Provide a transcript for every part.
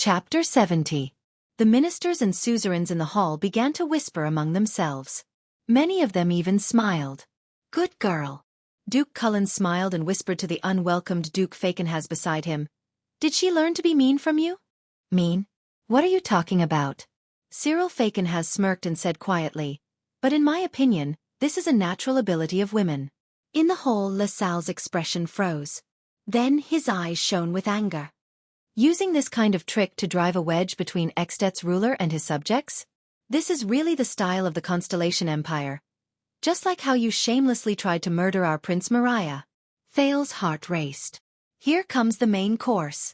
Chapter 70. The ministers and suzerains in the hall began to whisper among themselves. Many of them even smiled. "Good girl." Duke Cullen smiled and whispered to the unwelcomed Duke Fakenhas beside him. "Did she learn to be mean from you?" "Mean? What are you talking about?" Cyril Fakenhas smirked and said quietly, "But in my opinion, this is a natural ability of women." In the hall, LaSalle's expression froze. Then his eyes shone with anger. Using this kind of trick to drive a wedge between Extet's ruler and his subjects? This is really the style of the Constellation Empire. Just like how you shamelessly tried to murder our Prince Mariah. Thales's heart raced. Here comes the main course.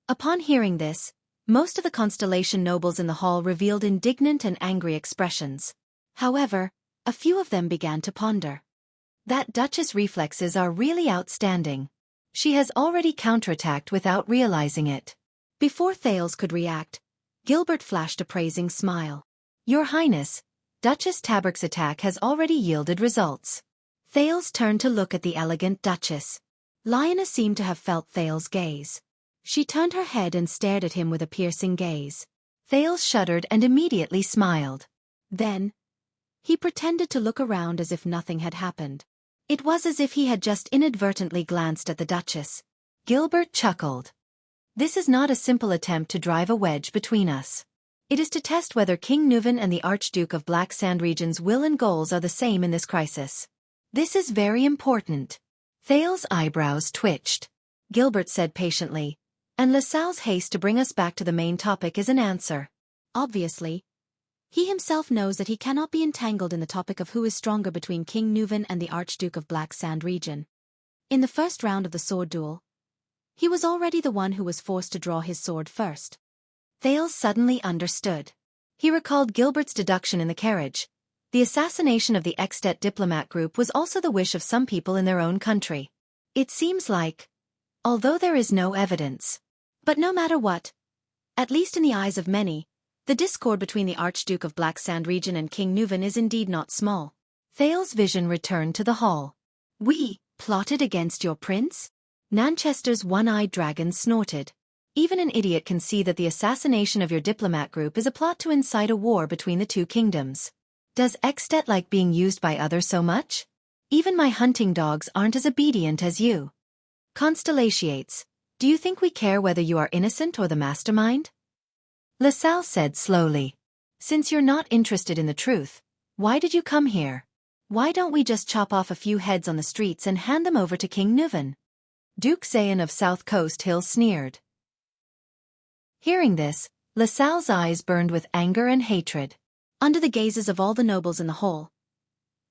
Upon hearing this, most of the Constellation nobles in the hall revealed indignant and angry expressions. However, a few of them began to ponder. That Duchess' reflexes are really outstanding. She has already counterattacked without realizing it. Before Thales could react, Gilbert flashed a praising smile. "Your Highness, Duchess Taberk's attack has already yielded results." Thales turned to look at the elegant Duchess. Lioness seemed to have felt Thales' gaze. She turned her head and stared at him with a piercing gaze. Thales shuddered and immediately smiled. Then, he pretended to look around as if nothing had happened. It was as if he had just inadvertently glanced at the Duchess. Gilbert chuckled. "This is not a simple attempt to drive a wedge between us. It is to test whether King Nuvan and the Archduke of Black Sand Region's will and goals are the same in this crisis. This is very important." Thales' eyebrows twitched. Gilbert said patiently, "And LaSalle's haste to bring us back to the main topic is an answer. Obviously, he himself knows that he cannot be entangled in the topic of who is stronger between King Nuvan and the Archduke of Black Sand Region. In the first round of the sword duel, he was already the one who was forced to draw his sword first." Thales suddenly understood. He recalled Gilbert's deduction in the carriage. The assassination of the Extet diplomat group was also the wish of some people in their own country. It seems like, although there is no evidence. But no matter what, at least in the eyes of many, the discord between the Archduke of Black Sand Region and King Nuvan is indeed not small. Thales' vision returned to the hall. "We plotted against your prince?" Nanchester's one-eyed dragon snorted. "Even an idiot can see that the assassination of your diplomat group is a plot to incite a war between the two kingdoms. Does Extet like being used by others so much? Even my hunting dogs aren't as obedient as you. Constellations, do you think we care whether you are innocent or the mastermind?" LaSalle said slowly. "Since you're not interested in the truth, why did you come here? Why don't we just chop off a few heads on the streets and hand them over to King Nuvan?" Duke Zayan of South Coast Hill sneered. Hearing this, LaSalle's eyes burned with anger and hatred. Under the gazes of all the nobles in the hall,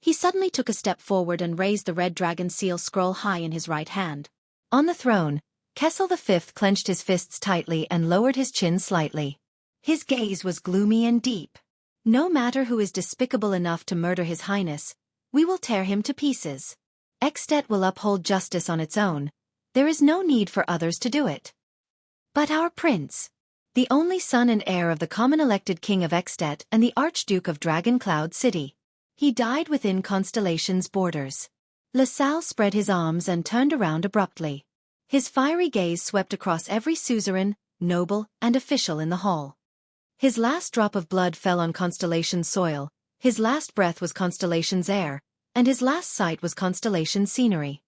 he suddenly took a step forward and raised the red dragon seal scroll high in his right hand. On the throne, Kessel V clenched his fists tightly and lowered his chin slightly. His gaze was gloomy and deep. "No matter who is despicable enough to murder His Highness, we will tear him to pieces. Extet will uphold justice on its own. There is no need for others to do it." "But our prince, the only son and heir of the common elected king of Extet and the Archduke of Dragon Cloud City. He died within Constellation's borders." LaSalle spread his arms and turned around abruptly. His fiery gaze swept across every suzerain, noble, and official in the hall. His last drop of blood fell on Constellation's soil, his last breath was Constellation's air, and his last sight was Constellation's scenery.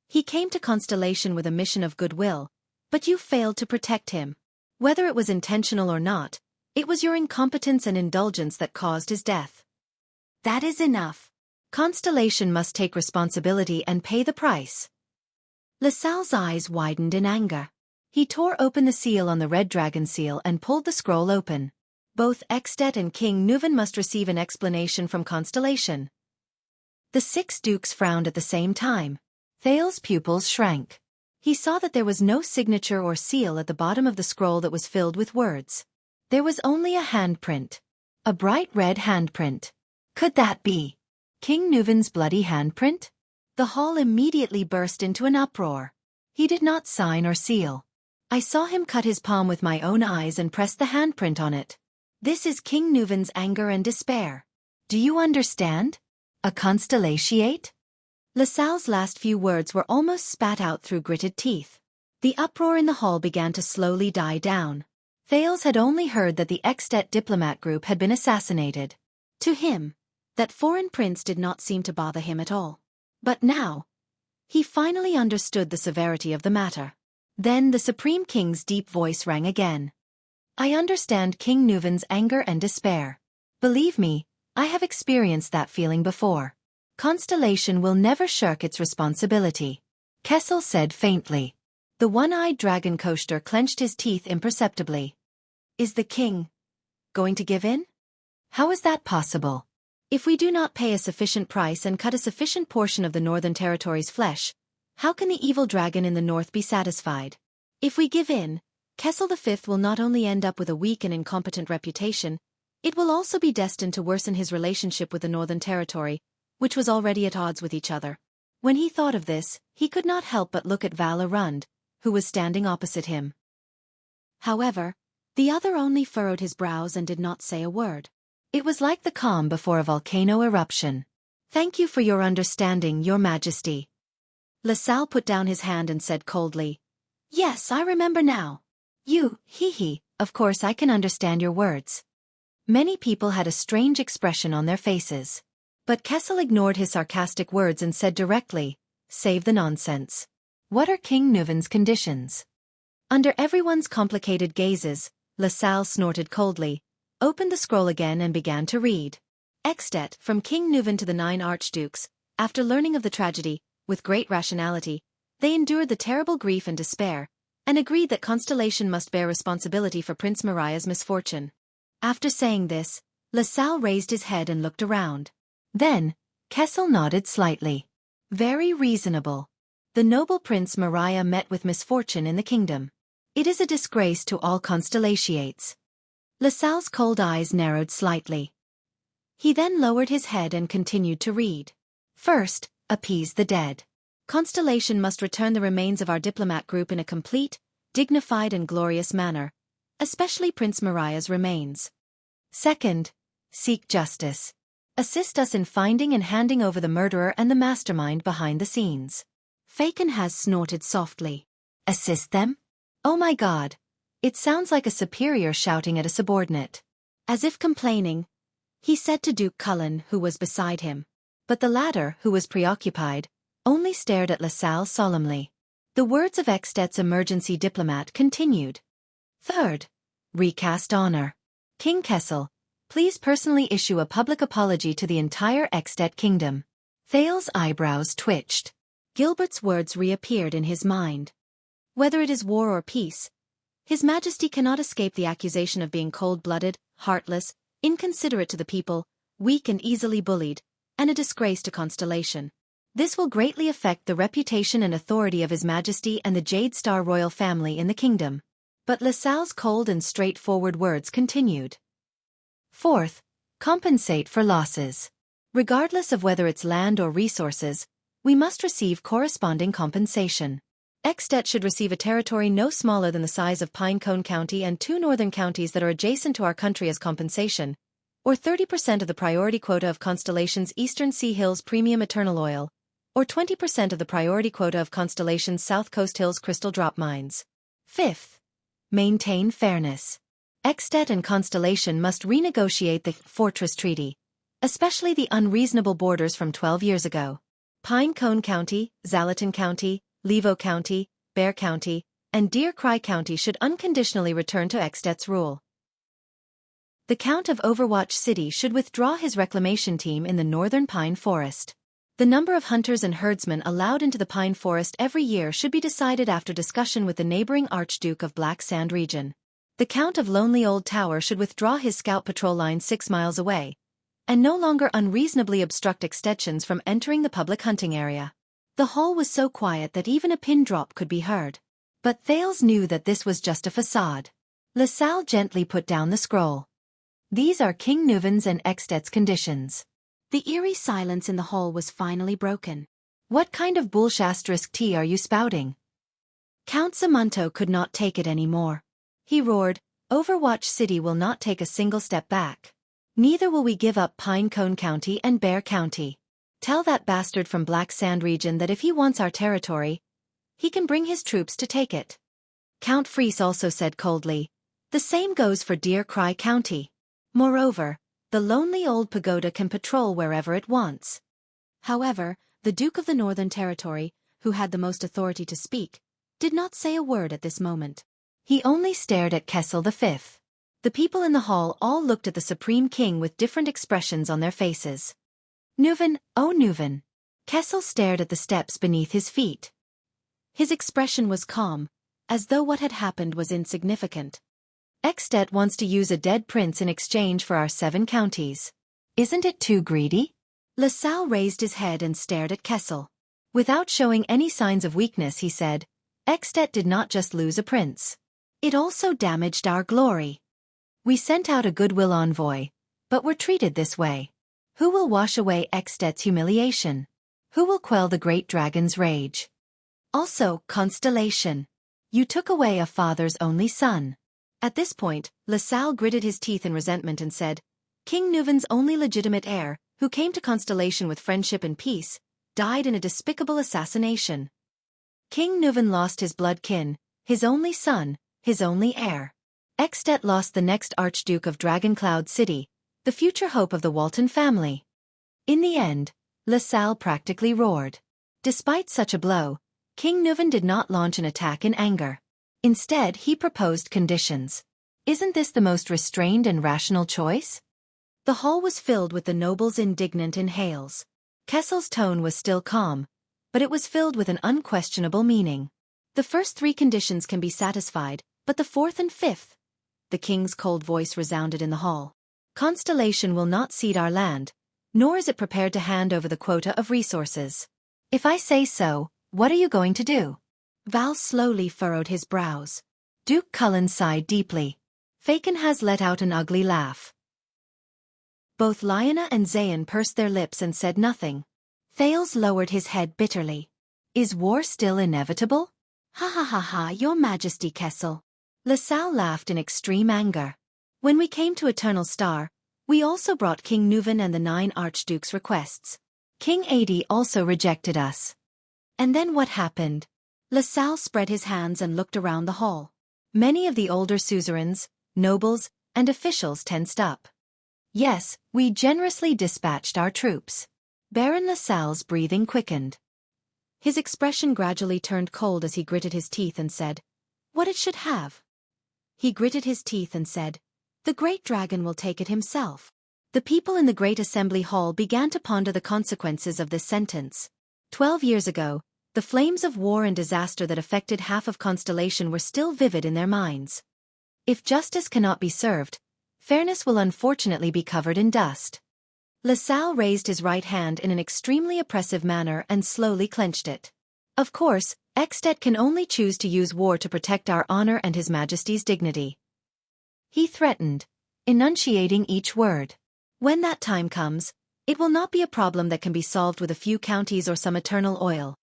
He came to Constellation with a mission of goodwill, but you failed to protect him. Whether it was intentional or not, it was your incompetence and indulgence that caused his death. That is enough. Constellation must take responsibility and pay the price. LaSalle's eyes widened in anger. He tore open the seal on the red dragon seal and pulled the scroll open. Both Extet and King Nuvan must receive an explanation from Constellation. The 6 dukes frowned at the same time. Thales' pupils shrank. He saw that there was no signature or seal at the bottom of the scroll that was filled with words. There was only a handprint. A bright red handprint. Could that be King Nuvan's bloody handprint? The hall immediately burst into an uproar. He did not sign or seal. I saw him cut his palm with my own eyes and press the handprint on it. This is King Nuvan's anger and despair. Do you understand? A constellatiate? LaSalle's last few words were almost spat out through gritted teeth. The uproar in the hall began to slowly die down. Thales had only heard that the Extet diplomat group had been assassinated. To him, that foreign prince did not seem to bother him at all. But now, he finally understood the severity of the matter. Then the Supreme King's deep voice rang again. I understand King Nuven's anger and despair. Believe me, I have experienced that feeling before. Constellation will never shirk its responsibility. Kessel said faintly. The one-eyed dragon coaster clenched his teeth imperceptibly. Is the king going to give in? How is that possible? If we do not pay a sufficient price and cut a sufficient portion of the northern territory's flesh, how can the evil dragon in the north be satisfied? If we give in, Kessel V will not only end up with a weak and incompetent reputation, it will also be destined to worsen his relationship with the northern territory, which was already at odds with each other. When he thought of this, he could not help but look at Val Arund, who was standing opposite him. However, the other only furrowed his brows and did not say a word. It was like the calm before a volcano eruption. Thank you for your understanding, Your Majesty. LaSalle put down his hand and said coldly, Yes, I remember now. You, of course I can understand your words. Many people had a strange expression on their faces. But Kessel ignored his sarcastic words and said directly, Save the nonsense. What are King Nuven's conditions? Under everyone's complicated gazes, LaSalle snorted coldly, opened the scroll again and began to read. Extet, from King Nuven to the 9 archdukes, after learning of the tragedy, with great rationality, they endured the terrible grief and despair, and agreed that Constellation must bear responsibility for Prince Mariah's misfortune. After saying this, LaSalle raised his head and looked around. Then, Kessel nodded slightly. Very reasonable. The noble Prince Mariah met with misfortune in the kingdom. It is a disgrace to all Constellations. LaSalle's cold eyes narrowed slightly. He then lowered his head and continued to read. First, appease the dead. Constellation must return the remains of our diplomat group in a complete, dignified and glorious manner, especially Prince Mariah's remains. Second, seek justice. Assist us in finding and handing over the murderer and the mastermind behind the scenes. Faken has snorted softly. Assist them? Oh my God. It sounds like a superior shouting at a subordinate. As if complaining, he said to Duke Cullen, who was beside him. But the latter, who was preoccupied, only stared at LaSalle solemnly. The words of Extet's emergency diplomat continued. Third, recast honor. King Kessel, please personally issue a public apology to the entire Extet kingdom. Thale's eyebrows twitched. Gilbert's words reappeared in his mind. Whether it is war or peace, His Majesty cannot escape the accusation of being cold-blooded, heartless, inconsiderate to the people, weak and easily bullied, and a disgrace to Constellation. This will greatly affect the reputation and authority of His Majesty and the Jade Star royal family in the kingdom. But LaSalle's cold and straightforward words continued. Fourth, compensate for losses. Regardless of whether it's land or resources, we must receive corresponding compensation. Extet should receive a territory no smaller than the size of Pinecone County and 2 northern counties that are adjacent to our country as compensation, or 30% of the priority quota of Constellation's Eastern Sea Hills Premium Eternal Oil, or 20% of the priority quota of Constellation's South Coast Hills Crystal Drop Mines. Fifth, maintain fairness. Extet and Constellation must renegotiate the Fortress Treaty, especially the unreasonable borders from 12 years ago. Pinecone County, Zalaton County, Levo County, Bear County, and Deer Cry County should unconditionally return to Extet's rule. The Count of Overwatch City should withdraw his reclamation team in the northern pine forest. The number of hunters and herdsmen allowed into the pine forest every year should be decided after discussion with the neighboring Archduke of Black Sand region. The Count of Lonely Old Tower should withdraw his scout patrol line 6 miles away, and no longer unreasonably obstruct extensions from entering the public hunting area. The hall was so quiet that even a pin drop could be heard. But Thales knew that this was just a facade. LaSalle gently put down the scroll. These are King Nuven's and Extet's conditions. The eerie silence in the hall was finally broken. What kind of bullshit tea are you spouting? Count Zamunto could not take it anymore. He roared, Overwatch City will not take a single step back. Neither will we give up Pinecone County and Bear County. Tell that bastard from Black Sand region that if he wants our territory, he can bring his troops to take it. Count Freese also said coldly, The same goes for Deer Cry County. Moreover, the lonely old pagoda can patrol wherever it wants. However, the Duke of the Northern Territory, who had the most authority to speak, did not say a word at this moment. He only stared at Kessel V. The people in the hall all looked at the Supreme King with different expressions on their faces. Nuven, oh Nuven. Kessel stared at the steps beneath his feet. His expression was calm, as though what had happened was insignificant. Extet wants to use a dead prince in exchange for our 7 counties. Isn't it too greedy? LaSalle raised his head and stared at Kessel. Without showing any signs of weakness, he said, Extet did not just lose a prince. It also damaged our glory. We sent out a goodwill envoy, but were treated this way. Who will wash away Extet's humiliation? Who will quell the great dragon's rage? Also, Constellation. You took away a father's only son. At this point, LaSalle gritted his teeth in resentment and said, King Nuven's only legitimate heir, who came to Constellation with friendship and peace, died in a despicable assassination. King Nuven lost his blood kin, his only son, his only heir. Extet lost the next Archduke of Dragoncloud City, the future hope of the Walton family. In the end, LaSalle practically roared. Despite such a blow, King Nuven did not launch an attack in anger. Instead, he proposed conditions. Isn't this the most restrained and rational choice? The hall was filled with the nobles' indignant inhales. Kessel's tone was still calm, but it was filled with an unquestionable meaning. The first 3 conditions can be satisfied, but the 4th and 5th? The king's cold voice resounded in the hall. Constellation will not cede our land, nor is it prepared to hand over the quota of resources. If I say so, what are you going to do? Val slowly furrowed his brows. Duke Cullen sighed deeply. Faken has let out an ugly laugh. Both Lyanna and Zayn pursed their lips and said nothing. Thales lowered his head bitterly. Is war still inevitable? Ha ha ha ha, Your Majesty Kessel. LaSalle laughed in extreme anger. When we came to Eternal Star, we also brought King Nuven and the 9 archdukes' requests. King Adi also rejected us. And then what happened? LaSalle spread his hands and looked around the hall. Many of the older suzerains, nobles, and officials tensed up. Yes, we generously dispatched our troops. Baron LaSalle's breathing quickened. His expression gradually turned cold as he gritted his teeth and said, What it should have. He gritted his teeth and said, The great dragon will take it himself. The people in the great assembly hall began to ponder the consequences of this sentence. 12 years ago, the flames of war and disaster that affected half of Constellation were still vivid in their minds. If justice cannot be served, fairness will unfortunately be covered in dust. LaSalle raised his right hand in an extremely oppressive manner and slowly clenched it. Of course, Extet can only choose to use war to protect our honor and His Majesty's dignity. He threatened, enunciating each word. When that time comes, it will not be a problem that can be solved with a few counties or some eternal oil.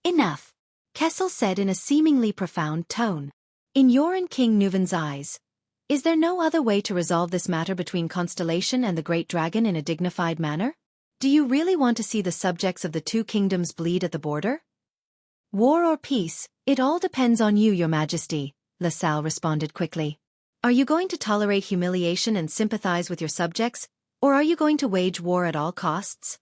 Enough, Kessel said in a seemingly profound tone. In your and King Nuven's eyes, is there no other way to resolve this matter between Constellation and the Great Dragon in a dignified manner? Do you really want to see the subjects of the 2 kingdoms bleed at the border? War or peace, it all depends on you, Your Majesty, LaSalle responded quickly. Are you going to tolerate humiliation and sympathize with your subjects, or are you going to wage war at all costs?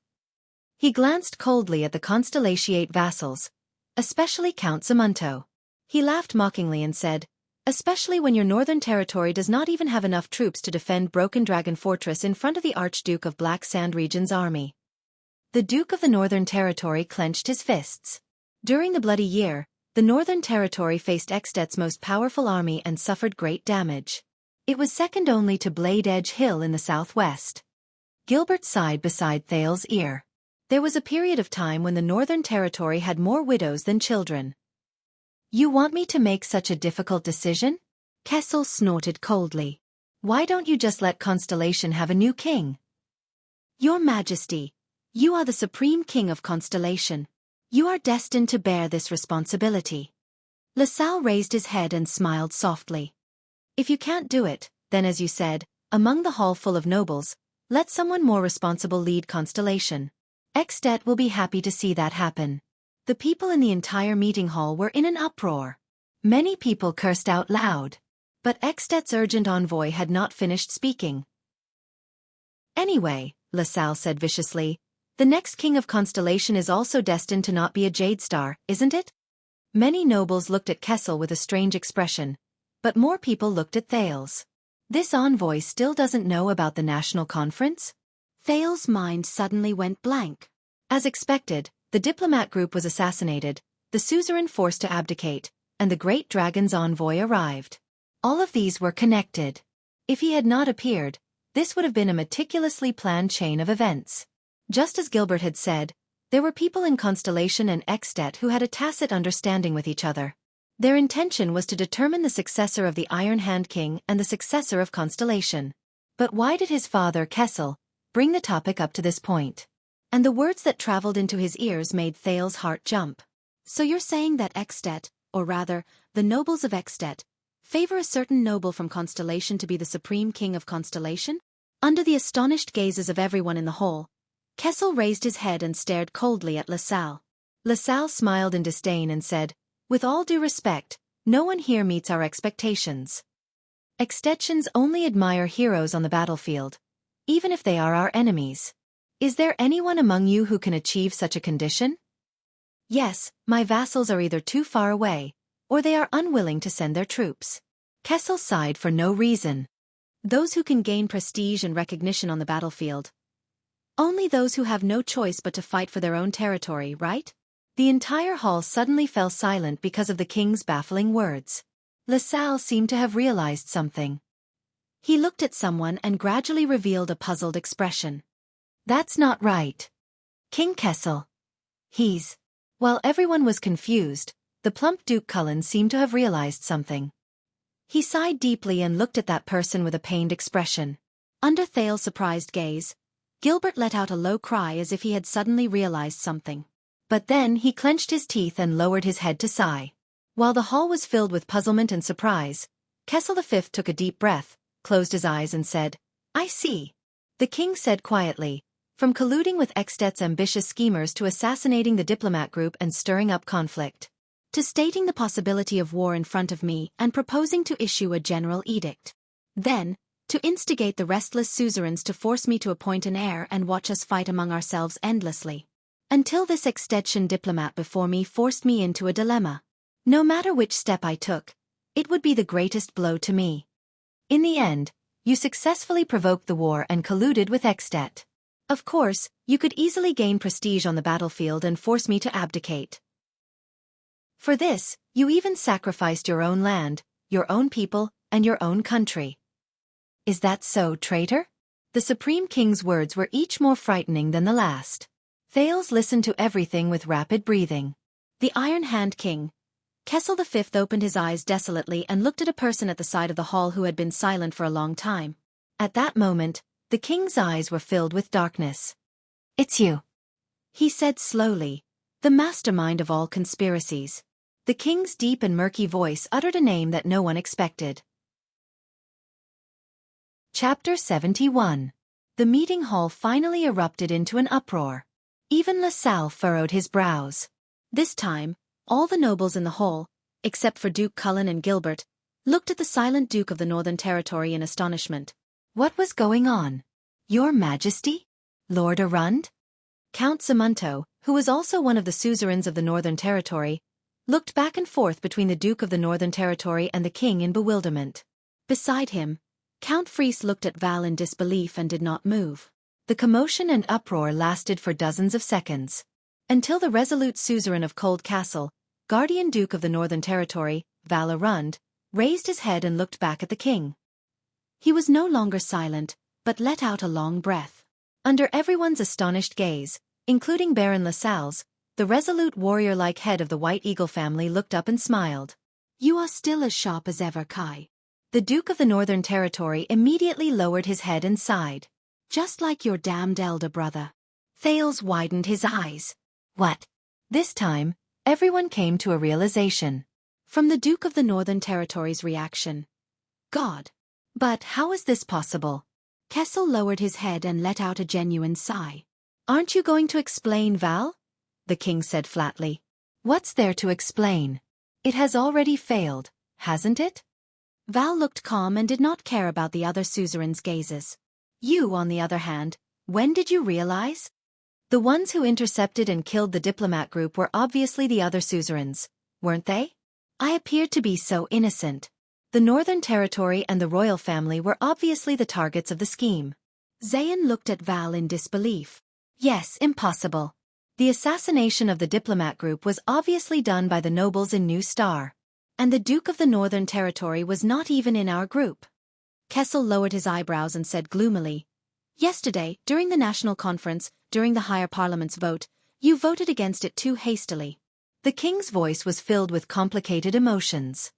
He glanced coldly at the Constellatiate vassals, especially Count Zamunto. He laughed mockingly and said, Especially when your northern territory does not even have enough troops to defend Broken Dragon Fortress in front of the Archduke of Black Sand Region's army. The Duke of the Northern Territory clenched his fists. During the Bloody Year, the Northern Territory faced Extet's most powerful army and suffered great damage. It was second only to Blade Edge Hill in the southwest. Gilbert sighed beside Thale's ear. There was a period of time when the Northern Territory had more widows than children. You want me to make such a difficult decision? Kessel snorted coldly. Why don't you just let Constellation have a new king? Your Majesty, you are the Supreme King of Constellation. You are destined to bear this responsibility. LaSalle raised his head and smiled softly. If you can't do it, then as you said, among the hall full of nobles, let someone more responsible lead Constellation. Extet will be happy to see that happen. The people in the entire meeting hall were in an uproar. Many people cursed out loud. But Extet's urgent envoy had not finished speaking. Anyway, LaSalle said viciously, the next king of Constellation is also destined to not be a Jade Star, isn't it? Many nobles looked at Kessel with a strange expression, but more people looked at Thales. This envoy still doesn't know about the national conference? Thales' mind suddenly went blank. As expected, the diplomat group was assassinated, the suzerain forced to abdicate, and the great dragon's envoy arrived. All of these were connected. If he had not appeared, this would have been a meticulously planned chain of events. Just as Gilbert had said, there were people in Constellation and Extet who had a tacit understanding with each other. Their intention was to determine the successor of the Iron Hand King and the successor of Constellation. But why did his father, Kessel, bring the topic up to this point? And the words that traveled into his ears made Thales' heart jump. So you're saying that Extet, or rather, the nobles of Extet, favor a certain noble from Constellation to be the supreme king of Constellation? Under the astonished gazes of everyone in the hall, Kessel raised his head and stared coldly at LaSalle. LaSalle smiled in disdain and said, with all due respect, no one here meets our expectations. Extetians only admire heroes on the battlefield, even if they are our enemies. Is there anyone among you who can achieve such a condition? Yes, my vassals are either too far away, or they are unwilling to send their troops. Kessel sighed for no reason. Those who can gain prestige and recognition on the battlefield. Only those who have no choice but to fight for their own territory, right? The entire hall suddenly fell silent because of the king's baffling words. LaSalle seemed to have realized something. He looked at someone and gradually revealed a puzzled expression. That's not right. King Kessel. While everyone was confused, the plump Duke Cullen seemed to have realized something. He sighed deeply and looked at that person with a pained expression. Under Thales' surprised gaze, Gilbert let out a low cry as if he had suddenly realized something. But then he clenched his teeth and lowered his head to sigh. While the hall was filled with puzzlement and surprise, Kessel V took a deep breath, closed his eyes and said, I see. The king said quietly, from colluding with Extet's ambitious schemers to assassinating the diplomat group and stirring up conflict, to stating the possibility of war in front of me and proposing to issue a general edict. Then, to instigate the restless suzerains to force me to appoint an heir and watch us fight among ourselves endlessly. Until this Extetian diplomat before me forced me into a dilemma. No matter which step I took, it would be the greatest blow to me. In the end, you successfully provoked the war and colluded with Extet. Of course, you could easily gain prestige on the battlefield and force me to abdicate. For this, you even sacrificed your own land, your own people, and your own country. Is that so, traitor? The Supreme King's words were each more frightening than the last. Thales listened to everything with rapid breathing. The Iron Hand King. Kessel V opened his eyes desolately and looked at a person at the side of the hall who had been silent for a long time. At that moment, the king's eyes were filled with darkness. It's you, he said slowly, the mastermind of all conspiracies. The king's deep and murky voice uttered a name that no one expected. Chapter 71. The meeting hall finally erupted into an uproar. Even LaSalle furrowed his brows. This time, all the nobles in the hall, except for Duke Cullen and Gilbert, looked at the silent Duke of the Northern Territory in astonishment. What was going on? Your Majesty? Lord Arund? Count Zamunto, who was also one of the suzerains of the Northern Territory, looked back and forth between the Duke of the Northern Territory and the king in bewilderment. Beside him, Count Fries looked at Val in disbelief and did not move. The commotion and uproar lasted for dozens of seconds. Until the resolute suzerain of Cold Castle, Guardian Duke of the Northern Territory, Val Arund, raised his head and looked back at the king. He was no longer silent, but let out a long breath. Under everyone's astonished gaze, including Baron LaSalle's, the resolute warrior-like head of the White Eagle family looked up and smiled. You are still as sharp as ever, Kai. The Duke of the Northern Territory immediately lowered his head and sighed. Just like your damned elder brother. Thales widened his eyes. What? This time, everyone came to a realization. From the Duke of the Northern Territory's reaction. God. But how is this possible? Kessel lowered his head and let out a genuine sigh. Aren't you going to explain, Val? The king said flatly. What's there to explain? It has already failed, hasn't it? Val looked calm and did not care about the other suzerain's gazes. You, on the other hand, when did you realize? The ones who intercepted and killed the diplomat group were obviously the other suzerains, weren't they? I appeared to be so innocent. The Northern Territory and the royal family were obviously the targets of the scheme. Zayn looked at Val in disbelief. Yes, impossible. The assassination of the diplomat group was obviously done by the nobles in New Star. And the Duke of the Northern Territory was not even in our group. Kessel lowered his eyebrows and said gloomily, Yesterday, during the national conference, during the higher parliament's vote, you voted against it too hastily. The king's voice was filled with complicated emotions.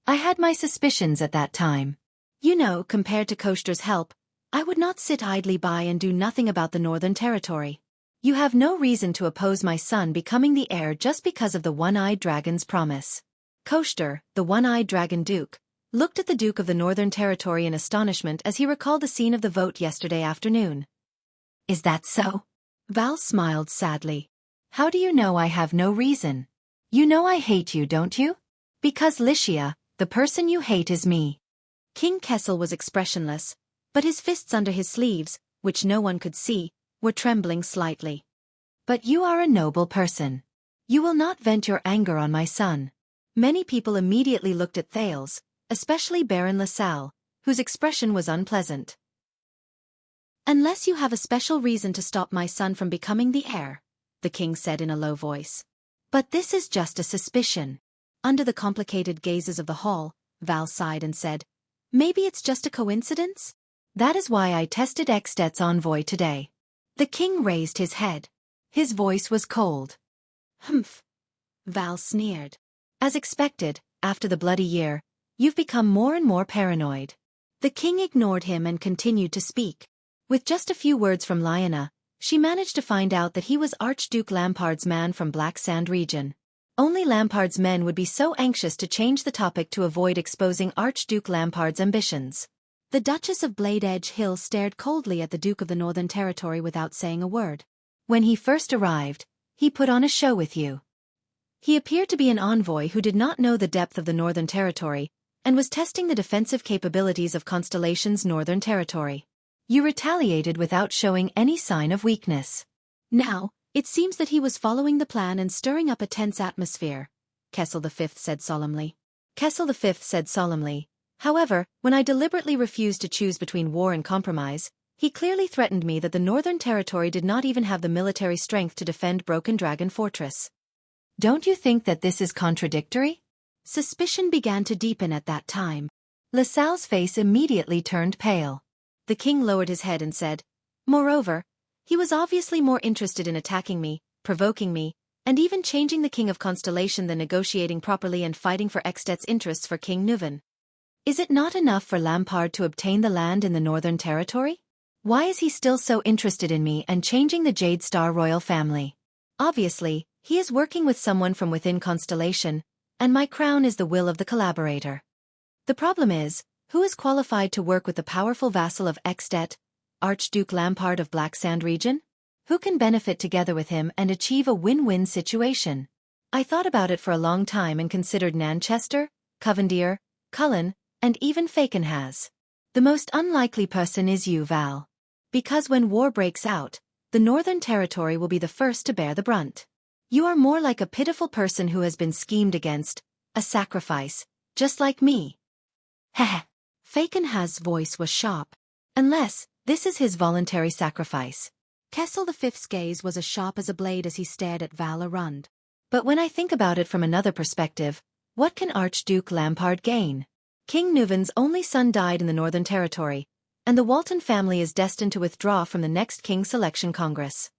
I had my suspicions at that time. You know, compared to Koshter's help, I would not sit idly by and do nothing about the Northern Territory. You have no reason to oppose my son becoming the heir just because of the one-eyed dragon's promise. Koshter, the one-eyed dragon duke, looked at the Duke of the Northern Territory in astonishment as he recalled the scene of the vote yesterday afternoon. Is that so? Val smiled sadly. How do you know I have no reason? You know I hate you, don't you? Because Wuxia, the person you hate is me. King Kessel was expressionless, but his fists under his sleeves, which no one could see, were trembling slightly. But you are a noble person. You will not vent your anger on my son. Many people immediately looked at Thales, especially Baron LaSalle, whose expression was unpleasant. Unless you have a special reason to stop my son from becoming the heir, the king said in a low voice. But this is just a suspicion. Under the complicated gazes of the hall, Val sighed and said, Maybe it's just a coincidence? That is why I tested Extet's envoy today. The king raised his head. His voice was cold. Humph. Val sneered. As expected, after the bloody year, you've become more and more paranoid. The king ignored him and continued to speak. With just a few words from Lyanna, she managed to find out that he was Archduke Lampard's man from Black Sand region. Only Lampard's men would be so anxious to change the topic to avoid exposing Archduke Lampard's ambitions. The Duchess of Blade Edge Hill stared coldly at the Duke of the Northern Territory without saying a word. When he first arrived, he put on a show with you. He appeared to be an envoy who did not know the depth of the Northern Territory, and was testing the defensive capabilities of Constellation's Northern Territory. You retaliated without showing any sign of weakness. Now, it seems that he was following the plan and stirring up a tense atmosphere, Kessel V said solemnly. However, when I deliberately refused to choose between war and compromise, he clearly threatened me that the Northern Territory did not even have the military strength to defend Broken Dragon Fortress. Don't you think that this is contradictory? Suspicion began to deepen at that time. LaSalle's face immediately turned pale. The king lowered his head and said, Moreover, he was obviously more interested in attacking me, provoking me, and even changing the King of Constellation than negotiating properly and fighting for Extet's interests for King Nuvan. Is it not enough for Lampard to obtain the land in the Northern Territory? Why is he still so interested in me and changing the Jade Star royal family? Obviously, he is working with someone from within Constellation, and my crown is the will of the collaborator. The problem is, who is qualified to work with the powerful vassal of Extet, Archduke Lampard of Black Sand region? Who can benefit together with him and achieve a win-win situation? I thought about it for a long time and considered Nanchester, Covendier, Cullen, and even Fakenhas. The most unlikely person is you, Val. Because when war breaks out, the Northern Territory will be the first to bear the brunt. You are more like a pitiful person who has been schemed against, a sacrifice, just like me. Heh. Fakenhas' voice was sharp. Unless, this is his voluntary sacrifice. Kessel V's gaze was as sharp as a blade as he stared at Val Arund. But when I think about it from another perspective, what can Archduke Lampard gain? King Nuvan's only son died in the Northern Territory, and the Walton family is destined to withdraw from the next King Selection Congress.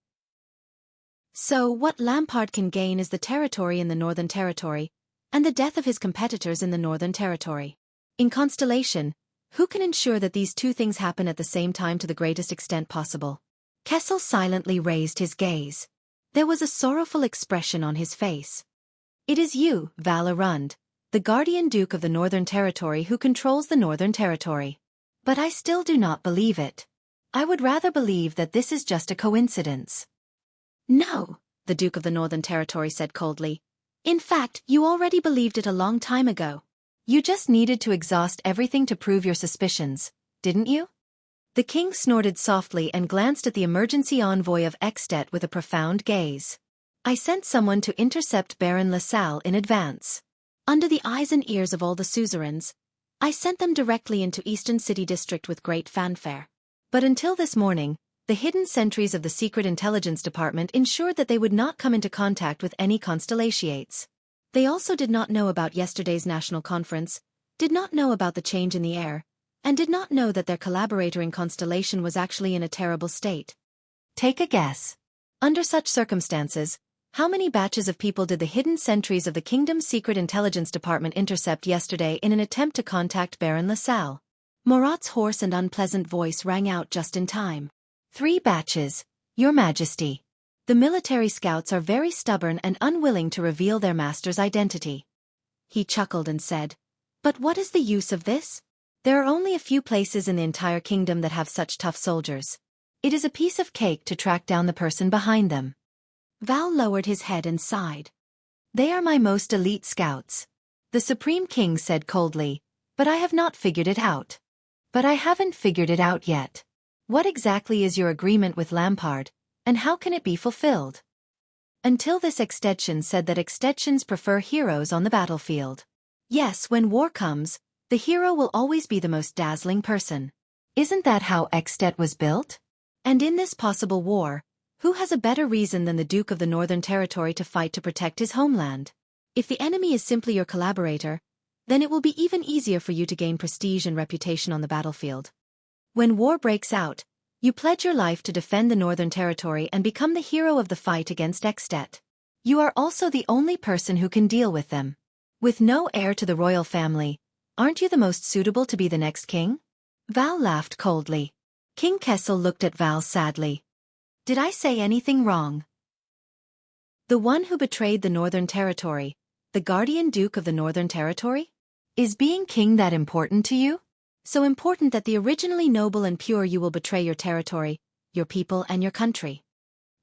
So what Lampard can gain is the territory in the Northern Territory, and the death of his competitors in the Northern Territory. In Constellation, who can ensure that these two things happen at the same time to the greatest extent possible? Kessel silently raised his gaze. There was a sorrowful expression on his face. It is you, Val Arund, the Guardian Duke of the Northern Territory who controls the Northern Territory. But I still do not believe it. I would rather believe that this is just a coincidence. No, the Duke of the Northern Territory said coldly. In fact, you already believed it a long time ago. You just needed to exhaust everything to prove your suspicions, didn't you? The king snorted softly and glanced at the emergency envoy of Extet with a profound gaze. I sent someone to intercept Baron LaSalle in advance. Under the eyes and ears of all the suzerains, I sent them directly into Eastern City District with great fanfare. But until this morning, the hidden sentries of the Secret Intelligence Department ensured that they would not come into contact with any constellations. They also did not know about yesterday's national conference, did not know about the change in the air, and did not know that their collaborator in Constellation was actually in a terrible state. Take a guess. Under such circumstances, how many batches of people did the hidden sentries of the Kingdom's Secret Intelligence Department intercept yesterday in an attempt to contact Baron LaSalle? Murat's hoarse and unpleasant voice rang out just in time. 3 batches, Your Majesty. The military scouts are very stubborn and unwilling to reveal their master's identity. He chuckled and said, But what is the use of this? There are only a few places in the entire kingdom that have such tough soldiers. It is a piece of cake to track down the person behind them. Val lowered his head and sighed. They are my most elite scouts. The Supreme King said coldly, But I have not figured it out. But I haven't figured it out yet. What exactly is your agreement with Lampard, and how can it be fulfilled? Until this extension said that extensions prefer heroes on the battlefield. Yes, when war comes, the hero will always be the most dazzling person. Isn't that how Extet was built? And in this possible war, who has a better reason than the Duke of the Northern Territory to fight to protect his homeland? If the enemy is simply your collaborator, then it will be even easier for you to gain prestige and reputation on the battlefield. When war breaks out, you pledge your life to defend the Northern Territory and become the hero of the fight against Extet. You are also the only person who can deal with them. With no heir to the royal family, aren't you the most suitable to be the next king? Val laughed coldly. King Kessel looked at Val sadly. Did I say anything wrong? The one who betrayed the Northern Territory, the guardian duke of the Northern Territory? Is being king that important to you? So important that the originally noble and pure you will betray your territory, your people and your country.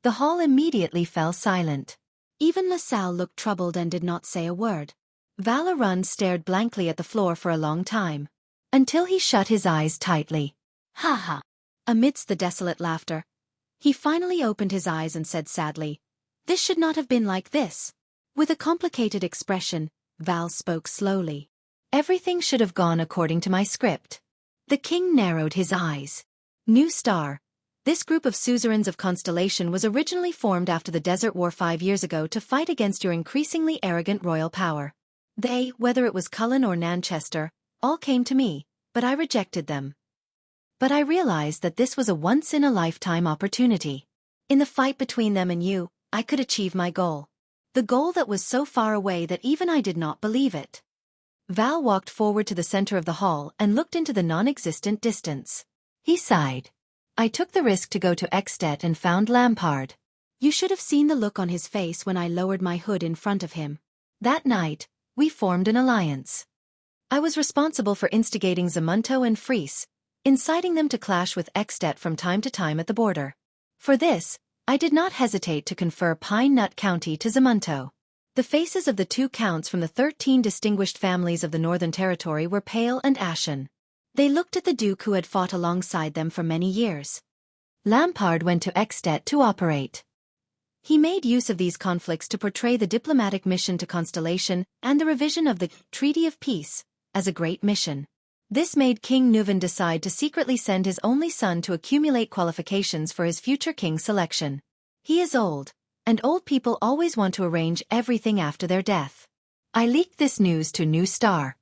The hall immediately fell silent. Even LaSalle looked troubled and did not say a word. Valorun stared blankly at the floor for a long time. Until he shut his eyes tightly. Ha ha! Amidst the desolate laughter, he finally opened his eyes and said sadly, This should not have been like this. With a complicated expression, Val spoke slowly. Everything should have gone according to my script. The king narrowed his eyes. New Star. This group of suzerains of Constellation was originally formed after the Desert War 5 years ago to fight against your increasingly arrogant royal power. They, whether it was Cullen or Nanchester, all came to me, but I rejected them. But I realized that this was a once-in-a-lifetime opportunity. In the fight between them and you, I could achieve my goal. The goal that was so far away that even I did not believe it. Val walked forward to the center of the hall and looked into the non-existent distance. He sighed. I took the risk to go to Extet and found Lampard. You should have seen the look on his face when I lowered my hood in front of him. That night, we formed an alliance. I was responsible for instigating Zamunto and Fries, inciting them to clash with Extet from time to time at the border. For this, I did not hesitate to confer Pine Nut County to Zamunto. The faces of the 2 counts from the 13 distinguished families of the Northern Territory were pale and ashen. They looked at the Duke who had fought alongside them for many years. Lampard went to Extet to operate. He made use of these conflicts to portray the diplomatic mission to Constellation and the revision of the Treaty of Peace as a great mission. This made King Nuvan decide to secretly send his only son to accumulate qualifications for his future king selection. He is old, and old people always want to arrange everything after their death. I leaked this news to New Star.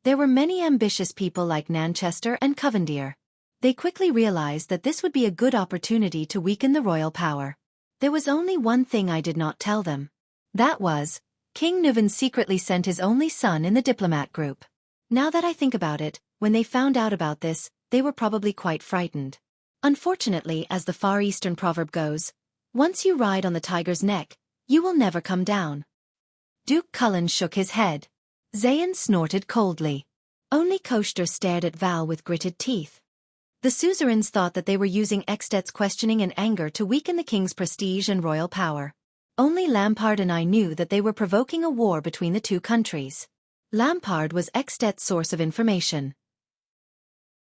There were many ambitious people like Nanchester and Covendier. They quickly realized that this would be a good opportunity to weaken the royal power. There was only one thing I did not tell them. That was, King Nuvan secretly sent his only son in the diplomat group. Now that I think about it, when they found out about this, they were probably quite frightened. Unfortunately, as the Far Eastern proverb goes, once you ride on the tiger's neck, you will never come down. Duke Cullen shook his head. Zayn snorted coldly. Only Koester stared at Val with gritted teeth. The suzerains thought that they were using Extet's questioning and anger to weaken the king's prestige and royal power. Only Lampard and I knew that they were provoking a war between the 2 countries. Lampard was Extet's source of information.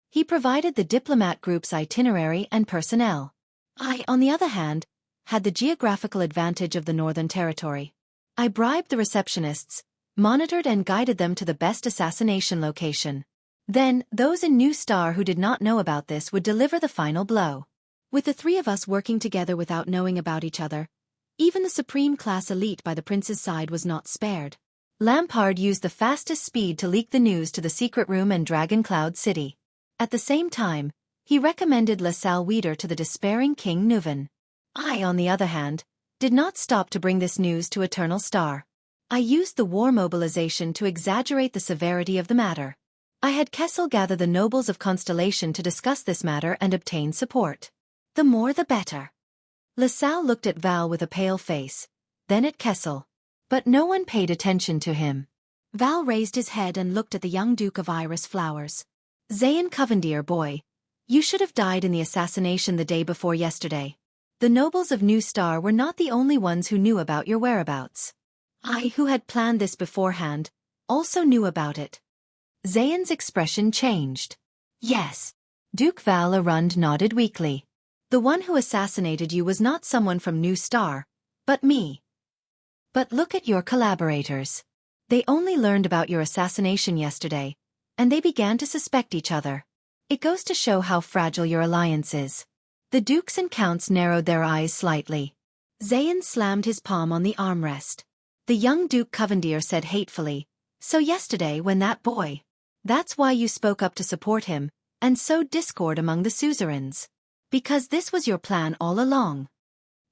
He provided the diplomat group's itinerary and personnel. I, on the other hand, had the geographical advantage of the Northern Territory. I bribed the receptionists, monitored and guided them to the best assassination location. Then, those in New Star who did not know about this would deliver the final blow. With the three of us working together without knowing about each other, even the supreme class elite by the prince's side was not spared. Lampard used the fastest speed to leak the news to the secret room and Dragon Cloud City. At the same time, he recommended La Salle Weeder to the despairing King Nuven. I, on the other hand, did not stop to bring this news to Eternal Star. I used the war mobilization to exaggerate the severity of the matter. I had Kessel gather the nobles of Constellation to discuss this matter and obtain support. The more the better. La Salle looked at Val with a pale face, then at Kessel. But no one paid attention to him. Val raised his head and looked at the young Duke of Iris Flowers. Zayn Covendier, boy, you should have died in the assassination the day before yesterday. The nobles of New Star were not the only ones who knew about your whereabouts. I, who had planned this beforehand, also knew about it. Zayn's expression changed. Yes. Duke Val Arund nodded weakly. The one who assassinated you was not someone from New Star, but me. But look at your collaborators. They only learned about your assassination yesterday, and they began to suspect each other. It goes to show how fragile your alliance is. The dukes and counts narrowed their eyes slightly. Zayn slammed his palm on the armrest. The young Duke Covendier said hatefully, "So yesterday when that boy. That's why you spoke up to support him, and sowed discord among the suzerains. Because this was your plan all along."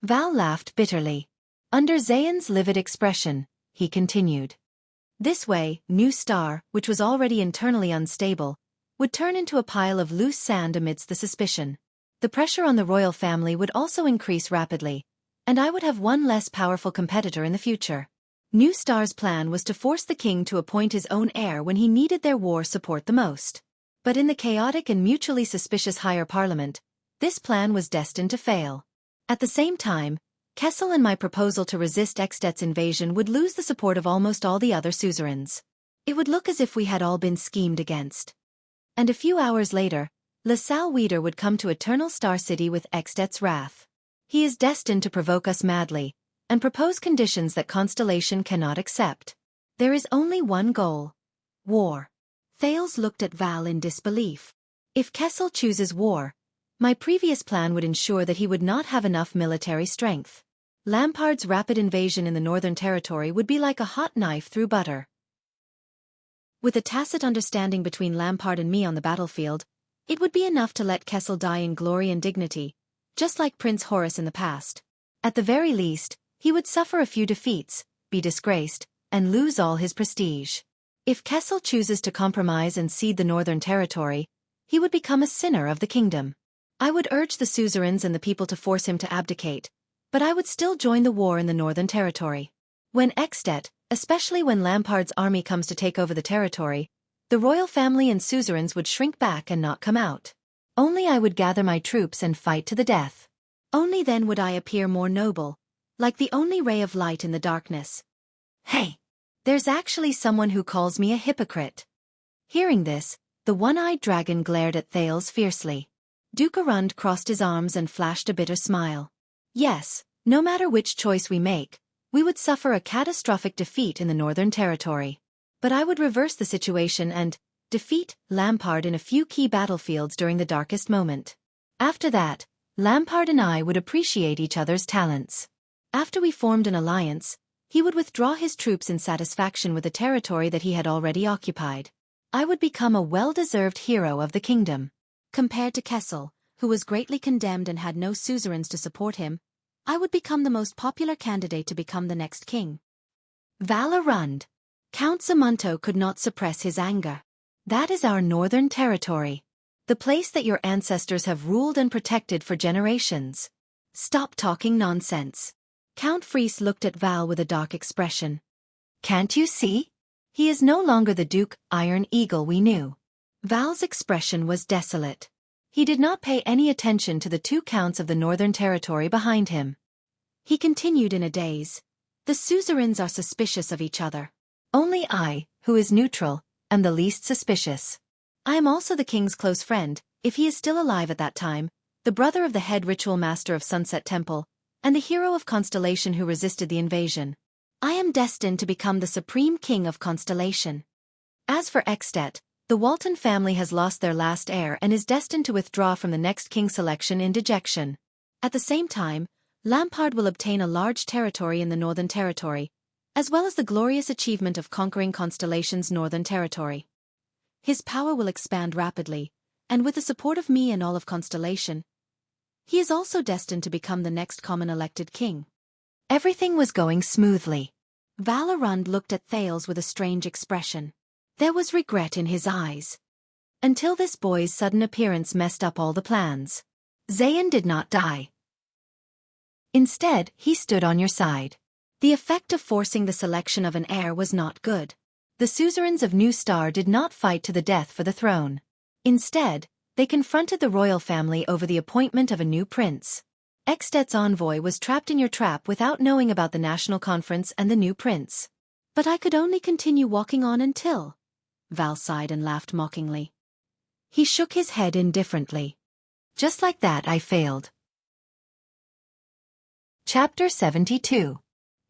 Val laughed bitterly. Under Zayn's livid expression, he continued. This way, New Star, which was already internally unstable, would turn into a pile of loose sand amidst the suspicion. The pressure on the royal family would also increase rapidly, and I would have one less powerful competitor in the future. New Star's plan was to force the king to appoint his own heir when he needed their war support the most. But in the chaotic and mutually suspicious higher parliament, this plan was destined to fail. At the same time, Kessel and my proposal to resist Extet's invasion would lose the support of almost all the other suzerains. It would look as if we had all been schemed against. And a few hours later, La Salle Weeder would come to Eternal Star City with Extet's wrath. He is destined to provoke us madly, and propose conditions that Constellation cannot accept. There is only one goal. War. Thales looked at Val in disbelief. If Kessel chooses war, my previous plan would ensure that he would not have enough military strength. Lampard's rapid invasion in the Northern Territory would be like a hot knife through butter. With a tacit understanding between Lampard and me on the battlefield, it would be enough to let Kessel die in glory and dignity, just like Prince Horace in the past. At the very least, he would suffer a few defeats, be disgraced, and lose all his prestige. If Kessel chooses to compromise and cede the Northern Territory, he would become a sinner of the kingdom. I would urge the suzerains and the people to force him to abdicate, but I would still join the war in the Northern Territory. When Extet, especially when Lampard's army comes to take over the territory, the royal family and suzerains would shrink back and not come out. Only I would gather my troops and fight to the death. Only then would I appear more noble, like the only ray of light in the darkness. Hey! There's actually someone who calls me a hypocrite. Hearing this, the one-eyed dragon glared at Thales fiercely. Duke Arund crossed his arms and flashed a bitter smile. Yes, no matter which choice we make, we would suffer a catastrophic defeat in the Northern Territory. But I would reverse the situation and defeat Lampard in a few key battlefields during the darkest moment. After that, Lampard and I would appreciate each other's talents. After we formed an alliance, he would withdraw his troops in satisfaction with the territory that he had already occupied. I would become a well-deserved hero of the kingdom. Compared to Kessel, who was greatly condemned and had no suzerains to support him, I would become the most popular candidate to become the next king. Val Arund. Count Zamunto could not suppress his anger. That is our Northern Territory. The place that your ancestors have ruled and protected for generations. Stop talking nonsense. Count Fries looked at Val with a dark expression. Can't you see? He is no longer the Duke Iron Eagle we knew. Val's expression was desolate. He did not pay any attention to the two counts of the Northern Territory behind him. He continued in a daze. The suzerains are suspicious of each other. Only I, who is neutral, and the least suspicious. I am also the king's close friend, if he is still alive at that time, the brother of the head ritual master of Sunset Temple, and the hero of Constellation who resisted the invasion. I am destined to become the supreme king of Constellation. As for Extet, the Walton family has lost their last heir and is destined to withdraw from the next king selection in dejection. At the same time, Lampard will obtain a large territory in the Northern Territory, as well as the glorious achievement of conquering Constellation's Northern Territory. His power will expand rapidly, and with the support of me and all of Constellation, he is also destined to become the next common elected king. Everything was going smoothly. Valorund looked at Thales with a strange expression. There was regret in his eyes. Until this boy's sudden appearance messed up all the plans. Zayn did not die. Instead, he stood on your side. The effect of forcing the selection of an heir was not good. The suzerains of New Star did not fight to the death for the throne. Instead, they confronted the royal family over the appointment of a new prince. Extet's envoy was trapped in your trap without knowing about the national conference and the new prince. But I could only continue walking on until... Val sighed and laughed mockingly. He shook his head indifferently. Just like that I failed. Chapter 72.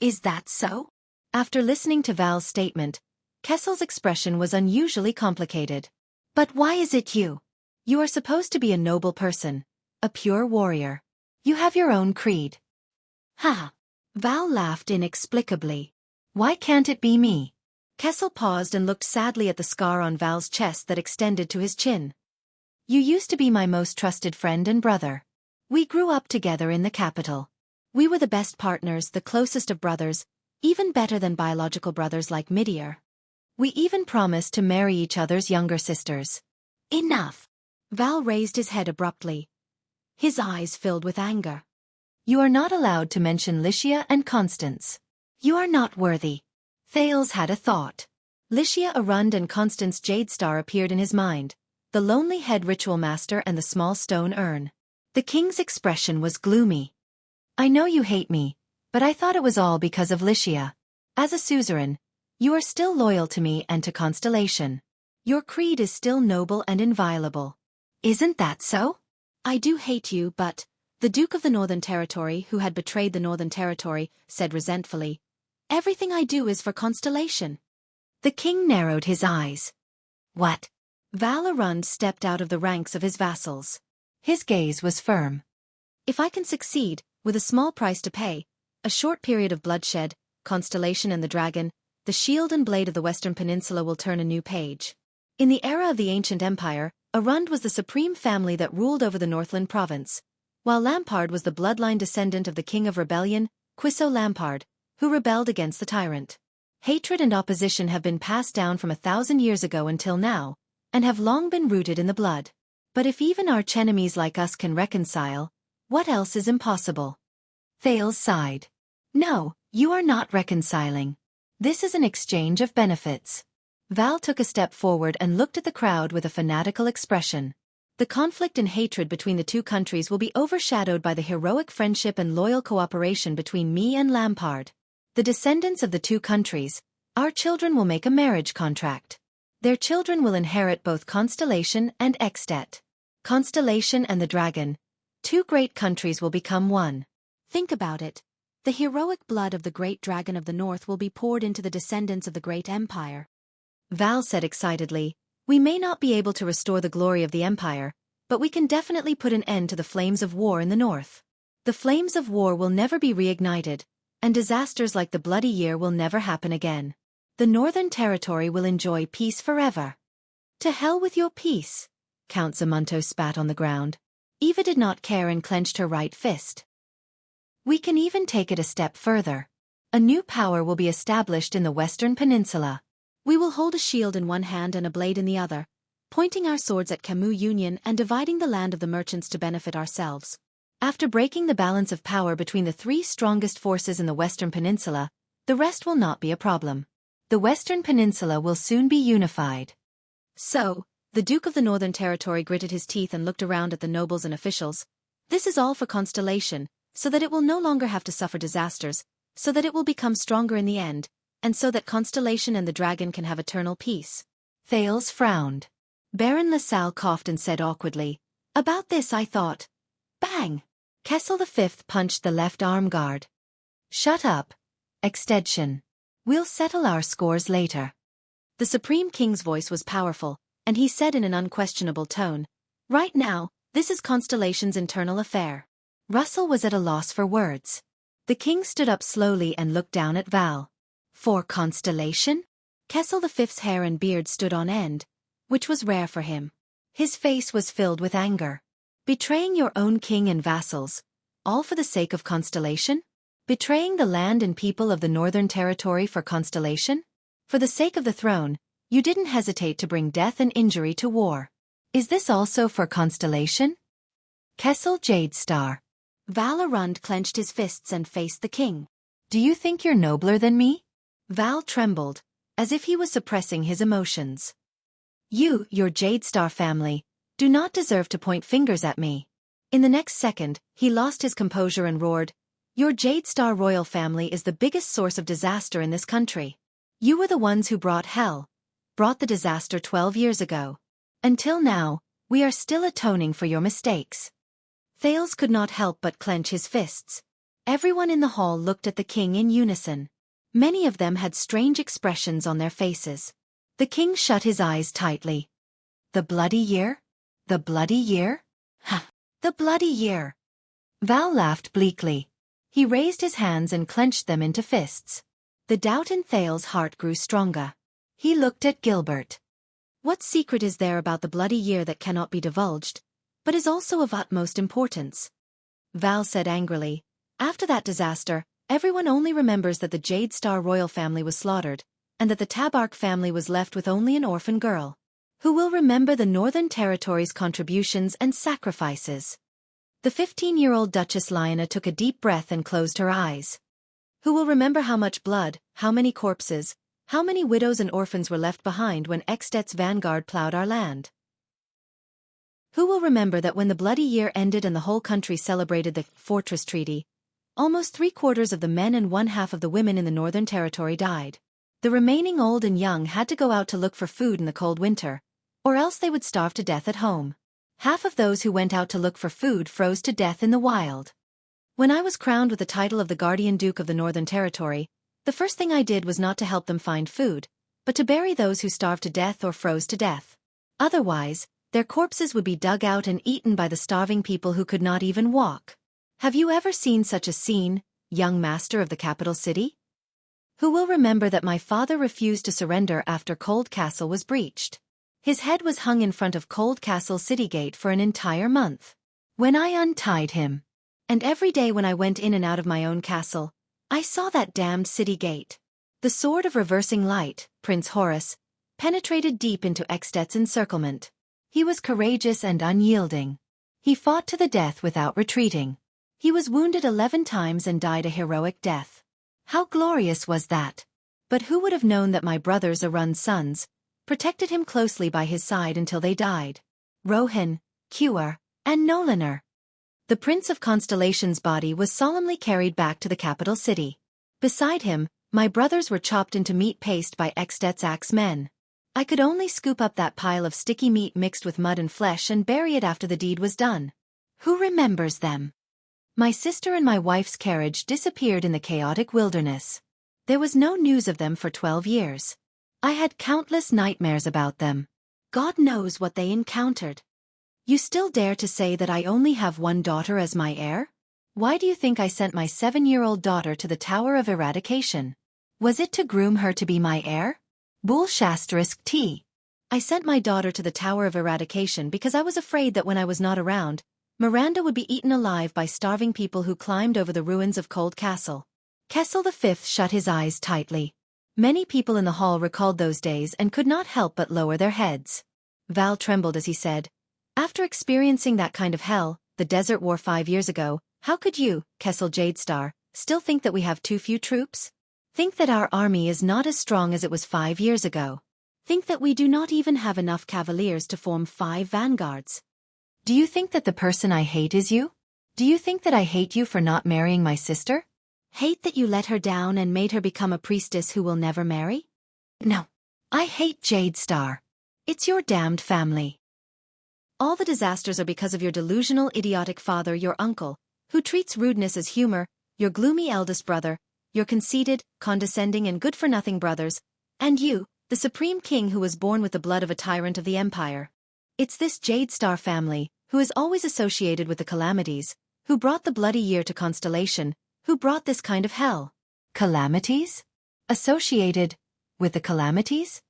Is that so? After listening to Val's statement, Kessel's expression was unusually complicated. But why is it you? You are supposed to be a noble person, a pure warrior. You have your own creed. Ha! Val laughed inexplicably. Why can't it be me? Kessel paused and looked sadly at the scar on Val's chest that extended to his chin. You used to be my most trusted friend and brother. We grew up together in the capital. We were the best partners, the closest of brothers, even better than biological brothers like Midir. We even promised to marry each other's younger sisters. Enough! Val raised his head abruptly. His eyes filled with anger. You are not allowed to mention Lycia and Constance. You are not worthy. Thales had a thought. Lycia Arund and Constance Jadestar appeared in his mind, the lonely head ritual master and the small stone urn. The king's expression was gloomy. I know you hate me, but I thought it was all because of Lycia. As a suzerain, you are still loyal to me and to Constellation. Your creed is still noble and inviolable. Isn't that so? I do hate you, but... The Duke of the Northern Territory, who had betrayed the Northern Territory, said resentfully, everything I do is for Constellation. The king narrowed his eyes. What? Val Arund stepped out of the ranks of his vassals. His gaze was firm. If I can succeed, with a small price to pay, a short period of bloodshed, Constellation and the dragon, the shield and blade of the Western Peninsula will turn a new page. In the era of the ancient empire, Arund was the supreme family that ruled over the Northland province, while Lampard was the bloodline descendant of the king of rebellion, Quisso Lampard, who rebelled against the tyrant. Hatred and opposition have been passed down from 1,000 years ago until now, and have long been rooted in the blood. But if even archenemies like us can reconcile, what else is impossible? Thales sighed. No, you are not reconciling. This is an exchange of benefits. Val took a step forward and looked at the crowd with a fanatical expression. The conflict and hatred between the two countries will be overshadowed by the heroic friendship and loyal cooperation between me and Lampard. The descendants of the two countries, our children will make a marriage contract. Their children will inherit both Constellation and Extet. Constellation and the dragon. Two great countries will become one. Think about it. The heroic blood of the great dragon of the north will be poured into the descendants of the great empire. Val said excitedly, we may not be able to restore the glory of the empire, but we can definitely put an end to the flames of war in the north. The flames of war will never be reignited, and disasters like the Bloody Year will never happen again. The Northern Territory will enjoy peace forever. To hell with your peace, Count Zamunto spat on the ground. Eva did not care and clenched her right fist. We can even take it a step further. A new power will be established in the Western Peninsula. We will hold a shield in one hand and a blade in the other, pointing our swords at Camus Union and dividing the land of the merchants to benefit ourselves. After breaking the balance of power between the three strongest forces in the Western Peninsula, the rest will not be a problem. The Western Peninsula will soon be unified. So, the Duke of the Northern Territory gritted his teeth and looked around at the nobles and officials. This is all for Constellation, so that it will no longer have to suffer disasters, so that it will become stronger in the end, and so that Constellation and the dragon can have eternal peace. Thales frowned. Baron LaSalle coughed and said awkwardly, "About this I thought." Bang! Kessel V punched the left arm guard. "Shut up. Extension. We'll settle our scores later." The Supreme King's voice was powerful, and he said in an unquestionable tone, "Right now, this is Constellation's internal affair." Russell was at a loss for words. The king stood up slowly and looked down at Val. "For Constellation?" Kessel V's hair and beard stood on end, which was rare for him. His face was filled with anger. Betraying your own king and vassals, all for the sake of Constellation? Betraying the land and people of the Northern Territory for Constellation? For the sake of the throne, you didn't hesitate to bring death and injury to war. Is this also for Constellation? Kessel Jadestar. Val Arund clenched his fists and faced the king. "Do you think you're nobler than me?" Val trembled, as if he was suppressing his emotions. "You, your Jadestar family, do not deserve to point fingers at me." In the next second, he lost his composure and roared, "Your Jadestar royal family is the biggest source of disaster in this country. You were the ones who brought the disaster 12 years ago. Until now, we are still atoning for your mistakes." Thales could not help but clench his fists. Everyone in the hall looked at the king in unison. Many of them had strange expressions on their faces. The king shut his eyes tightly. "The bloody year? The bloody year? Ha! The bloody year!" Val laughed bleakly. He raised his hands and clenched them into fists. The doubt in Thales' heart grew stronger. He looked at Gilbert. "What secret is there about the bloody year that cannot be divulged, but is also of utmost importance?" Val said angrily, "After that disaster, everyone only remembers that the Jadestar royal family was slaughtered, and that the Tabark family was left with only an orphan girl. Who will remember the Northern Territory's contributions and sacrifices?" The 15-year-old Duchess Lyanna took a deep breath and closed her eyes. "Who will remember how much blood, how many corpses, how many widows and orphans were left behind when Extet's vanguard plowed our land? Who will remember that when the bloody year ended and the whole country celebrated the Fortress Treaty, almost 3/4 of the men and 1/2 of the women in the Northern Territory died? The remaining old and young had to go out to look for food in the cold winter, or else they would starve to death at home. Half of those who went out to look for food froze to death in the wild. When I was crowned with the title of the Guardian Duke of the Northern Territory, the first thing I did was not to help them find food, but to bury those who starved to death or froze to death. Otherwise, their corpses would be dug out and eaten by the starving people who could not even walk. Have you ever seen such a scene, young master of the capital city? Who will remember that my father refused to surrender after Cold Castle was breached? His head was hung in front of Cold Castle city gate for an entire month. When I untied him, and every day when I went in and out of my own castle, I saw that damned city gate. The sword of reversing light, Prince Horus, penetrated deep into Extet's encirclement. He was courageous and unyielding. He fought to the death without retreating. He was wounded 11 times and died a heroic death. How glorious was that! But who would have known that my brothers Arun's sons protected him closely by his side until they died? Rohan, Kuer, and Nolaner. The Prince of Constellation's body was solemnly carried back to the capital city. Beside him, my brothers were chopped into meat paste by Extet's axemen. I could only scoop up that pile of sticky meat mixed with mud and flesh and bury it after the deed was done. Who remembers them? My sister and my wife's carriage disappeared in the chaotic wilderness. There was no news of them for 12 years. I had countless nightmares about them. God knows what they encountered. You still dare to say that I only have one daughter as my heir? Why do you think I sent my 7-year-old daughter to the Tower of Eradication? Was it to groom her to be my heir? Bull*T. I sent my daughter to the Tower of Eradication because I was afraid that when I was not around, Miranda would be eaten alive by starving people who climbed over the ruins of Cold Castle. Kessel V shut his eyes tightly. Many people in the hall recalled those days and could not help but lower their heads. Val trembled as he said, "After experiencing that kind of hell, the Desert War 5 years ago, how could you, Kessel Jadestar, still think that we have too few troops? Think that our army is not as strong as it was 5 years ago? Think that we do not even have enough cavaliers to form 5 vanguards? Do you think that the person I hate is you? Do you think that I hate you for not marrying my sister? Hate that you let her down and made her become a priestess who will never marry? No. I hate Jade Star. It's your damned family. All the disasters are because of your delusional, idiotic father, your uncle, who treats rudeness as humor, your gloomy eldest brother, your conceited, condescending and good-for-nothing brothers, and you, the supreme king who was born with the blood of a tyrant of the empire. It's this Jade Star family, who is always associated with the calamities, who brought the bloody year to Constellation, who brought this kind of hell. Calamities? Associated with the calamities?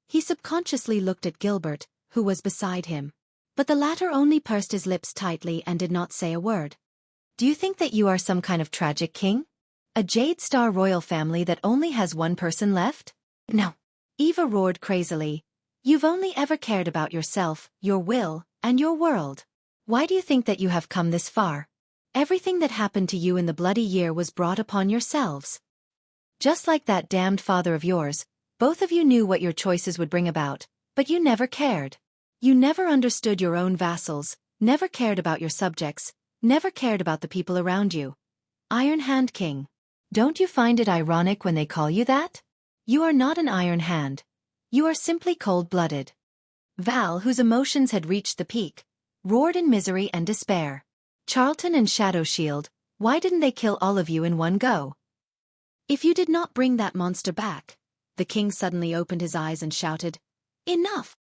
He subconsciously looked at Gilbert, who was beside him. But the latter only pursed his lips tightly and did not say a word. Do you think that you are some kind of tragic king? A Jade Star royal family that only has one person left? No. Eva roared crazily. You've only ever cared about yourself, your will, and your world. Why do you think that you have come this far? Everything that happened to you in the bloody year was brought upon yourselves. Just like that damned father of yours, both of you knew what your choices would bring about, but you never cared. You never understood your own vassals, never cared about your subjects, never cared about the people around you. Iron Hand King. Don't you find it ironic when they call you that? You are not an Iron Hand. You are simply cold-blooded. Val, whose emotions had reached the peak, roared in misery and despair. Charlton and Shadow Shield, why didn't they kill all of you in one go? If you did not bring that monster back, the king suddenly opened his eyes and shouted, Enough!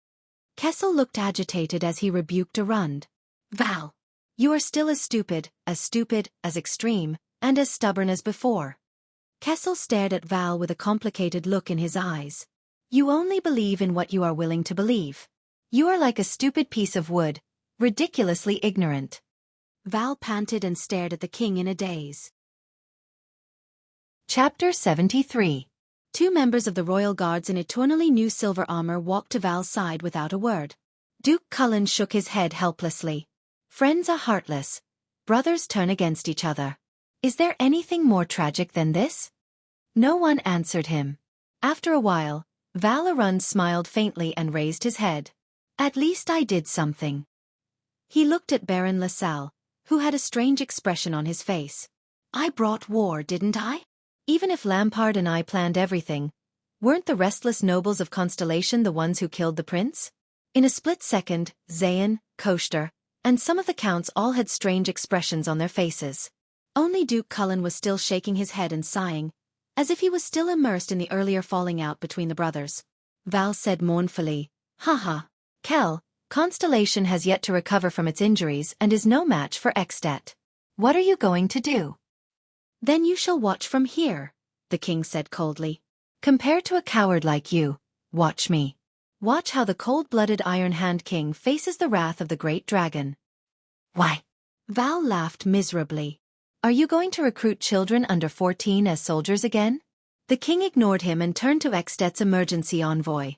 Kessel looked agitated as he rebuked Arund. Val, you are still as stupid, as extreme, and as stubborn as before. Kessel stared at Val with a complicated look in his eyes. You only believe in what you are willing to believe. You are like a stupid piece of wood, ridiculously ignorant. Val panted and stared at the king in a daze. Chapter 73. Two members of the royal guards in eternally new silver armor walked to Val's side without a word. Duke Cullen shook his head helplessly. Friends are heartless. Brothers turn against each other. Is there anything more tragic than this? No one answered him. After a while, Val Arund smiled faintly and raised his head. At least I did something. He looked at Baron LaSalle, who had a strange expression on his face. I brought war, didn't I? Even if Lampard and I planned everything, weren't the restless nobles of Constellation the ones who killed the prince? In a split second, Zayn, Koster, and some of the counts all had strange expressions on their faces. Only Duke Cullen was still shaking his head and sighing, as if he was still immersed in the earlier falling out between the brothers. Val said mournfully, Haha, Kell, Constellation has yet to recover from its injuries and is no match for Extet. What are you going to do? Then you shall watch from here, the king said coldly. Compared to a coward like you, watch me. Watch how the cold-blooded Iron Hand King faces the wrath of the great dragon. Why? Val laughed miserably. Are you going to recruit children under 14 as soldiers again? The king ignored him and turned to Extet's emergency envoy.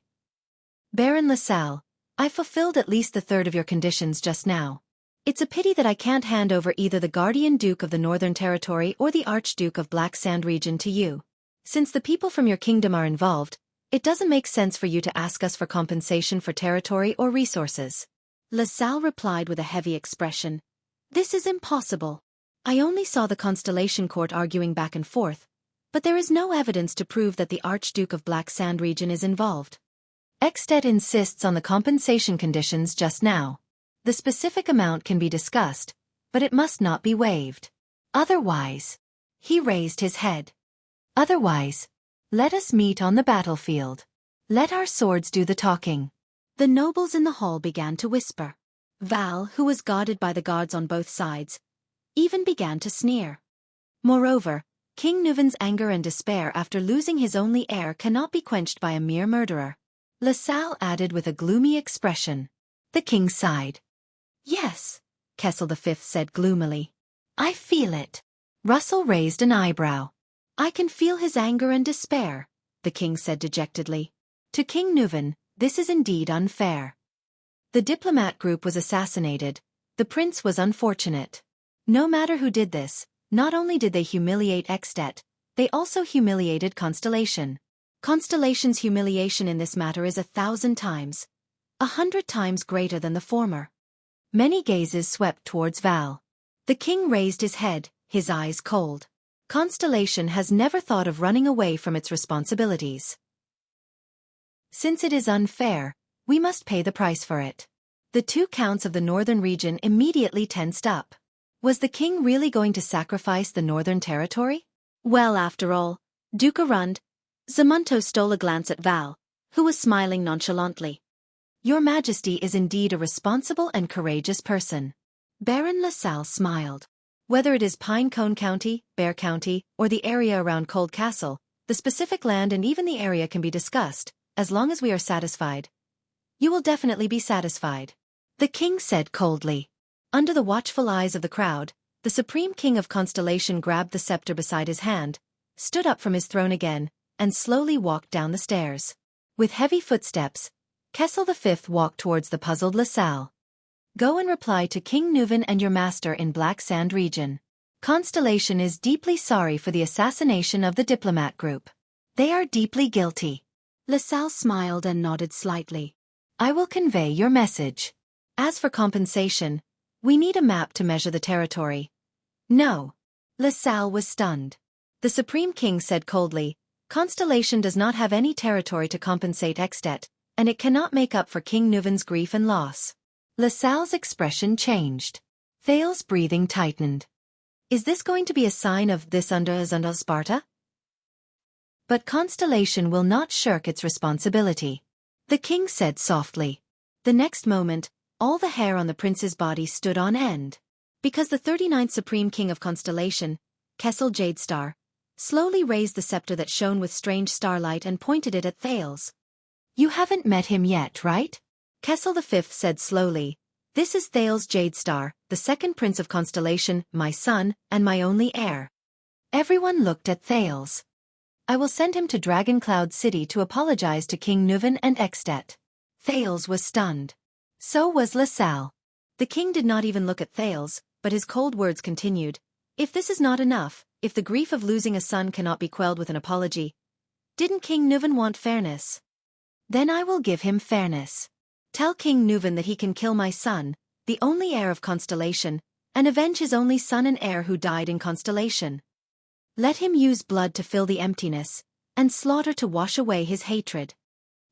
Baron LaSalle, I fulfilled at least the third of your conditions just now. It's a pity that I can't hand over either the Guardian Duke of the Northern Territory or the Archduke of Black Sand Region to you. Since the people from your kingdom are involved, it doesn't make sense for you to ask us for compensation for territory or resources. LaSalle replied with a heavy expression. This is impossible. I only saw the Constellation Court arguing back and forth, but there is no evidence to prove that the Archduke of Black Sand Region is involved. Extet insists on the compensation conditions just now. The specific amount can be discussed, but it must not be waived. Otherwise, he raised his head. Otherwise, let us meet on the battlefield. Let our swords do the talking. The nobles in the hall began to whisper. Val, who was guarded by the guards on both sides, even began to sneer. Moreover, King Nuven's anger and despair after losing his only heir cannot be quenched by a mere murderer. LaSalle added with a gloomy expression. The king sighed. Yes, Kessel V said gloomily. I feel it. Russell raised an eyebrow. I can feel his anger and despair, the king said dejectedly. To King Nuven, this is indeed unfair. The diplomat group was assassinated. The prince was unfortunate. No matter who did this, not only did they humiliate Extet, they also humiliated Constellation. Constellation's humiliation in this matter is 1,000 times, 100 times greater than the former. Many gazes swept towards Val. The king raised his head, his eyes cold. Constellation has never thought of running away from its responsibilities. Since it is unfair, we must pay the price for it. The two counts of the northern region immediately tensed up. Was the king really going to sacrifice the northern territory? Well, after all, Duke Arund, Zamunto stole a glance at Val, who was smiling nonchalantly. Your Majesty is indeed a responsible and courageous person. Baron LaSalle smiled. Whether it is Pinecone County, Bear County, or the area around Cold Castle, the specific land and even the area can be discussed, as long as we are satisfied. You will definitely be satisfied, the king said coldly. Under the watchful eyes of the crowd, the Supreme King of Constellation grabbed the scepter beside his hand, stood up from his throne again, and slowly walked down the stairs. With heavy footsteps, Kessel V walked towards the puzzled LaSalle. Go and reply to King Nuven and your master in Black Sand region. Constellation is deeply sorry for the assassination of the diplomat group. They are deeply guilty. LaSalle smiled and nodded slightly. I will convey your message. As for compensation, we need a map to measure the territory. No. LaSalle was stunned. The Supreme King said coldly, Constellation does not have any territory to compensate Extet, and it cannot make up for King Nuven's grief and loss. LaSalle's expression changed. Thale's breathing tightened. Is this going to be a sign of this under Sparta? But Constellation will not shirk its responsibility, the king said softly. The next moment, all the hair on the prince's body stood on end. Because the 39th Supreme King of Constellation, Kessel Jadestar, slowly raised the scepter that shone with strange starlight and pointed it at Thales. You haven't met him yet, right? Kessel V said slowly. This is Thales Jadestar, the second prince of Constellation, my son, and my only heir. Everyone looked at Thales. I will send him to Dragon Cloud City to apologize to King Nuven and Extet. Thales was stunned. So was LaSalle. The king did not even look at Thales, but his cold words continued. If this is not enough, if the grief of losing a son cannot be quelled with an apology, didn't King Nuven want fairness? Then I will give him fairness. Tell King Nuven that he can kill my son, the only heir of Constellation, and avenge his only son and heir who died in Constellation. Let him use blood to fill the emptiness, and slaughter to wash away his hatred.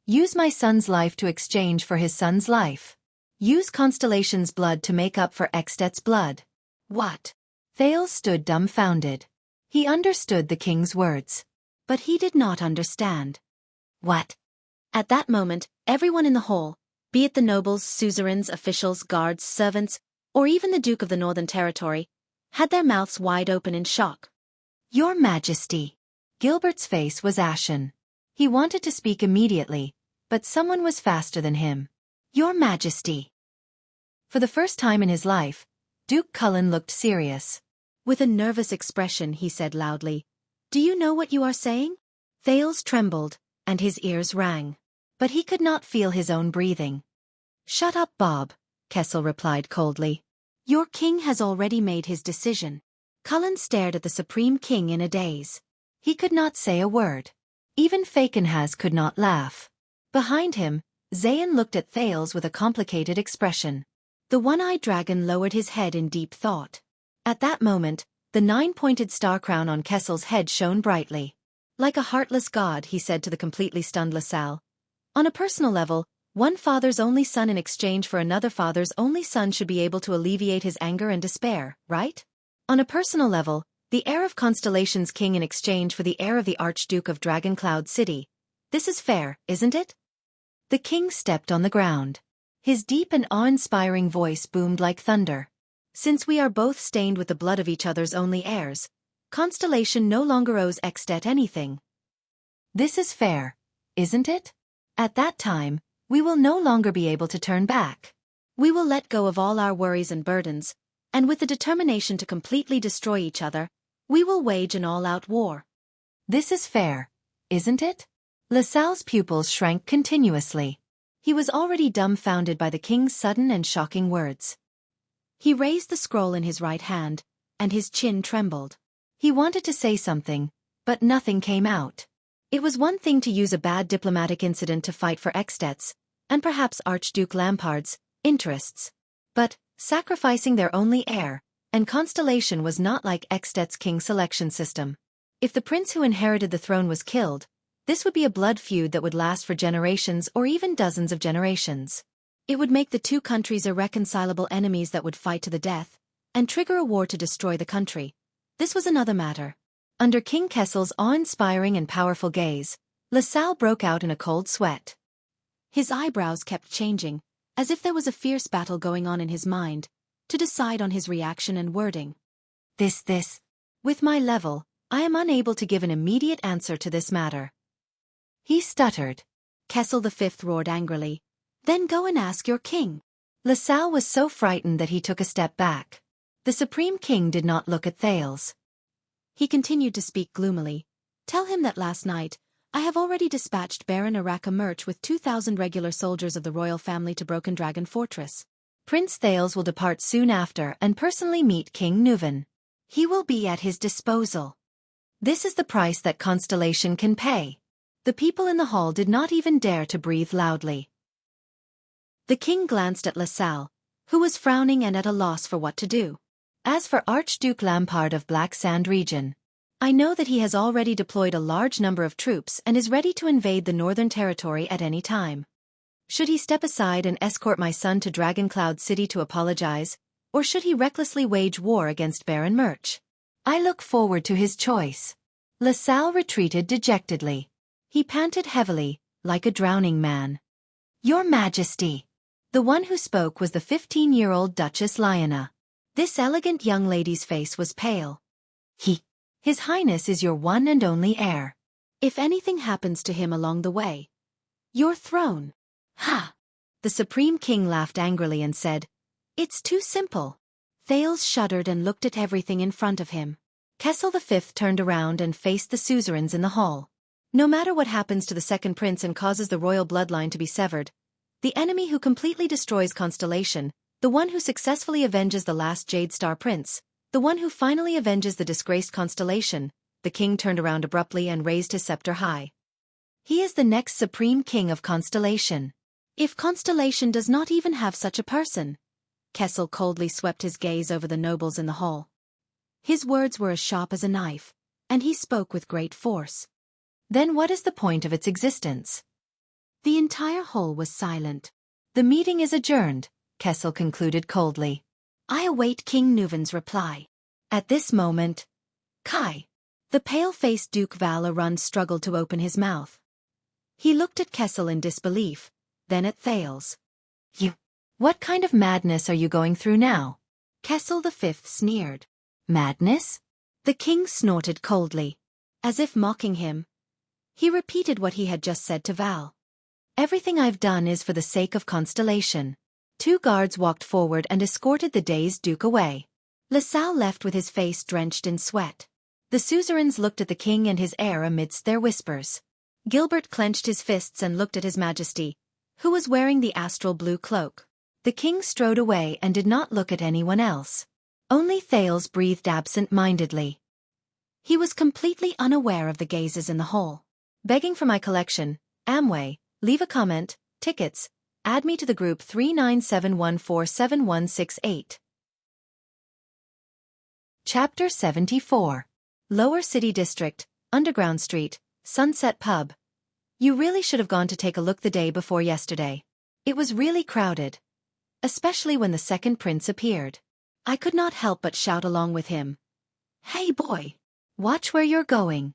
Use my son's life to exchange for his son's life. Use Constellation's blood to make up for Extet's blood. What? Thales stood dumbfounded. He understood the king's words. But he did not understand. What? At that moment, everyone in the hall, be it the nobles, suzerains, officials, guards, servants, or even the Duke of the Northern Territory, had their mouths wide open in shock. Your Majesty. Gilbert's face was ashen. He wanted to speak immediately, but someone was faster than him. Your Majesty. For the first time in his life, Duke Cullen looked serious. With a nervous expression he said loudly, Do you know what you are saying? Thales trembled, and his ears rang. But he could not feel his own breathing. Shut up, Bob, Kessel replied coldly. Your king has already made his decision. Cullen stared at the Supreme King in a daze. He could not say a word. Even Fakenhas could not laugh. Behind him, Zayn looked at Thales with a complicated expression. The one-eyed dragon lowered his head in deep thought. At that moment, the 9-pointed star crown on Kessel's head shone brightly. Like a heartless god, he said to the completely stunned LaSalle. On a personal level, one father's only son in exchange for another father's only son should be able to alleviate his anger and despair, right? On a personal level, the heir of Constellation's king in exchange for the heir of the Archduke of Dragon Cloud City. This is fair, isn't it? The king stepped on the ground. His deep and awe-inspiring voice boomed like thunder. Since we are both stained with the blood of each other's only heirs, Constellation no longer owes Extet anything. This is fair, isn't it? At that time, we will no longer be able to turn back. We will let go of all our worries and burdens, and with the determination to completely destroy each other, we will wage an all-out war. This is fair, isn't it? LaSalle's pupils shrank continuously. He was already dumbfounded by the king's sudden and shocking words. He raised the scroll in his right hand, and his chin trembled. He wanted to say something, but nothing came out. It was one thing to use a bad diplomatic incident to fight for Extet's, and perhaps Archduke Lampard's, interests. But, sacrificing their only heir, And Constellation was not like Extet's king selection system. If the prince who inherited the throne was killed, this would be a blood feud that would last for generations or even dozens of generations. It would make the two countries irreconcilable enemies that would fight to the death, and trigger a war to destroy the country. This was another matter. Under King Kessel's awe-inspiring and powerful gaze, LaSalle broke out in a cold sweat. His eyebrows kept changing, as if there was a fierce battle going on in his mind, to decide on his reaction and wording. With my level, I am unable to give an immediate answer to this matter. He stuttered. Kessel V roared angrily. Then go and ask your king. LaSalle was so frightened that he took a step back. The Supreme King did not look at Thales. He continued to speak gloomily. Tell him that last night, I have already dispatched Baron Araka Murch with 2,000 regular soldiers of the royal family to Broken Dragon Fortress. Prince Thales will depart soon after and personally meet King Nuven. He will be at his disposal. This is the price that Constellation can pay. The people in the hall did not even dare to breathe loudly. The king glanced at LaSalle, who was frowning and at a loss for what to do. As for Archduke Lampard of Black Sand region, I know that he has already deployed a large number of troops and is ready to invade the northern territory at any time. Should he step aside and escort my son to Dragoncloud City to apologize, or should he recklessly wage war against Baron Murch? I look forward to his choice. LaSalle retreated dejectedly. He panted heavily, like a drowning man. Your Majesty. The one who spoke was the 15-year-old Duchess Lyanna. This elegant young lady's face was pale. His Highness is your one and only heir. If anything happens to him along the way, your throne. Ha! The Supreme King laughed angrily and said, It's too simple. Thales shuddered and looked at everything in front of him. Kessel V turned around and faced the suzerains in the hall. No matter what happens to the second prince and causes the royal bloodline to be severed, the enemy who completely destroys Constellation, the one who successfully avenges the last Jade Star Prince, the one who finally avenges the disgraced Constellation, the king turned around abruptly and raised his scepter high. He is the next Supreme King of Constellation. If Constellation does not even have such a person. Kessel coldly swept his gaze over the nobles in the hall. His words were as sharp as a knife, and he spoke with great force. Then what is the point of its existence? The entire hall was silent. The meeting is adjourned, Kessel concluded coldly. I await King Nuven's reply. At this moment, Kai. The pale-faced Duke Val Arund struggled to open his mouth. He looked at Kessel in disbelief, then at Thales. What kind of madness are you going through now? Kessel V sneered. Madness? The king snorted coldly. As if mocking him, he repeated what he had just said to Val. Everything I've done is for the sake of Constellation. 2 guards walked forward and escorted the dazed Duke away. LaSalle left with his face drenched in sweat. The suzerains looked at the king and his heir amidst their whispers. Gilbert clenched his fists and looked at His Majesty, who was wearing the astral blue cloak. The king strode away and did not look at anyone else. Only Thales breathed absent-mindedly. He was completely unaware of the gazes in the hall. Begging for my collection, Amway, leave a comment, tickets, add me to the group 3971471168. Chapter 74. Lower City District, Underground Street, Sunset Pub. You really should have gone to take a look the day before yesterday. It was really crowded. Especially when the second prince appeared. I could not help but shout along with him. Hey boy! Watch where you're going.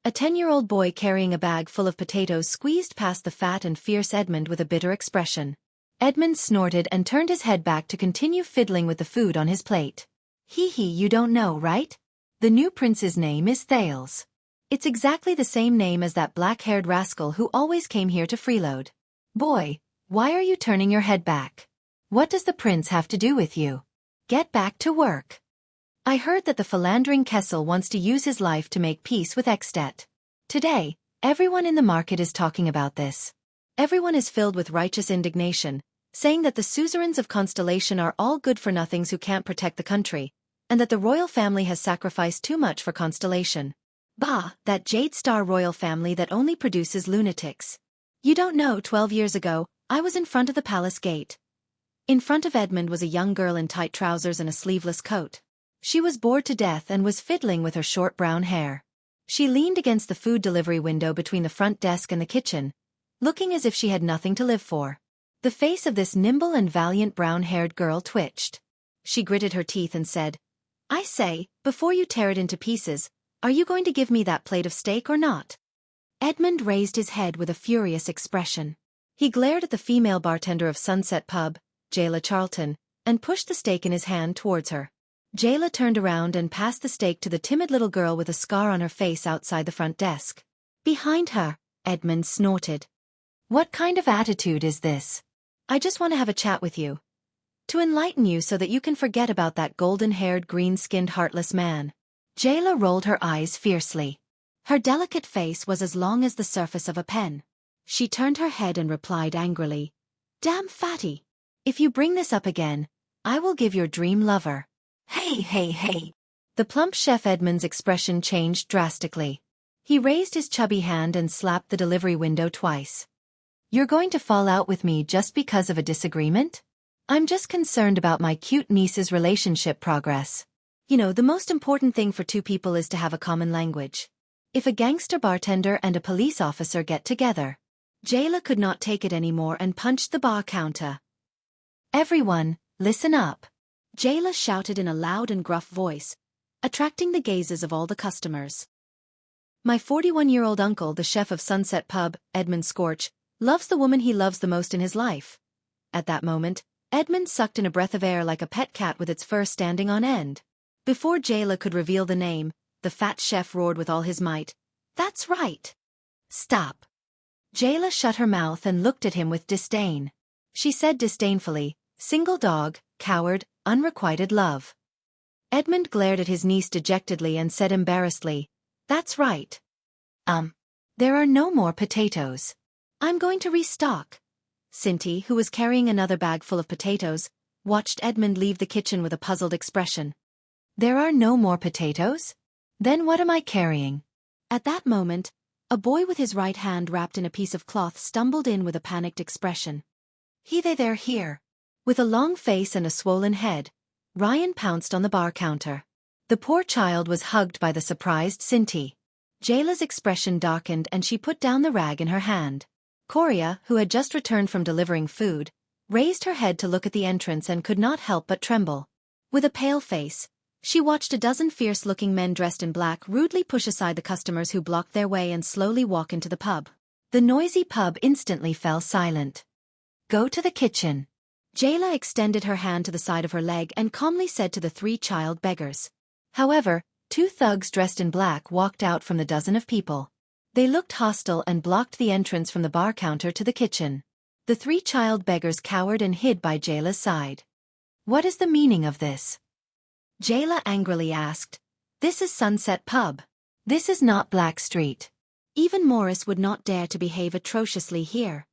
A 10-year-old boy carrying a bag full of potatoes squeezed past the fat and fierce Edmund with a bitter expression. Edmund snorted and turned his head back to continue fiddling with the food on his plate. You don't know, right? The new prince's name is Thales. It's exactly the same name as that black-haired rascal who always came here to freeload. Boy, why are you turning your head back? What does the prince have to do with you? Get back to work. I heard that the philandering Kessel wants to use his life to make peace with Extet. Today, everyone in the market is talking about this. Everyone is filled with righteous indignation, saying that the suzerains of Constellation are all good-for-nothings who can't protect the country, and that the royal family has sacrificed too much for Constellation. Bah, that Jade Star royal family that only produces lunatics. You don't know, 12 years ago, I was in front of the palace gate. In front of Edmund was a young girl in tight trousers and a sleeveless coat. She was bored to death and was fiddling with her short brown hair. She leaned against the food delivery window between the front desk and the kitchen, looking as if she had nothing to live for. The face of this nimble and valiant brown-haired girl twitched. She gritted her teeth and said, "I say, before you tear it into pieces, are you going to give me that plate of steak or not?" Edmund raised his head with a furious expression. He glared at the female bartender of Sunset Pub, Jayla Charlton, and pushed the steak in his hand towards her. Jayla turned around and passed the steak to the timid little girl with a scar on her face outside the front desk. "Behind her," Edmund snorted. "What kind of attitude is this? I just want to have a chat with you. To enlighten you so that you can forget about that golden-haired, green-skinned, heartless man." Jayla rolled her eyes fiercely. Her delicate face was as long as the surface of a pen. She turned her head and replied angrily, "Damn fatty. If you bring this up again, I will give your dream lover." "Hey, hey, hey." The plump chef Edmund's expression changed drastically. He raised his chubby hand and slapped the delivery window twice. "You're going to fall out with me just because of a disagreement? I'm just concerned about my cute niece's relationship progress. You know, the most important thing for two people is to have a common language. If a gangster bartender and a police officer get together." Jayla could not take it anymore and punched the bar counter. "Everyone, listen up," Jayla shouted in a loud and gruff voice, attracting the gazes of all the customers. "My 41-year-old uncle, the chef of Sunset Pub, Edmund Scorch, loves the woman he loves the most in his life." At that moment, Edmund sucked in a breath of air like a pet cat with its fur standing on end. Before Jayla could reveal the name, the fat chef roared with all his might, "That's right. Stop." Jayla shut her mouth and looked at him with disdain. She said disdainfully, "Single dog, coward, unrequited love." Edmund glared at his niece dejectedly and said embarrassedly, "That's right. There are no more potatoes. I'm going to restock." Cinti, who was carrying another bag full of potatoes, watched Edmund leave the kitchen with a puzzled expression. "There are no more potatoes? Then what am I carrying?" At that moment, a boy with his right hand wrapped in a piece of cloth stumbled in with a panicked expression. They're here." With a long face and a swollen head, Ryan pounced on the bar counter. The poor child was hugged by the surprised Cinti. Jayla's expression darkened and she put down the rag in her hand. Korea, who had just returned from delivering food, raised her head to look at the entrance and could not help but tremble. With a pale face, she watched a dozen fierce-looking men dressed in black rudely push aside the customers who blocked their way and slowly walk into the pub. The noisy pub instantly fell silent. "Go to the kitchen." Jayla extended her hand to the side of her leg and calmly said to the three child beggars. However, two thugs dressed in black walked out from the dozen of people. They looked hostile and blocked the entrance from the bar counter to the kitchen. The three child beggars cowered and hid by Jayla's side. "What is the meaning of this?" Jayla angrily asked. "This is Sunset Pub. This is not Black Street. Even Morris would not dare to behave atrociously here."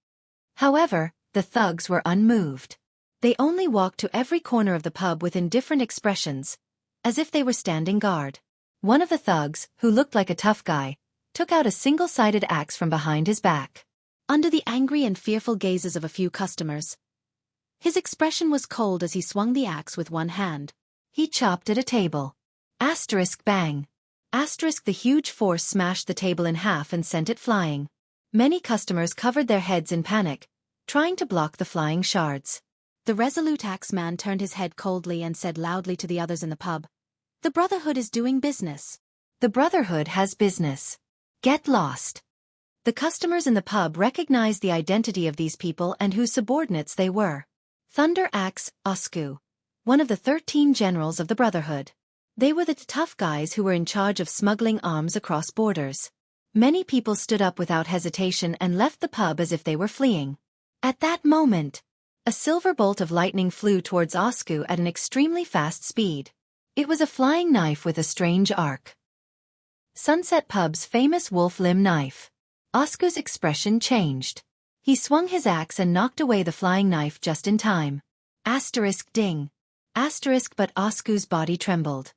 However, the thugs were unmoved. They only walked to every corner of the pub with indifferent expressions, as if they were standing guard. One of the thugs, who looked like a tough guy, took out a single-sided axe from behind his back. Under the angry and fearful gazes of a few customers, his expression was cold as he swung the axe with one hand. He chopped at a table. Asterisk bang. Asterisk the huge force smashed the table in half and sent it flying. Many customers covered their heads in panic, trying to block the flying shards. The resolute axeman turned his head coldly and said loudly to the others in the pub, "The Brotherhood is doing business." "The Brotherhood has business. Get lost." The customers in the pub recognized the identity of these people and whose subordinates they were. Thunder Axe Oscu, one of the 13 generals of the Brotherhood. They were the tough guys who were in charge of smuggling arms across borders. Many people stood up without hesitation and left the pub as if they were fleeing. At that moment, a silver bolt of lightning flew towards Oscu at an extremely fast speed. It was a flying knife with a strange arc. Sunset Pub's famous wolf limb knife. Oscu's expression changed. He swung his axe and knocked away the flying knife just in time. Asterisk ding. Asterisk but Oscu's body trembled.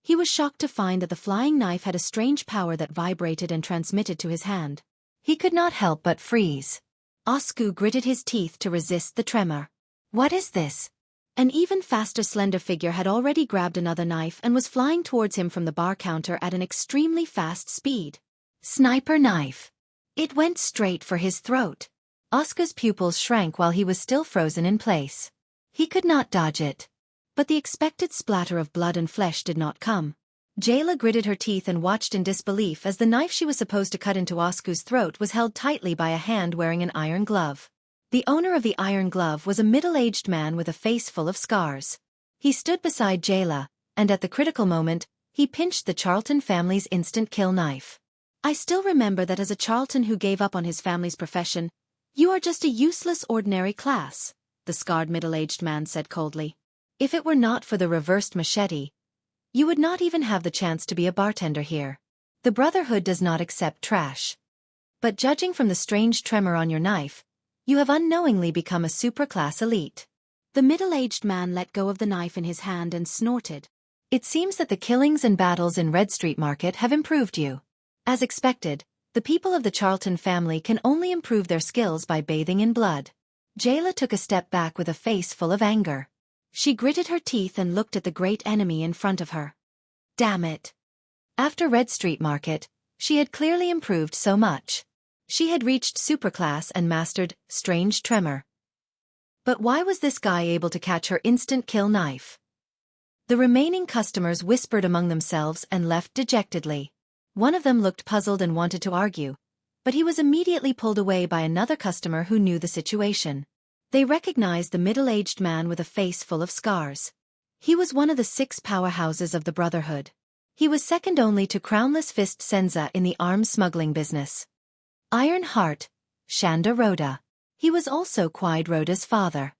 He was shocked to find that the flying knife had a strange power that vibrated and transmitted to his hand. He could not help but freeze. Oscu gritted his teeth to resist the tremor. What is this? An even faster slender figure had already grabbed another knife and was flying towards him from the bar counter at an extremely fast speed. Sniper knife. It went straight for his throat. Oscar's pupils shrank while he was still frozen in place. He could not dodge it. But the expected splatter of blood and flesh did not come. Jayla gritted her teeth and watched in disbelief as the knife she was supposed to cut into Oscar's throat was held tightly by a hand wearing an iron glove. The owner of the iron glove was a middle-aged man with a face full of scars. He stood beside Jayla, and at the critical moment, he pinched the Charlton family's instant kill knife. I still remember that as a Charlton who gave up on his family's profession, you are just a useless ordinary class, the scarred middle-aged man said coldly. If it were not for the reversed machete, you would not even have the chance to be a bartender here. The Brotherhood does not accept trash. But judging from the strange tremor on your knife, you have unknowingly become a superclass elite. The middle-aged man let go of the knife in his hand and snorted. It seems that the killings and battles in Red Street Market have improved you. As expected, the people of the Charlton family can only improve their skills by bathing in blood. Jayla took a step back with a face full of anger. She gritted her teeth and looked at the great enemy in front of her. Damn it. After Red Street Market, she had clearly improved so much. She had reached superclass and mastered strange tremor. But why was this guy able to catch her instant kill knife? The remaining customers whispered among themselves and left dejectedly. One of them looked puzzled and wanted to argue, but he was immediately pulled away by another customer who knew the situation. They recognized the middle-aged man with a face full of scars. He was one of the 6 powerhouses of the Brotherhood. He was second only to Crownless Fist Senza in the arms smuggling business. Iron Heart, Shanda Rhoda. He was also Quide Rhoda's father.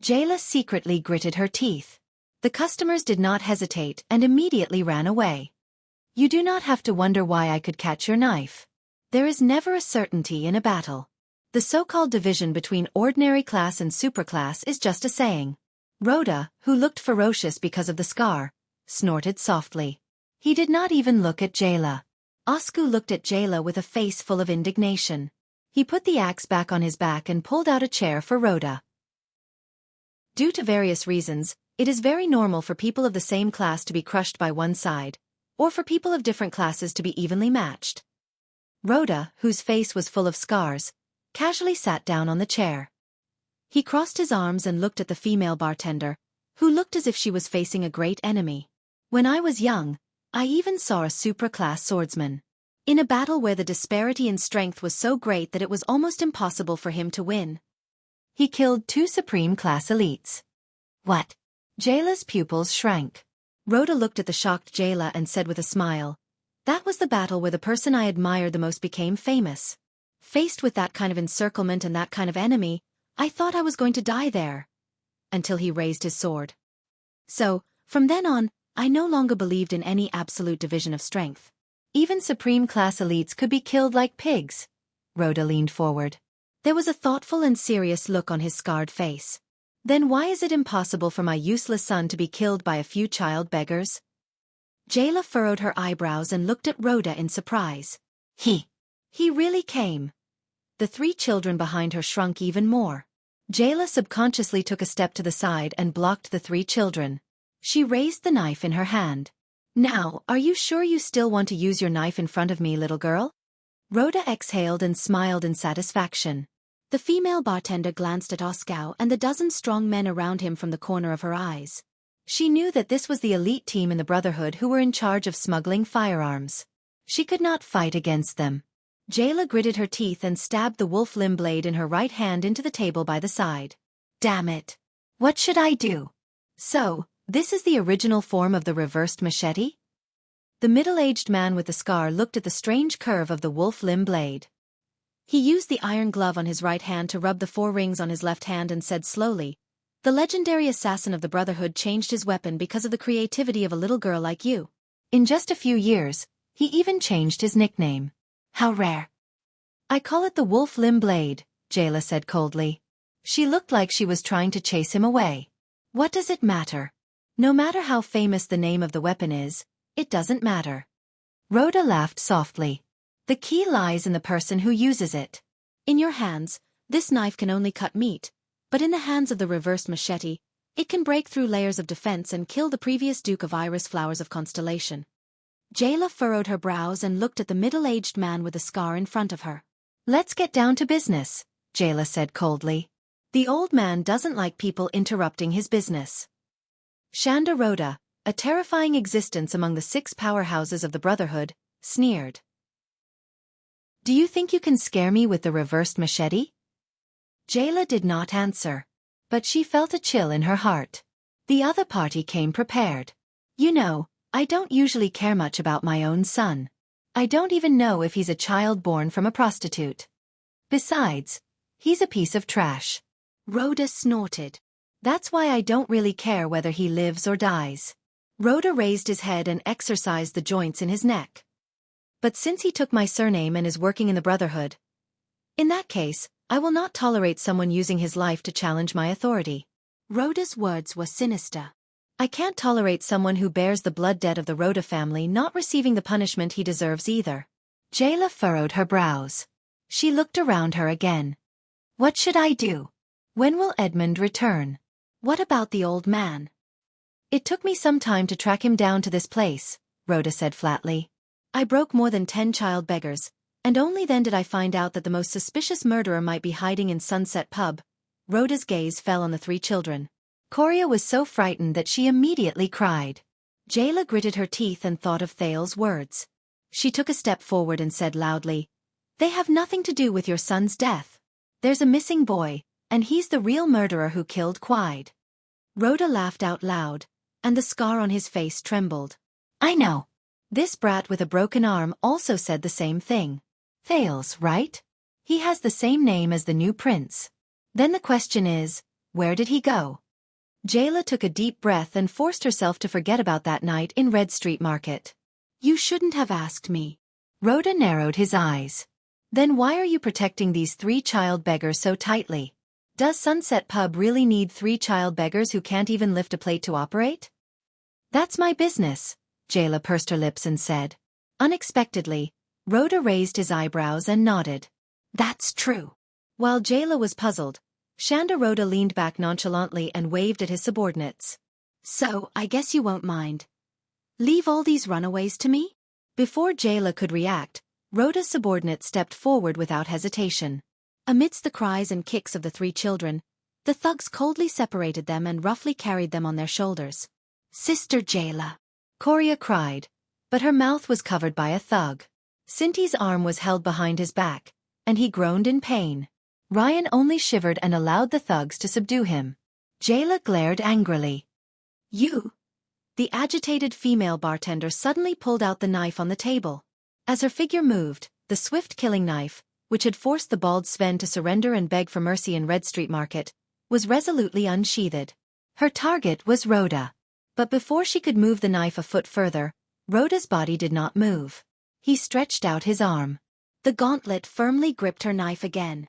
Jayla secretly gritted her teeth. The customers did not hesitate and immediately ran away. You do not have to wonder why I could catch your knife. There is never a certainty in a battle. The so-called division between ordinary class and superclass is just a saying. Rhoda, who looked ferocious because of the scar, snorted softly. He did not even look at Jayla. Oscar looked at Jayla with a face full of indignation. He put the axe back on his back and pulled out a chair for Rhoda. Due to various reasons, it is very normal for people of the same class to be crushed by one side, or for people of different classes to be evenly matched. Rhoda, whose face was full of scars, casually sat down on the chair. He crossed his arms and looked at the female bartender, who looked as if she was facing a great enemy. When I was young, I even saw a superclass swordsman. In a battle where the disparity in strength was so great that it was almost impossible for him to win. He killed 2 supreme class elites. What? Jayla's pupils shrank. Rhoda looked at the shocked Jayla and said with a smile, "That was the battle where the person I admired the most became famous. Faced with that kind of encirclement and that kind of enemy, I thought I was going to die there." Until he raised his sword. So, from then on, I no longer believed in any absolute division of strength. Even supreme class elites could be killed like pigs. Rhoda leaned forward. There was a thoughtful and serious look on his scarred face. Then why is it impossible for my useless son to be killed by a few child beggars? Jayla furrowed her eyebrows and looked at Rhoda in surprise. He really came. The 3 children behind her shrunk even more. Jayla subconsciously took a step to the side and blocked the 3 children. She raised the knife in her hand. "Now, are you sure you still want to use your knife in front of me, little girl?" Rhoda exhaled and smiled in satisfaction. The female bartender glanced at Oscar and the dozen strong men around him from the corner of her eyes. She knew that this was the elite team in the Brotherhood who were in charge of smuggling firearms. She could not fight against them. Jayla gritted her teeth and stabbed the wolf limb blade in her right hand into the table by the side. Damn it. What should I do? So, this is the original form of the reversed machete? The middle-aged man with the scar looked at the strange curve of the wolf limb blade. He used the iron glove on his right hand to rub the 4 rings on his left hand and said slowly, "The legendary assassin of the Brotherhood changed his weapon because of the creativity of a little girl like you. In just a few years, he even changed his nickname. How rare." "I call it the wolf limb blade," Jayla said coldly. She looked like she was trying to chase him away. What does it matter? No matter how famous the name of the weapon is, it doesn't matter. Rhoda laughed softly. The key lies in the person who uses it. In your hands, this knife can only cut meat, but in the hands of the reversed machete, it can break through layers of defense and kill the previous Duke of Iris Flowers of Constellation. Jayla furrowed her brows and looked at the middle-aged man with the scar in front of her. "Let's get down to business," Jayla said coldly. The old man doesn't like people interrupting his business. Shanda Rhoda, a terrifying existence among the 6 powerhouses of the Brotherhood, sneered. "Do you think you can scare me with the reversed machete?" Jayla did not answer, but she felt a chill in her heart. The other party came prepared. "You know, I don't usually care much about my own son. I don't even know if he's a child born from a prostitute. Besides, he's a piece of trash." Rhoda snorted. "That's why I don't really care whether he lives or dies." Rhoda raised his head and exercised the joints in his neck. "But since he took my surname and is working in the Brotherhood, in that case, I will not tolerate someone using his life to challenge my authority." Rhoda's words were sinister. "I can't tolerate someone who bears the blood debt of the Rhoda family not receiving the punishment he deserves either." Jayla furrowed her brows. She looked around her again. "What should I do? When will Edmund return? What about the old man?" "It took me some time to track him down to this place," Rhoda said flatly. "I broke more than 10 child beggars, and only then did I find out that the most suspicious murderer might be hiding in Sunset Pub." Rhoda's gaze fell on the 3 children. Coria was so frightened that she immediately cried. Jayla gritted her teeth and thought of Thal's words. She took a step forward and said loudly, "They have nothing to do with your son's death. There's a missing boy, and he's the real murderer who killed Quide." Rhoda laughed out loud, and the scar on his face trembled. "I know. This brat with a broken arm also said the same thing. Thales, right? He has the same name as the new prince. Then the question is, where did he go?" Jayla took a deep breath and forced herself to forget about that night in Red Street Market. "You shouldn't have asked me." Rhoda narrowed his eyes. "Then why are you protecting these 3 child beggars so tightly? Does Sunset Pub really need 3 child beggars who can't even lift a plate to operate?" "That's my business," Jayla pursed her lips and said. Unexpectedly, Rhoda raised his eyebrows and nodded. "That's true." While Jayla was puzzled, Shanda Rhoda leaned back nonchalantly and waved at his subordinates. "So, I guess you won't mind. Leave all these runaways to me?" Before Jayla could react, Rhoda's subordinate stepped forward without hesitation. Amidst the cries and kicks of the 3 children, the thugs coldly separated them and roughly carried them on their shoulders. "Sister Jayla," Coria cried, but her mouth was covered by a thug. Sinti's arm was held behind his back, and he groaned in pain. Ryan only shivered and allowed the thugs to subdue him. Jayla glared angrily. "You!" The agitated female bartender suddenly pulled out the knife on the table. As her figure moved, the swift killing knife, which had forced the bald Sven to surrender and beg for mercy in Red Street Market, was resolutely unsheathed. Her target was Rhoda. But before she could move the knife a foot further, Rhoda's body did not move. He stretched out his arm. The gauntlet firmly gripped her knife again.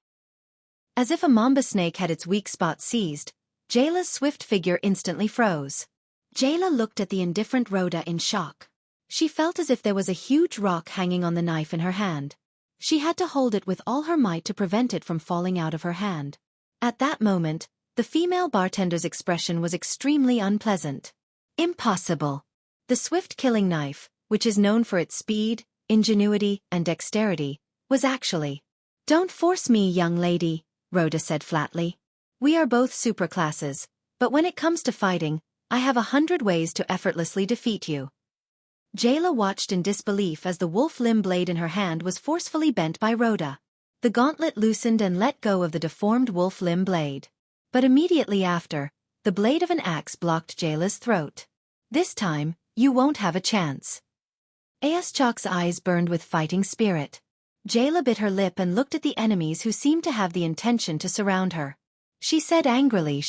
As if a mamba snake had its weak spot seized, Jayla's swift figure instantly froze. Jayla looked at the indifferent Rhoda in shock. She felt as if there was a huge rock hanging on the knife in her hand. She had to hold it with all her might to prevent it from falling out of her hand. At that moment, the female bartender's expression was extremely unpleasant. "Impossible." The swift killing knife, which is known for its speed, ingenuity, and dexterity, was actually. "Don't force me, young lady," Rhoda said flatly. "We are both superclasses, but when it comes to fighting, I have 100 ways to effortlessly defeat you." Jayla watched in disbelief as the wolf limb blade in her hand was forcefully bent by Rhoda. The gauntlet loosened and let go of the deformed wolf limb blade. But immediately after, the blade of an axe blocked Jayla's throat. "This time, you won't have a chance." Aeschak's eyes burned with fighting spirit. Jayla bit her lip and looked at the enemies who seemed to have the intention to surround her. She said angrily,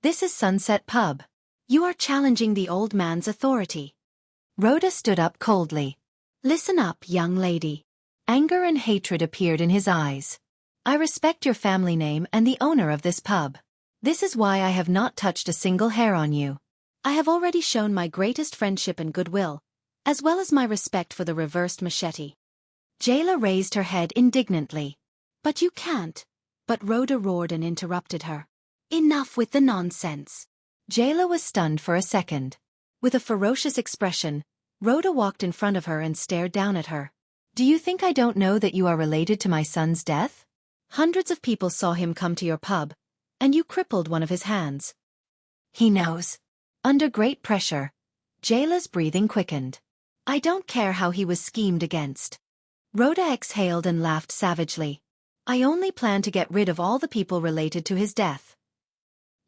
"This is Sunset Pub. You are challenging the old man's authority." Rhoda stood up coldly. "Listen up, young lady." Anger and hatred appeared in his eyes. "I respect your family name and the owner of this pub. This is why I have not touched a single hair on you. I have already shown my greatest friendship and goodwill, as well as my respect for the reversed machete." Jayla raised her head indignantly. But But Rhoda roared and interrupted her. Enough with the nonsense. Jayla was stunned for a second. With a ferocious expression, Rhoda walked in front of her and stared down at her. Do you think I don't know that you are related to my son's death? Hundreds of people saw him come to your pub, and you crippled one of his hands. He knows. Under great pressure, Jayla's breathing quickened. I don't care how he was schemed against. Rhoda exhaled and laughed savagely. I only plan to get rid of all the people related to his death.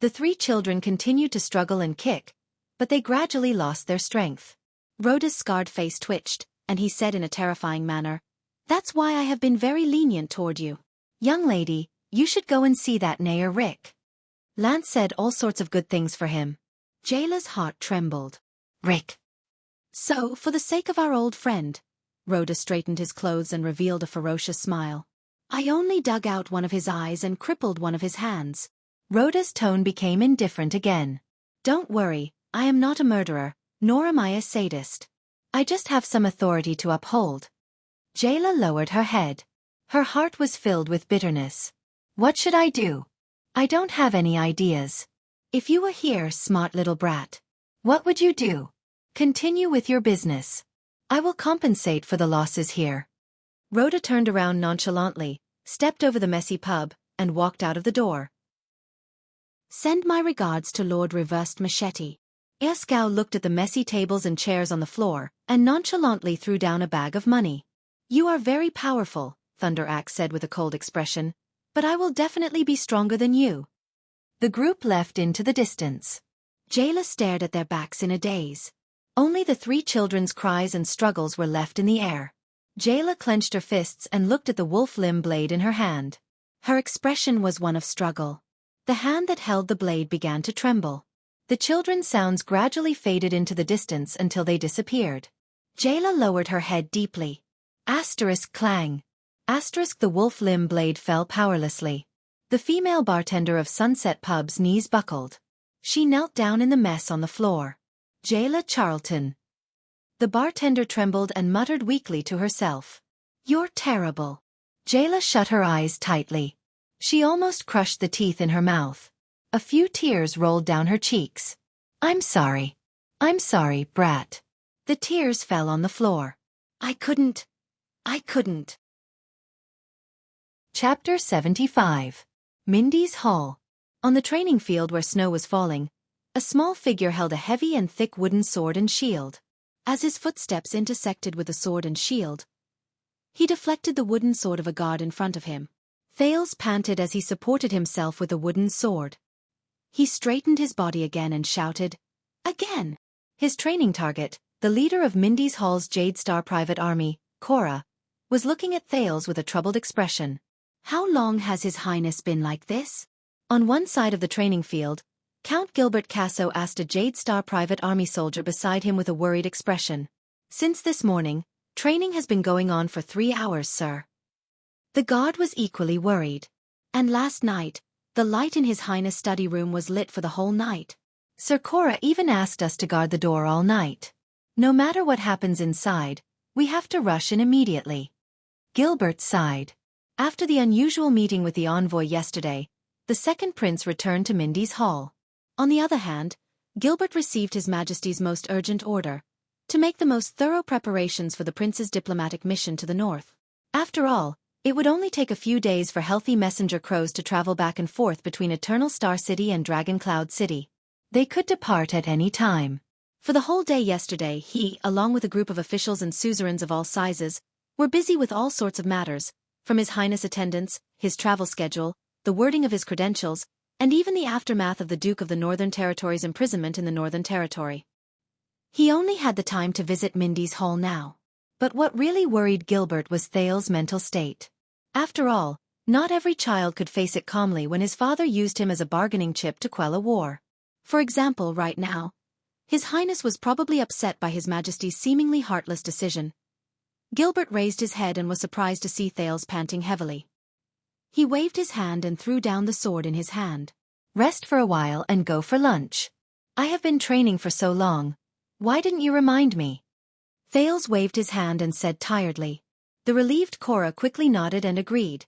The three children continued to struggle and kick, but they gradually lost their strength. Rhoda's scarred face twitched, and he said in a terrifying manner, That's why I have been very lenient toward you. Young lady, you should go and see that Nair Rick. Lance said all sorts of good things for him. Jayla's heart trembled. Rick. So, for the sake of our old friend, Rhoda straightened his clothes and revealed a ferocious smile. I only dug out one of his eyes and crippled one of his hands. Rhoda's tone became indifferent again. Don't worry, I am not a murderer, nor am I a sadist. I just have some authority to uphold. Jayla lowered her head. Her heart was filled with bitterness. What should I do? I don't have any ideas. If you were here, smart little brat, what would you do? Continue with your business. I will compensate for the losses here. Rhoda turned around nonchalantly, stepped over the messy pub, and walked out of the door. Send my regards to Lord Reversed Machete. Erskau looked at the messy tables and chairs on the floor, and nonchalantly threw down a bag of money. You are very powerful, Thunder Axe said with a cold expression, but I will definitely be stronger than you. The group left into the distance. Jayla stared at their backs in a daze. Only the three children's cries and struggles were left in the air. Jayla clenched her fists and looked at the wolf limb blade in her hand. Her expression was one of struggle. The hand that held the blade began to tremble. The children's sounds gradually faded into the distance until they disappeared. Jayla lowered her head deeply. Asterisk clang. Asterisk the wolf limb blade fell powerlessly. The female bartender of Sunset Pub's knees buckled. She knelt down in the mess on the floor. Jayla Charlton. The bartender trembled and muttered weakly to herself. You're terrible. Jayla shut her eyes tightly. She almost crushed the teeth in her mouth. A few tears rolled down her cheeks. I'm sorry. I'm sorry, brat. The tears fell on the floor. I couldn't. Chapter 75. Mindy's Hall. On the training field where snow was falling, a small figure held a heavy and thick wooden sword and shield. As his footsteps intersected with the sword and shield, he deflected the wooden sword of a guard in front of him. Thales panted as he supported himself with a wooden sword. He straightened his body again and shouted, Again! His training target, the leader of Mindy's Hall's Jade Star Private Army, Cora, was looking at Thales with a troubled expression. How long has His Highness been like this? On one side of the training field, Count Gilbert Casso asked a Jade Star Private Army soldier beside him with a worried expression. Since this morning, training has been going on for 3 hours, sir. The guard was equally worried. And last night, the light in His Highness' study room was lit for the whole night. Sir Cora even asked us to guard the door all night. No matter what happens inside, we have to rush in immediately. Gilbert sighed. After the unusual meeting with the envoy yesterday, the second prince returned to Mindy's Hall. On the other hand, Gilbert received His Majesty's most urgent order to make the most thorough preparations for the prince's diplomatic mission to the north. After all, it would only take a few days for healthy messenger crows to travel back and forth between Eternal Star City and Dragon Cloud City. They could depart at any time. For the whole day yesterday he, along with a group of officials and suzerains of all sizes, were busy with all sorts of matters, from His Highness' attendance, his travel schedule, the wording of his credentials, and even the aftermath of the Duke of the Northern Territory's imprisonment in the Northern Territory. He only had the time to visit Mindy's Hall now. But what really worried Gilbert was Thales' mental state. After all, not every child could face it calmly when his father used him as a bargaining chip to quell a war. For example, right now, His Highness was probably upset by His Majesty's seemingly heartless decision. Gilbert raised his head and was surprised to see Thales panting heavily. He waved his hand and threw down the sword in his hand. Rest for a while and go for lunch. I have been training for so long. Why didn't you remind me? Thales waved his hand and said tiredly. The relieved Cora quickly nodded and agreed.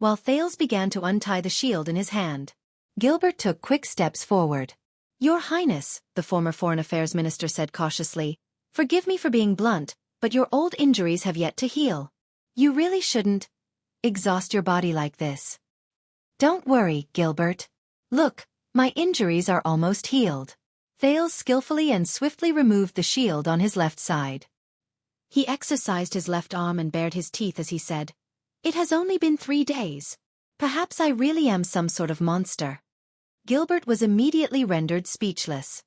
while Thales began to untie the shield in his hand. Gilbert took quick steps forward. "Your Highness," the former Foreign Affairs Minister said cautiously, "forgive me for being blunt, but your old injuries have yet to heal. You really shouldn't exhaust your body like this." "Don't worry, Gilbert. Look, my injuries are almost healed." Thales skillfully and swiftly removed the shield on his left side. He exercised his left arm and bared his teeth as he said, "It has only been 3 days. Perhaps I really am some sort of monster." Gilbert was immediately rendered speechless.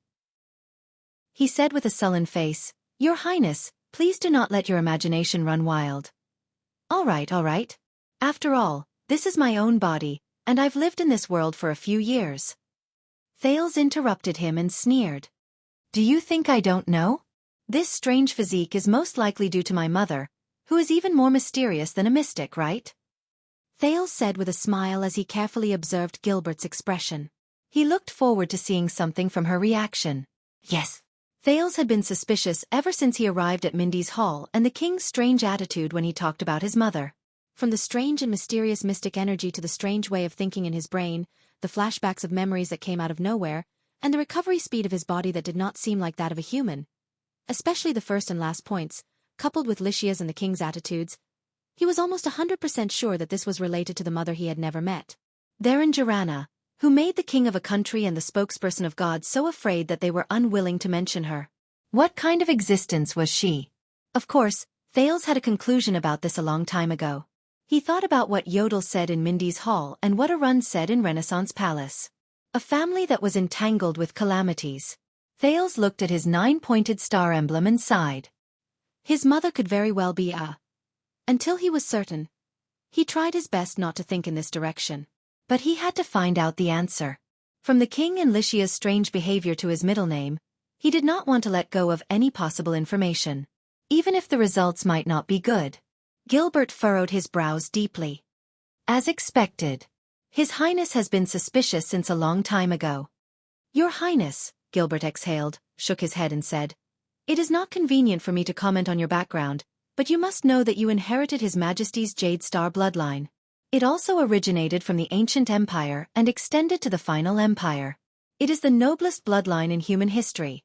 He said with a sullen face, "Your Highness, please do not let your imagination run wild." All right. After all, this is my own body, and I've lived in this world for a few years." Thales interrupted him and sneered. "Do you think I don't know? This strange physique is most likely due to my mother, who is even more mysterious than a mystic, right?" Thales said with a smile as he carefully observed Gilbert's expression. He looked forward to seeing something from her reaction. Yes. Thales had been suspicious ever since he arrived at Mindy's hall and the king's strange attitude when he talked about his mother. From the strange and mysterious mystic energy to the strange way of thinking in his brain, the flashbacks of memories that came out of nowhere, and the recovery speed of his body that did not seem like that of a human. Especially the first and last points, coupled with Lycia's and the king's attitudes, he was almost 100% sure that this was related to the mother he had never met. Therein Joanna, who made the king of a country and the spokesperson of God so afraid that they were unwilling to mention her. What kind of existence was she? Of course, Thales had a conclusion about this a long time ago. He thought about what Yodel said in Mindy's hall and what Arun said in Renaissance Palace. A family that was entangled with calamities. Thales looked at his 9-pointed star emblem and sighed. His mother could very well be until he was certain. He tried his best not to think in this direction. But he had to find out the answer. From the king and Lycia's strange behavior to his middle name, he did not want to let go of any possible information. Even if the results might not be good. Gilbert furrowed his brows deeply. As expected. His Highness has been suspicious since a long time ago. Your Highness, Gilbert exhaled, shook his head and said, "It is not convenient for me to comment on your background, but you must know that you inherited His Majesty's Jade Star bloodline. It also originated from the ancient empire and extended to the final empire. It is the noblest bloodline in human history.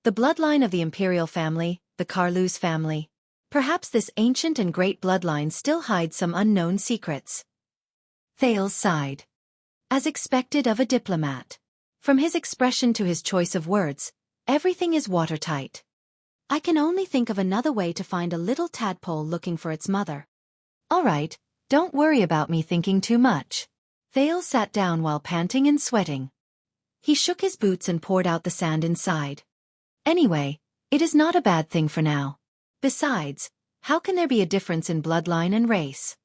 The bloodline of the imperial family, the Carlus family. Perhaps this ancient and great bloodline still hides some unknown secrets." Thales sighed. As expected of a diplomat. From his expression to his choice of words, everything is watertight. "I can only think of another way to find a little tadpole looking for its mother." "All right, don't worry about me thinking too much." Thales sat down while panting and sweating. He shook his boots and poured out the sand inside. "Anyway, it is not a bad thing for now. Besides, how can there be a difference in bloodline and race?"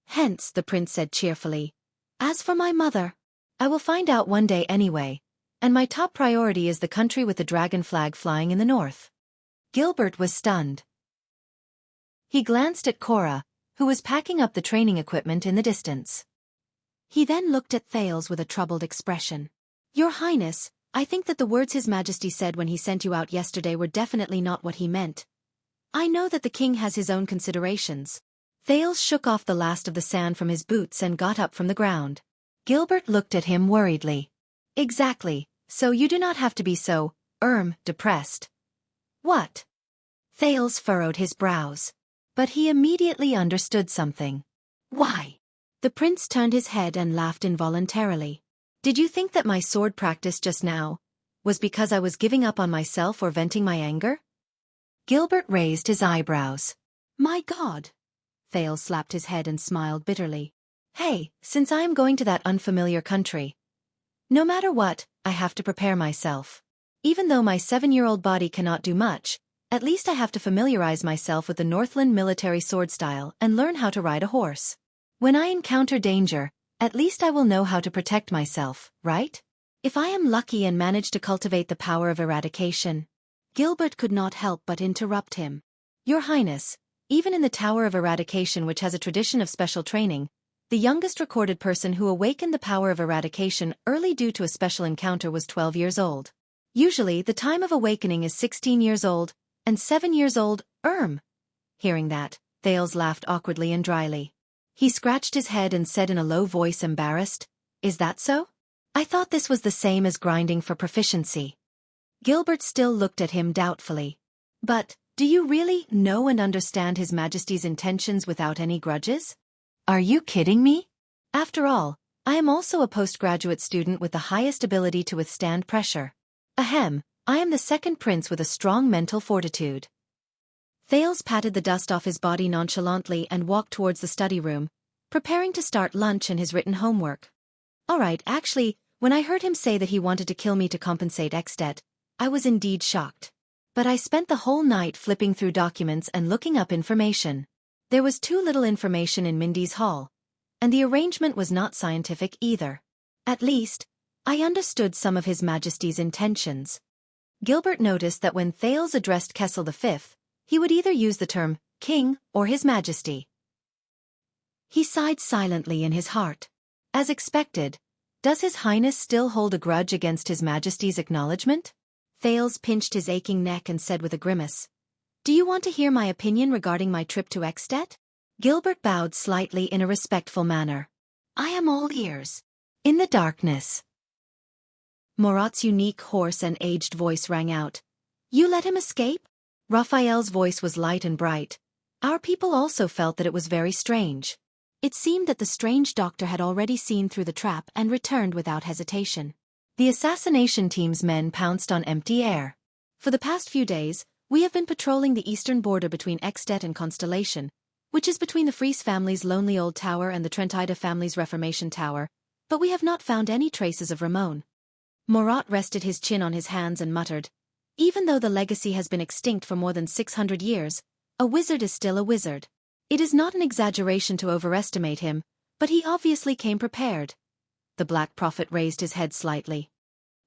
"Hence," the prince said cheerfully, "as for my mother, I will find out one day anyway, and my top priority is the country with the dragon flag flying in the north." Gilbert was stunned. He glanced at Cora, who was packing up the training equipment in the distance. He then looked at Thales with a troubled expression. "Your Highness, I think that the words His Majesty said when he sent you out yesterday were definitely not what he meant. I know that the king has his own considerations." Thales shook off the last of the sand from his boots and got up from the ground. Gilbert looked at him worriedly. "Exactly, so you do not have to be so, depressed." "What?" Thales furrowed his brows. But he immediately understood something. "Why?" The prince turned his head and laughed involuntarily. "Did you think that my sword practice just now was because I was giving up on myself or venting my anger?" Gilbert raised his eyebrows. "My God!" Thales slapped his head and smiled bitterly. "Hey, since I am going to that unfamiliar country, no matter what, I have to prepare myself. Even though my 7-year-old body cannot do much, at least I have to familiarize myself with the Northland military sword style and learn how to ride a horse. When I encounter danger, at least I will know how to protect myself, right? If I am lucky and manage to cultivate the power of eradication." Gilbert could not help but interrupt him. "Your Highness, even in the Tower of Eradication, which has a tradition of special training, the youngest recorded person who awakened the power of eradication early due to a special encounter was 12 years old. Usually the time of awakening is 16 years old, and 7 years old, Hearing that, Thales laughed awkwardly and dryly. He scratched his head and said in a low voice, embarrassed, "Is that so? I thought this was the same as grinding for proficiency." Gilbert still looked at him doubtfully. "But, do you really know and understand His Majesty's intentions without any grudges? Are you kidding me? After all, I am also a postgraduate student with the highest ability to withstand pressure. Ahem, I am the second prince with a strong mental fortitude." Thales patted the dust off his body nonchalantly and walked towards the study room, preparing to start lunch and his written homework. Alright, actually, when I heard him say that he wanted to kill me to compensate Exdet, I was indeed shocked. But I spent the whole night flipping through documents and looking up information. There was too little information in Mindy's hall, and the arrangement was not scientific either. At least, I understood some of His Majesty's intentions. Gilbert noticed that when Thales addressed Kessel V, he would either use the term king or His Majesty. He sighed silently in his heart. As expected, does His Highness still hold a grudge against His Majesty's acknowledgement? Thales pinched his aching neck and said with a grimace, "Do you want to hear my opinion regarding my trip to Exdet?" Gilbert bowed slightly in a respectful manner. "I am all ears." In the darkness, Murat's unique, hoarse and aged voice rang out. "You let him escape?" Raphael's voice was light and bright. Our people also felt that it was very strange. It seemed that the strange doctor had already seen through the trap and returned without hesitation. The assassination team's men pounced on empty air. For the past few days, we have been patrolling the eastern border between Exdet and Constellation, which is between the Fries family's lonely old tower and the Trentida family's Reformation tower, but we have not found any traces of Ramon. Murat rested his chin on his hands and muttered, "Even though the legacy has been extinct for more than 600 years, a wizard is still a wizard. It is not an exaggeration to overestimate him, but he obviously came prepared." The Black Prophet raised his head slightly.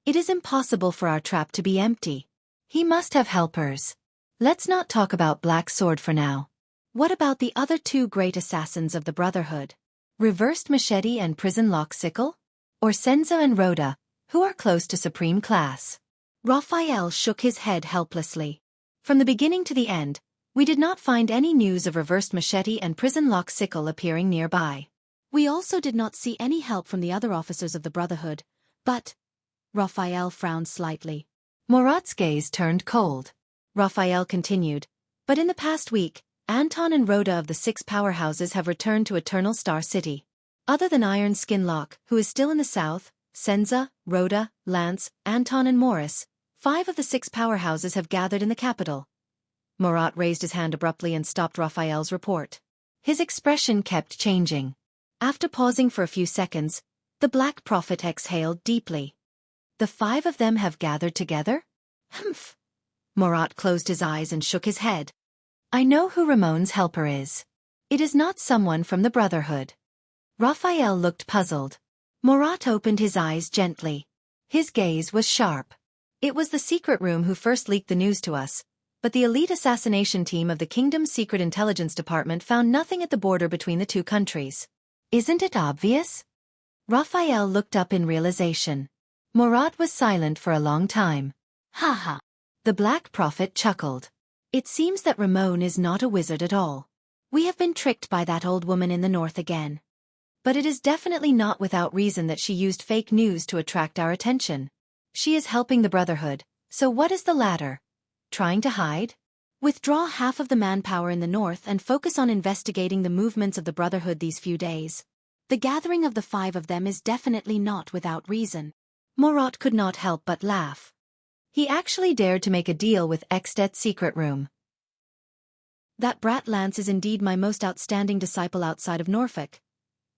"It is impossible for our trap to be empty. He must have helpers. Let's not talk about Black Sword for now. What about the other two great assassins of the Brotherhood? Reversed Machete and Prison Lock Sickle? Or Senza and Rhoda, who are close to supreme class?" Raphael shook his head helplessly. From the beginning to the end, we did not find any news of Reversed Machete and Prison Lock Sickle appearing nearby. We also did not see any help from the other officers of the Brotherhood, but... Raphael frowned slightly. Murat's gaze turned cold. Raphael continued, "But in the past week, Anton and Rhoda of the 6 powerhouses have returned to Eternal Star City. Other than Iron Skin Lock, who is still in the south, Senza, Rhoda, Lance, Anton and Morris, 5 of the 6 powerhouses have gathered in the capital." Murat raised his hand abruptly and stopped Raphael's report. His expression kept changing. After pausing for a few seconds, the Black Prophet exhaled deeply. "The 5 of them have gathered together?" "Humph." Murat closed his eyes and shook his head. "I know who Ramon's helper is. It is not someone from the Brotherhood." Raphael looked puzzled. Murat opened his eyes gently. His gaze was sharp. "It was the secret room who first leaked the news to us, but the elite assassination team of the Kingdom's Secret Intelligence Department found nothing at the border between the two countries. Isn't it obvious?" Raphael looked up in realization. Murat was silent for a long time. "Ha ha." The Black Prophet chuckled. "It seems that Ramon is not a wizard at all. We have been tricked by that old woman in the north again. But it is definitely not without reason that she used fake news to attract our attention. She is helping the Brotherhood, so what is the latter? Trying to hide? Withdraw half of the manpower in the north and focus on investigating the movements of the Brotherhood these few days. The gathering of the 5 of them is definitely not without reason." Murat could not help but laugh. He actually dared to make a deal with Exdet's secret room. "That brat Lance is indeed my most outstanding disciple outside of Norfolk."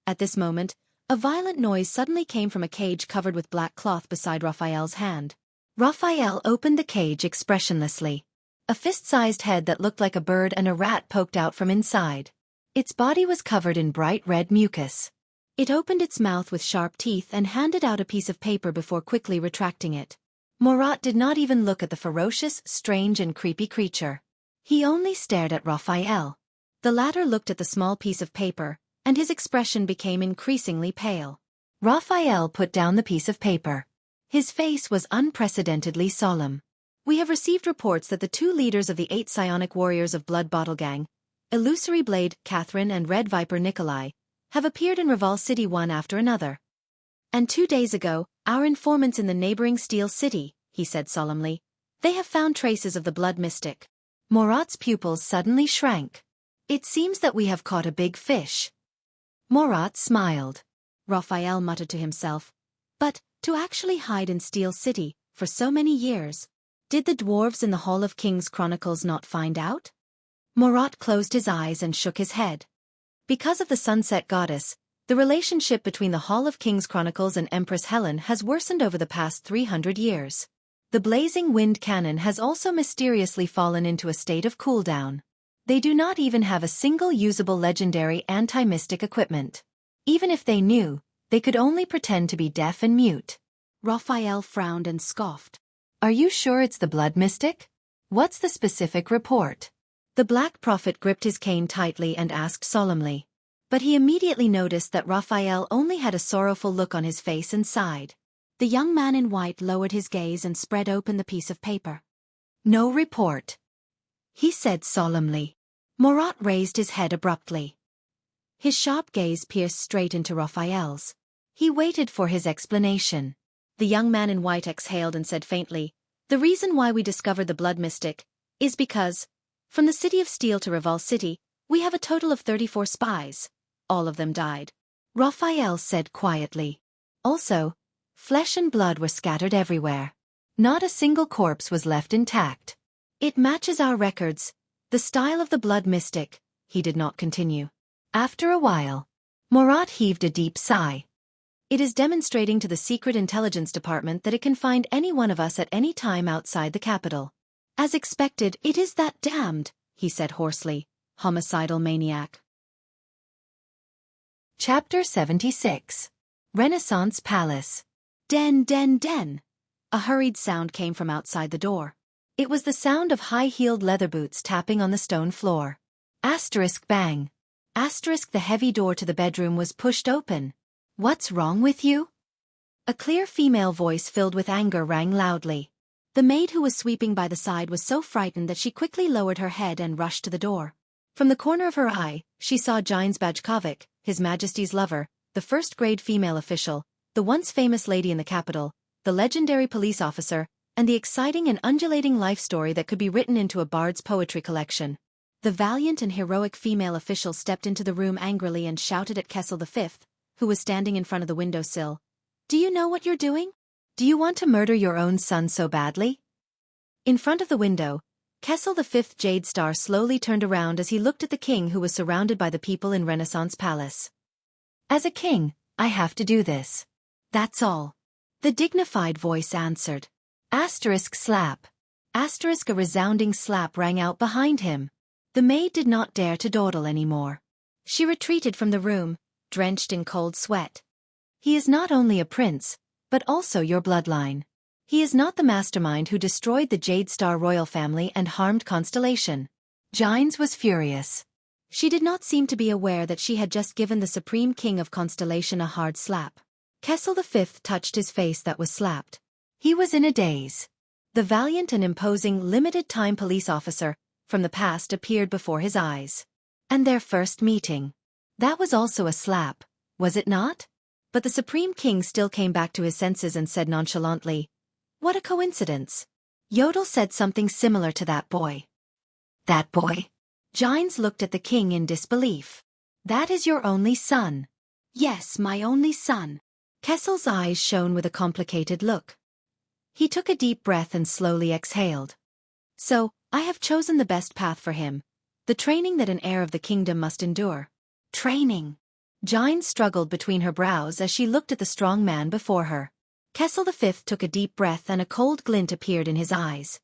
At this moment, a violent noise suddenly came from a cage covered with black cloth beside Raphael's hand. Raphael opened the cage expressionlessly. A fist-sized head that looked like a bird and a rat poked out from inside. Its body was covered in bright red mucus. It opened its mouth with sharp teeth and handed out a piece of paper before quickly retracting it. Murat did not even look at the ferocious, strange and creepy creature. He only stared at Raphael. The latter looked at the small piece of paper, and his expression became increasingly pale. Raphael put down the piece of paper. His face was unprecedentedly solemn. "We have received reports that the 2 leaders of the 8 psionic warriors of Blood Bottle Gang, Illusory Blade Catherine and Red Viper Nikolai, have appeared in Raval City one after another. And 2 days ago, our informants in the neighboring Steel City, he said solemnly, they have found traces of the blood mystic. Murat's pupils suddenly shrank. It seems that we have caught a big fish. Murat smiled. Raphael muttered to himself. But, to actually hide in Steel City, for so many years, did the dwarves in the Hall of Kings Chronicles not find out? Murat closed his eyes and shook his head. Because of the sunset goddess, the relationship between the Hall of Kings Chronicles and Empress Helen has worsened over the past 300 years. The blazing wind cannon has also mysteriously fallen into a state of cooldown. They do not even have a single usable legendary anti-mystic equipment. Even if they knew, they could only pretend to be deaf and mute. Raphael frowned and scoffed. Are you sure it's the blood mystic? What's the specific report? The Black Prophet gripped his cane tightly and asked solemnly. But he immediately noticed that Raphael only had a sorrowful look on his face and sighed. The young man in white lowered his gaze and spread open the piece of paper. No report, he said solemnly. Murat raised his head abruptly. His sharp gaze pierced straight into Raphael's. He waited for his explanation. The young man in white exhaled and said faintly, the reason why we discovered the blood mystic is because, from the City of Steel to Raval City, we have a total of 34 spies. All of them died. Raphael said quietly. Also, flesh and blood were scattered everywhere. Not a single corpse was left intact. It matches our records, the style of the blood mystic, he did not continue. After a while, Murat heaved a deep sigh. It is demonstrating to the Secret Intelligence Department that it can find any one of us at any time outside the capital. As expected, it is that damned, he said hoarsely, homicidal maniac. Chapter 76. Renaissance Palace. Den den den. A hurried sound came from outside the door. It was the sound of high-heeled leather boots tapping on the stone floor. Asterisk bang. Asterisk the heavy door to the bedroom was pushed open. What's wrong with you? A clear female voice filled with anger rang loudly. The maid who was sweeping by the side was so frightened that she quickly lowered her head and rushed to the door. From the corner of her eye, she saw Jines Bajkovic, His Majesty's lover, the first-grade female official, the once famous lady in the capital, the legendary police officer, and the exciting and undulating life story that could be written into a bard's poetry collection. The valiant and heroic female official stepped into the room angrily and shouted at Kessel V, who was standing in front of the windowsill. Do you know what you're doing? Do you want to murder your own son so badly? In front of the window, Kessel V Jade Star slowly turned around as he looked at the king who was surrounded by the people in Renaissance Palace. As a king, I have to do this. That's all. The dignified voice answered. Asterisk slap. Asterisk a resounding slap rang out behind him. The maid did not dare to dawdle anymore. She retreated from the room, drenched in cold sweat. He is not only a prince, but also your bloodline. He is not the mastermind who destroyed the Jade Star royal family and harmed Constellation. Jines was furious. She did not seem to be aware that she had just given the Supreme King of Constellation a hard slap. Kessel V touched his face that was slapped. He was in a daze. The valiant and imposing limited-time police officer from the past appeared before his eyes. And their first meeting. That was also a slap, was it not? But the Supreme King still came back to his senses and said nonchalantly, what a coincidence. Yodel said something similar to that boy. That boy? Jines looked at the king in disbelief. That is your only son. Yes, my only son. Kessel's eyes shone with a complicated look. He took a deep breath and slowly exhaled. So, I have chosen the best path for him. The training that an heir of the kingdom must endure. Training. Jines struggled between her brows as she looked at the strong man before her. Kessel V took a deep breath and a cold glint appeared in his eyes.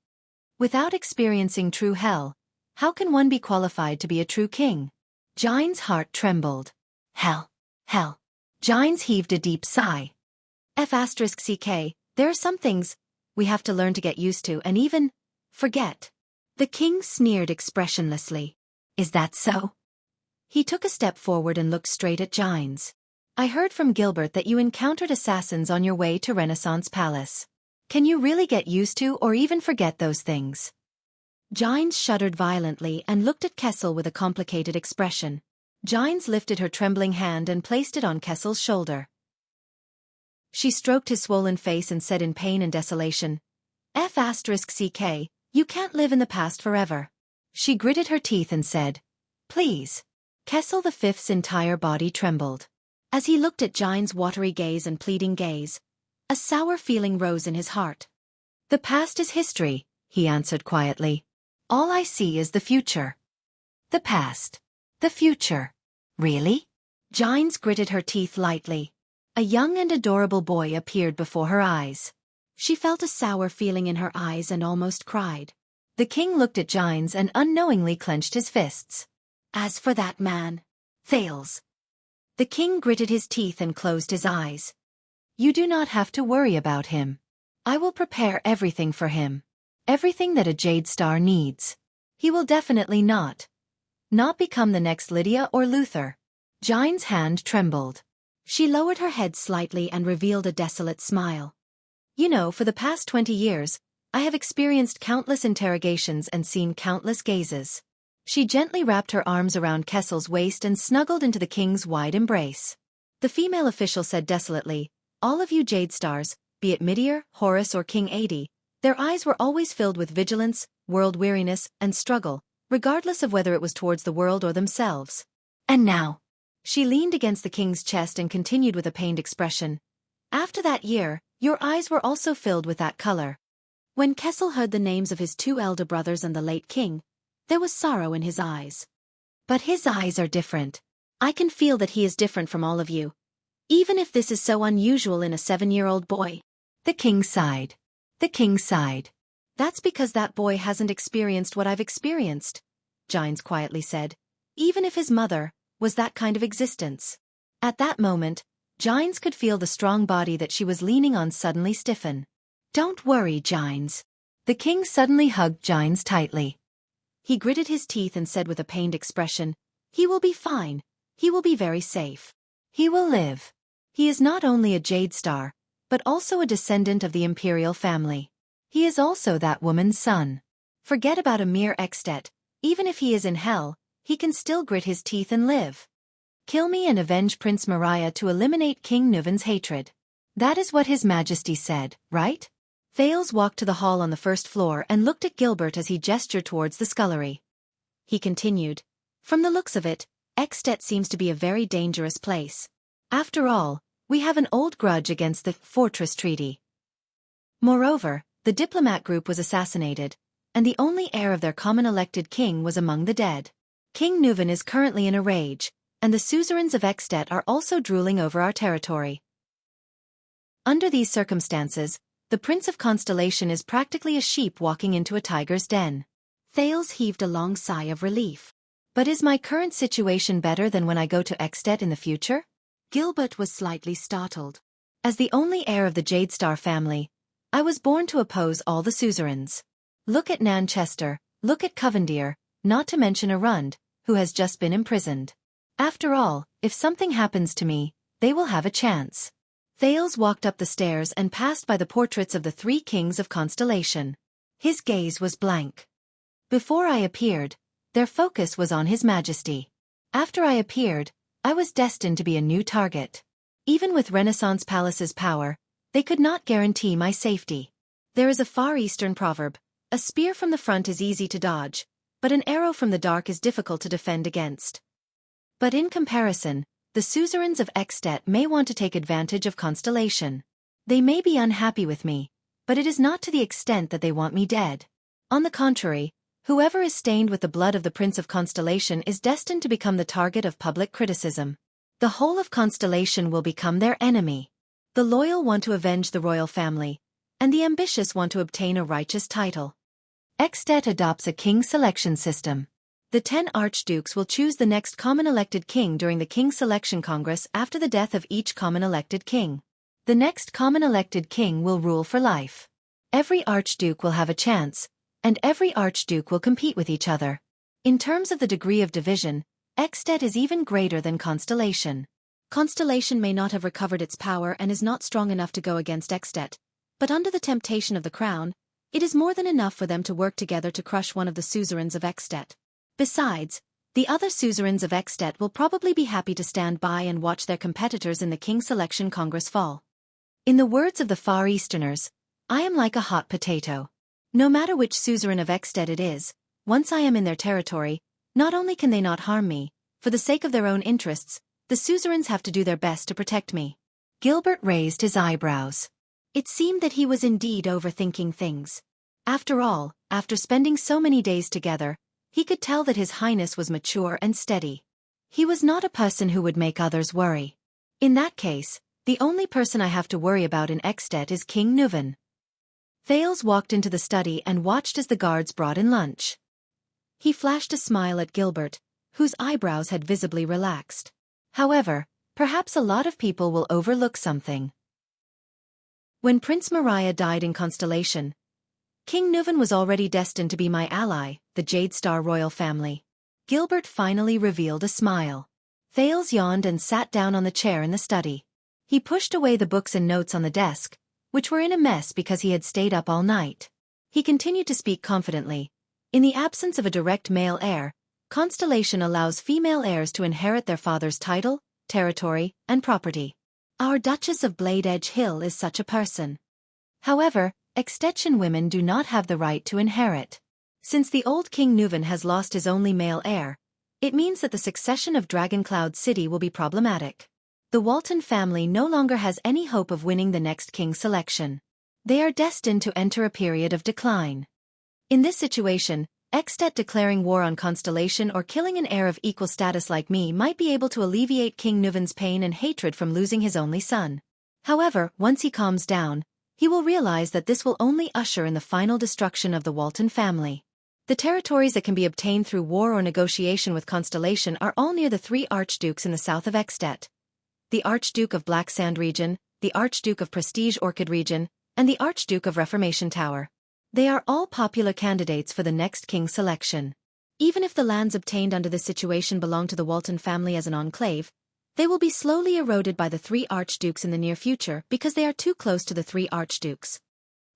Without experiencing true hell, how can one be qualified to be a true king? Jines' heart trembled. Hell. Hell. Jines heaved a deep sigh. F***ck, there are some things we have to learn to get used to and even forget. The king sneered expressionlessly. Is that so? He took a step forward and looked straight at Jines. I heard from Gilbert that you encountered assassins on your way to Renaissance Palace. Can you really get used to or even forget those things? Jines shuddered violently and looked at Kessel with a complicated expression. Gines lifted her trembling hand and placed it on Kessel's shoulder. She stroked his swollen face and said in pain and desolation, F***ck, you can't live in the past forever. She gritted her teeth and said, Please. Kessel V's entire body trembled. As he looked at Gines' watery gaze and pleading gaze, a sour feeling rose in his heart. The past is history, he answered quietly. All I see is the future. The past. The future. Really? Gines gritted her teeth lightly. A young and adorable boy appeared before her eyes. She felt a sour feeling in her eyes and almost cried. The king looked at Gines and unknowingly clenched his fists. As for that man, Thales. The king gritted his teeth and closed his eyes. You do not have to worry about him. I will prepare everything for him. Everything that a Jade Star needs. He will definitely not become the next Lydia or Luther. Gines' hand trembled. She lowered her head slightly and revealed a desolate smile. You know, for the past 20 years, I have experienced countless interrogations and seen countless gazes. She gently wrapped her arms around Kessel's waist and snuggled into the king's wide embrace. The female official said desolately, All of you Jade Stars, be it Midir, Horus or King Adi, their eyes were always filled with vigilance, world-weariness, and struggle, regardless of whether it was towards the world or themselves. And now. She leaned against the king's chest and continued with a pained expression. After that year, your eyes were also filled with that color. When Kessel heard the names of his 2 elder brothers and the late king, there was sorrow in his eyes. But his eyes are different. I can feel that he is different from all of you. Even if this is so unusual in a 7-year-old boy. The king sighed. The king sighed. That's because that boy hasn't experienced what I've experienced, Gines quietly said. Even if his mother was that kind of existence. At that moment, Gines could feel the strong body that she was leaning on suddenly stiffen. Don't worry, Gines. The king suddenly hugged Gines tightly. He gritted his teeth and said with a pained expression, He will be fine. He will be very safe. He will live. He is not only a Jade Star, but also a descendant of the imperial family. He is also that woman's son. Forget about Emir Extet, even if he is in hell, he can still grit his teeth and live. Kill me and avenge Prince Maria to eliminate King Nuvan's hatred. That is what His Majesty said, right? Thales walked to the hall on the first floor and looked at Gilbert as he gestured towards the scullery. He continued, From the looks of it, Extet seems to be a very dangerous place. After all, we have an old grudge against the Fortress Treaty. Moreover, the diplomat group was assassinated, and the only heir of their common elected king was among the dead. King Nuvan is currently in a rage, and the suzerains of Extet are also drooling over our territory. Under these circumstances, the Prince of Constellation is practically a sheep walking into a tiger's den. Thales heaved a long sigh of relief. But is my current situation better than when I go to Extet in the future? Gilbert was slightly startled. As the only heir of the Jade Star family, I was born to oppose all the suzerains. Look at Nanchester, look at Covendier, not to mention Arund, who has just been imprisoned. After all, if something happens to me, they will have a chance. Thales walked up the stairs and passed by the portraits of the 3 kings of Constellation. His gaze was blank. Before I appeared, their focus was on His Majesty. After I appeared, I was destined to be a new target. Even with Renaissance Palace's power, they could not guarantee my safety. There is a Far Eastern proverb, a spear from the front is easy to dodge, but an arrow from the dark is difficult to defend against. But in comparison, the suzerains of Extet may want to take advantage of Constellation. They may be unhappy with me, but it is not to the extent that they want me dead. On the contrary, whoever is stained with the blood of the Prince of Constellation is destined to become the target of public criticism. The whole of Constellation will become their enemy. The loyal want to avenge the royal family, and the ambitious want to obtain a righteous title. Extet adopts a king selection system. The 10 archdukes will choose the next common elected king during the King Selection Congress after the death of each common elected king. The next common elected king will rule for life. Every archduke will have a chance, and every archduke will compete with each other. In terms of the degree of division, Extet is even greater than Constellation. Constellation may not have recovered its power and is not strong enough to go against Extet, but under the temptation of the crown, it is more than enough for them to work together to crush one of the suzerains of Extet. Besides, The other suzerains of Extet will probably be happy to stand by and watch their competitors in the King Selection Congress fall. In the words of the Far Easterners, I am like a hot potato. No matter which suzerain of Extet it is, once I am in their territory, not only can they not harm me, for the sake of their own interests, the suzerains have to do their best to protect me. Gilbert raised his eyebrows. It seemed that he was indeed overthinking things. After all, after spending so many days together, he could tell that His Highness was mature and steady. He was not a person who would make others worry. In that case, the only person I have to worry about in Extet is King Nuvan. Thales walked into the study and watched as the guards brought in lunch. He flashed a smile at Gilbert, whose eyebrows had visibly relaxed. However, perhaps a lot of people will overlook something. When Prince Mariah died in Constellation, King Nuvan was already destined to be my ally, the Jade Star royal family. Gilbert finally revealed a smile. Thales yawned and sat down on the chair in the study. He pushed away the books and notes on the desk, which were in a mess because he had stayed up all night. He continued to speak confidently. In the absence of a direct male heir, Constellation allows female heirs to inherit their father's title, territory, and property. Our Duchess of Blade Edge Hill is such a person. However, Extension women do not have the right to inherit. Since the old King Nuvan has lost his only male heir, it means that the succession of Dragoncloud City will be problematic. The Walton family no longer has any hope of winning the next king selection. They are destined to enter a period of decline. In this situation, Extet declaring war on Constellation or killing an heir of equal status like me might be able to alleviate King Nuvan's pain and hatred from losing his only son. However, once he calms down, he will realize that this will only usher in the final destruction of the Walton family. The territories that can be obtained through war or negotiation with Constellation are all near the three archdukes in the south of Extet: the Archduke of Black Sand region, the Archduke of Prestige Orchid region, and the Archduke of Reformation Tower. They are all popular candidates for the next king selection. Even if the lands obtained under this situation belong to the Walton family as an enclave, they will be slowly eroded by the three archdukes in the near future because they are too close to the three archdukes.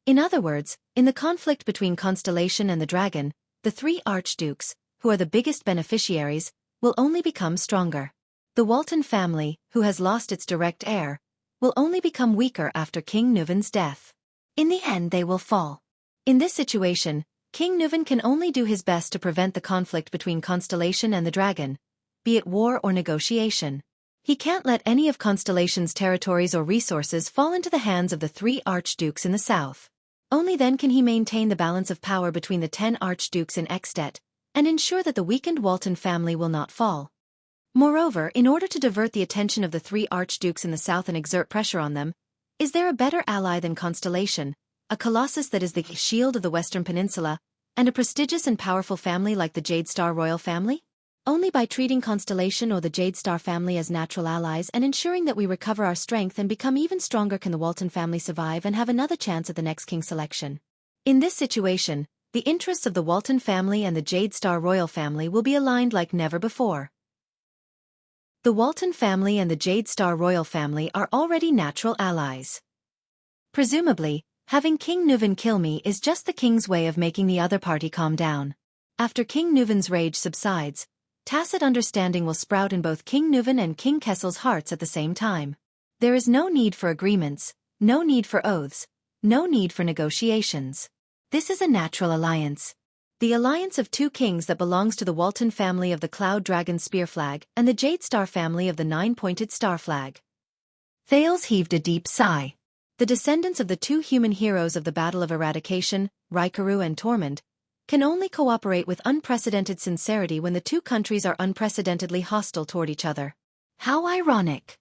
In other words, in the conflict between Constellation and the Dragon, the three archdukes, who are the biggest beneficiaries, will only become stronger. The Walton family, who has lost its direct heir, will only become weaker after King Nuvan's death. In the end they will fall. In this situation, King Nuvan can only do his best to prevent the conflict between Constellation and the Dragon, be it war or negotiation. He can't let any of Constellation's territories or resources fall into the hands of the three archdukes in the south. Only then can he maintain the balance of power between the 10 archdukes in Extet, and ensure that the weakened Walton family will not fall. Moreover, in order to divert the attention of the three archdukes in the south and exert pressure on them, is there a better ally than Constellation, a colossus that is the shield of the Western Peninsula, and a prestigious and powerful family like the Jade Star royal family? Only by treating Constellation or the Jade Star family as natural allies and ensuring that we recover our strength and become even stronger can the Walton family survive and have another chance at the next king selection. In this situation, the interests of the Walton family and the Jade Star royal family will be aligned like never before. The Walton family and the Jade Star royal family are already natural allies. Presumably, having King Nuvan kill me is just the king's way of making the other party calm down. After King Nuvan's rage subsides, tacit understanding will sprout in both King Nuvan and King Kessel's hearts at the same time. There is no need for agreements, no need for oaths, no need for negotiations. This is a natural alliance. The alliance of two kings that belongs to the Walton family of the Cloud Dragon Spear Flag and the Jade Star family of the Nine-Pointed Star Flag. Thales heaved a deep sigh. The descendants of the two human heroes of the Battle of Eradication, Raikaru and Tormund, can only cooperate with unprecedented sincerity when the two countries are unprecedentedly hostile toward each other. How ironic!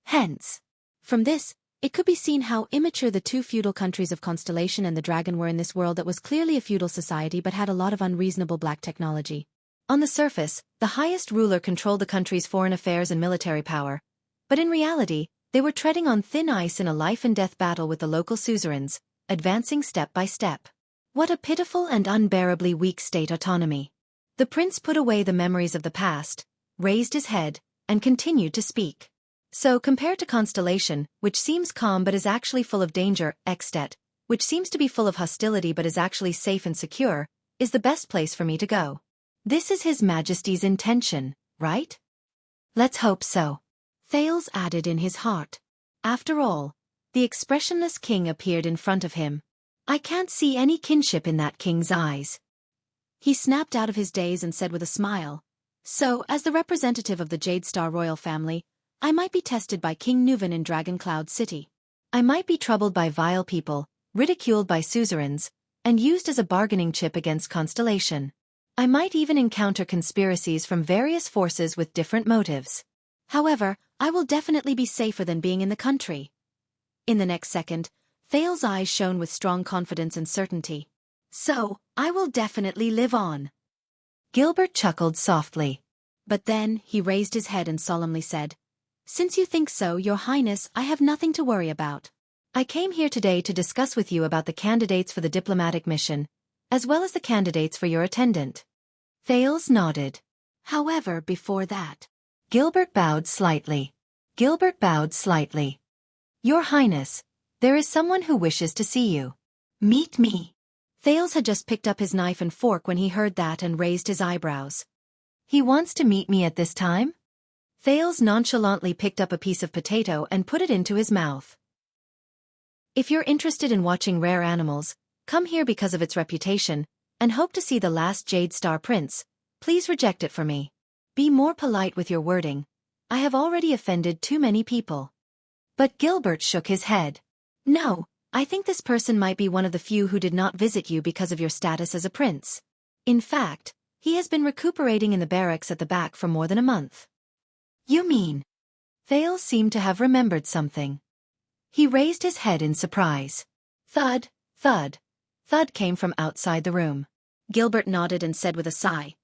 Hence, from this, it could be seen how immature the two feudal countries of Constellation and the Dragon were in this world that was clearly a feudal society but had a lot of unreasonable black technology. On the surface, the highest ruler controlled the country's foreign affairs and military power, but in reality, they were treading on thin ice in a life-and-death battle with the local suzerains, advancing step by step. What a pitiful and unbearably weak state autonomy. The prince put away the memories of the past, raised his head, and continued to speak. So, compared to Constellation, which seems calm but is actually full of danger, Extet, which seems to be full of hostility but is actually safe and secure, is the best place for me to go. This is His Majesty's intention, right? Let's hope so. Thales added in his heart. After all, the expressionless king appeared in front of him. I can't see any kinship in that king's eyes. He snapped out of his daze and said with a smile, So, as the representative of the Jade Star royal family, I might be tested by King Nuvan in Dragon Cloud City. I might be troubled by vile people, ridiculed by suzerains, and used as a bargaining chip against Constellation. I might even encounter conspiracies from various forces with different motives. However, I will definitely be safer than being in the country. In the next second, Thales' eyes shone with strong confidence and certainty. So, I will definitely live on. Gilbert chuckled softly. But then, he raised his head and solemnly said, Since you think so, Your Highness, I have nothing to worry about. I came here today to discuss with you about the candidates for the diplomatic mission, as well as the candidates for your attendant. Thales nodded. However, before that, Gilbert bowed slightly. Your Highness, there is someone who wishes to see you. Meet me. Thales had just picked up his knife and fork when he heard that and raised his eyebrows. He wants to meet me at this time? Thales nonchalantly picked up a piece of potato and put it into his mouth. If you're interested in watching rare animals, come here because of its reputation, and hope to see the last Jade Star Prince, please reject it for me. Be more polite with your wording. I have already offended too many people. But Gilbert shook his head. No, I think this person might be one of the few who did not visit you because of your status as a prince. In fact, he has been recuperating in the barracks at the back for more than a month. You mean? Thales seemed to have remembered something. He raised his head in surprise. Thud, thud, thud came from outside the room. Gilbert nodded and said with a sigh.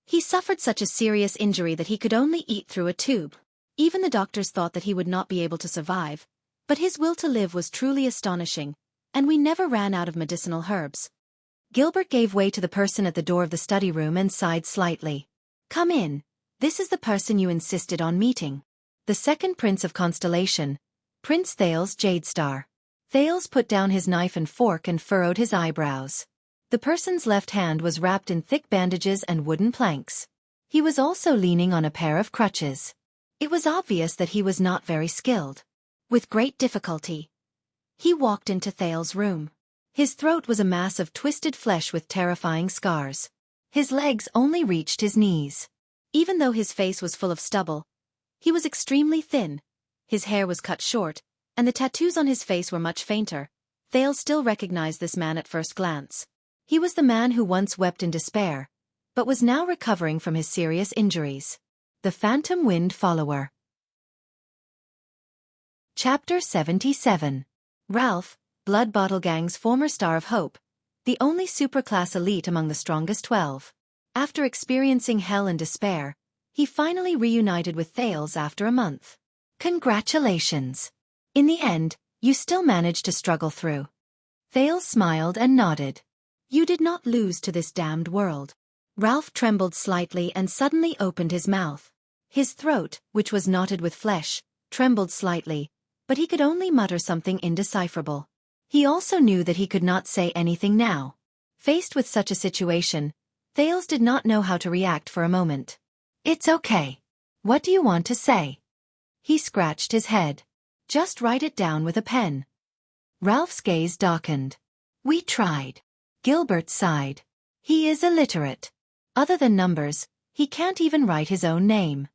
He suffered such a serious injury that he could only eat through a tube. Even the doctors thought that he would not be able to survive, but his will to live was truly astonishing, and we never ran out of medicinal herbs. Gilbert gave way to the person at the door of the study room and sighed slightly. Come in. This is the person you insisted on meeting. The second Prince of Constellation, Prince Thales Jadestar. Thales put down his knife and fork and furrowed his eyebrows. The person's left hand was wrapped in thick bandages and wooden planks. He was also leaning on a pair of crutches. It was obvious that he was not very skilled. With great difficulty, he walked into Thales' room. His throat was a mass of twisted flesh with terrifying scars. His legs only reached his knees. Even though his face was full of stubble, he was extremely thin. His hair was cut short, and the tattoos on his face were much fainter. Thales still recognized this man at first glance. He was the man who once wept in despair, but was now recovering from his serious injuries. The Phantom Wind Follower. Chapter 77. Ralph, Blood Bottle Gang's former star of hope, the only superclass elite among the strongest 12. After experiencing hell and despair, he finally reunited with Thales after a month. Congratulations. In the end, you still managed to struggle through. Thales smiled and nodded. You did not lose to this damned world. Ralph trembled slightly and suddenly opened his mouth. His throat, which was knotted with flesh, trembled slightly, but he could only mutter something indecipherable. He also knew that he could not say anything now. Faced with such a situation, Thales did not know how to react for a moment. It's okay. What do you want to say? He scratched his head. Just write it down with a pen. Ralph's gaze darkened. We tried. Gilbert sighed. He is illiterate. Other than numbers, he can't even write his own name.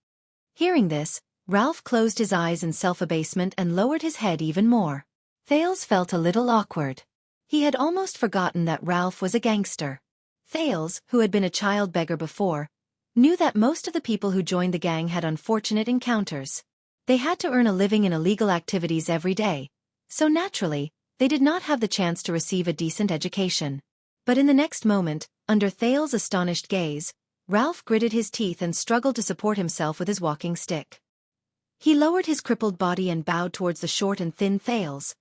Hearing this, Ralph closed his eyes in self-abasement and lowered his head even more. Thales felt a little awkward. He had almost forgotten that Ralph was a gangster. Thales, who had been a child beggar before, knew that most of the people who joined the gang had unfortunate encounters. They had to earn a living in illegal activities every day, so naturally, they did not have the chance to receive a decent education. But in the next moment, under Thales' astonished gaze, Ralph gritted his teeth and struggled to support himself with his walking stick. He lowered his crippled body and bowed towards the short and thin Thales.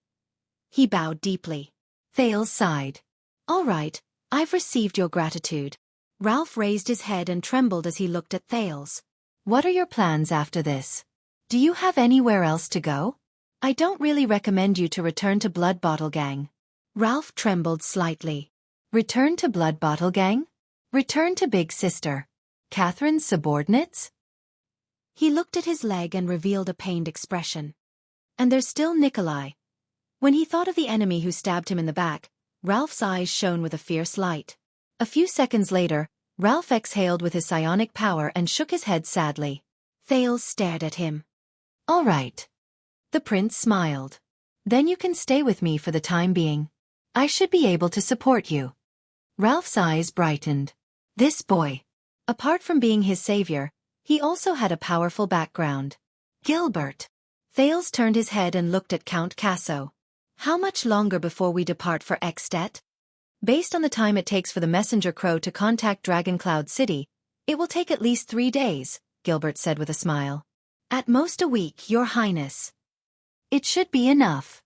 He bowed deeply. Thales sighed. All right, I've received your gratitude. Ralph raised his head and trembled as he looked at Thales. What are your plans after this? Do you have anywhere else to go? I don't really recommend you to return to Blood Bottle Gang. Ralph trembled slightly. Return to Blood Bottle Gang? Return to big sister. Catherine's subordinates? He looked at his leg and revealed a pained expression. And there's still Nikolai. When he thought of the enemy who stabbed him in the back, Ralph's eyes shone with a fierce light. A few seconds later, Ralph exhaled with his psionic power and shook his head sadly. Thales stared at him. All right. The prince smiled. Then you can stay with me for the time being. I should be able to support you. Ralph's eyes brightened. This boy. Apart from being his savior, he also had a powerful background. Gilbert. Thales turned his head and looked at Count Casso. How much longer before we depart for Extet? Based on the time it takes for the messenger crow to contact Dragon Cloud City, it will take at least 3 days, Gilbert said with a smile. At most a week, Your Highness. It should be enough.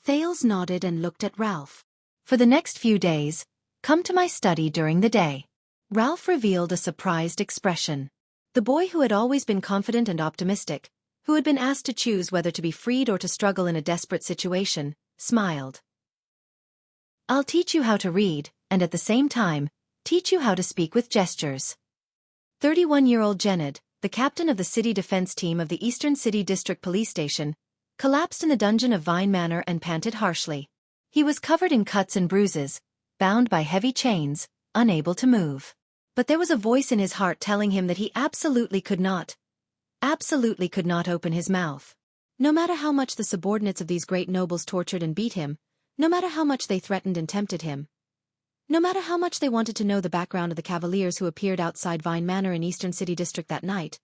Thales nodded and looked at Ralph. For the next few days, come to my study during the day. Ralph revealed a surprised expression. The boy who had always been confident and optimistic, who had been asked to choose whether to be freed or to struggle in a desperate situation, smiled. I'll teach you how to read, and at the same time, teach you how to speak with gestures. 31-year-old Jened, the captain of the city defense team of the Eastern City District Police Station, collapsed in the dungeon of Vine Manor and panted harshly. He was covered in cuts and bruises, bound by heavy chains, unable to move. But there was a voice in his heart telling him that he absolutely could not open his mouth. No matter how much the subordinates of these great nobles tortured and beat him, no matter how much they threatened and tempted him, no matter how much they wanted to know the background of the cavaliers who appeared outside Vine Manor in Eastern City District that night,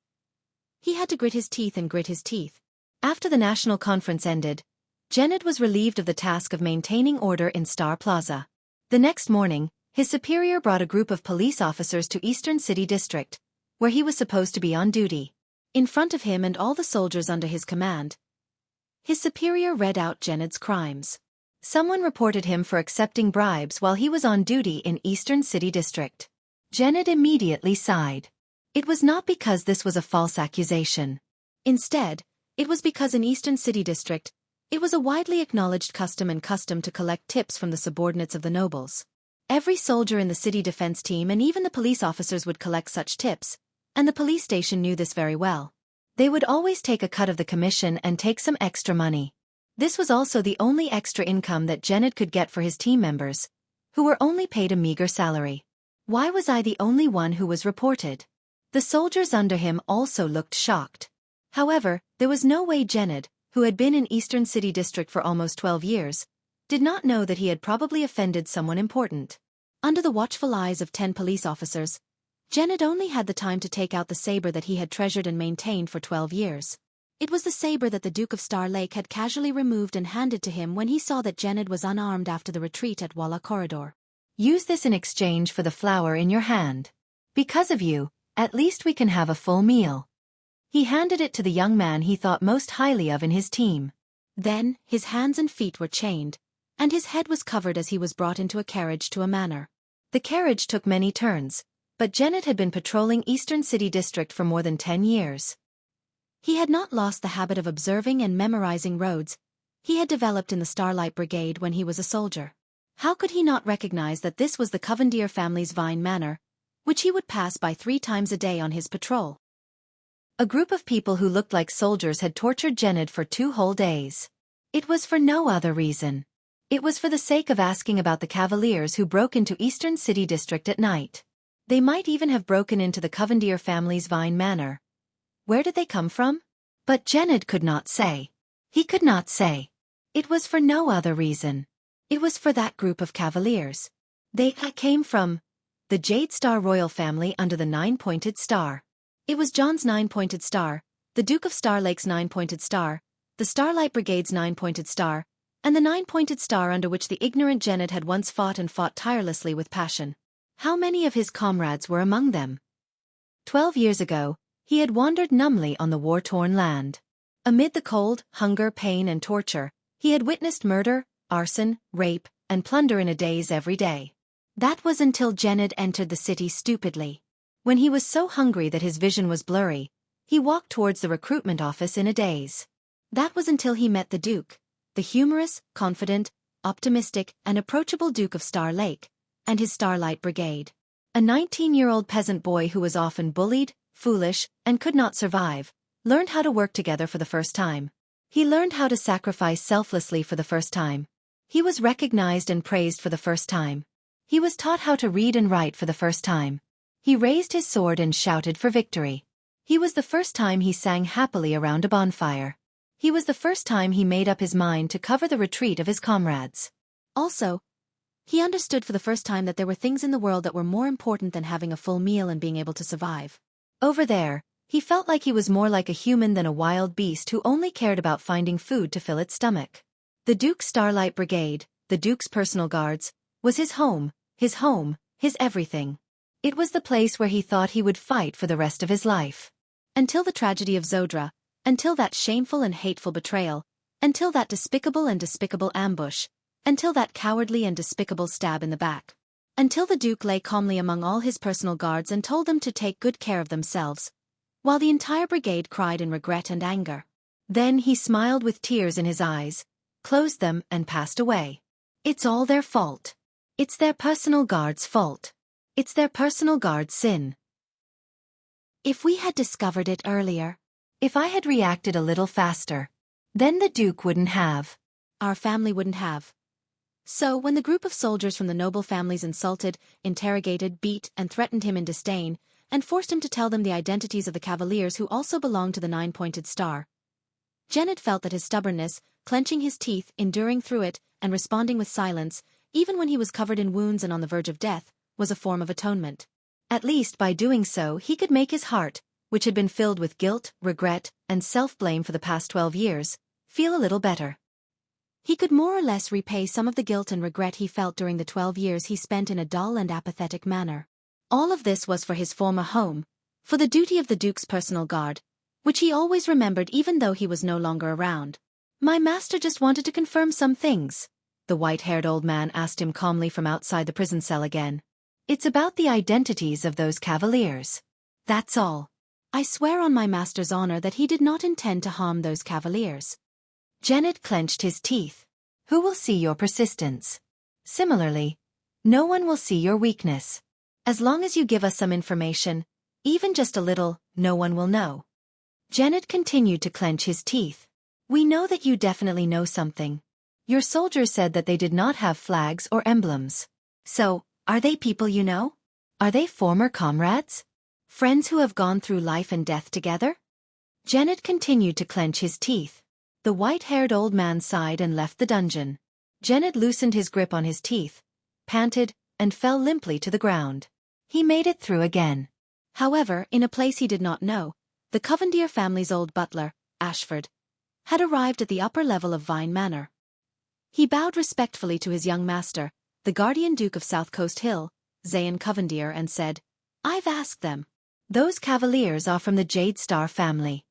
he had to grit his teeth and grit his teeth. After the national conference ended, Jened was relieved of the task of maintaining order in Star Plaza. The next morning, his superior brought a group of police officers to Eastern City District, where he was supposed to be on duty. In front of him and all the soldiers under his command, his superior read out Jened's crimes. Someone reported him for accepting bribes while he was on duty in Eastern City District. Jened immediately sighed. It was not because this was a false accusation. Instead, it was because in Eastern City District, it was a widely acknowledged custom to collect tips from the subordinates of the nobles. Every soldier in the city defense team and even the police officers would collect such tips, and the police station knew this very well. They would always take a cut of the commission and take some extra money. This was also the only extra income that Jened could get for his team members, who were only paid a meager salary. Why was I the only one who was reported? The soldiers under him also looked shocked. However, there was no way Jened, who had been in Eastern City District for almost 12 years, did not know that he had probably offended someone important. Under the watchful eyes of 10 police officers, Jened only had the time to take out the saber that he had treasured and maintained for 12 years. It was the saber that the Duke of Star Lake had casually removed and handed to him when he saw that Jened was unarmed after the retreat at Walla Corridor. Use this in exchange for the flower in your hand. Because of you, at least we can have a full meal. He handed it to the young man he thought most highly of in his team. Then, his hands and feet were chained, and his head was covered as he was brought into a carriage to a manor. The carriage took many turns, but Jened had been patrolling Eastern City District for more than 10 years. He had not lost the habit of observing and memorizing roads he had developed in the Starlight Brigade when he was a soldier. How could he not recognize that this was the Covendier family's Vine Manor, which he would pass by 3 times a day on his patrol? A group of people who looked like soldiers had tortured Jened for 2 whole days. It was for no other reason. It was for the sake of asking about the cavaliers who broke into Eastern City District at night. They might even have broken into the Covendier family's Vine Manor. Where did they come from? But Jened could not say. He could not say. It was for no other reason. It was for that group of cavaliers. They came from the Jade Star royal family under the 9-pointed star. It was John's 9-pointed star, the Duke of Star Lake's 9-pointed star, the Starlight Brigade's 9-pointed star, and the 9-pointed star under which the ignorant Jened had once fought and fought tirelessly with passion. How many of his comrades were among them? 12 years ago, he had wandered numbly on the war-torn land. Amid the cold, hunger, pain and torture, he had witnessed murder, arson, rape, and plunder in a daze every day. That was until Jened entered the city stupidly. When he was so hungry that his vision was blurry, he walked towards the recruitment office in a daze. That was until he met the Duke, the humorous, confident, optimistic, and approachable Duke of Star Lake, and his Starlight Brigade. A 19-year-old peasant boy who was often bullied, foolish, and could not survive, learned how to work together for the first time. He learned how to sacrifice selflessly for the first time. He was recognized and praised for the first time. He was taught how to read and write for the first time. He raised his sword and shouted for victory. He was the first time he sang happily around a bonfire. He was the first time he made up his mind to cover the retreat of his comrades. Also, he understood for the first time that there were things in the world that were more important than having a full meal and being able to survive. Over there, he felt like he was more like a human than a wild beast who only cared about finding food to fill its stomach. The Duke's Starlight Brigade, the Duke's personal guards, was his home, his everything. It was the place where he thought he would fight for the rest of his life. Until the tragedy of Zodra, until that shameful and hateful betrayal, until that despicable ambush, until that cowardly and despicable stab in the back. Until the Duke lay calmly among all his personal guards and told them to take good care of themselves, while the entire brigade cried in regret and anger. Then he smiled with tears in his eyes, closed them and passed away. It's all their fault. It's their personal guard's fault. It's their personal guard's sin. If we had discovered it earlier, if I had reacted a little faster, then the Duke wouldn't have. Our family wouldn't have. So, when the group of soldiers from the noble families insulted, interrogated, beat, and threatened him in disdain, and forced him to tell them the identities of the cavaliers who also belonged to the nine-pointed star, Janet felt that his stubbornness, clenching his teeth, enduring through it, and responding with silence, even when he was covered in wounds and on the verge of death, was a form of atonement. At least by doing so he could make his heart, which had been filled with guilt, regret, and self-blame for the past 12 years, feel a little better. He could more or less repay some of the guilt and regret he felt during the 12 years he spent in a dull and apathetic manner. All of this was for his former home, for the duty of the Duke's personal guard, which he always remembered even though he was no longer around. My master just wanted to confirm some things, the white-haired old man asked him calmly from outside the prison cell again. It's about the identities of those cavaliers. That's all. I swear on my master's honor that he did not intend to harm those cavaliers. Janet clenched his teeth. Who will see your persistence? Similarly, no one will see your weakness. As long as you give us some information, even just a little, no one will know. Janet continued to clench his teeth. We know that you definitely know something. Your soldiers said that they did not have flags or emblems. So, are they people you know? Are they former comrades? Friends who have gone through life and death together? Janet continued to clench his teeth. The white-haired old man sighed and left the dungeon. Janet loosened his grip on his teeth, panted, and fell limply to the ground. He made it through again. However, in a place he did not know, the Covendier family's old butler, Ashford, had arrived at the upper level of Vine Manor. He bowed respectfully to his young master, the guardian Duke of South Coast Hill, Zayn Covendier, and said, I've asked them. Those cavaliers are from the Jade Star family.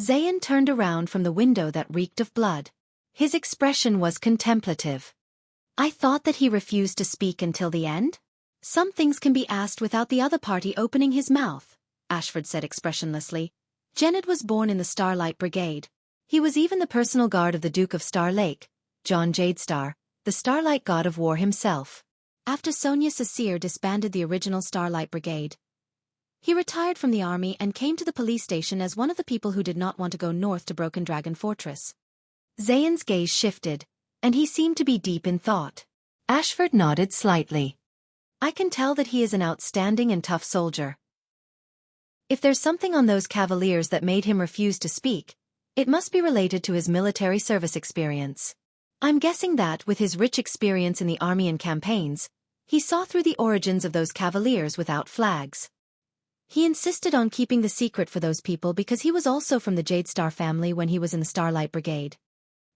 Zayn turned around from the window that reeked of blood. His expression was contemplative. I thought that he refused to speak until the end? Some things can be asked without the other party opening his mouth, Ashford said expressionlessly. Janet was born in the Starlight Brigade. He was even the personal guard of the Duke of Star Lake, John Jadestar, the Starlight God of War himself. After Sonia Cecere disbanded the original Starlight Brigade, he retired from the army and came to the police station as one of the people who did not want to go north to Broken Dragon Fortress. Zayn's gaze shifted, and he seemed to be deep in thought. Ashford nodded slightly. I can tell that he is an outstanding and tough soldier. If there's something on those cavaliers that made him refuse to speak, it must be related to his military service experience. I'm guessing that, with his rich experience in the army and campaigns, he saw through the origins of those cavaliers without flags. He insisted on keeping the secret for those people because he was also from the Jade Star family when he was in the Starlight Brigade.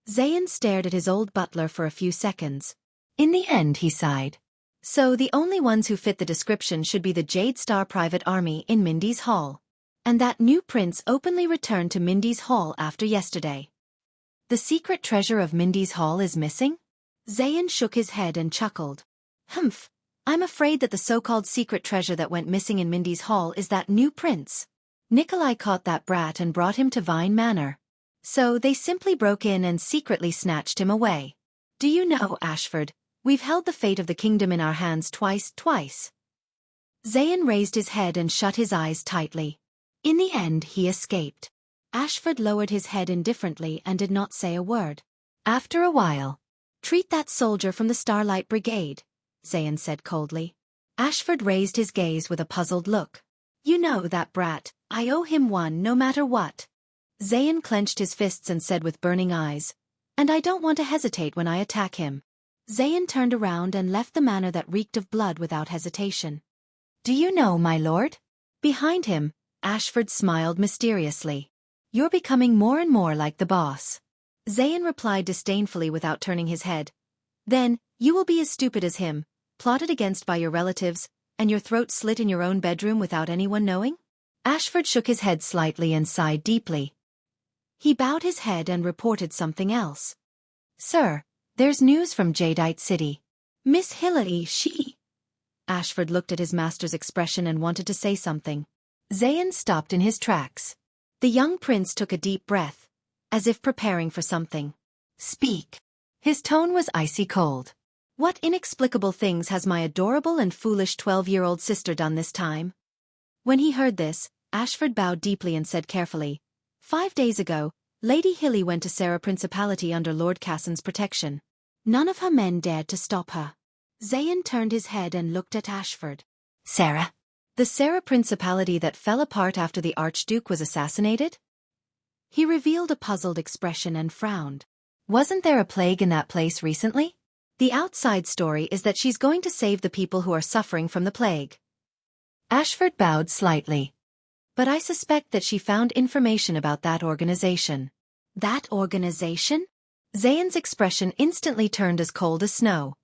Zayn stared at his old butler for a few seconds. In the end, he sighed. So the only ones who fit the description should be the Jade Star private army in Mindy's Hall. And that new prince openly returned to Mindy's Hall after yesterday. The secret treasure of Mindy's Hall is missing? Zayn shook his head and chuckled. Humph. I'm afraid that the so-called secret treasure that went missing in Mindy's Hall is that new prince. Nikolai caught that brat and brought him to Vine Manor. So they simply broke in and secretly snatched him away. Do you know, Ashford, we've held the fate of the kingdom in our hands twice. Zayn raised his head and shut his eyes tightly. In the end he escaped. Ashford lowered his head indifferently and did not say a word. After a while, "Treat that soldier from the Starlight Brigade," Zayn said coldly. Ashford raised his gaze with a puzzled look. "You know that brat, I owe him one no matter what." Zayn clenched his fists and said with burning eyes, "And I don't want to hesitate when I attack him." Zayn turned around and left the manor that reeked of blood without hesitation. "Do you know, my lord?" Behind him, Ashford smiled mysteriously. "You're becoming more and more like the boss." Zayn replied disdainfully without turning his head. "Then, you will be as stupid as him, plotted against by your relatives, and your throat slit in your own bedroom without anyone knowing?" Ashford shook his head slightly and sighed deeply. He bowed his head and reported something else. "Sir, there's news from Jadeite City. Miss Hillary, she—" Ashford looked at his master's expression and wanted to say something. Zayn stopped in his tracks. The young prince took a deep breath, as if preparing for something. "Speak." His tone was icy cold. "What inexplicable things has my adorable and foolish 12-year-old sister done this time?" When he heard this, Ashford bowed deeply and said carefully, 5 days ago, Lady Hilly went to Sarah Principality under Lord Cassan's protection. None of her men dared to stop her." Zayn turned his head and looked at Ashford. "Sarah? The Sarah Principality that fell apart after the Archduke was assassinated?" He revealed a puzzled expression and frowned. "Wasn't there a plague in that place recently? The outside story is that she's going to save the people who are suffering from the plague." Ashford bowed slightly. "But I suspect that she found information about that organization." "That organization?" Zayn's expression instantly turned as cold as snow.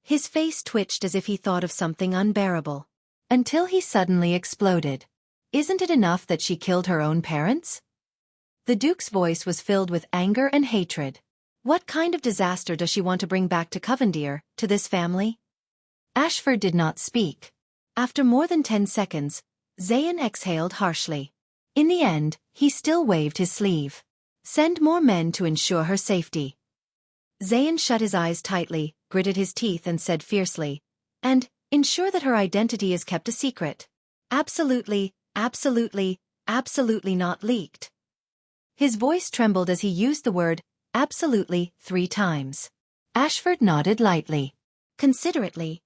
His face twitched as if he thought of something unbearable. Until he suddenly exploded. "Isn't it enough that she killed her own parents?" The Duke's voice was filled with anger and hatred. "What kind of disaster does she want to bring back to Covendir, to this family?" Ashford did not speak. After more than 10 seconds, Zayn exhaled harshly. In the end, he still waved his sleeve. "Send more men to ensure her safety." Zayn shut his eyes tightly, gritted his teeth and said fiercely, "And ensure that her identity is kept a secret. Absolutely, absolutely, absolutely not leaked." His voice trembled as he used the word, absolutely, 3 times. Ashford nodded lightly. Considerately.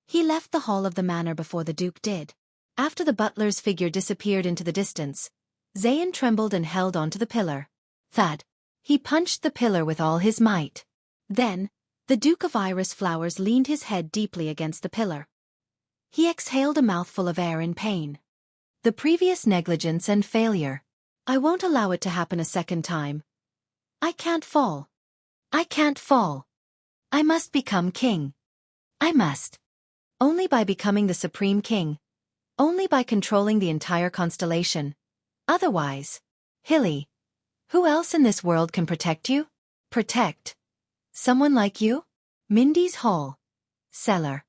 He left the hall of the manor before the Duke did. After the butler's figure disappeared into the distance, Zayn trembled and held onto the pillar. Thud. He punched the pillar with all his might. Then, the Duke of Iris Flowers leaned his head deeply against the pillar. He exhaled a mouthful of air in pain. "The previous negligence and failure. I won't allow it to happen a second time. I can't fall. I can't fall. I must become king. I must. Only by becoming the supreme king. Only by controlling the entire constellation. Otherwise. Hilly. Who else in this world can protect you? Protect. Someone like you? Mindy's Hall. Cellar.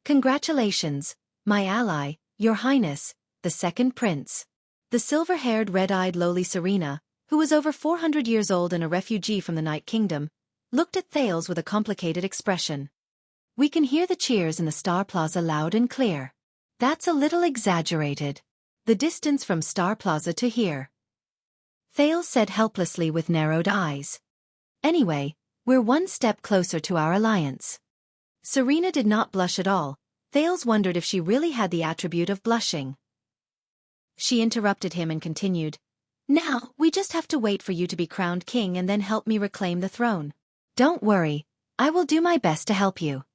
Congratulations, my ally, your highness, the second prince." The silver-haired, red-eyed lowly Serena, who was over 400 years old and a refugee from the Night Kingdom, looked at Thales with a complicated expression. "We can hear the cheers in the Star Plaza loud and clear." "That's a little exaggerated. The distance from Star Plaza to here," Thales said helplessly with narrowed eyes. "Anyway, we're one step closer to our alliance." Serena did not blush at all. Thales wondered if she really had the attribute of blushing. She interrupted him and continued, "Now, we just have to wait for you to be crowned king and then help me reclaim the throne." "Don't worry, I will do my best to help you."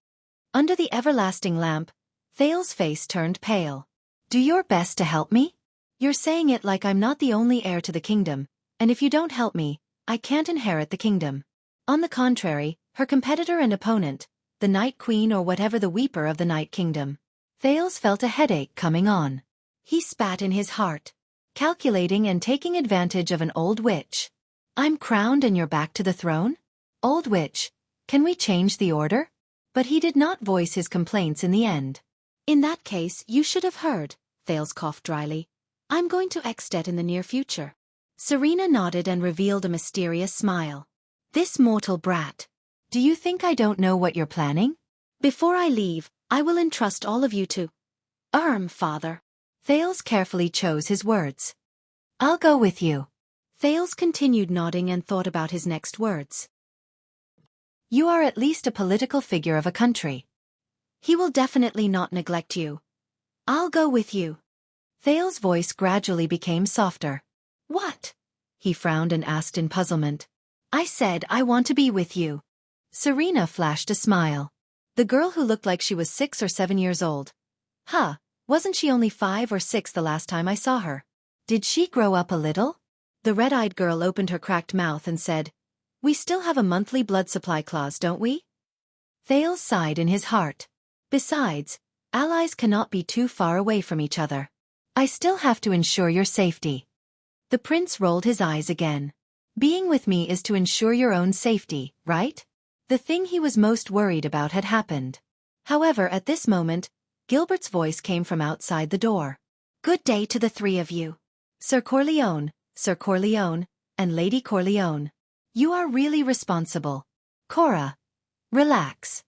Under the everlasting lamp, Thales' face turned pale. "Do your best to help me? You're saying it like I'm not the only heir to the kingdom, and if you don't help me, I can't inherit the kingdom." On the contrary, her competitor and opponent, the Night Queen or whatever, the Weeper of the Night Kingdom. Thales felt a headache coming on. He spat in his heart, calculating and taking advantage of an old witch. "I'm crowned and you're back to the throne? Old witch, can we change the order?" But he did not voice his complaints in the end. "In that case, you should have heard," Thales coughed dryly. "I'm going to Extet in the near future." Serena nodded and revealed a mysterious smile. "This mortal brat. Do you think I don't know what you're planning? Before I leave, I will entrust all of you to Father. Thales carefully chose his words. I'll go with you. Thales continued nodding and thought about his next words. You are at least a political figure of a country. He will definitely not neglect you. I'll go with you. Thales' voice gradually became softer. What? He frowned and asked in puzzlement. I said I want to be with you. Serena flashed a smile. The girl who looked like she was 6 or 7 years old. Huh, wasn't she only 5 or 6 the last time I saw her? Did she grow up a little? The red-eyed girl opened her cracked mouth and said, We still have a monthly blood supply clause, don't we? Thales sighed in his heart. Besides, allies cannot be too far away from each other. I still have to ensure your safety. The prince rolled his eyes again. Being with me is to ensure your own safety, right? The thing he was most worried about had happened. However, at this moment, Gilbert's voice came from outside the door. Good day to the 3 of you. Sir Corleone, and Lady Corleone. You are really responsible. Cora. Relax.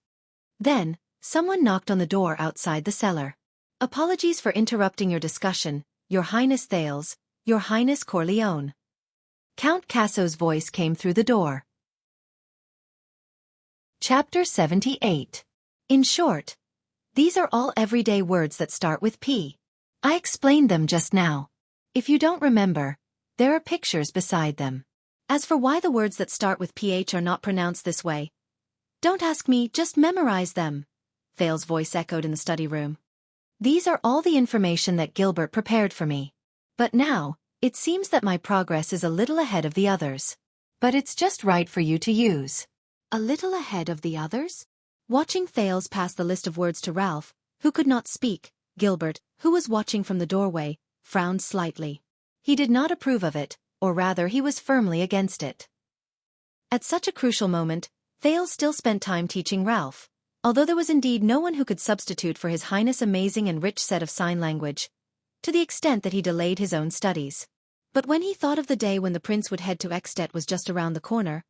Then, someone knocked on the door outside the cellar. Apologies for interrupting your discussion, Your Highness Thales, Your Highness Corleone. Count Casso's voice came through the door. Chapter 78. In short, these are all everyday words that start with P. I explained them just now. If you don't remember, there are pictures beside them. As for why the words that start with PH are not pronounced this way, don't ask me, just memorize them. Thales' voice echoed in the study room. These are all the information that Gilbert prepared for me. But now, it seems that my progress is a little ahead of the others. But it's just right for you to use. A little ahead of the others? Watching Thales pass the list of words to Ralph, who could not speak, Gilbert, who was watching from the doorway, frowned slightly. He did not approve of it, or rather he was firmly against it. At such a crucial moment, Thales still spent time teaching Ralph, although there was indeed no one who could substitute for His Highness' amazing and rich set of sign language, to the extent that he delayed his own studies. But when he thought of the day when the prince would head to Ekstedt was just around the corner,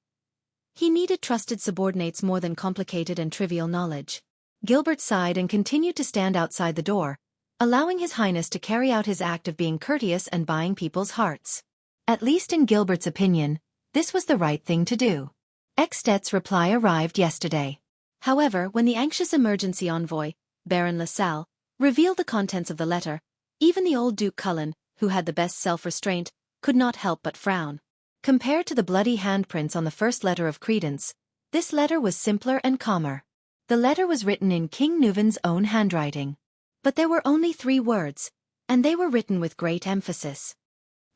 he needed trusted subordinates more than complicated and trivial knowledge. Gilbert sighed and continued to stand outside the door, allowing His Highness to carry out his act of being courteous and buying people's hearts. At least in Gilbert's opinion, this was the right thing to do. Ekstedt's reply arrived yesterday. However, when the anxious emergency envoy, Baron Lasalle, revealed the contents of the letter, even the old Duke Cullen, who had the best self-restraint, could not help but frown. Compared to the bloody handprints on the first letter of credence, this letter was simpler and calmer. The letter was written in King Neuvin's own handwriting. But there were only 3 words, and they were written with great emphasis.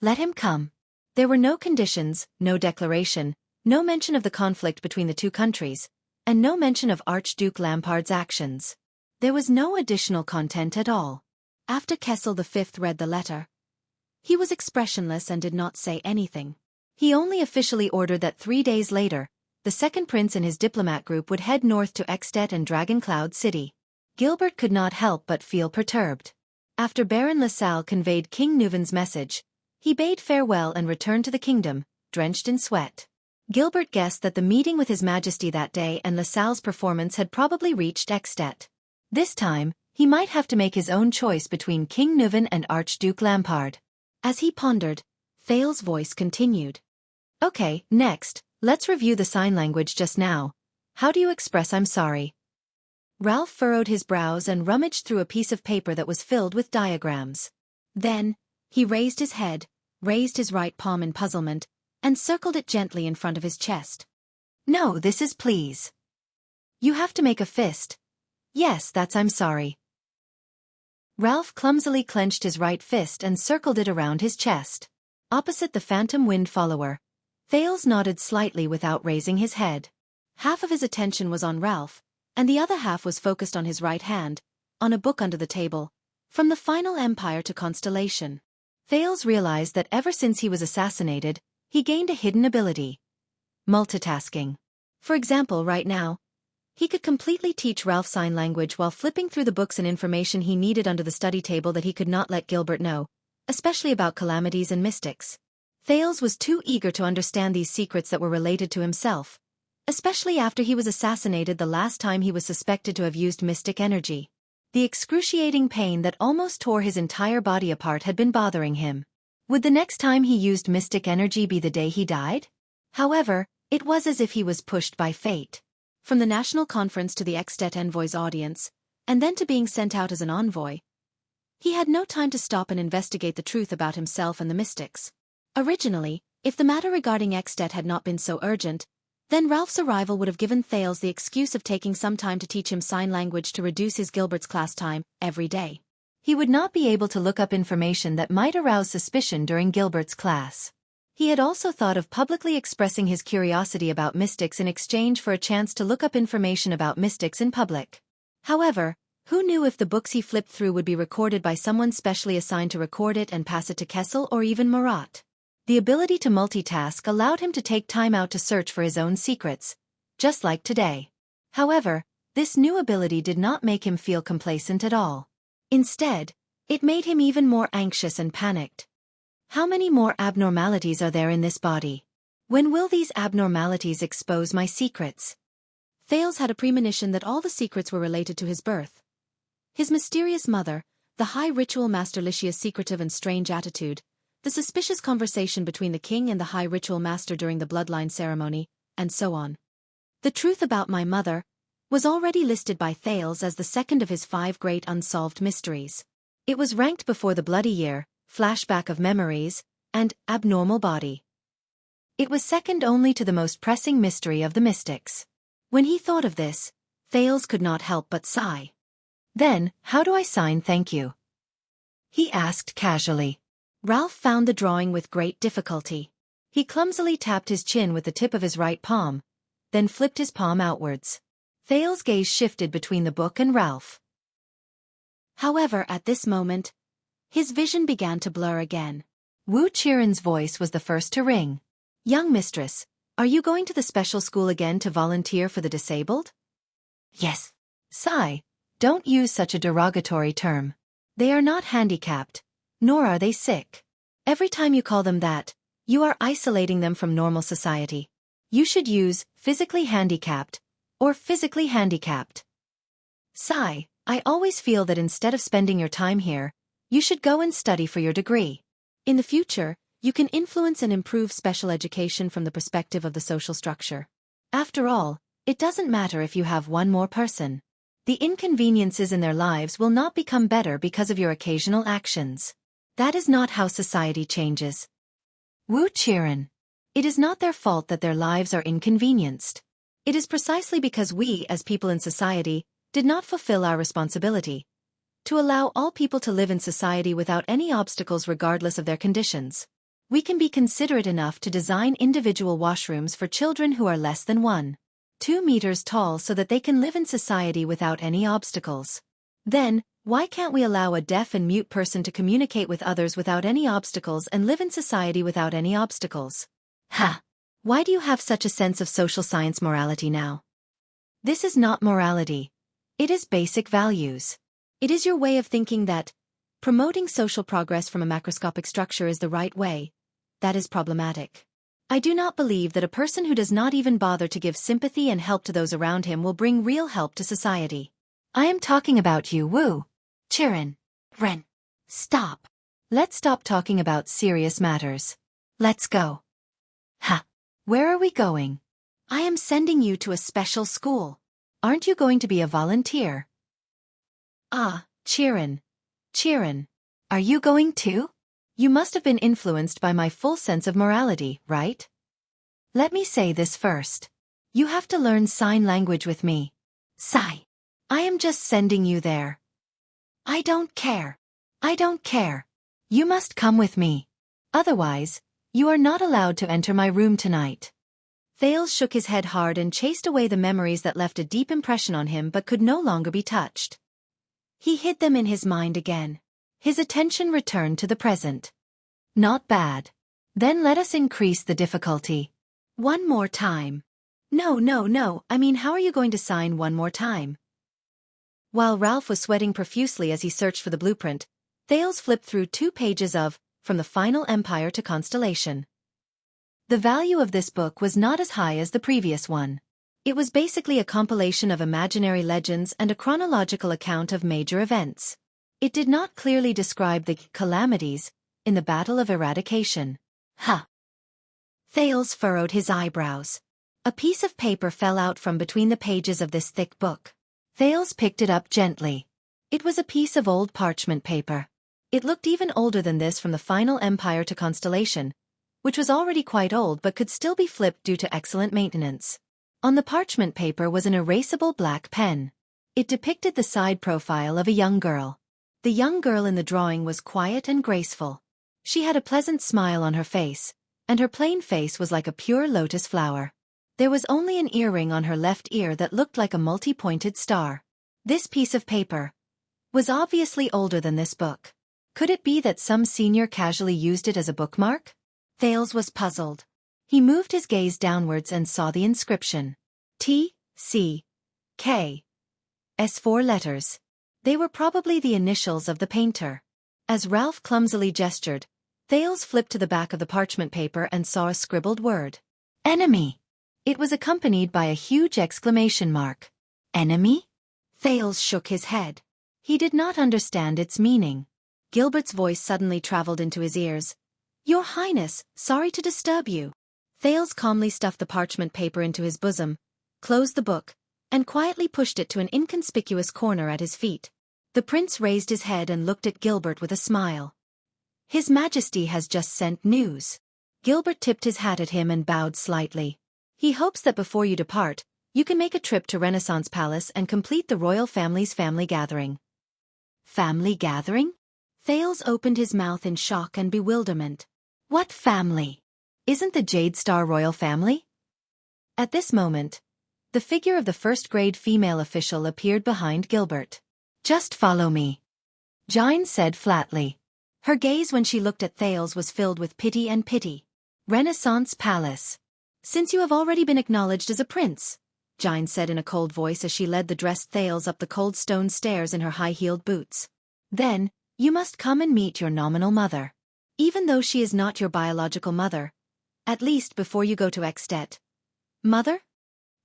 Let him come. There were no conditions, no declaration, no mention of the conflict between the 2 countries, and no mention of Archduke Lampard's actions. There was no additional content at all. After Kessel V read the letter, he was expressionless and did not say anything. He only officially ordered that 3 days later, the second prince and his diplomat group would head north to Ekstedt and Dragon Cloud City. Gilbert could not help but feel perturbed. After Baron Lasalle conveyed King Neuvin's message, he bade farewell and returned to the kingdom, drenched in sweat. Gilbert guessed that the meeting with His Majesty that day and Lasalle's performance had probably reached Ekstedt. This time, he might have to make his own choice between King Neuvin and Archduke Lampard. As he pondered, Thales' voice continued. Okay, next, let's review the sign language just now. How do you express I'm sorry? Ralph furrowed his brows and rummaged through a piece of paper that was filled with diagrams. Then, he raised his head, raised his right palm in puzzlement, and circled it gently in front of his chest. No, this is please. You have to make a fist. Yes, that's I'm sorry. Ralph clumsily clenched his right fist and circled it around his chest. Opposite the phantom wind follower, Thales nodded slightly without raising his head. Half of his attention was on Ralph, and the other half was focused on his right hand, on a book under the table, From the Final Empire to Constellation. Thales realized that ever since he was assassinated, he gained a hidden ability. Multitasking. For example, right now, he could completely teach Ralph sign language while flipping through the books and information he needed under the study table that he could not let Gilbert know, especially about calamities and mystics. Thales was too eager to understand these secrets that were related to himself, especially after he was assassinated the last time he was suspected to have used mystic energy. The excruciating pain that almost tore his entire body apart had been bothering him. Would the next time he used mystic energy be the day he died? However, it was as if he was pushed by fate. From the national conference to the ex-state envoy's audience, and then to being sent out as an envoy, he had no time to stop and investigate the truth about himself and the mystics. Originally, if the matter regarding ex-state had not been so urgent, then Ralph's arrival would have given Thales the excuse of taking some time to teach him sign language to reduce his Gilbert's class time every day. He would not be able to look up information that might arouse suspicion during Gilbert's class. He had also thought of publicly expressing his curiosity about mystics in exchange for a chance to look up information about mystics in public. However, who knew if the books he flipped through would be recorded by someone specially assigned to record it and pass it to Kessel or even Marat? The ability to multitask allowed him to take time out to search for his own secrets, just like today. However, this new ability did not make him feel complacent at all. Instead, it made him even more anxious and panicked. How many more abnormalities are there in this body? When will these abnormalities expose my secrets? Thales had a premonition that all the secrets were related to his birth. His mysterious mother, the high ritual master Lycia's secretive and strange attitude, the suspicious conversation between the king and the high ritual master during the bloodline ceremony, and so on. The truth about my mother was already listed by Thales as the second of his 5 great unsolved mysteries. It was ranked before the bloody year, flashback of memories, and abnormal body. It was second only to the most pressing mystery of the mystics. When he thought of this, Thales could not help but sigh. Then, how do I sign thank you? He asked casually. Ralph found the drawing with great difficulty. He clumsily tapped his chin with the tip of his right palm, then flipped his palm outwards. Thales' gaze shifted between the book and Ralph. However, at this moment, his vision began to blur again. Wuxia's voice was the first to ring. Young mistress, are you going to the special school again to volunteer for the disabled? Yes. Sigh, don't use such a derogatory term. They are not handicapped, nor are they sick. Every time you call them that, you are isolating them from normal society. You should use physically handicapped or physically handicapped. Sigh, I always feel that instead of spending your time here, you should go and study for your degree. In the future, you can influence and improve special education from the perspective of the social structure. After all, it doesn't matter if you have one more person. The inconveniences in their lives will not become better because of your occasional actions. That is not how society changes. Wuxia. It is not their fault that their lives are inconvenienced. It is precisely because we, as people in society, did not fulfill our responsibility to allow all people to live in society without any obstacles regardless of their conditions. We can be considerate enough to design individual washrooms for children who are less than 1.2 meters tall so that they can live in society without any obstacles. Then, why can't we allow a deaf and mute person to communicate with others without any obstacles and live in society without any obstacles? Ha! Why do you have such a sense of social science morality now? This is not morality. It is basic values. It is your way of thinking that promoting social progress from a macroscopic structure is the right way. That is problematic. I do not believe that a person who does not even bother to give sympathy and help to those around him will bring real help to society. I am talking about you, Wu. Chirin. Ren. Stop. Let's stop talking about serious matters. Let's go. Ha. Where are we going? I am sending you to a special school. Aren't you going to be a volunteer? Ah, Chirin. Chirin. Are you going too? You must have been influenced by my full sense of morality, right? Let me say this first. You have to learn sign language with me. Sigh. I am just sending you there. I don't care. I don't care. You must come with me. Otherwise, you are not allowed to enter my room tonight. Thales shook his head hard and chased away the memories that left a deep impression on him but could no longer be touched. He hid them in his mind again. His attention returned to the present. Not bad. Then let us increase the difficulty. One more time. No, I mean, how are you going to sign one more time? While Ralph was sweating profusely as he searched for the blueprint, Thales flipped through 2 pages of From the Final Empire to Constellation. The value of this book was not as high as the previous one. It was basically a compilation of imaginary legends and a chronological account of major events. It did not clearly describe the calamities in the Battle of Eradication. Huh. Thales furrowed his eyebrows. A piece of paper fell out from between the pages of this thick book. Thales picked it up gently. It was a piece of old parchment paper. It looked even older than this from the final Empire to Constellation, which was already quite old but could still be flipped due to excellent maintenance. On the parchment paper was an erasable black pen. It depicted the side profile of a young girl. The young girl in the drawing was quiet and graceful. She had a pleasant smile on her face, and her plain face was like a pure lotus flower. There was only an earring on her left ear that looked like a multi-pointed star. This piece of paper was obviously older than this book. Could it be that some senior casually used it as a bookmark? Thales was puzzled. He moved his gaze downwards and saw the inscription. T, C, K, S, 4 letters. They were probably the initials of the painter. As Ralph clumsily gestured, Thales flipped to the back of the parchment paper and saw a scribbled word. Enemy. It was accompanied by a huge exclamation mark. Enemy? Thales shook his head. He did not understand its meaning. Gilbert's voice suddenly traveled into his ears. Your Highness, sorry to disturb you. Thales calmly stuffed the parchment paper into his bosom, closed the book, and quietly pushed it to an inconspicuous corner at his feet. The prince raised his head and looked at Gilbert with a smile. His Majesty has just sent news. Gilbert tipped his hat at him and bowed slightly. He hopes that before you depart, you can make a trip to Renaissance Palace and complete the royal family's family gathering. Family gathering? Thales opened his mouth in shock and bewilderment. What family? Isn't the Jade Star royal family? At this moment, the figure of the first-grade female official appeared behind Gilbert. Just follow me, Jine said flatly. Her gaze when she looked at Thales was filled with pity and pity. Renaissance Palace. Since you have already been acknowledged as a prince, Jine said in a cold voice as she led the dressed Thales up the cold stone stairs in her high-heeled boots. Then, you must come and meet your nominal mother. Even though she is not your biological mother. At least before you go to Extet. Mother?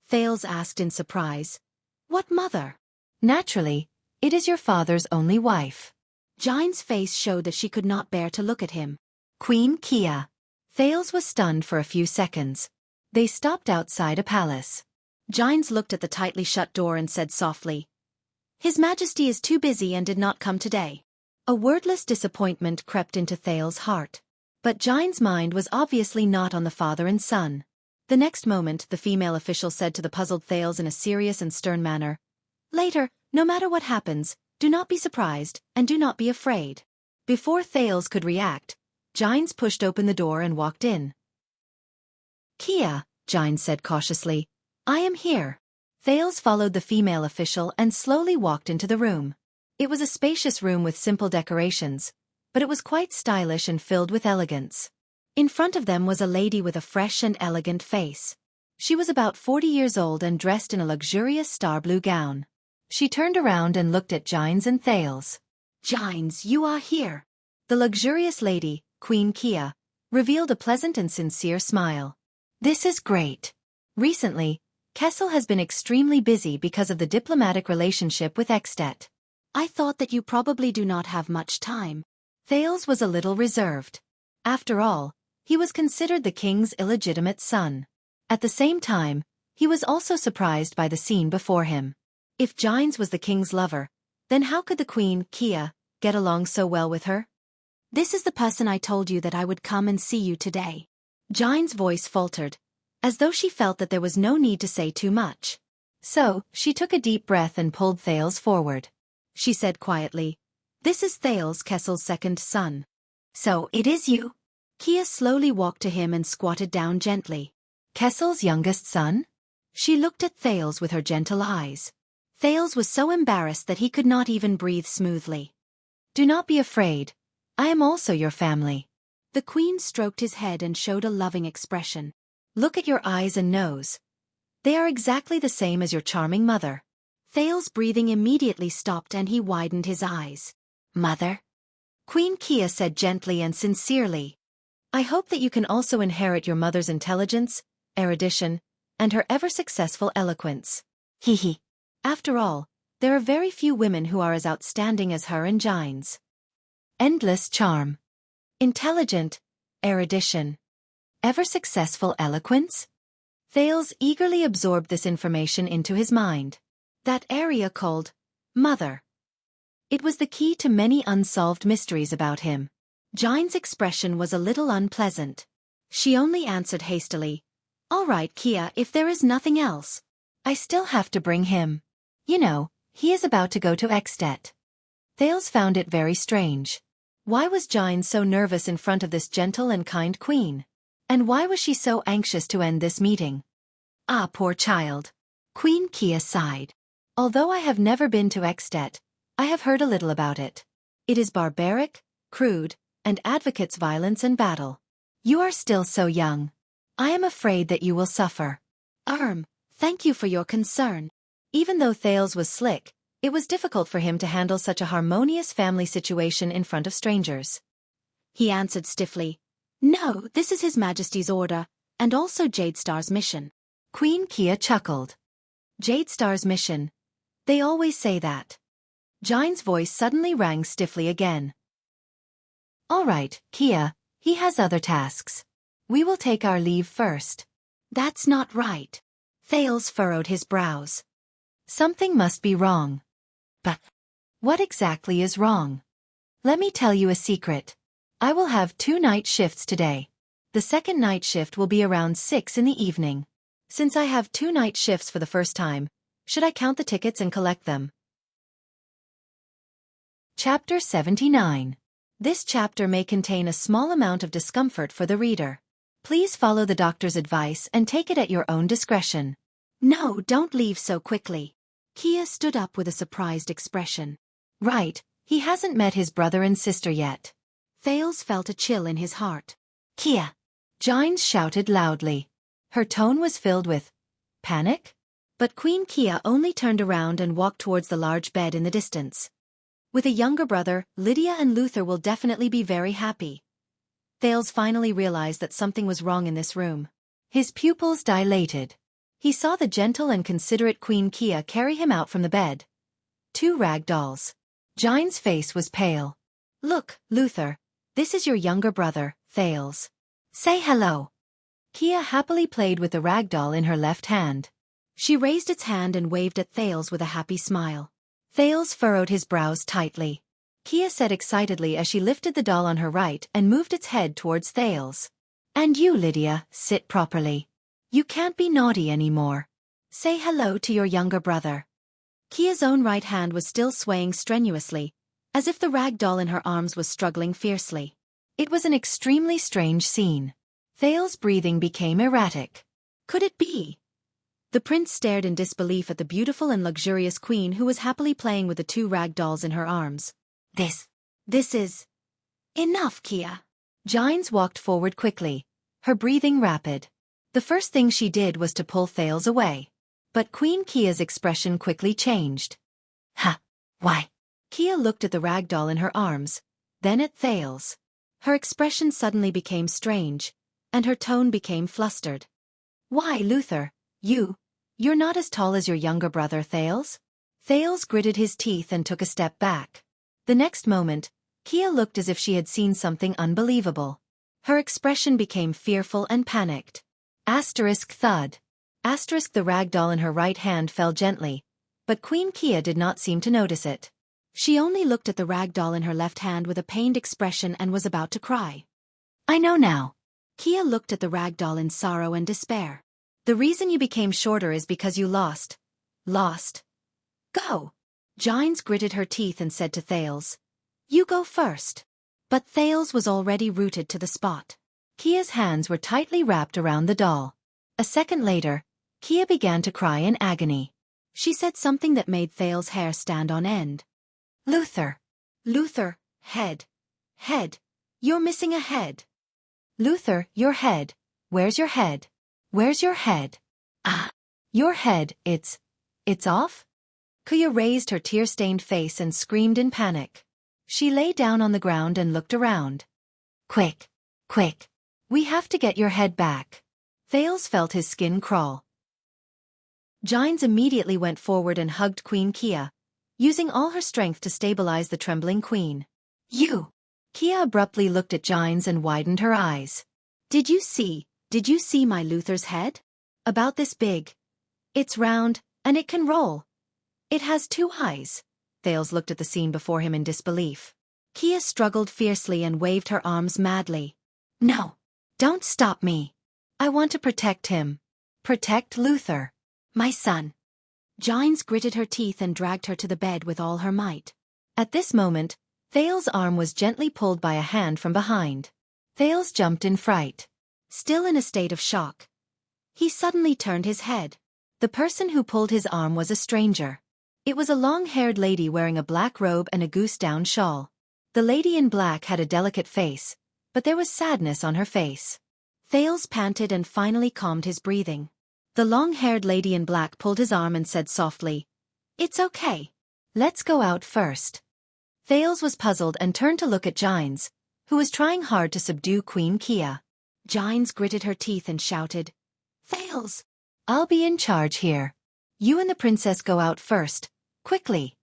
Thales asked in surprise. What mother? Naturally, it is your father's only wife. Jine's face showed that she could not bear to look at him. Queen Kia. Thales was stunned for a few seconds. They stopped outside a palace. Jines looked at the tightly shut door and said softly, His Majesty is too busy and did not come today. A wordless disappointment crept into Thales' heart. But Jine's mind was obviously not on the father and son. The next moment, the female official said to the puzzled Thales in a serious and stern manner, Later, no matter what happens, do not be surprised, and do not be afraid. Before Thales could react, Jines pushed open the door and walked in. Kia, Jines said cautiously, I am here. Thales followed the female official and slowly walked into the room. It was a spacious room with simple decorations, but it was quite stylish and filled with elegance. In front of them was a lady with a fresh and elegant face. She was about 40 years old and dressed in a luxurious star-blue gown. She turned around and looked at Jines and Thales. Jines, you are here. The luxurious lady, Queen Kia, revealed a pleasant and sincere smile. This is great. Recently, Kessel has been extremely busy because of the diplomatic relationship with Extet. I thought that you probably do not have much time. Thales was a little reserved. After all, he was considered the king's illegitimate son. At the same time, he was also surprised by the scene before him. If Jines was the king's lover, then how could the Queen, Kia, get along so well with her? This is the person I told you that I would come and see you today. Jines' voice faltered, as though she felt that there was no need to say too much. So, she took a deep breath and pulled Thales forward. She said quietly, This is Thales, Kessel's second son. So, it is you? Kia slowly walked to him and squatted down gently. Kessel's youngest son? She looked at Thales with her gentle eyes. Thales was so embarrassed that he could not even breathe smoothly. Do not be afraid. I am also your family. The queen stroked his head and showed a loving expression. Look at your eyes and nose. They are exactly the same as your charming mother. Thales' breathing immediately stopped and he widened his eyes. Mother? Queen Kia said gently and sincerely. I hope that you can also inherit your mother's intelligence, erudition, and her ever-successful eloquence. Hee. After all, there are very few women who are as outstanding as her and Gine's endless charm. Intelligent, erudition, ever-successful eloquence? Thales eagerly absorbed this information into his mind. That area called Mother. It was the key to many unsolved mysteries about him. Gine's expression was a little unpleasant. She only answered hastily, "All right, Kia, if there is nothing else. I still have to bring him. You know, he is about to go to Extet." Thales found it very strange. Why was Gine so nervous in front of this gentle and kind queen? And why was she so anxious to end this meeting? Ah, poor child. Queen Kia sighed. Although I have never been to Extet, I have heard a little about it. It is barbaric, crude, and advocates violence and battle. You are still so young. I am afraid that you will suffer. Thank you for your concern. Even though Thales was slick, it was difficult for him to handle such a harmonious family situation in front of strangers. He answered stiffly, "No, this is His Majesty's order, and also Jadestar's mission." Queen Kia chuckled. Jadestar's mission. They always say that. Gine's voice suddenly rang stiffly again. "All right, Kia, he has other tasks. We will take our leave first." "That's not right." Thales furrowed his brows. Something must be wrong. But what exactly is wrong? Let me tell you a secret. I will have 2 night shifts today. The second night shift will be around 6 in the evening. Since I have 2 night shifts for the first time, should I count the tickets and collect them? Chapter 79. This chapter may contain a small amount of discomfort for the reader. Please follow the doctor's advice and take it at your own discretion. No, don't leave so quickly. Kia stood up with a surprised expression. Right, he hasn't met his brother and sister yet. Thales felt a chill in his heart. Kia! Gines shouted loudly. Her tone was filled with panic? But Queen Kia only turned around and walked towards the large bed in the distance. With a younger brother, Lydia and Luther will definitely be very happy. Thales finally realized that something was wrong in this room. His pupils dilated. He saw the gentle and considerate Queen Kia carry him out from the bed. 2 rag dolls. Gine's face was pale. Look, Luther, this is your younger brother, Thales. Say hello. Kia happily played with the rag doll in her left hand. She raised its hand and waved at Thales with a happy smile. Thales furrowed his brows tightly. Kia said excitedly as she lifted the doll on her right and moved its head towards Thales. And you, Lydia, sit properly. You can't be naughty anymore. Say hello to your younger brother. Kia's own right hand was still swaying strenuously, as if the rag doll in her arms was struggling fiercely. It was an extremely strange scene. Thales' breathing became erratic. Could it be? The prince stared in disbelief at the beautiful and luxurious queen who was happily playing with the 2 rag dolls in her arms. This is enough, Kia. Gines walked forward quickly, her breathing rapid. The first thing she did was to pull Thales away. But Queen Kia's expression quickly changed. Why? Kia looked at the rag doll in her arms, then at Thales. Her expression suddenly became strange, and her tone became flustered. Why, Luther, you're not as tall as your younger brother, Thales? Thales gritted his teeth and took a step back. The next moment, Kia looked as if she had seen something unbelievable. Her expression became fearful and panicked. Thud. The rag doll in her right hand fell gently, but Queen Kia did not seem to notice it. She only looked at the rag doll in her left hand with a pained expression and was about to cry. I know now. Kia looked at the rag doll in sorrow and despair. The reason you became shorter is because you lost. Go. Gines gritted her teeth and said to Thales, You go first. But Thales was already rooted to the spot. Kia's hands were tightly wrapped around the doll. A second later, Kia began to cry in agony. She said something that made Thales' hair stand on end. Luther, head. You're missing a head. Luther, your head. Where's your head? Where's your head? Your head, it's off? Kia raised her tear-stained face and screamed in panic. She lay down on the ground and looked around. Quick. We have to get your head back. Thales felt his skin crawl. Gines immediately went forward and hugged Queen Kia, using all her strength to stabilize the trembling queen. You! Kia abruptly looked at Gines and widened her eyes. Did you see my Luther's head? About this big. It's round, and it can roll. It has 2 eyes. Thales looked at the scene before him in disbelief. Kia struggled fiercely and waved her arms madly. No! Don't stop me! I want to protect him. Protect Luther. My son. Gines gritted her teeth and dragged her to the bed with all her might. At this moment, Thales' arm was gently pulled by a hand from behind. Thales jumped in fright. Still in a state of shock. He suddenly turned his head. The person who pulled his arm was a stranger. It was a long-haired lady wearing a black robe and a goose-down shawl. The lady in black had a delicate face, but there was sadness on her face. Thales panted and finally calmed his breathing. The long-haired lady in black pulled his arm and said softly, "It's okay. Let's go out first." Thales was puzzled and turned to look at Gines, who was trying hard to subdue Queen Kia. Gines gritted her teeth and shouted, "Thales! I'll be in charge here. You and the princess go out first, quickly."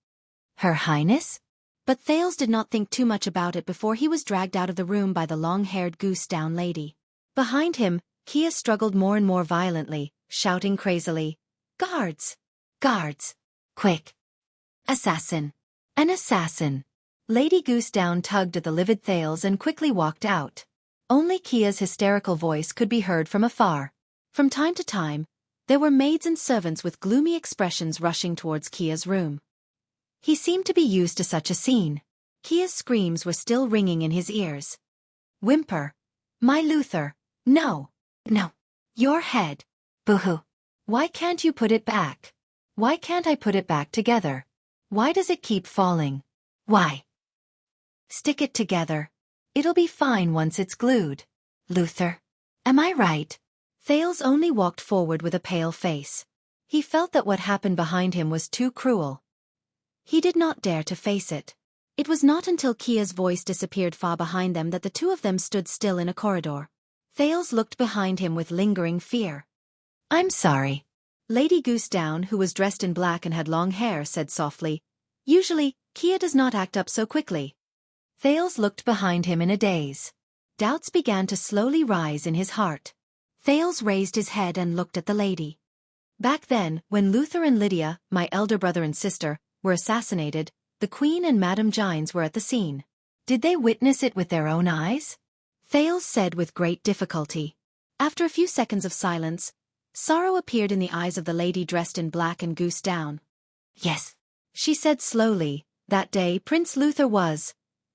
Her Highness? But Thales did not think too much about it before he was dragged out of the room by the long-haired goose-down lady. Behind him, Kia struggled more and more violently, shouting crazily, "Guards! Guards! Quick! Assassin! An assassin!" Lady Goosedown tugged at the livid Thales and quickly walked out. Only Kia's hysterical voice could be heard from afar. From time to time, there were maids and servants with gloomy expressions rushing towards Kia's room. He seemed to be used to such a scene. Kia's screams were still ringing in his ears. Whimper. "My Luther! No! No! Your head! Boo-hoo! Why can't you put it back? Why can't I put it back together? Why does it keep falling? Why? Stick it together. It'll be fine once it's glued. Luther. Am I right?" Thales only walked forward with a pale face. He felt that what happened behind him was too cruel. He did not dare to face it. It was not until Kia's voice disappeared far behind them that the two of them stood still in a corridor. Thales looked behind him with lingering fear. "I'm sorry." Lady Goosedown, who was dressed in black and had long hair, said softly, "Usually, Kia does not act up so quickly." Thales looked behind him in a daze. Doubts began to slowly rise in his heart. Thales raised his head and looked at the lady. Back then, when Luther and Lydia, my elder brother and sister, were assassinated, the Queen and Madame Gines were at the scene. Did they witness it with their own eyes? Thales said with great difficulty. After a few seconds of silence, sorrow appeared in the eyes of the lady dressed in black and goose down. "Yes," she said slowly, "that day Prince Luther was—"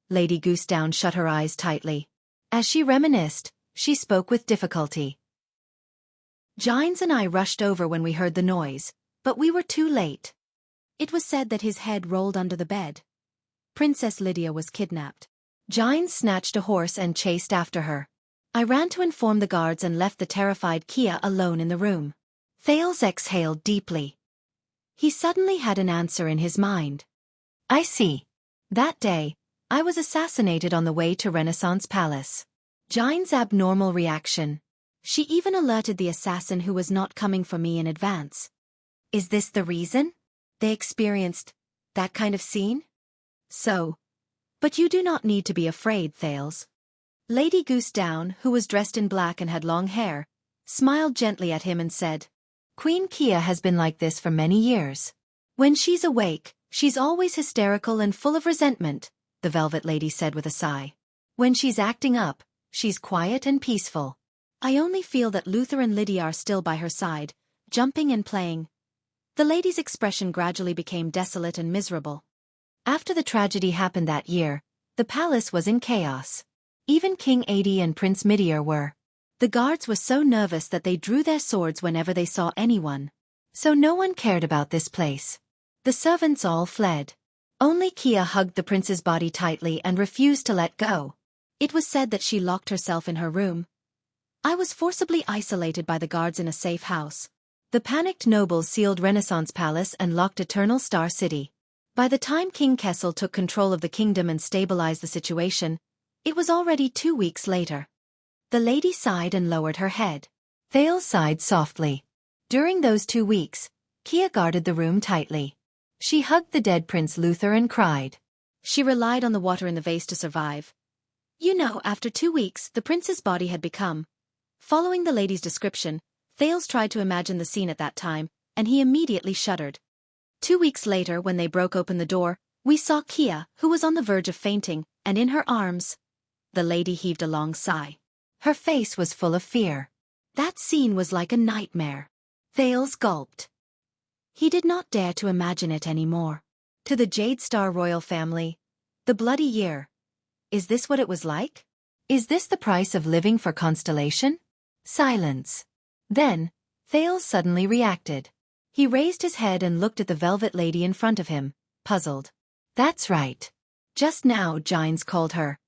Lady Goosedown shut her eyes tightly. As she reminisced, she spoke with difficulty. "Gines and I rushed over when we heard the noise, but we were too late. It was said that his head rolled under the bed. Princess Lydia was kidnapped. Gines snatched a horse and chased after her. I ran to inform the guards and left the terrified Kia alone in the room." Thales exhaled deeply. He suddenly had an answer in his mind. "I see. That day, I was assassinated on the way to Renaissance Palace." Gines' abnormal reaction. She even alerted the assassin who was not coming for me in advance. Is this the reason? They experienced that kind of scene? So. But you do not need to be afraid, Thales. Lady Goosedown, who was dressed in black and had long hair, smiled gently at him and said, "Queen Kia has been like this for many years. When she's awake, she's always hysterical and full of resentment," the Velvet Lady said with a sigh. "When she's acting up, she's quiet and peaceful. I only feel that Luther and Lydia are still by her side, jumping and playing." The lady's expression gradually became desolate and miserable. After the tragedy happened that year, the palace was in chaos. Even King Adi and Prince Midier were. The guards were so nervous that they drew their swords whenever they saw anyone. So no one cared about this place. The servants all fled. Only Kia hugged the prince's body tightly and refused to let go. It was said that she locked herself in her room. I was forcibly isolated by the guards in a safe house. The panicked nobles sealed Renaissance Palace and locked Eternal Star City. By the time King Kessel took control of the kingdom and stabilized the situation, it was already 2 weeks later. The lady sighed and lowered her head. Thales sighed softly. During those 2 weeks, Kia guarded the room tightly. She hugged the dead Prince Luther and cried. She relied on the water in the vase to survive. You know, after 2 weeks, the prince's body had become. Following the lady's description, Thales tried to imagine the scene at that time, and he immediately shuddered. 2 weeks later, when they broke open the door, we saw Kia, who was on the verge of fainting, and in her arms. The lady heaved a long sigh. Her face was full of fear. That scene was like a nightmare. Thales gulped. He did not dare to imagine it anymore. To the Jade Star royal family. The bloody year. Is this what it was like? Is this the price of living for constellation? Silence. Then, Thales suddenly reacted. He raised his head and looked at the velvet lady in front of him, puzzled. That's right. Just now Gines called her.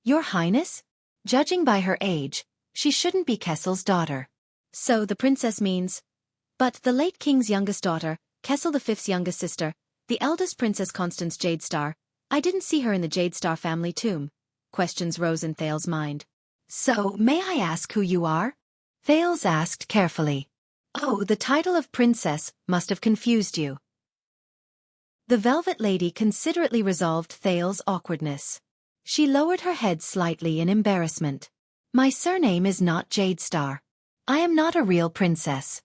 Your Highness? Judging by her age, she shouldn't be Kessel's daughter. So the princess means. But the late king's youngest daughter, Kessel V's youngest sister, the eldest Princess Constance Jadestar, I didn't see her in the Jadestar family tomb. Questions rose in Thales' mind. So, may I ask who you are? Thales asked carefully. Oh, the title of princess must have confused you. The velvet lady considerately resolved Thales' awkwardness. She lowered her head slightly in embarrassment. My surname is not Jadestar. I am not a real princess.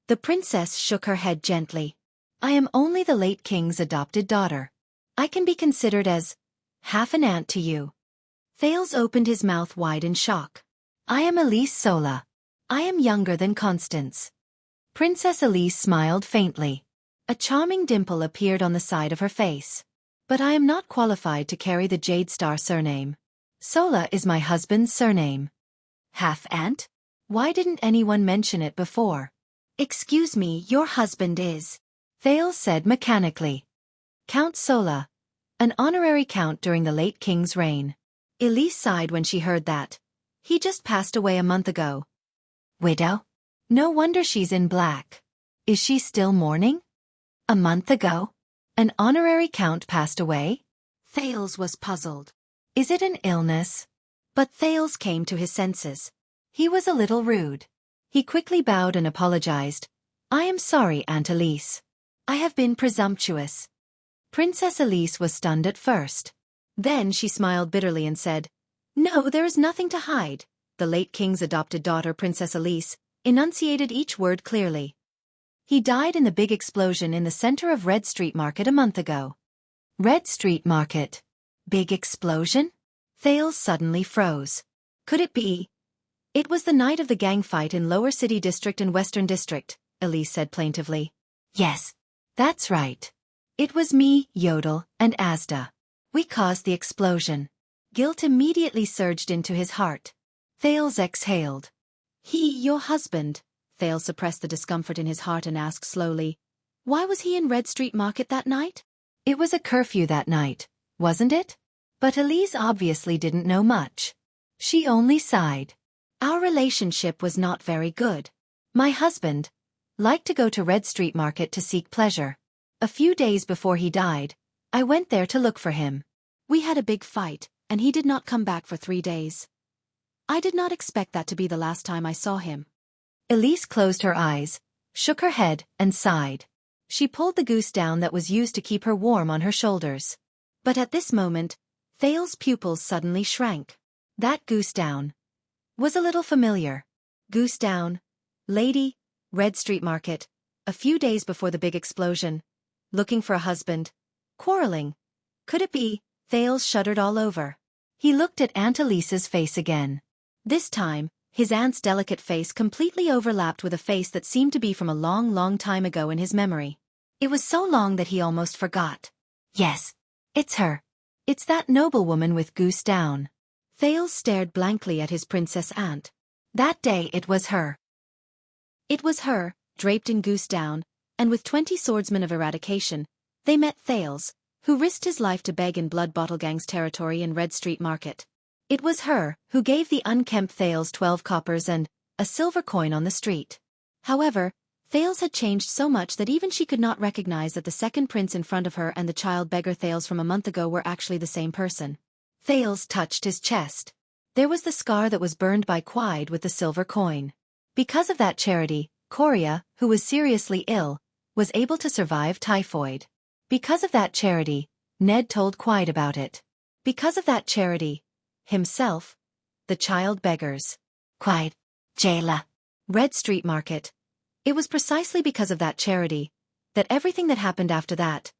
The princess shook her head gently. I am only the late king's adopted daughter. I can be considered as half an aunt to you. Thales opened his mouth wide in shock. I am Elise Sola. I am younger than Constance. Princess Elise smiled faintly. A charming dimple appeared on the side of her face. But I am not qualified to carry the Jadestar surname. Sola is my husband's surname. Half-aunt? Why didn't anyone mention it before? Excuse me, your husband is. Thales said mechanically. Count Sola. An honorary count during the late king's reign. Elise sighed when she heard that. He just passed away a month ago. Widow? No wonder she's in black. Is she still mourning? A month ago? An honorary count passed away? Thales was puzzled. Is it an illness? But Thales came to his senses. He was a little rude. He quickly bowed and apologized. I am sorry, Aunt Elise. I have been presumptuous. Princess Elise was stunned at first. Then she smiled bitterly and said, No, there is nothing to hide. The late king's adopted daughter, Princess Elise, enunciated each word clearly. He died in the big explosion in the center of Red Street Market a month ago. Red Street Market. Big explosion? Thales suddenly froze. Could it be? It was the night of the gang fight in Lower City District and Western District, Elise said plaintively. Yes. That's right. It was me, Yodel, and Asda. We caused the explosion. Guilt immediately surged into his heart. Thales exhaled. Your husband. Thales suppressed the discomfort in his heart and asked slowly, Why was he in Red Street Market that night? It was a curfew that night, wasn't it? But Elise obviously didn't know much. She only sighed. Our relationship was not very good. My husband liked to go to Red Street Market to seek pleasure. A few days before he died, I went there to look for him. We had a big fight, and he did not come back for 3 days. I did not expect that to be the last time I saw him. Elise closed her eyes, shook her head, and sighed. She pulled the goose down that was used to keep her warm on her shoulders. But at this moment, Thales' pupils suddenly shrank. That goose down was a little familiar. Goose down, lady, Red Street Market, a few days before the big explosion, looking for a husband, quarreling. Could it be? Thales shuddered all over. He looked at Aunt Elise's face again. This time, his aunt's delicate face completely overlapped with a face that seemed to be from a long, long time ago in his memory. It was so long that he almost forgot. Yes, it's her. It's that noblewoman with goose down. Thales stared blankly at his princess aunt. That day it was her. It was her, draped in goose down, and with 20 swordsmen of eradication, they met Thales, who risked his life to beg in Blood Bottle Gang's territory in Red Street Market. It was her who gave the unkempt Thales 12 coppers and a silver coin on the street. However, Thales had changed so much that even she could not recognize that the second prince in front of her and the child beggar Thales from a month ago were actually the same person. Thales touched his chest. There was the scar that was burned by Quide with the silver coin. Because of that charity, Coria, who was seriously ill, was able to survive typhoid. Because of that charity, Ned told Quiet about it. Because of that charity, himself, the child beggars. Quiet, Jayla. Red Street Market. It was precisely because of that charity, that everything that happened after that.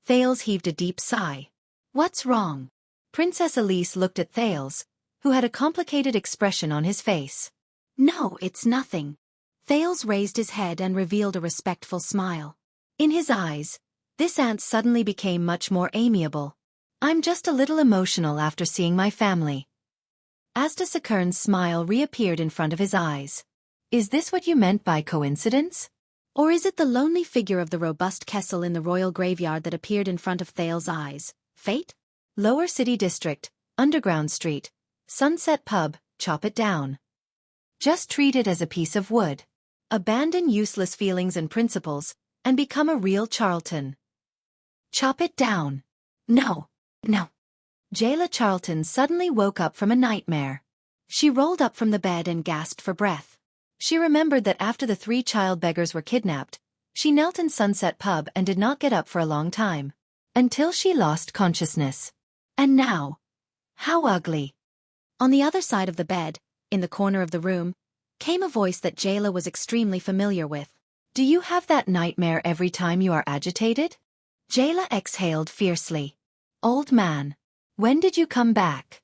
Thales heaved a deep sigh. What's wrong? Princess Elise looked at Thales, who had a complicated expression on his face. No, it's nothing. Thales raised his head and revealed a respectful smile. In his eyes, this aunt suddenly became much more amiable. I'm just a little emotional after seeing my family. Asta Sakurn's smile reappeared in front of his eyes. Is this what you meant by coincidence? Or is it the lonely figure of the robust Kessel in the royal graveyard that appeared in front of Thales' eyes? Fate? Lower City District, Underground Street, Sunset Pub, chop it down. Just treat it as a piece of wood. Abandon useless feelings and principles, and become a real Charlton. Chop it down. No. No. Jayla Charlton suddenly woke up from a nightmare. She rolled up from the bed and gasped for breath. She remembered that after the 3 child beggars were kidnapped, she knelt in Sunset Pub and did not get up for a long time. Until she lost consciousness. And now. How ugly. On the other side of the bed, in the corner of the room, came a voice that Jayla was extremely familiar with. Do you have that nightmare every time you are agitated? Jayla exhaled fiercely. Old man. When did you come back?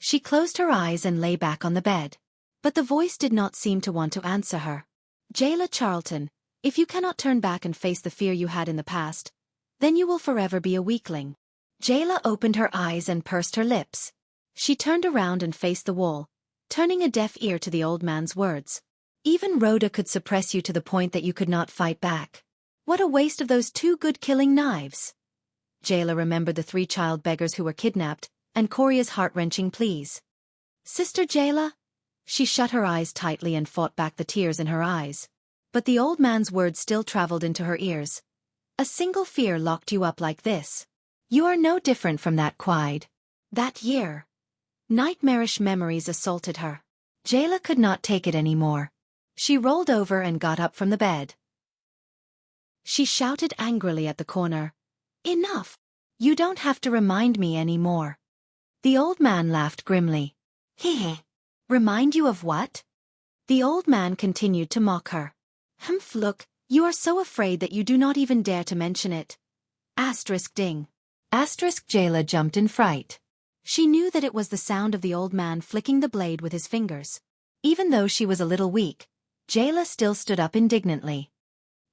She closed her eyes and lay back on the bed. But the voice did not seem to want to answer her. Jayla Charlton, if you cannot turn back and face the fear you had in the past, then you will forever be a weakling. Jayla opened her eyes and pursed her lips. She turned around and faced the wall, turning a deaf ear to the old man's words. Even Rhoda could suppress you to the point that you could not fight back. What a waste of those 2 good killing knives. Jayla remembered the 3 child beggars who were kidnapped, and Coria's heart-wrenching pleas. Sister Jayla? She shut her eyes tightly and fought back the tears in her eyes. But the old man's words still traveled into her ears. A single fear locked you up like this. You are no different from that Quide. That year. Nightmarish memories assaulted her. Jayla could not take it anymore. She rolled over and got up from the bed. She shouted angrily at the corner. Enough! You don't have to remind me anymore. The old man laughed grimly. Heh. Remind you of what? The old man continued to mock her. Humph, look, you are so afraid that you do not even dare to mention it. Asterisk ding. Asterisk Jayla jumped in fright. She knew that it was the sound of the old man flicking the blade with his fingers. Even though she was a little weak, Jayla still stood up indignantly.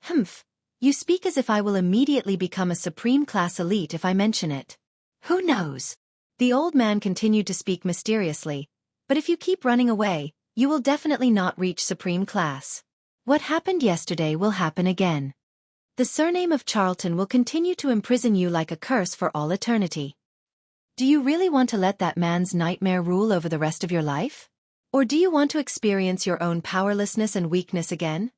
Humph, you speak as if I will immediately become a supreme class elite if I mention it. Who knows? The old man continued to speak mysteriously, but if you keep running away, you will definitely not reach supreme class. What happened yesterday will happen again. The surname of Charlton will continue to imprison you like a curse for all eternity. Do you really want to let that man's nightmare rule over the rest of your life? Or do you want to experience your own powerlessness and weakness again?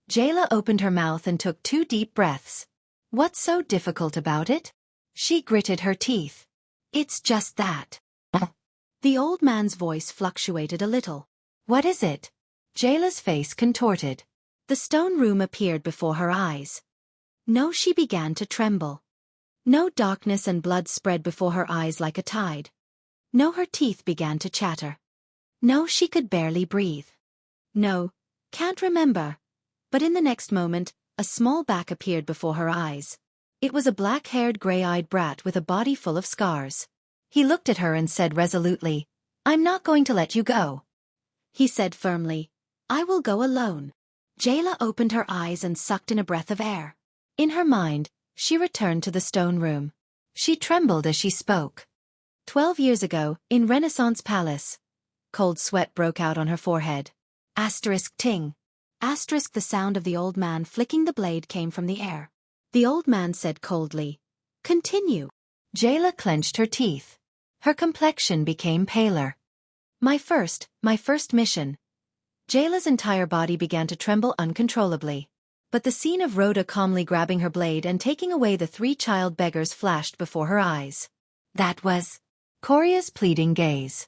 Jayla opened her mouth and took 2 deep breaths. What's so difficult about it? She gritted her teeth. It's just that. The old man's voice fluctuated a little. What is it? Jayla's face contorted. The stone room appeared before her eyes. No, she began to tremble. No, darkness and blood spread before her eyes like a tide. No, her teeth began to chatter. No, she could barely breathe. No, can't remember. But in the next moment, a small back appeared before her eyes. It was a black-haired, gray-eyed brat with a body full of scars. He looked at her and said resolutely, I'm not going to let you go. He said firmly, I will go alone. Jayla opened her eyes and sucked in a breath of air. In her mind, she returned to the stone room. She trembled as she spoke. 12 years ago, in Renaissance Palace. Cold sweat broke out on her forehead. Asterisk ting. Asterisk the sound of the old man flicking the blade came from the air. The old man said coldly, Continue. Jayla clenched her teeth. Her complexion became paler. My first mission. Jayla's entire body began to tremble uncontrollably. But the scene of Rhoda calmly grabbing her blade and taking away the 3 child beggars flashed before her eyes. That was Coria's pleading gaze.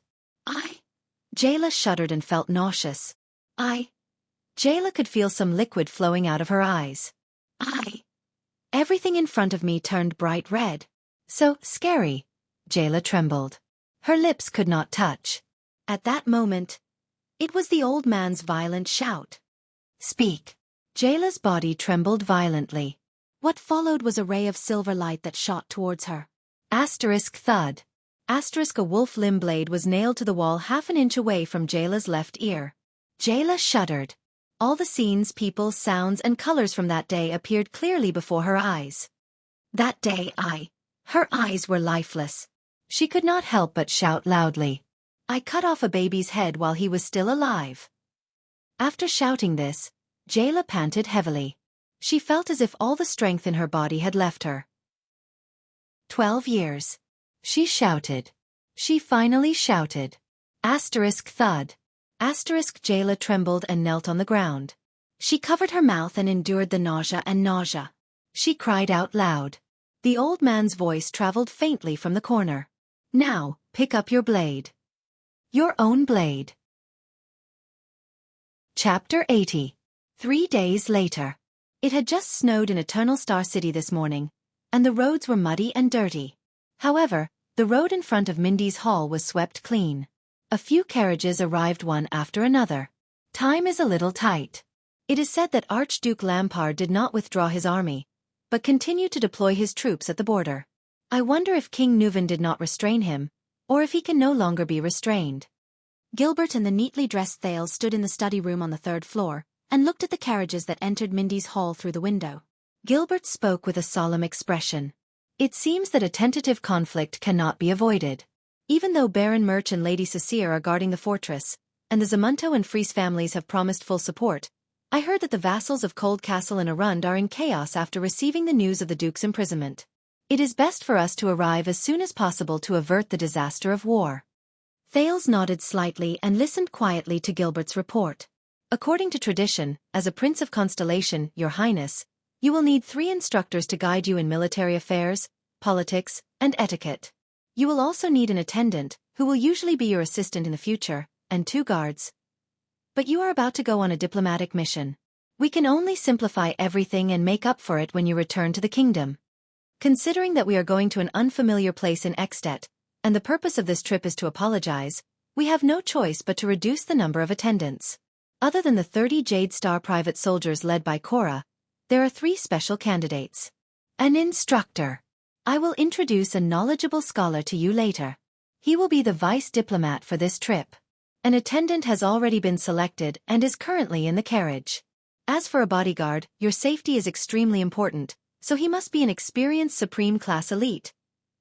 Jayla shuddered and felt nauseous. Jayla could feel some liquid flowing out of her eyes. Everything in front of me turned bright red. So scary. Jayla trembled. Her lips could not touch. At that moment, it was the old man's violent shout. Speak. Jayla's body trembled violently. What followed was a ray of silver light that shot towards her. Asterisk thud. Asterisk a wolf limb blade was nailed to the wall half an inch away from Jayla's left ear. Jayla shuddered. All the scenes, people, sounds, and colors from that day appeared clearly before her eyes. That day her eyes were lifeless. She could not help but shout loudly. I cut off a baby's head while he was still alive. After shouting this, Jayla panted heavily. She felt as if all the strength in her body had left her. 12 years. She shouted. She finally shouted. Asterisk thud. Asterisk Jayla trembled and knelt on the ground. She covered her mouth and endured the nausea. She cried out loud. The old man's voice traveled faintly from the corner. Now, pick up your blade. Your own blade. Chapter 80. 3 days later. It had just snowed in Eternal Star City this morning, and the roads were muddy and dirty. However, the road in front of Mindy's hall was swept clean. A few carriages arrived one after another. Time is a little tight. It is said that Archduke Lampard did not withdraw his army, but continued to deploy his troops at the border. I wonder if King Nuvan did not restrain him, or if he can no longer be restrained. Gilbert and the neatly dressed Thales stood in the study room on the 3rd floor, and looked at the carriages that entered Mindy's hall through the window. Gilbert spoke with a solemn expression. It seems that a tentative conflict cannot be avoided. Even though Baron Murch and Lady Cecile are guarding the fortress, and the Zamunto and Fries families have promised full support, I heard that the vassals of Cold Castle and Arund are in chaos after receiving the news of the Duke's imprisonment. It is best for us to arrive as soon as possible to avert the disaster of war. Thales nodded slightly and listened quietly to Gilbert's report. According to tradition, as a Prince of Constellation, Your Highness, you will need 3 instructors to guide you in military affairs, politics, and etiquette. You will also need an attendant, who will usually be your assistant in the future, and 2 guards. But you are about to go on a diplomatic mission. We can only simplify everything and make up for it when you return to the kingdom. Considering that we are going to an unfamiliar place in Extet, and the purpose of this trip is to apologize, we have no choice but to reduce the number of attendants. Other than the 30 Jade Star private soldiers led by Cora, there are 3 special candidates. An instructor. I will introduce a knowledgeable scholar to you later. He will be the vice diplomat for this trip. An attendant has already been selected and is currently in the carriage. As for a bodyguard, your safety is extremely important, so he must be an experienced supreme class elite.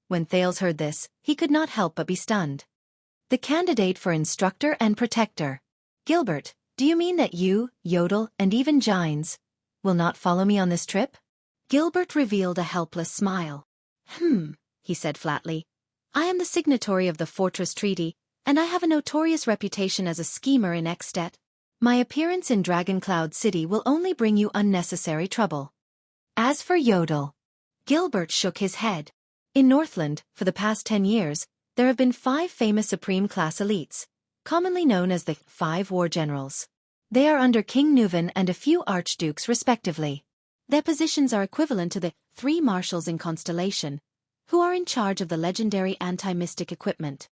When Thales heard this, he could not help but be stunned. The candidate for instructor and protector. Gilbert, do you mean that you, Yodel, and even Gines will not follow me on this trip? Gilbert revealed a helpless smile. He said flatly. I am the signatory of the Fortress Treaty, and I have a notorious reputation as a schemer in Extet. My appearance in Dragoncloud City will only bring you unnecessary trouble. As for Yodel, Gilbert shook his head. In Northland, for the past 10 years, there have been 5 famous supreme class elites, commonly known as the 5 war generals. They are under King Nuvan and a few archdukes respectively. Their positions are equivalent to the 3 marshals in Constellation, who are in charge of the legendary anti-mystic equipment.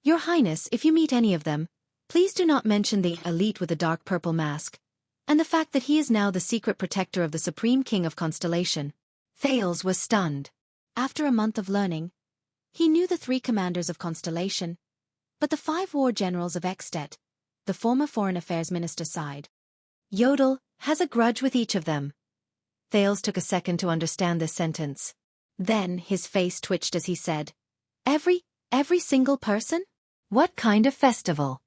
Your Highness, if you meet any of them, please do not mention the elite with the dark purple mask, and the fact that he is now the secret protector of the Supreme King of Constellation. Thales was stunned. After a month of learning, he knew the 3 commanders of Constellation, but the 5 war generals of Extet, the former foreign affairs minister, sighed. Yodel has a grudge with each of them. Thales took a second to understand this sentence. Then his face twitched as he said, Every single person? What kind of festival?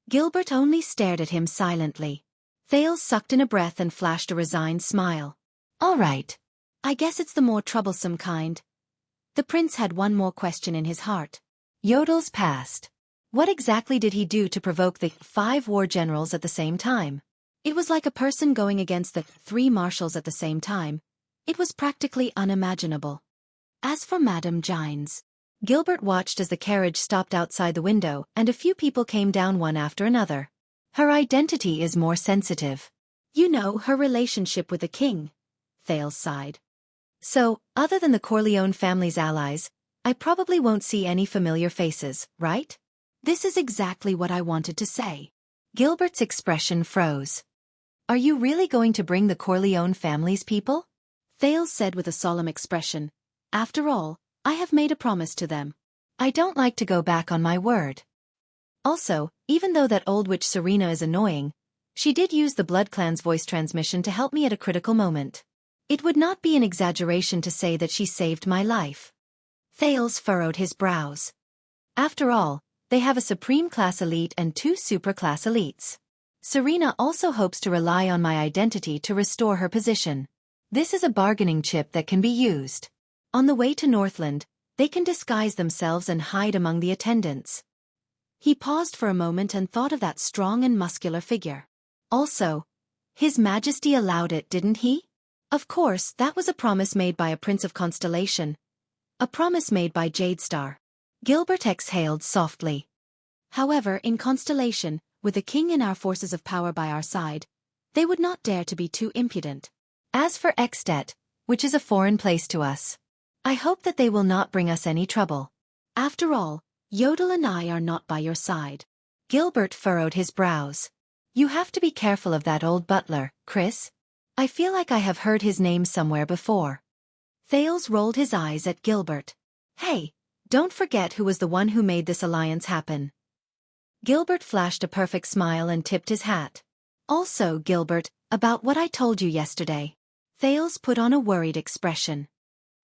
Gilbert only stared at him silently. Thales sucked in a breath and flashed a resigned smile. All right. I guess it's the more troublesome kind. The prince had one more question in his heart. Yodel's past. What exactly did he do to provoke the 5 war generals at the same time? It was like a person going against the 3 marshals at the same time. It was practically unimaginable. As for Madame Gines, Gilbert watched as the carriage stopped outside the window and a few people came down one after another. Her identity is more sensitive. You know, her relationship with the king. Thales sighed. So, other than the Corleone family's allies, I probably won't see any familiar faces, right? This is exactly what I wanted to say. Gilbert's expression froze. Are you really going to bring the Corleone family's people? Thales said with a solemn expression. After all, I have made a promise to them. I don't like to go back on my word. Also, even though that old witch Serena is annoying, she did use the Blood Clan's voice transmission to help me at a critical moment. It would not be an exaggeration to say that she saved my life. Thales furrowed his brows. After all, they have a Supreme Class Elite and 2 Super Class Elites. Serena also hopes to rely on my identity to restore her position. This is a bargaining chip that can be used. On the way to Northland, they can disguise themselves and hide among the attendants. He paused for a moment and thought of that strong and muscular figure. Also, His Majesty allowed it, didn't he? Of course, that was a promise made by a Prince of Constellation. A promise made by Jadestar. Gilbert exhaled softly. However, in Constellation, with the king and our forces of power by our side, they would not dare to be too impudent. As for Extet, which is a foreign place to us, I hope that they will not bring us any trouble. After all, Yodel and I are not by your side. Gilbert furrowed his brows. You have to be careful of that old butler, Chris. I feel like I have heard his name somewhere before. Thales rolled his eyes at Gilbert. Hey, don't forget who was the one who made this alliance happen. Gilbert flashed a perfect smile and tipped his hat. Also, Gilbert, about what I told you yesterday. Thales put on a worried expression.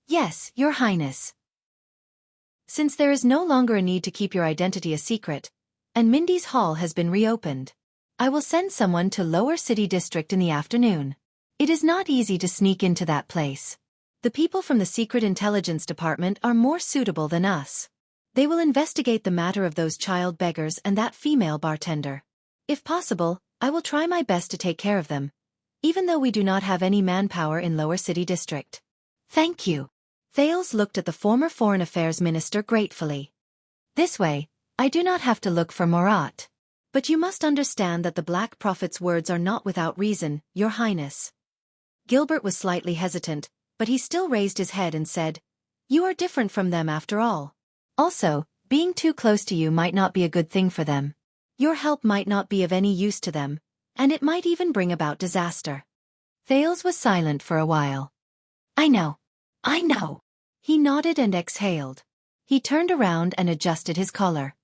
Yes, Your Highness. Since there is no longer a need to keep your identity a secret, and Mindy's Hall has been reopened, I will send someone to Lower City District in the afternoon. It is not easy to sneak into that place. The people from the Secret Intelligence Department are more suitable than us. They will investigate the matter of those child beggars and that female bartender. If possible, I will try my best to take care of them, even though we do not have any manpower in Lower City District. Thank you. Thales looked at the former Foreign Affairs Minister gratefully. This way, I do not have to look for Morat. But you must understand that the Black Prophet's words are not without reason, Your Highness. Gilbert was slightly hesitant, but he still raised his head and said, You are different from them after all. Also, being too close to you might not be a good thing for them. Your help might not be of any use to them, and it might even bring about disaster. Thales was silent for a while. I know. He nodded and exhaled. He turned around and adjusted his collar.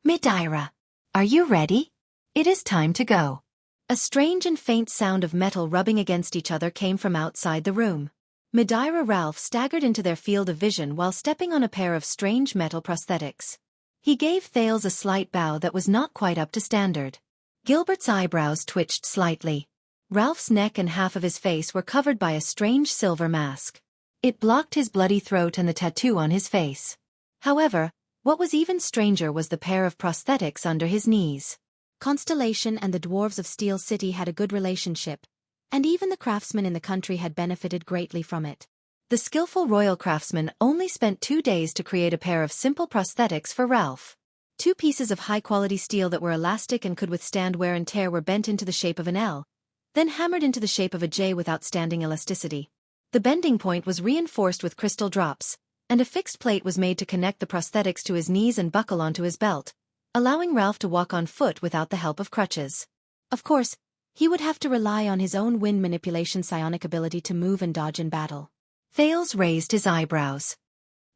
Midaira, are you ready? It is time to go. A strange and faint sound of metal rubbing against each other came from outside the room. Midaira Ralph staggered into their field of vision while stepping on a pair of strange metal prosthetics. He gave Thales a slight bow that was not quite up to standard. Gilbert's eyebrows twitched slightly. Ralph's neck and half of his face were covered by a strange silver mask. It blocked his bloody throat and the tattoo on his face. However, what was even stranger was the pair of prosthetics under his knees. Constellation and the dwarves of Steel City had a good relationship, and even the craftsmen in the country had benefited greatly from it. The skillful royal craftsman only spent 2 days to create a pair of simple prosthetics for Ralph. 2 pieces of high-quality steel that were elastic and could withstand wear and tear were bent into the shape of an L, then hammered into the shape of a J with outstanding elasticity. The bending point was reinforced with crystal drops, and a fixed plate was made to connect the prosthetics to his knees and buckle onto his belt, allowing Ralph to walk on foot without the help of crutches. Of course, he would have to rely on his own wind manipulation psionic ability to move and dodge in battle. Thales raised his eyebrows.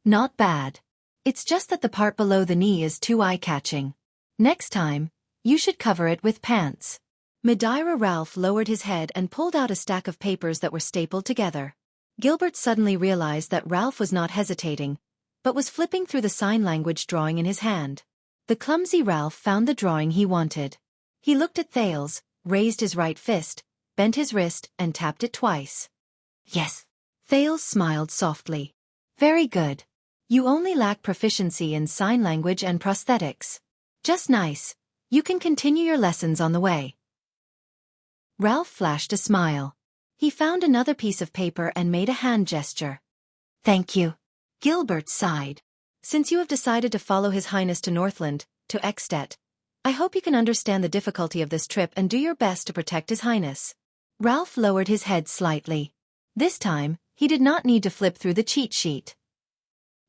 Not bad. It's just that the part below the knee is too eye-catching. Next time, you should cover it with pants. Midaira Ralph lowered his head and pulled out a stack of papers that were stapled together. Gilbert suddenly realized that Ralph was not hesitating, but was flipping through the sign language drawing in his hand. The clumsy Ralph found the drawing he wanted. He looked at Thales, raised his right fist, bent his wrist, and tapped it twice. Yes. Thales smiled softly. Very good. You only lack proficiency in sign language and prosthetics. Just nice. You can continue your lessons on the way. Ralph flashed a smile. He found another piece of paper and made a hand gesture. Thank you. Gilbert sighed. Since you have decided to follow His Highness to Northland, to Extet, I hope you can understand the difficulty of this trip and do your best to protect His Highness. Ralph lowered his head slightly. This time, he did not need to flip through the cheat sheet.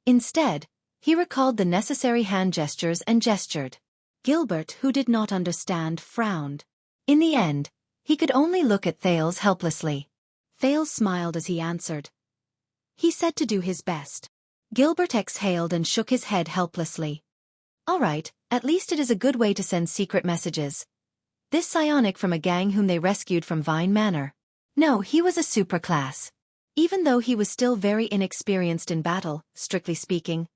Instead, he recalled the necessary hand gestures and gestured. Gilbert, who did not understand, frowned. In the end, he could only look at Thales helplessly. Thales smiled as he answered. He said to do his best. Gilbert exhaled and shook his head helplessly. All right, at least it is a good way to send secret messages. This psionic from a gang whom they rescued from Vine Manor. No, he was a superclass. Even though he was still very inexperienced in battle, strictly speaking,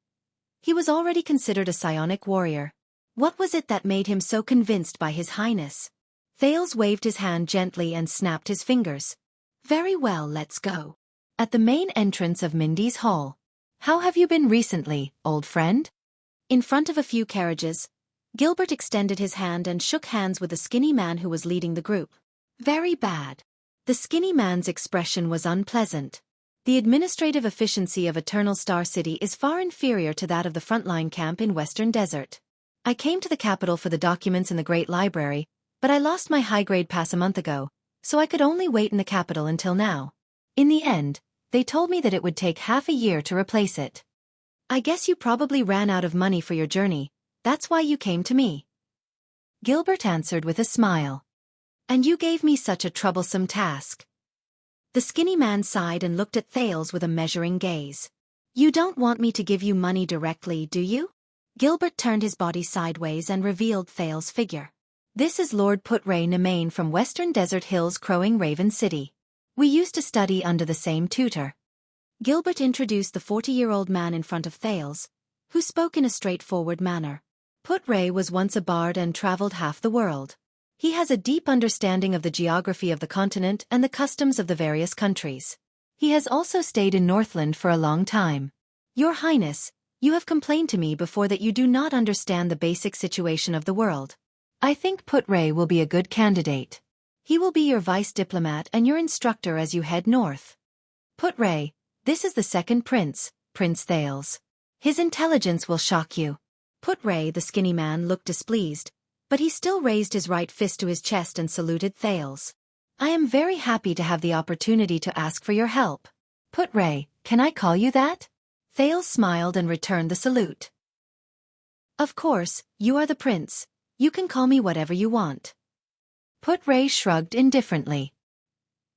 he was already considered a psionic warrior. What was it that made him so convinced by His Highness? Thales waved his hand gently and snapped his fingers. Very well, let's go. At the main entrance of Mindy's hall. How have you been recently, old friend? In front of a few carriages, Gilbert extended his hand and shook hands with the skinny man who was leading the group. Very bad. The skinny man's expression was unpleasant. The administrative efficiency of Eternal Star City is far inferior to that of the frontline camp in Western Desert. I came to the capital for the documents in the Great Library, but I lost my high-grade pass a month ago, so I could only wait in the capital until now. In the end, they told me that it would take half a year to replace it. I guess you probably ran out of money for your journey, that's why you came to me. Gilbert answered with a smile. And you gave me such a troublesome task. The skinny man sighed and looked at Thales with a measuring gaze. You don't want me to give you money directly, do you? Gilbert turned his body sideways and revealed Thales' figure. This is Lord Putray Nemain from Western Desert Hills Crowing Raven City. We used to study under the same tutor. Gilbert introduced the 40-year-old man in front of Thales, who spoke in a straightforward manner. Putray was once a bard and traveled half the world. He has a deep understanding of the geography of the continent and the customs of the various countries. He has also stayed in Northland for a long time. Your Highness, you have complained to me before that you do not understand the basic situation of the world. I think Putray will be a good candidate. He will be your vice diplomat and your instructor as you head north. Putray, this is the second prince, Prince Thales. His intelligence will shock you. Putray, the skinny man, looked displeased, but he still raised his right fist to his chest and saluted Thales. I am very happy to have the opportunity to ask for your help. Putray, can I call you that? Thales smiled and returned the salute. Of course, you are the prince. You can call me whatever you want. Putray shrugged indifferently.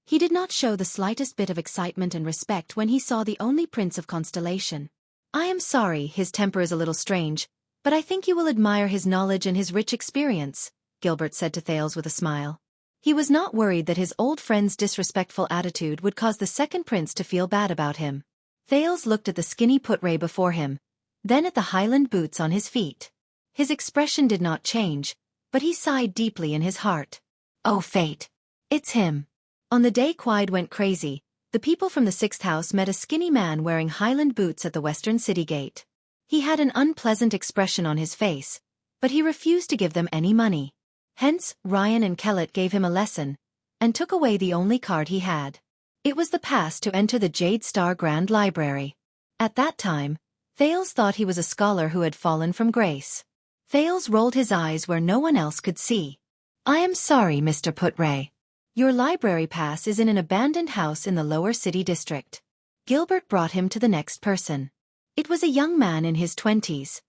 He did not show the slightest bit of excitement and respect when he saw the only prince of Constellation. I am sorry, his temper is a little strange, but I think you will admire his knowledge and his rich experience, Gilbert said to Thales with a smile. He was not worried that his old friend's disrespectful attitude would cause the second prince to feel bad about him. Thales looked at the skinny Putray before him, then at the Highland boots on his feet. His expression did not change, but he sighed deeply in his heart. Oh fate! It's him. On the day Quide went crazy, the people from the 6th house met a skinny man wearing Highland boots at the western city gate. He had an unpleasant expression on his face, but he refused to give them any money. Hence, Ryan and Kellett gave him a lesson, and took away the only card he had. It was the pass to enter the Jade Star Grand Library. At that time, Thales thought he was a scholar who had fallen from grace. Thales rolled his eyes where no one else could see. I am sorry, Mr. Putray. Your library pass is in an abandoned house in the lower city district. Gilbert brought him to the next person. It was a young man in his 20s.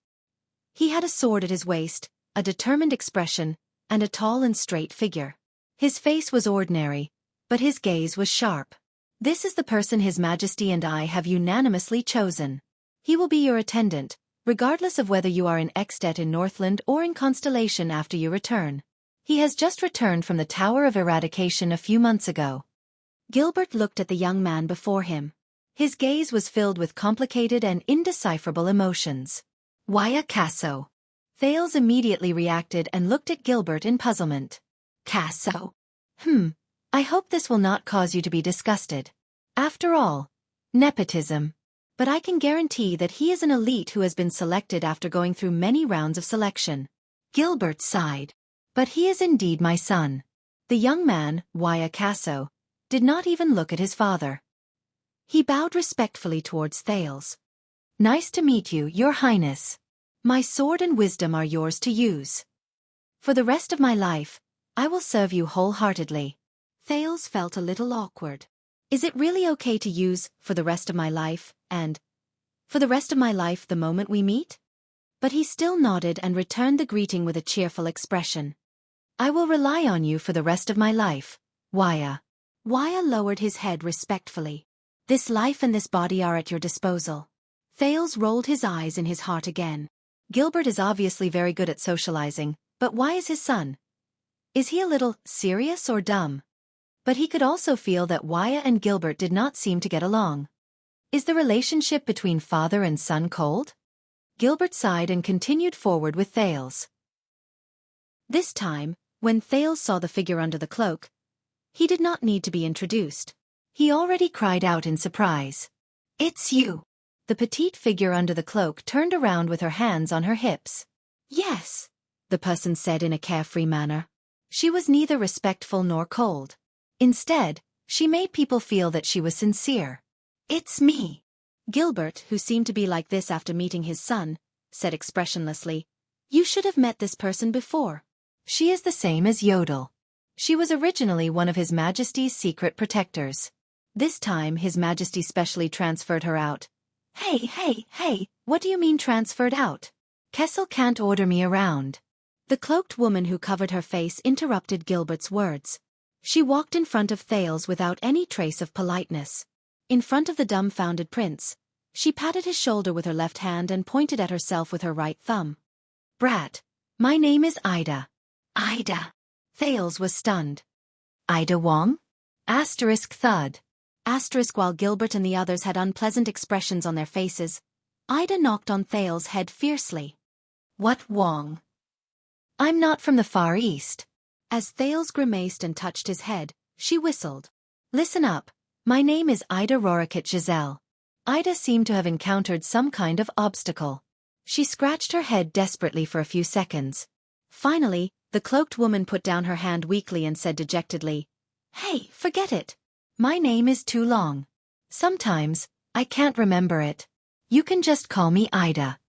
He had a sword at his waist, a determined expression, and a tall and straight figure. His face was ordinary, but his gaze was sharp. This is the person His Majesty and I have unanimously chosen. He will be your attendant, regardless of whether you are in Extet in Northland or in Constellation after you return. He has just returned from the Tower of Eradication a few months ago. Gilbert looked at the young man before him. His gaze was filled with complicated and indecipherable emotions. Why a Casso? Thales immediately reacted and looked at Gilbert in puzzlement. Casso? I hope this will not cause you to be disgusted. After all, nepotism. But I can guarantee that he is an elite who has been selected after going through many rounds of selection. Gilbert sighed. But he is indeed my son. The young man, Waya Casso, did not even look at his father. He bowed respectfully towards Thales. Nice to meet you, Your Highness. My sword and wisdom are yours to use. For the rest of my life, I will serve you wholeheartedly. Thales felt a little awkward. Is it really okay to use for the rest of my life and for the rest of my life the moment we meet? But he still nodded and returned the greeting with a cheerful expression. I will rely on you for the rest of my life, Wuxia. Wuxia lowered his head respectfully. This life and this body are at your disposal. Thales rolled his eyes in his heart again. Gilbert is obviously very good at socializing, but why is his son? Is he a little serious or dumb? But he could also feel that Wuxia and Gilbert did not seem to get along. Is the relationship between father and son cold? Gilbert sighed and continued forward with Thales. This time, when Thales saw the figure under the cloak, he did not need to be introduced. He already cried out in surprise. It's you! The petite figure under the cloak turned around with her hands on her hips. Yes, the person said in a carefree manner. She was neither respectful nor cold. Instead, she made people feel that she was sincere. It's me. Gilbert, who seemed to be like this after meeting his son, said expressionlessly, You should have met this person before. She is the same as Yodel. She was originally one of His Majesty's secret protectors. This time His Majesty specially transferred her out. Hey, what do you mean transferred out? Kessel can't order me around. The cloaked woman who covered her face interrupted Gilbert's words. She walked in front of Thales without any trace of politeness. In front of the dumbfounded prince, she patted his shoulder with her left hand and pointed at herself with her right thumb. Brat, my name is Ida. Ida. Thales was stunned. Ida Wong? Asterisk thud. Asterisk while Gilbert and the others had unpleasant expressions on their faces, Ida knocked on Thales' head fiercely. What Wong? I'm not from the Far East. As Thales grimaced and touched his head, she whistled. Listen up, my name is Ida Rorikit Giselle. Ida seemed to have encountered some kind of obstacle. She scratched her head desperately for a few seconds. Finally, the cloaked woman put down her hand weakly and said dejectedly, Hey, forget it. My name is too long. Sometimes, I can't remember it. You can just call me Ida.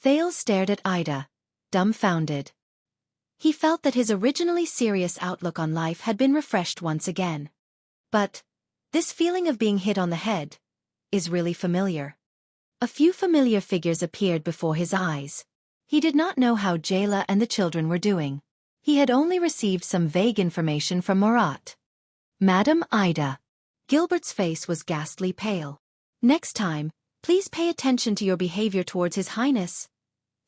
Thales stared at Ida, dumbfounded. He felt that his originally serious outlook on life had been refreshed once again. But this feeling of being hit on the head is really familiar. A few familiar figures appeared before his eyes. He did not know how Jayla and the children were doing. He had only received some vague information from Murat. Madam Ida. Gilbert's face was ghastly pale. Next time, please pay attention to your behavior towards His Highness.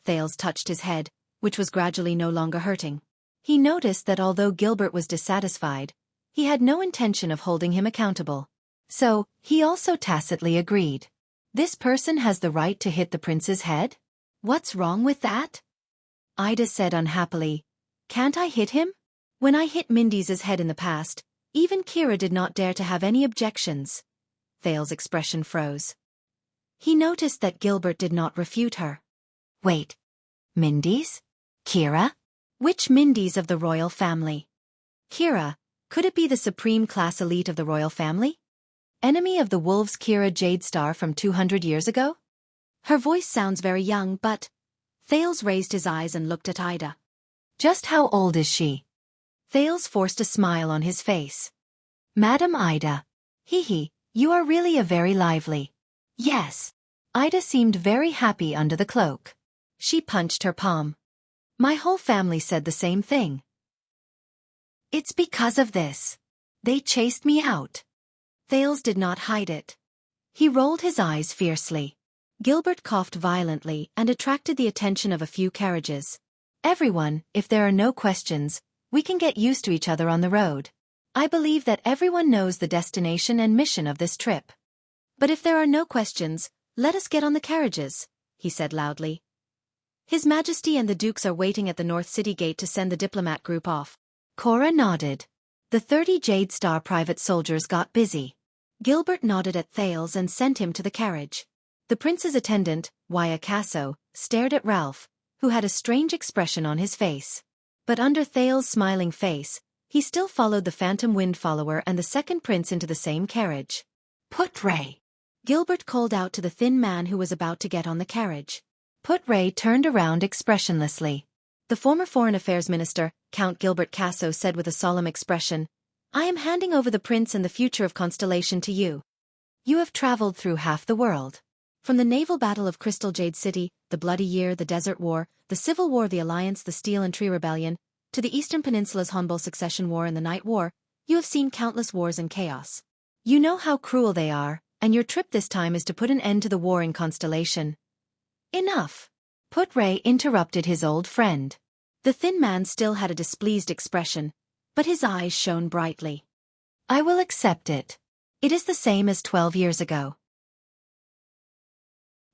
Thales touched his head, which was gradually no longer hurting. He noticed that although Gilbert was dissatisfied, he had no intention of holding him accountable. So, he also tacitly agreed. This person has the right to hit the prince's head? What's wrong with that? Ida said unhappily, Can't I hit him? When I hit Mindy's head in the past, even Kira did not dare to have any objections. Thales' expression froze. He noticed that Gilbert did not refute her. Wait. Mindy's? Kira? Which Mindy's of the royal family? Kira, could it be the supreme class elite of the royal family? Enemy of the wolves Kira Jadestar from 200 years ago? Her voice sounds very young, but... Thales raised his eyes and looked at Ida. Just how old is she? Thales forced a smile on his face. Madam Ida. You are really a very lively. Yes. Ida seemed very happy under the cloak. She punched her palm. My whole family said the same thing. It's because of this. They chased me out. Thales did not hide it. He rolled his eyes fiercely. Gilbert coughed violently and attracted the attention of a few carriages. Everyone, if there are no questions, we can get used to each other on the road. I believe that everyone knows the destination and mission of this trip. But if there are no questions, let us get on the carriages, he said loudly. His Majesty and the Dukes are waiting at the North City Gate to send the diplomat group off. Cora nodded. The 30 Jade Star private soldiers got busy. Gilbert nodded at Thales and sent him to the carriage. The prince's attendant, Wuxia Casso, stared at Ralph, who had a strange expression on his face. But under Thales' smiling face, he still followed the phantom wind follower and the second prince into the same carriage. Put Ray. Gilbert called out to the thin man who was about to get on the carriage. Put Ray turned around expressionlessly. The former Foreign Affairs Minister, Count Gilbert Casso, said with a solemn expression, I am handing over the prince and the future of Constellation to you. You have traveled through half the world. From the naval battle of Crystal Jade City, the Bloody Year, the Desert War, the Civil War of the Alliance, the Steel and Tree Rebellion, to the Eastern Peninsula's Honbol Succession War and the Night War, you have seen countless wars and chaos. You know how cruel they are, and your trip this time is to put an end to the war in Constellation. Enough! Put-Ray interrupted his old friend. The thin man still had a displeased expression, but his eyes shone brightly. I will accept it. It is the same as 12 years ago.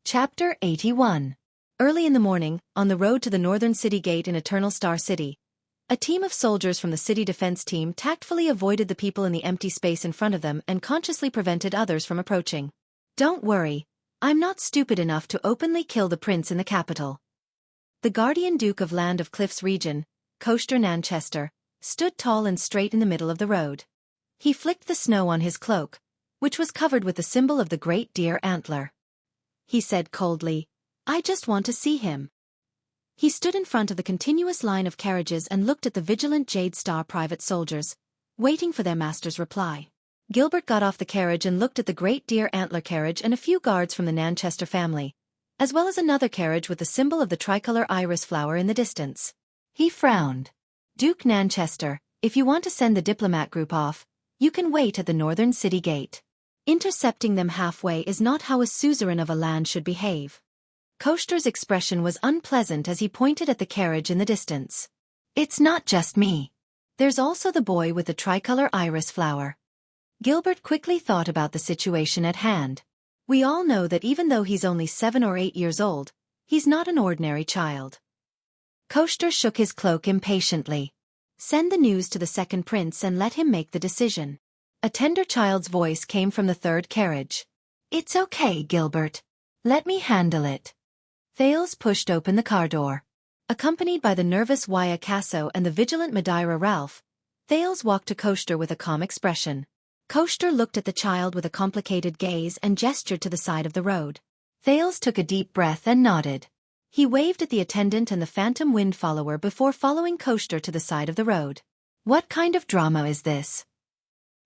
Chapter 81. Early in the morning, on the road to the northern city gate in Eternal Star City, a team of soldiers from the city defense team tactfully avoided the people in the empty space in front of them and consciously prevented others from approaching. Don't worry, I'm not stupid enough to openly kill the prince in the capital. The Guardian Duke of Land of Cliffs region, Koester Nanchester, stood tall and straight in the middle of the road. He flicked the snow on his cloak, which was covered with the symbol of the great deer antler. He said coldly, I just want to see him. He stood in front of the continuous line of carriages and looked at the vigilant Jade Star private soldiers, waiting for their master's reply. Gilbert got off the carriage and looked at the great deer antler carriage and a few guards from the Nanchester family, as well as another carriage with the symbol of the tricolor iris flower in the distance. He frowned. Duke Nanchester, if you want to send the diplomat group off, you can wait at the northern city gate. Intercepting them halfway is not how a suzerain of a land should behave. Koester's expression was unpleasant as he pointed at the carriage in the distance. It's not just me. There's also the boy with the tricolor iris flower. Gilbert quickly thought about the situation at hand. We all know that even though he's only 7 or 8 years old, he's not an ordinary child. Koester shook his cloak impatiently. Send the news to the second prince and let him make the decision. A tender child's voice came from the third carriage. It's okay, Gilbert. Let me handle it. Thales pushed open the car door. Accompanied by the nervous Waya Casso and the vigilant Madeira Ralph, Thales walked to Koester with a calm expression. Koester looked at the child with a complicated gaze and gestured to the side of the road. Thales took a deep breath and nodded. He waved at the attendant and the phantom wind follower before following Koester to the side of the road. What kind of drama is this?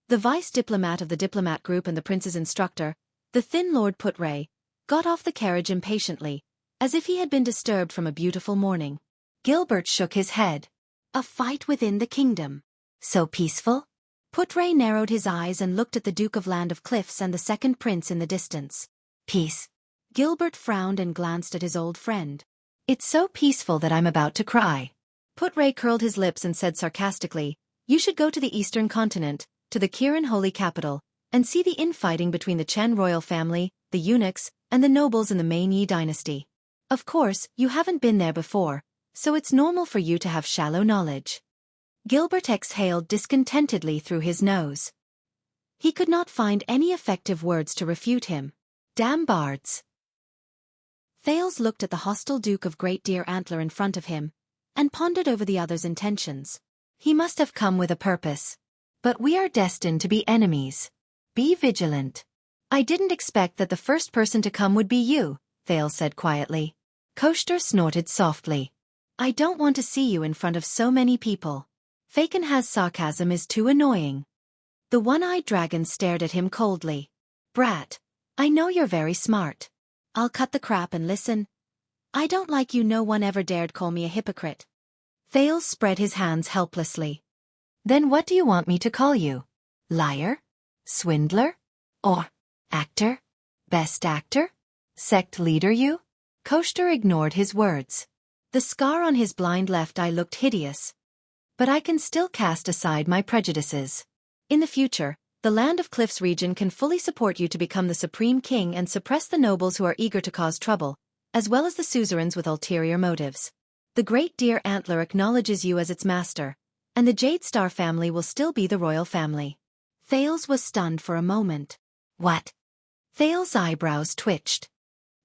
The vice diplomat of the diplomat group and the prince's instructor, the thin Lord Put-Ray, got off the carriage impatiently, as if he had been disturbed from a beautiful morning. Gilbert shook his head. A fight within the kingdom. So peaceful? Put-Ray narrowed his eyes and looked at the Duke of Land of Cliffs and the second prince in the distance. Peace. Gilbert frowned and glanced at his old friend. It's so peaceful that I'm about to cry. Put-Ray curled his lips and said sarcastically, You should go to the eastern continent, to the Kirin holy capital, and see the infighting between the Chen royal family, the eunuchs, and the nobles in the Main Yi dynasty. Of course, you haven't been there before, so it's normal for you to have shallow knowledge. Gilbert exhaled discontentedly through his nose. He could not find any effective words to refute him. Damn bards. Thales looked at the hostile Duke of Great Deer Antler in front of him, and pondered over the other's intentions. He must have come with a purpose. But we are destined to be enemies. Be vigilant. I didn't expect that the first person to come would be you, Thales said quietly. Koester snorted softly. I don't want to see you in front of so many people. Fakenhaz's sarcasm is too annoying. The one-eyed dragon stared at him coldly. Brat, I know you're very smart. I'll cut the crap and listen. I don't like you. No one ever dared call me a hypocrite. Thales spread his hands helplessly. Then what do you want me to call you? Liar? Swindler? Or actor? Best actor? Sect leader you? Koester ignored his words. The scar on his blind left eye looked hideous. But I can still cast aside my prejudices. In the future, the Land of Cliffs region can fully support you to become the supreme king and suppress the nobles who are eager to cause trouble, as well as the suzerains with ulterior motives. The Great Deer Antler acknowledges you as its master, and the Jade Star family will still be the royal family. Thales was stunned for a moment. What? Thales' eyebrows twitched.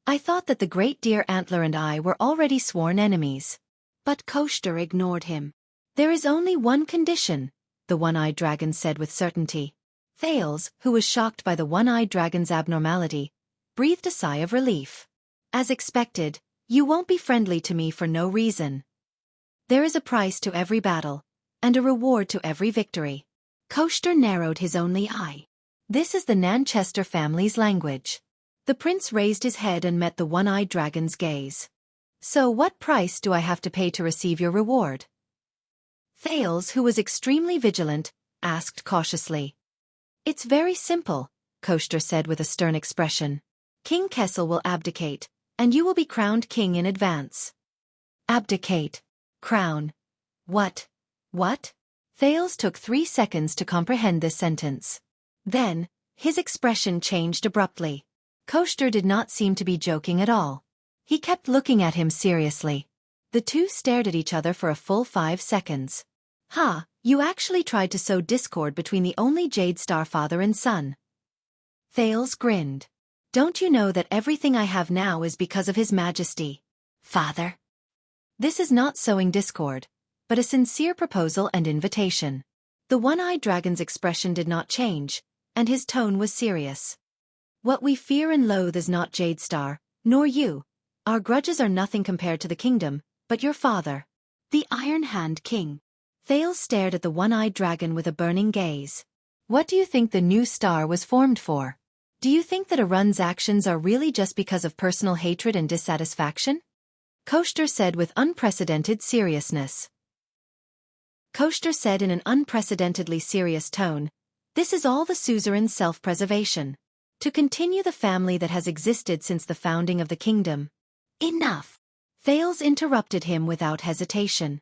I thought that the Great Deer Antler and I were already sworn enemies. But Koester ignored him. There is only one condition, the one-eyed dragon said with certainty. Thales, who was shocked by the one-eyed dragon's abnormality, breathed a sigh of relief. As expected, you won't be friendly to me for no reason. There is a price to every battle, and a reward to every victory. Koster narrowed his only eye. This is the Nanchester family's language. The prince raised his head and met the one-eyed dragon's gaze. So what price do I have to pay to receive your reward? Thales, who was extremely vigilant, asked cautiously. It's very simple, Koster said with a stern expression. King Kessel will abdicate, and you will be crowned king in advance. Abdicate. Crown. What? What? Thales took 3 seconds to comprehend this sentence. Then, his expression changed abruptly. Koster did not seem to be joking at all. He kept looking at him seriously. The two stared at each other for a full 5 seconds. Ha, you actually tried to sow discord between the only Jade Star father and son. Thales grinned. Don't you know that everything I have now is because of His Majesty? Father. This is not sowing discord, but a sincere proposal and invitation. The one-eyed dragon's expression did not change, and his tone was serious. What we fear and loathe is not Jade Star, nor you. Our grudges are nothing compared to the kingdom, but your father, the Iron Hand King. Thales stared at the one-eyed dragon with a burning gaze. What do you think the new star was formed for? Do you think that Arun's actions are really just because of personal hatred and dissatisfaction? Koster said with unprecedented seriousness. Koster said in an unprecedentedly serious tone, this is all the suzerain's self-preservation. To continue the family that has existed since the founding of the kingdom. Enough! Thales interrupted him without hesitation.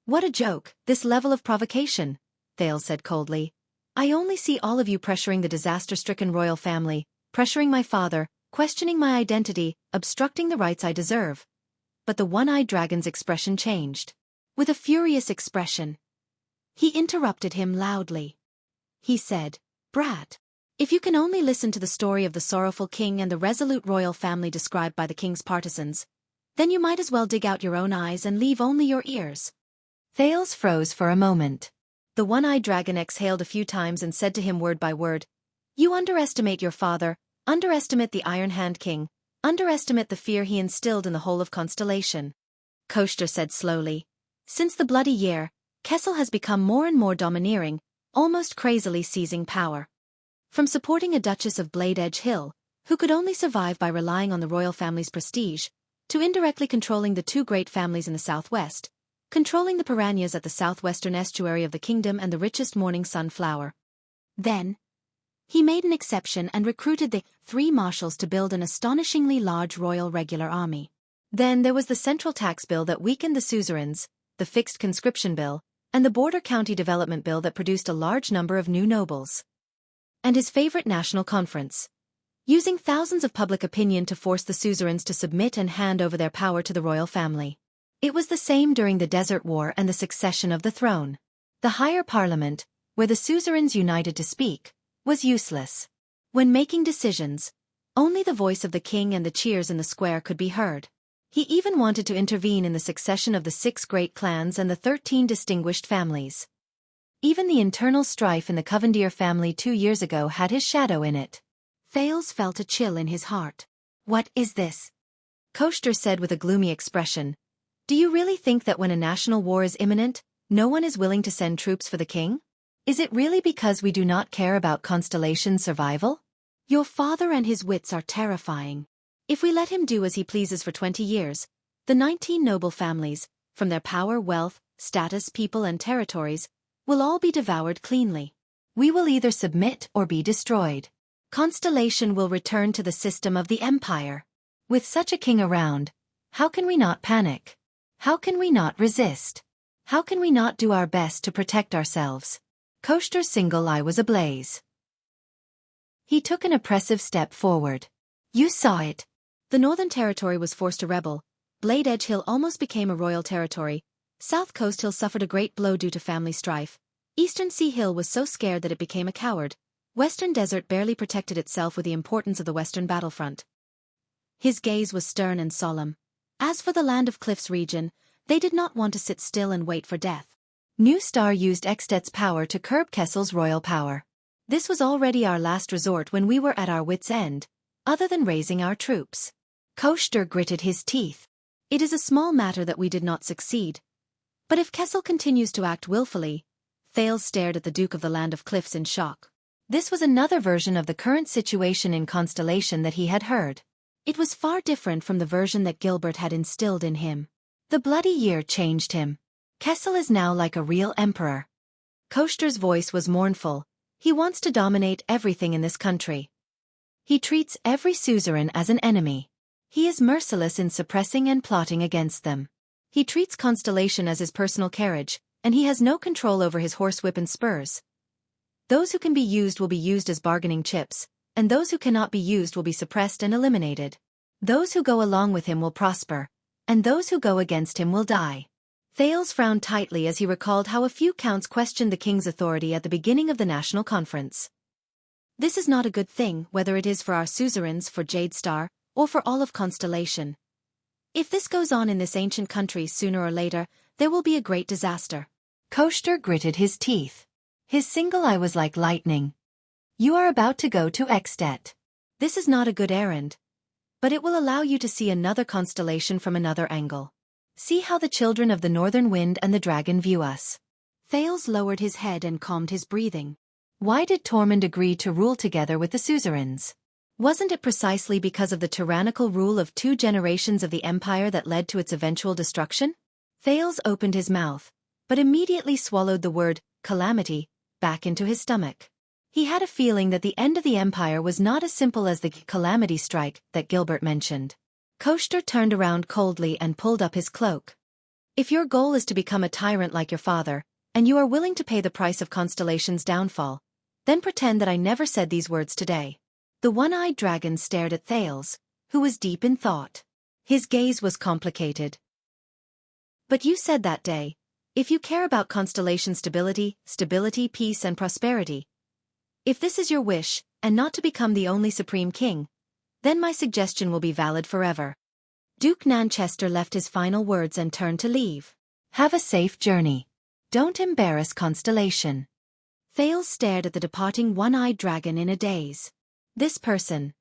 What a joke, this level of provocation, Thales said coldly. I only see all of you pressuring the disaster-stricken royal family, pressuring my father, questioning my identity, obstructing the rights I deserve. But the one-eyed dragon's expression changed. With a furious expression. He interrupted him loudly. He said, Brat, if you can only listen to the story of the sorrowful king and the resolute royal family described by the king's partisans, then you might as well dig out your own eyes and leave only your ears. Thales froze for a moment. The one-eyed dragon exhaled a few times and said to him word by word, You underestimate your father, underestimate the Iron Hand King, underestimate the fear he instilled in the whole of Constellation. Koster said slowly, Since the bloody year, Kessel has become more and more domineering, almost crazily seizing power. From supporting a Duchess of Blade Edge Hill, who could only survive by relying on the royal family's prestige, to indirectly controlling the two great families in the southwest, controlling the piranhas at the southwestern estuary of the kingdom and the richest morning sunflower. Then, he made an exception and recruited the 3 marshals to build an astonishingly large royal regular army. Then there was the central tax bill that weakened the suzerains, the fixed conscription bill, and the border county development bill that produced a large number of new nobles. And his favorite national conference, using thousands of public opinion to force the suzerains to submit and hand over their power to the royal family. It was the same during the Desert War and the succession of the throne. The higher parliament, where the suzerains united to speak, was useless. When making decisions, only the voice of the king and the cheers in the square could be heard. He even wanted to intervene in the succession of the 6 great clans and the 13 distinguished families. Even the internal strife in the Covendier family 2 years ago had his shadow in it. Thales felt a chill in his heart. What is this? Koster said with a gloomy expression. Do you really think that when a national war is imminent, no one is willing to send troops for the king? Is it really because we do not care about Constellation's survival? Your father and his wits are terrifying. If we let him do as he pleases for 20 years, the 19 noble families, from their power, wealth, status, people and territories, will all be devoured cleanly. We will either submit or be destroyed. Constellation will return to the system of the empire. With such a king around, how can we not panic? How can we not resist? How can we not do our best to protect ourselves? Koster's single eye was ablaze. He took an oppressive step forward. You saw it. The Northern Territory was forced to rebel. Blade Edge Hill almost became a royal territory. South Coast Hill suffered a great blow due to family strife. Eastern Sea Hill was so scared that it became a coward. Western Desert barely protected itself with the importance of the Western battlefront. His gaze was stern and solemn. As for the Land of Cliffs region, they did not want to sit still and wait for death. New Star used Extet's power to curb Kessel's royal power. This was already our last resort when we were at our wits' end, other than raising our troops. Koster gritted his teeth. It is a small matter that we did not succeed. But if Kessel continues to act willfully, Thales stared at the Duke of the Land of Cliffs in shock. This was another version of the current situation in Constellation that he had heard. It was far different from the version that Gilbert had instilled in him. The bloody year changed him. Kessel is now like a real emperor. Koster's voice was mournful. He wants to dominate everything in this country. He treats every suzerain as an enemy. He is merciless in suppressing and plotting against them. He treats Constellation as his personal carriage, and he has no control over his horsewhip and spurs. Those who can be used will be used as bargaining chips, and those who cannot be used will be suppressed and eliminated. Those who go along with him will prosper, and those who go against him will die. Thales frowned tightly as he recalled how a few counts questioned the king's authority at the beginning of the national conference. This is not a good thing, whether it is for our suzerains, for Jade Star, or for all of Constellation. If this goes on in this ancient country sooner or later, there will be a great disaster. Koster gritted his teeth. His single eye was like lightning. You are about to go to Extet. This is not a good errand, but it will allow you to see another constellation from another angle. See how the children of the northern wind and the dragon view us. Thales lowered his head and calmed his breathing. Why did Tormund agree to rule together with the suzerains? Wasn't it precisely because of the tyrannical rule of 2 generations of the empire that led to its eventual destruction? Thales opened his mouth, but immediately swallowed the word, calamity, back into his stomach. He had a feeling that the end of the empire was not as simple as the calamity strike that Gilbert mentioned. Koster turned around coldly and pulled up his cloak. If your goal is to become a tyrant like your father, and you are willing to pay the price of Constellation's downfall, then pretend that I never said these words today. The one-eyed dragon stared at Thales, who was deep in thought. His gaze was complicated. But you said that day, if you care about Constellation stability, peace and prosperity, if this is your wish, and not to become the only supreme king, then my suggestion will be valid forever. Duke Nanchester left his final words and turned to leave. Have a safe journey. Don't embarrass Constellation. Thales stared at the departing one-eyed dragon in a daze. This person.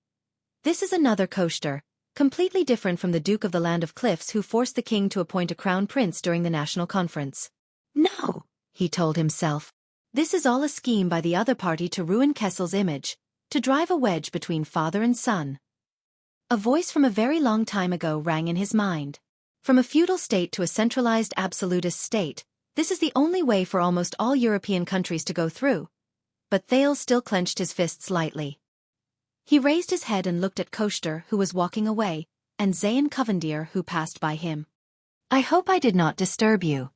This is another Koster, completely different from the Duke of the Land of Cliffs who forced the king to appoint a crown prince during the national conference. No, he told himself. This is all a scheme by the other party to ruin Kessel's image, to drive a wedge between father and son. A voice from a very long time ago rang in his mind. From a feudal state to a centralized absolutist state, this is the only way for almost all European countries to go through. But Thales still clenched his fists lightly. He raised his head and looked at Koster, who was walking away, and Zayn Covendier, who passed by him. I hope I did not disturb you.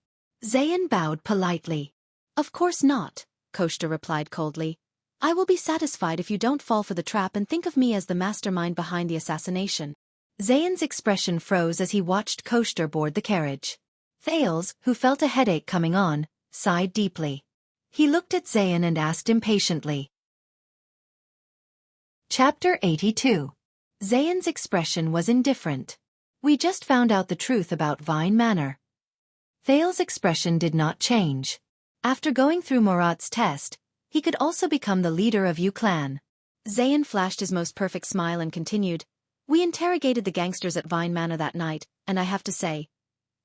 Zayn bowed politely. Of course not, Koster replied coldly. I will be satisfied if you don't fall for the trap and think of me as the mastermind behind the assassination. Zayn's expression froze as he watched Koster board the carriage. Thales, who felt a headache coming on, sighed deeply. He looked at Zayn and asked impatiently. Chapter 82. Zayn's expression was indifferent. We just found out the truth about Vine Manor. Thales' expression did not change. After going through Murat's test, he could also become the leader of U clan. Zayn flashed his most perfect smile and continued, We interrogated the gangsters at Vine Manor that night, and I have to say,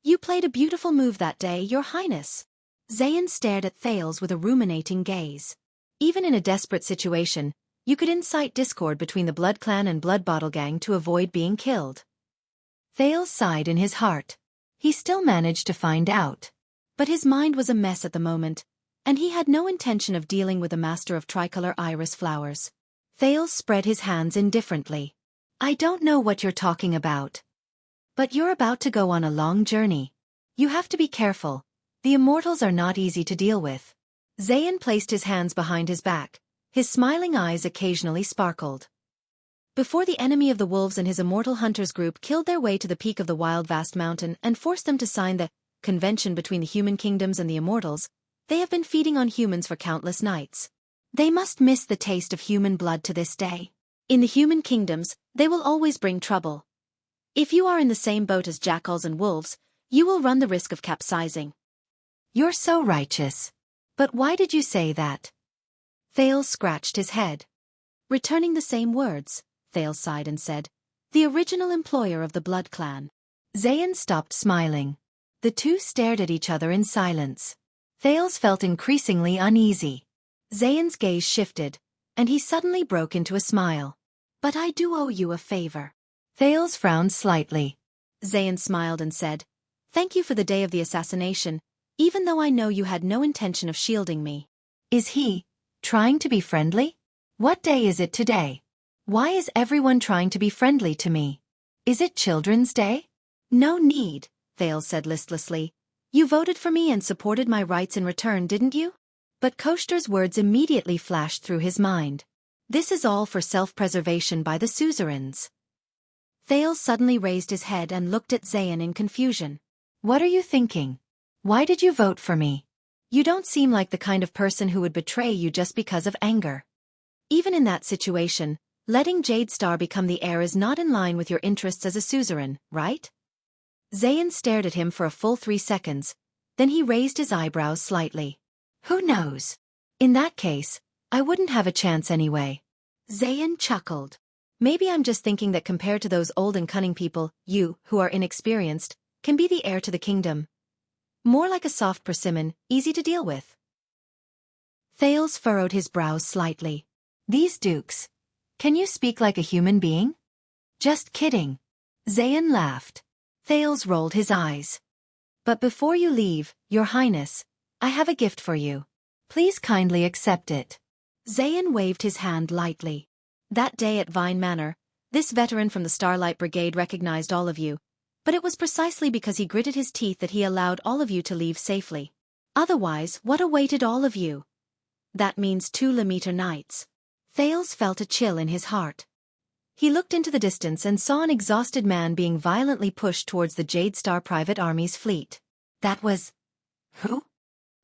you played a beautiful move that day, Your Highness. Zayn stared at Thales with a ruminating gaze. Even in a desperate situation, you could incite discord between the Blood Clan and Blood Bottle Gang to avoid being killed. Thales sighed in his heart. He still managed to find out. But his mind was a mess at the moment, and he had no intention of dealing with a master of tricolor iris flowers. Thales spread his hands indifferently. I don't know what you're talking about. But you're about to go on a long journey. You have to be careful. The immortals are not easy to deal with. Zayn placed his hands behind his back. His smiling eyes occasionally sparkled. Before the enemy of the wolves and his immortal hunters group killed their way to the peak of the wild vast mountain and forced them to sign the convention between the human kingdoms and the immortals, they have been feeding on humans for countless nights. They must miss the taste of human blood to this day. In the human kingdoms, they will always bring trouble. If you are in the same boat as jackals and wolves, you will run the risk of capsizing. You're so righteous. But why did you say that? Thales scratched his head. Returning the same words, Thales sighed and said, The original employer of the Blood Clan. Zayn stopped smiling. The two stared at each other in silence. Thales felt increasingly uneasy. Zayan's gaze shifted, and he suddenly broke into a smile. "But I do owe you a favor." Thales frowned slightly. Zayan smiled and said, "Thank you for the day of the assassination, even though I know you had no intention of shielding me." Is he trying to be friendly? What day is it today? Why is everyone trying to be friendly to me? Is it Children's Day? No need, Thales said listlessly. You voted for me and supported my rights in return, didn't you? But Koshter's words immediately flashed through his mind. This is all for self-preservation by the suzerains. Thales suddenly raised his head and looked at Zayan in confusion. What are you thinking? Why did you vote for me? You don't seem like the kind of person who would betray you just because of anger. Even in that situation, letting Jade Star become the heir is not in line with your interests as a suzerain, right? Zayan stared at him for a full 3 seconds, then he raised his eyebrows slightly. Who knows? In that case, I wouldn't have a chance anyway. Zayan chuckled. Maybe I'm just thinking that compared to those old and cunning people, you, who are inexperienced, can be the heir to the kingdom. More like a soft persimmon, easy to deal with. Thales furrowed his brows slightly. These dukes. Can you speak like a human being? Just kidding. Zayan laughed. Thales rolled his eyes. But before you leave, Your Highness, I have a gift for you. Please kindly accept it. Zayan waved his hand lightly. That day at Vine Manor, this veteran from the Starlight Brigade recognized all of you, but it was precisely because he gritted his teeth that he allowed all of you to leave safely. Otherwise, what awaited all of you? That means 2 Lemiter nights. Thales felt a chill in his heart. He looked into the distance and saw an exhausted man being violently pushed towards the Jade Star Private Army's fleet. That was... who?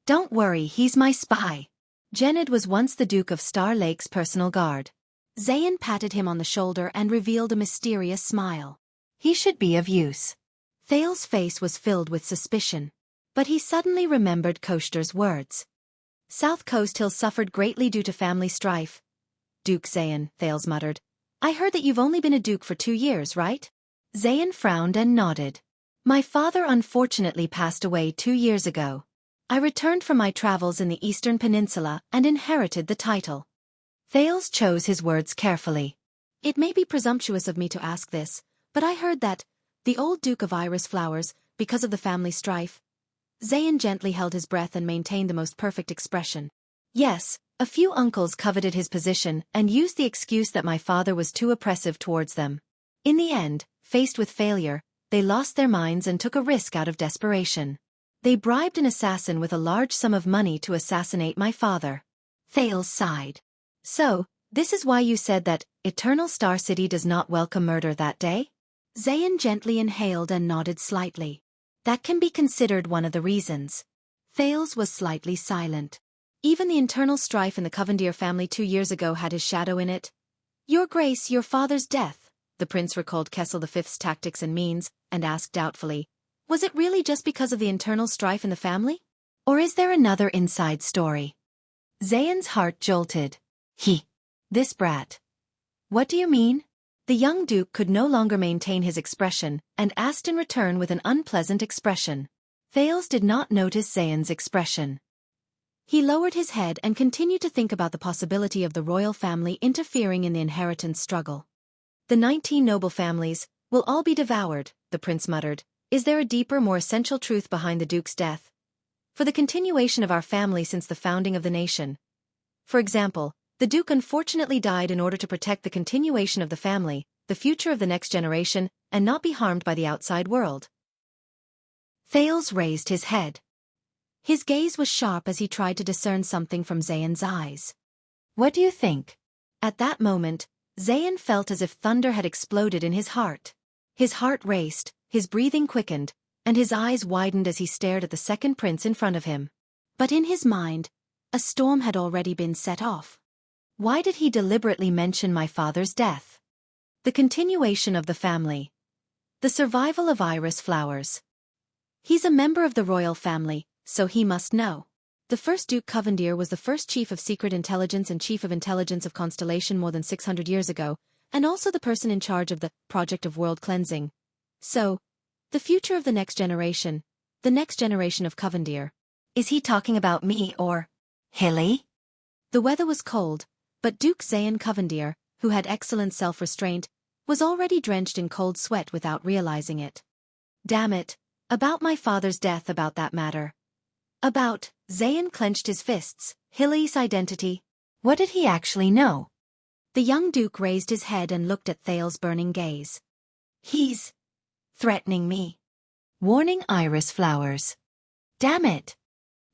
Don't worry, he's my spy. Genid was once the Duke of Star Lake's personal guard. Zayan patted him on the shoulder and revealed a mysterious smile. He should be of use. Thales' face was filled with suspicion. But he suddenly remembered Koshter's words. South Coast Hill suffered greatly due to family strife. Duke Zayan, Thales muttered. I heard that you've only been a duke for 2 years, right? Zayan frowned and nodded. My father unfortunately passed away 2 years ago. I returned from my travels in the Eastern Peninsula and inherited the title. Thales chose his words carefully. It may be presumptuous of me to ask this, but I heard that, the old Duke of Iris Flowers, because of the family strife. Zayan gently held his breath and maintained the most perfect expression. Yes, a few uncles coveted his position and used the excuse that my father was too oppressive towards them. In the end, faced with failure, they lost their minds and took a risk out of desperation. They bribed an assassin with a large sum of money to assassinate my father. Thales sighed. So, this is why you said that Eternal Star City does not welcome murder that day? Zayan gently inhaled and nodded slightly. That can be considered one of the reasons. Thales was slightly silent. Even the internal strife in the Covendier family 2 years ago had his shadow in it. Your Grace, your father's death, the prince recalled Kessel V's tactics and means, and asked doubtfully, was it really just because of the internal strife in the family? Or is there another inside story? Zayan's heart jolted. This brat. What do you mean? The young duke could no longer maintain his expression, and asked in return with an unpleasant expression. Thales did not notice Zayan's expression. He lowered his head and continued to think about the possibility of the royal family interfering in the inheritance struggle. The 19 noble families will all be devoured, the prince muttered. Is there a deeper, more essential truth behind the duke's death? For the continuation of our family since the founding of the nation. For example, the duke unfortunately died in order to protect the continuation of the family, the future of the next generation, and not be harmed by the outside world. Thales raised his head. His gaze was sharp as he tried to discern something from Zayan's eyes. What do you think? At that moment, Zayan felt as if thunder had exploded in his heart. His heart raced, his breathing quickened, and his eyes widened as he stared at the second prince in front of him. But in his mind, a storm had already been set off. Why did he deliberately mention my father's death? The continuation of the family. The survival of Iris Flowers. He's a member of the royal family, so he must know. The first Duke Covendier was the first Chief of Secret Intelligence and Chief of Intelligence of Constellation more than 600 years ago, and also the person in charge of the Project of World Cleansing. So, the future of the next generation of Covendier. Is he talking about me or Hilly? The weather was cold, but Duke Zayan Covendier, who had excellent self-restraint, was already drenched in cold sweat without realizing it. Damn it, about my father's death, about that matter. About, Zayan clenched his fists, Hilly's identity. What did he actually know? The young duke raised his head and looked at Thales's burning gaze. He's threatening me. Warning iris flowers. Damn it.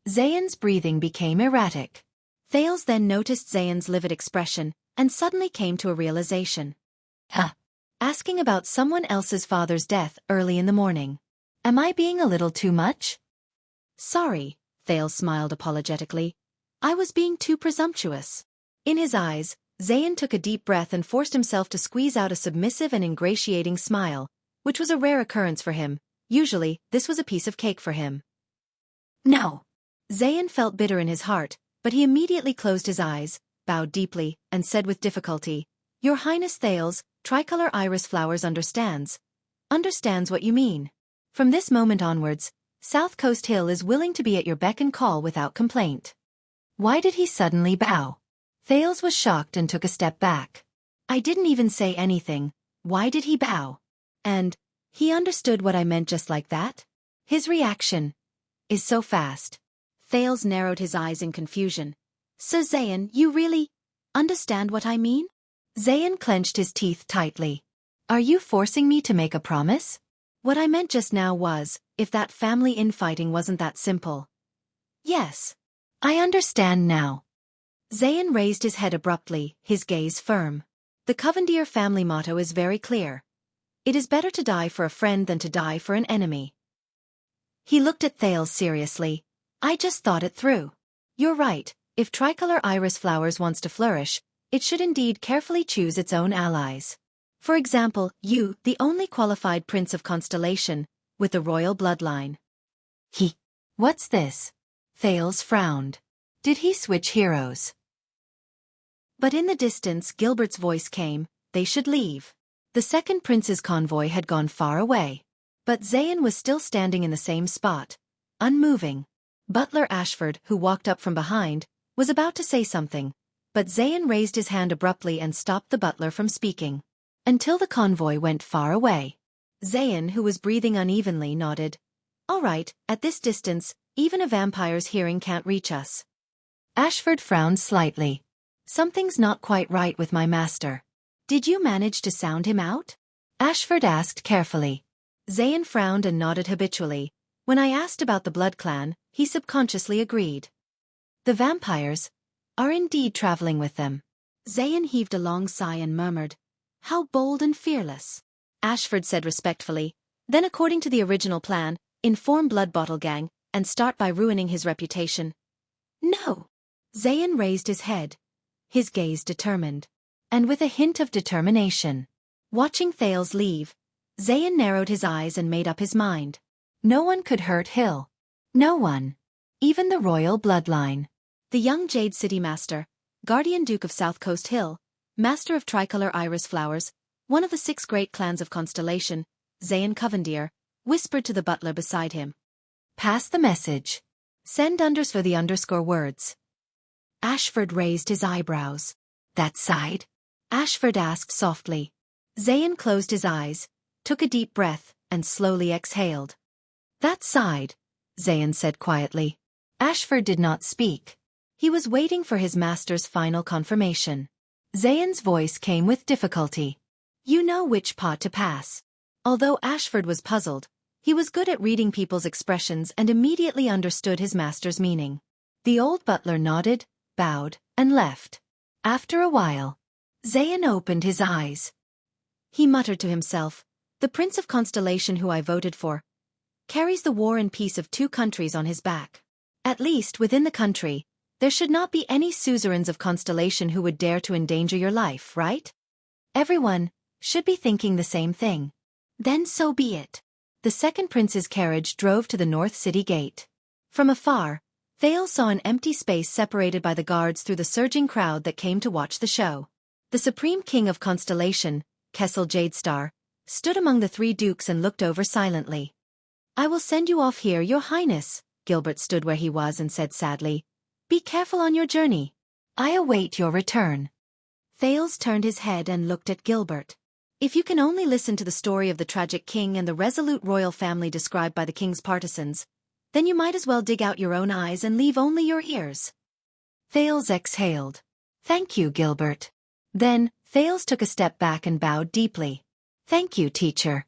Zayan's breathing became erratic. Thales then noticed Zayan's livid expression, and suddenly came to a realization. Asking about someone else's father's death early in the morning. Am I being a little too much? Sorry, Thales smiled apologetically. I was being too presumptuous. In his eyes, Zayan took a deep breath and forced himself to squeeze out a submissive and ingratiating smile, which was a rare occurrence for him. Usually, this was a piece of cake for him. No. Zayan felt bitter in his heart, but he immediately closed his eyes, bowed deeply, and said with difficulty, Your Highness Thales, tricolor iris flowers understands what you mean. From this moment onwards, South Coast Hill is willing to be at your beck and call without complaint. Why did he suddenly bow? Thales was shocked and took a step back. I didn't even say anything. Why did he bow? And he understood what I meant just like that? His reaction is so fast. Thales narrowed his eyes in confusion. So Zayan, you really understand what I mean? Zayan clenched his teeth tightly. Are you forcing me to make a promise? What I meant just now was, if that family infighting wasn't that simple. Yes. I understand now. Zayan raised his head abruptly, his gaze firm. The Covendier family motto is very clear. It is better to die for a friend than to die for an enemy. He looked at Thales seriously. I just thought it through. You're right, if tricolor iris flowers wants to flourish, it should indeed carefully choose its own allies. For example, you, the only qualified prince of constellation, with the royal bloodline. What's this? Thales frowned. Did he switch heroes? But in the distance Gilbert's voice came, they should leave. The second prince's convoy had gone far away. But Zayan was still standing in the same spot, unmoving. Butler Ashford, who walked up from behind, was about to say something, but Zayan raised his hand abruptly and stopped the butler from speaking. Until the convoy went far away. Zayan, who was breathing unevenly, nodded. All right, at this distance, even a vampire's hearing can't reach us. Ashford frowned slightly. Something's not quite right with my master. Did you manage to sound him out? Ashford asked carefully. Zayan frowned and nodded habitually. When I asked about the Blood Clan, he subconsciously agreed. The vampires are indeed traveling with them. Zayan heaved a long sigh and murmured, How bold and fearless. Ashford said respectfully, Then according to the original plan, inform Blood Bottle Gang, and start by ruining his reputation. No. Zayan raised his head, his gaze determined, and with a hint of determination. Watching Thales leave, Zayan narrowed his eyes and made up his mind. No one could hurt Hill. No one. Even the royal bloodline. The young Jade City Master, Guardian Duke of South Coast Hill, Master of Tricolor Iris Flowers, one of the 6 great clans of Constellation, Zayan Covendier, whispered to the butler beside him. Pass the message. Send unders for the _ words. Ashford raised his eyebrows. That side? Ashford asked softly. Zayan closed his eyes, took a deep breath, and slowly exhaled. That side, Zayan said quietly. Ashford did not speak. He was waiting for his master's final confirmation. Zayan's voice came with difficulty. You know which paw to pass. Although Ashford was puzzled, he was good at reading people's expressions and immediately understood his master's meaning. The old butler nodded, bowed, and left. After a while, Zayan opened his eyes. He muttered to himself, The Prince of Constellation who I voted for carries the war and peace of 2 countries on his back. At least within the country, there should not be any suzerains of Constellation who would dare to endanger your life, right? Everyone should be thinking the same thing. Then so be it. The second prince's carriage drove to the North City Gate. From afar, Thales saw an empty space separated by the guards through the surging crowd that came to watch the show. The Supreme King of Constellation, Kessel Jadestar, stood among the 3 dukes and looked over silently. I will send you off here, Your Highness, Gilbert stood where he was and said sadly, "Be careful on your journey. I await your return." Thales turned his head and looked at Gilbert. If you can only listen to the story of the tragic king and the resolute royal family described by the king's partisans, then you might as well dig out your own eyes and leave only your ears. Thales exhaled. "Thank you, Gilbert." Then, Thales took a step back and bowed deeply. "Thank you, teacher."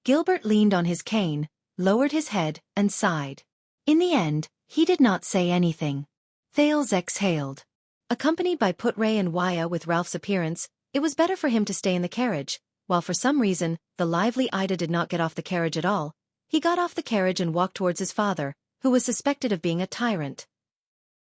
Gilbert leaned on his cane, lowered his head, and sighed. In the end, he did not say anything. Thales exhaled. Accompanied by Putre and Wuxia with Ralph's appearance, it was better for him to stay in the carriage, while for some reason, the lively Ida did not get off the carriage at all. He got off the carriage and walked towards his father, who was suspected of being a tyrant.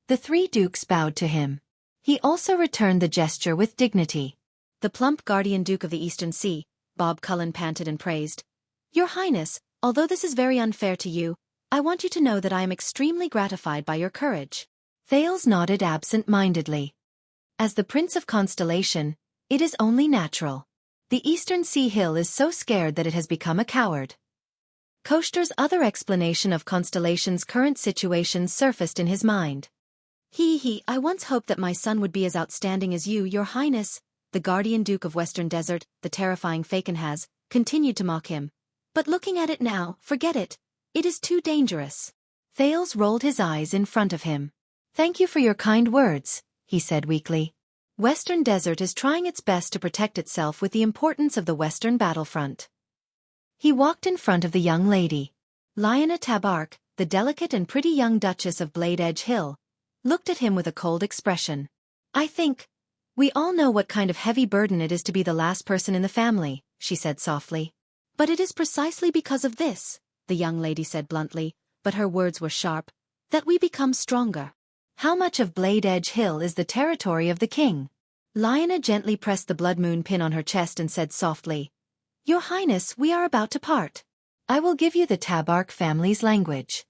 The three dukes bowed to him. He also returned the gesture with dignity. The plump guardian duke of the Eastern Sea, Bob Cullen, panted and praised, "Your Highness, although this is very unfair to you, I want you to know that I am extremely gratified by your courage." Thales nodded absent-mindedly. As the Prince of Constellation, it is only natural. The Eastern Sea Hill is so scared that it has become a coward. Koshter's other explanation of Constellation's current situation surfaced in his mind. I once hoped that my son would be as outstanding as you, Your Highness," the Guardian Duke of Western Desert, the terrifying Fakenhaz, continued to mock him. "But looking at it now, forget it. It is too dangerous." Thales rolled his eyes in front of him. "Thank you for your kind words," he said weakly. "Western Desert is trying its best to protect itself with the importance of the Western battlefront." He walked in front of the young lady. Lyanna Tabark, the delicate and pretty young Duchess of Blade Edge Hill, looked at him with a cold expression. "I think we all know what kind of heavy burden it is to be the last person in the family," she said softly. "But it is precisely because of this," the young lady said bluntly, but her words were sharp, "that we become stronger." "How much of Blade Edge Hill is the territory of the king?" Lyanna gently pressed the blood moon pin on her chest and said softly, "Your Highness, we are about to part. I will give you the Tabark family's language."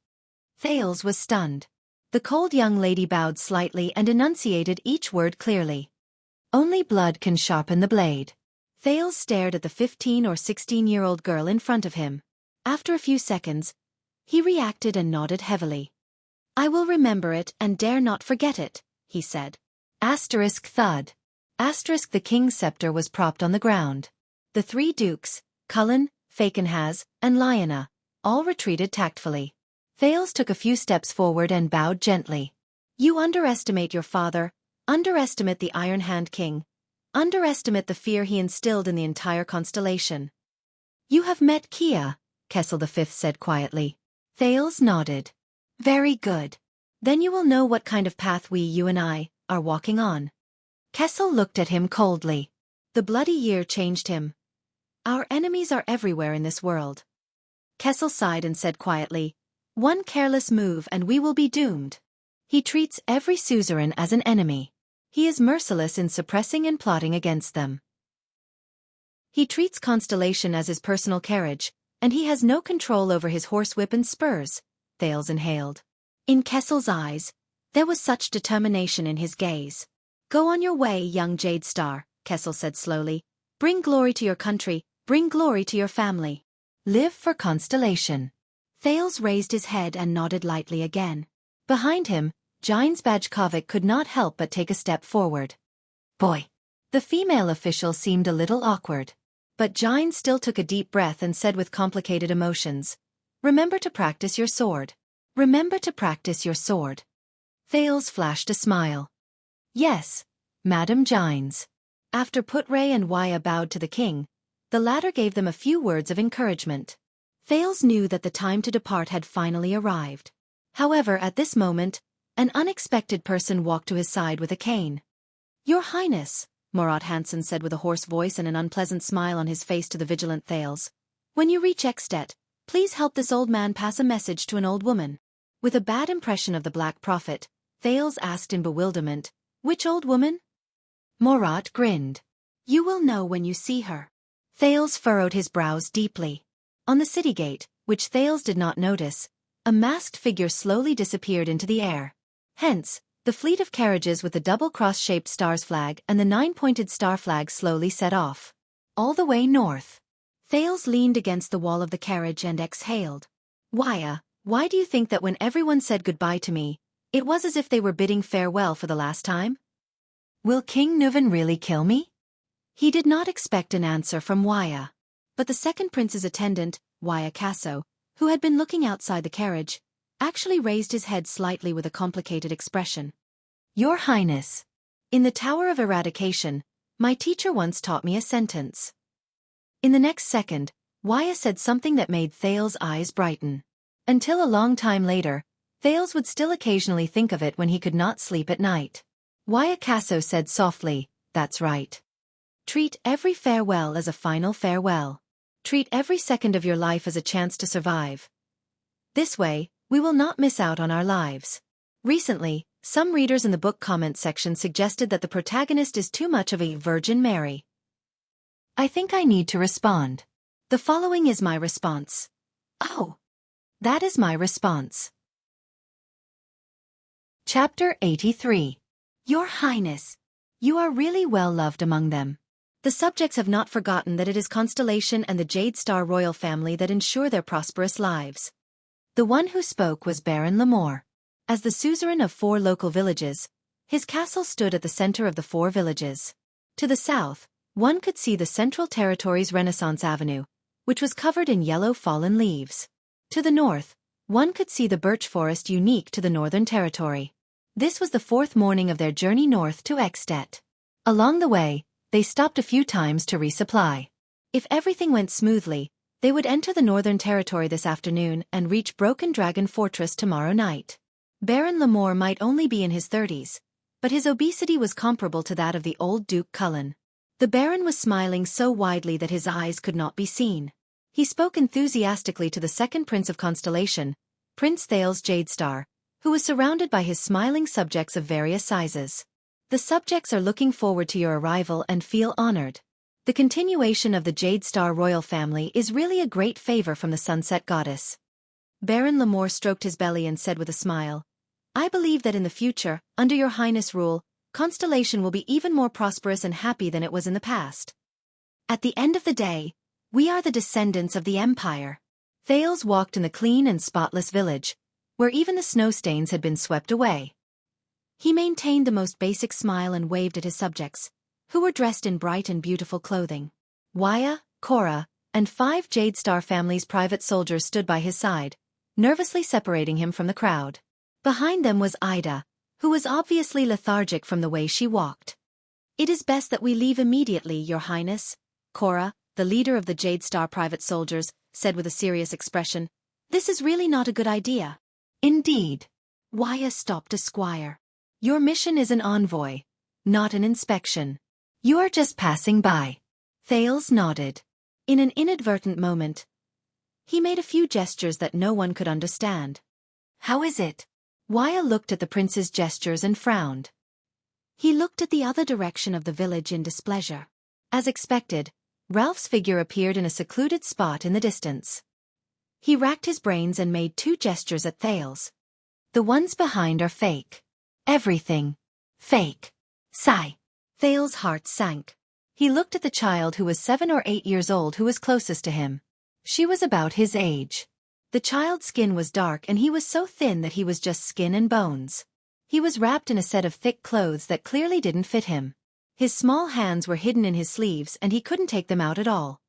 Thales was stunned. The cold young lady bowed slightly and enunciated each word clearly. "Only blood can sharpen the blade." Thales stared at the 15 or 16-year-old girl in front of him. After a few seconds, he reacted and nodded heavily. "I will remember it and dare not forget it," he said. Asterisk thud. Asterisk the king's scepter was propped on the ground. The three dukes, Cullen, Fakenhaz, and Lyanna, all retreated tactfully. Thales took a few steps forward and bowed gently. "You underestimate your father, underestimate the Iron Hand King, underestimate the fear he instilled in the entire constellation." "You have met Kia," Kessel V said quietly. Thales nodded. "Very good. Then you will know what kind of path you and I, are walking on." Kessel looked at him coldly. The bloody year changed him. "Our enemies are everywhere in this world." Kessel sighed and said quietly, "One careless move and we will be doomed. He treats every suzerain as an enemy. He is merciless in suppressing and plotting against them. He treats Constellation as his personal carriage, and he has no control over his horsewhip and spurs," Thales inhaled. In Kessel's eyes, there was such determination in his gaze. "Go on your way, young Jade Star," Kessel said slowly. "Bring glory to your country, bring glory to your family. Live for Constellation." Thales raised his head and nodded lightly again. Behind him, Gines Bajkovic could not help but take a step forward. "Boy." The female official seemed a little awkward. But Gines still took a deep breath and said with complicated emotions, "Remember to practice your sword. Remember to practice your sword." Thales flashed a smile. "Yes, Madam Gines." After Putre and Wuxia bowed to the king, the latter gave them a few words of encouragement. Thales knew that the time to depart had finally arrived. However, at this moment, an unexpected person walked to his side with a cane. "Your Highness," Morat Hansen said with a hoarse voice and an unpleasant smile on his face to the vigilant Thales, "when you reach Ekstedt, please help this old man pass a message to an old woman." With a bad impression of the Black Prophet, Thales asked in bewilderment, "Which old woman?" Morat grinned. "You will know when you see her." Thales furrowed his brows deeply. On the city gate, which Thales did not notice, a masked figure slowly disappeared into the air. Hence, the fleet of carriages with the double cross-shaped stars flag and the 9-pointed star flag slowly set off. All the way north. Thales leaned against the wall of the carriage and exhaled. Wuxia, Why do you think that when everyone said goodbye to me, it was as if they were bidding farewell for the last time? Will King Nuvan really kill me? He did not expect an answer from Wuxia. But the second prince's attendant, Wuxia Casso, who had been looking outside the carriage, actually raised his head slightly with a complicated expression. Your Highness, in the Tower of Eradication, my teacher once taught me a sentence. In the next second, Wuxia said something that made Thales' eyes brighten. Until a long time later, Thales would still occasionally think of it when he could not sleep at night. Wuxia Casso said softly, that's right. Treat every farewell as a final farewell. Treat every second of your life as a chance to survive. This way, we will not miss out on our lives. Recently, some readers in the book comment section suggested that the protagonist is too much of a Virgin Mary. I think I need to respond. The following is my response. Oh. That is my response. Chapter 83. Your Highness, you are really well loved among them. The subjects have not forgotten that it is Constellation and the Jade Star royal family that ensure their prosperous lives. The one who spoke was Baron Lemore. As the suzerain of 4 local villages, his castle stood at the center of the 4 villages. To the south, one could see the Central Territory's Renaissance Avenue, which was covered in yellow fallen leaves. To the north, one could see the birch forest unique to the Northern Territory. This was the 4th morning of their journey north to Extet. Along the way, they stopped a few times to resupply. If everything went smoothly, they would enter the Northern Territory this afternoon and reach Broken Dragon Fortress tomorrow night. Baron Lemore might only be in his 30s, but his obesity was comparable to that of the old Duke Cullen. The Baron was smiling so widely that his eyes could not be seen. He spoke enthusiastically to the second Prince of Constellation, Prince Thales Jadestar, who was surrounded by his smiling subjects of various sizes. The subjects are looking forward to your arrival and feel honored. The continuation of the Jadestar royal family is really a great favor from the Sunset Goddess. Baron Lemore stroked his belly and said with a smile, I believe that in the future, under your Highness' rule, Constellation will be even more prosperous and happy than it was in the past. At the end of the day, we are the descendants of the Empire. Thales walked in the clean and spotless village, where even the snow stains had been swept away. He maintained the most basic smile and waved at his subjects, who were dressed in bright and beautiful clothing. Wuxia, Cora, and 5 Jadestar family's private soldiers stood by his side, nervously separating him from the crowd. Behind them was Ida, who was obviously lethargic from the way she walked. It is best that we leave immediately, Your Highness, Cora, the leader of the Jadestar private soldiers, said with a serious expression. This is really not a good idea. Indeed. Wuxia stopped a squire. Your mission is an envoy, not an inspection. You are just passing by. Thales nodded. In an inadvertent moment, he made a few gestures that no one could understand. How is it? Wuxia looked at the prince's gestures and frowned. He looked at the other direction of the village in displeasure. As expected, Ralph's figure appeared in a secluded spot in the distance. He racked his brains and made 2 gestures at Thales. The ones behind are fake. Everything. Fake. Sigh. Thales' heart sank. He looked at the child who was 7 or 8 years old who was closest to him. She was about his age. The child's skin was dark and he was so thin that he was just skin and bones. He was wrapped in a set of thick clothes that clearly didn't fit him. His small hands were hidden in his sleeves and he couldn't take them out at all.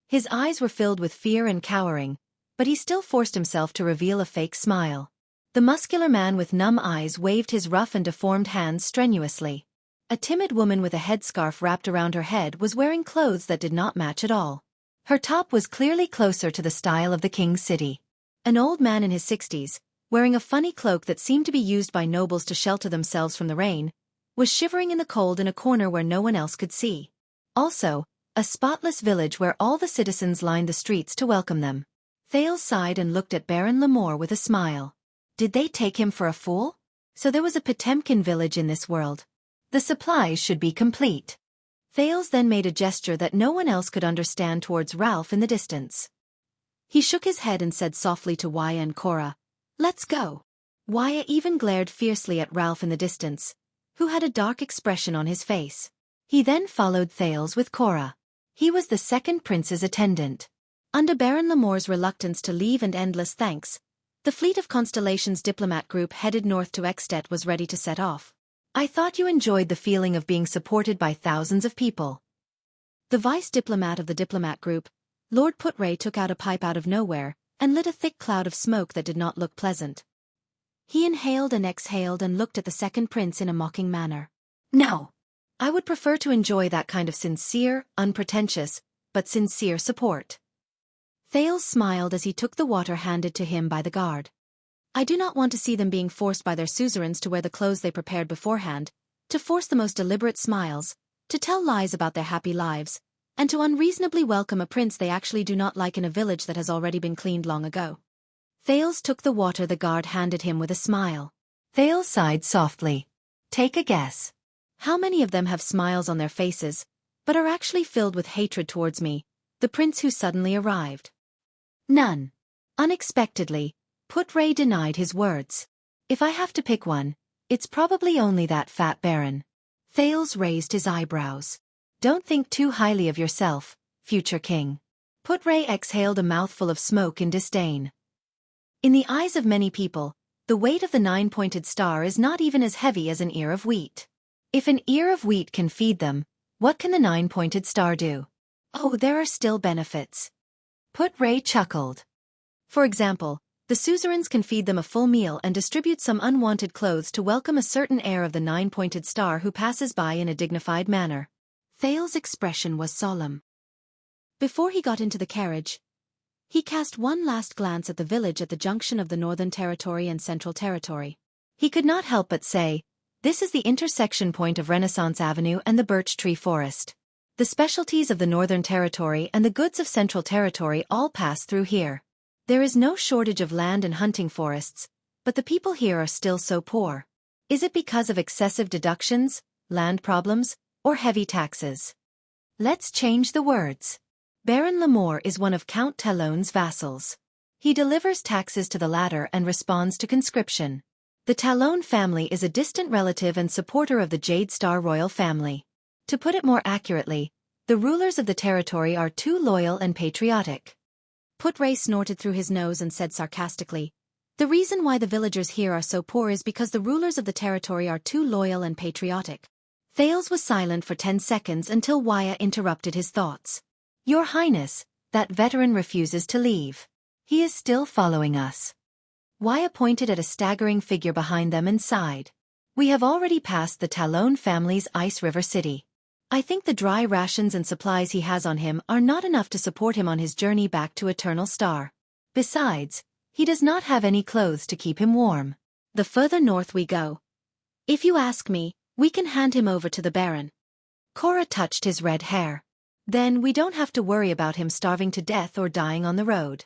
His eyes were filled with fear and cowering, but he still forced himself to reveal a fake smile. The muscular man with numb eyes waved his rough and deformed hands strenuously. A timid woman with a headscarf wrapped around her head was wearing clothes that did not match at all. Her top was clearly closer to the style of the king's city. An old man in his 60s, wearing a funny cloak that seemed to be used by nobles to shelter themselves from the rain, was shivering in the cold in a corner where no one else could see. Also, a spotless village where all the citizens lined the streets to welcome them. Thales sighed and looked at Baron Lemore with a smile. Did they take him for a fool? So there was a Potemkin village in this world. The supplies should be complete. Thales then made a gesture that no one else could understand towards Ralph in the distance. He shook his head and said softly to Wuxia and Cora, Let's go. Wuxia even glared fiercely at Ralph in the distance, who had a dark expression on his face. He then followed Thales with Cora. He was the second prince's attendant. Under Baron Lamore's reluctance to leave and endless thanks, the fleet of Constellation's diplomat group headed north to Extet was ready to set off. I thought you enjoyed the feeling of being supported by thousands of people. The vice diplomat of the diplomat group, Lord Putray, took out a pipe out of nowhere and lit a thick cloud of smoke that did not look pleasant. He inhaled and exhaled and looked at the second prince in a mocking manner. No. I would prefer to enjoy that kind of sincere, unpretentious, but sincere support. Thales smiled as he took the water handed to him by the guard. I do not want to see them being forced by their suzerains to wear the clothes they prepared beforehand, to force the most deliberate smiles, to tell lies about their happy lives, and to unreasonably welcome a prince they actually do not like in a village that has already been cleaned long ago. Thales took the water the guard handed him with a smile. Thales sighed softly. Take a guess. How many of them have smiles on their faces, but are actually filled with hatred towards me, the prince who suddenly arrived? None. Unexpectedly, Putray denied his words. If I have to pick one, it's probably only that fat baron. Thales raised his eyebrows. Don't think too highly of yourself, future king. Putray exhaled a mouthful of smoke in disdain. In the eyes of many people, the weight of the nine-pointed star is not even as heavy as an ear of wheat. If an ear of wheat can feed them, what can the nine-pointed star do? Oh, there are still benefits. Putray chuckled. For example, the suzerains can feed them a full meal and distribute some unwanted clothes to welcome a certain heir of the nine-pointed star who passes by in a dignified manner. Thales' expression was solemn. Before he got into the carriage, he cast one last glance at the village at the junction of the Northern Territory and Central Territory. He could not help but say, this is the intersection point of Renaissance Avenue and the Birch Tree Forest. The specialties of the Northern Territory and the goods of Central Territory all pass through here. There is no shortage of land and hunting forests, but the people here are still so poor. Is it because of excessive deductions, land problems, or heavy taxes? Let's change the words. Baron Lamore is one of Count Talon's vassals. He delivers taxes to the latter and responds to conscription. The Talon family is a distant relative and supporter of the Jade Star royal family. To put it more accurately, the rulers of the territory are too loyal and patriotic. Putray snorted through his nose and said sarcastically, the reason why the villagers here are so poor is because the rulers of the territory are too loyal and patriotic. Thales was silent for 10 seconds until Wuxia interrupted his thoughts. Your Highness, that veteran refuses to leave. He is still following us. Wuxia pointed at a staggering figure behind them and sighed. We have already passed the Talon family's Ice River City. I think the dry rations and supplies he has on him are not enough to support him on his journey back to Eternal Star. Besides, he does not have any clothes to keep him warm. The further north we go, if you ask me, we can hand him over to the Baron. Cora touched his red hair. Then we don't have to worry about him starving to death or dying on the road.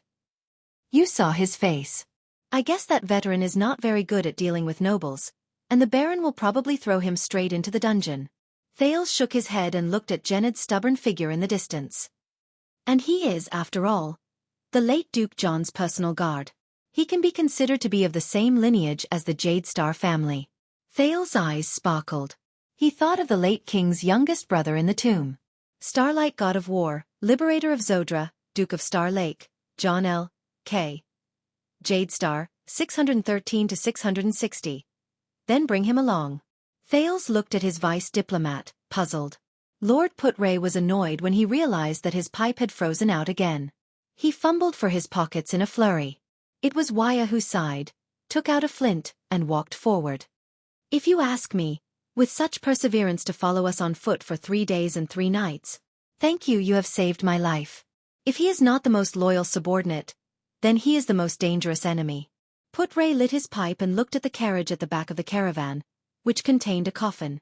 You saw his face. I guess that veteran is not very good at dealing with nobles, and the Baron will probably throw him straight into the dungeon. Thales shook his head and looked at Jened's stubborn figure in the distance. And he is, after all, the late Duke John's personal guard. He can be considered to be of the same lineage as the Jade Star family. Thales' eyes sparkled. He thought of the late king's youngest brother in the tomb. Starlight God of War, Liberator of Zodra, Duke of Star Lake, John L. K. Jade Star, 613 to 660. Then bring him along. Thales looked at his vice diplomat, puzzled. Lord Putray was annoyed when he realized that his pipe had frozen out again. He fumbled for his pockets in a flurry. It was Wuxia who sighed, took out a flint, and walked forward. If you ask me, with such perseverance to follow us on foot for 3 days and 3 nights, thank you, you have saved my life. If he is not the most loyal subordinate, then he is the most dangerous enemy. Putray lit his pipe and looked at the carriage at the back of the caravan, which contained a coffin.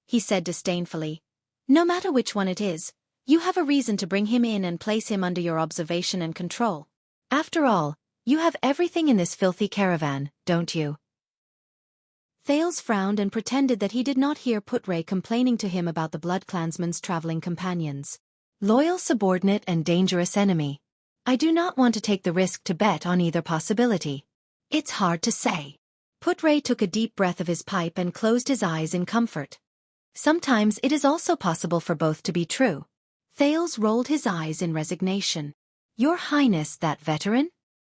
He said disdainfully, no matter which one it is, you have a reason to bring him in and place him under your observation and control. After all, you have everything in this filthy caravan, don't you? Thales frowned and pretended that he did not hear Putray complaining to him about the Blood Clansman's traveling companions. Loyal subordinate and dangerous enemy. I do not want to take the risk to bet on either possibility. It's hard to say. Putray took a deep breath of his pipe and closed his eyes in comfort. Sometimes it is also possible for both to be true. Thales rolled his eyes in resignation. Your Highness, that veteran?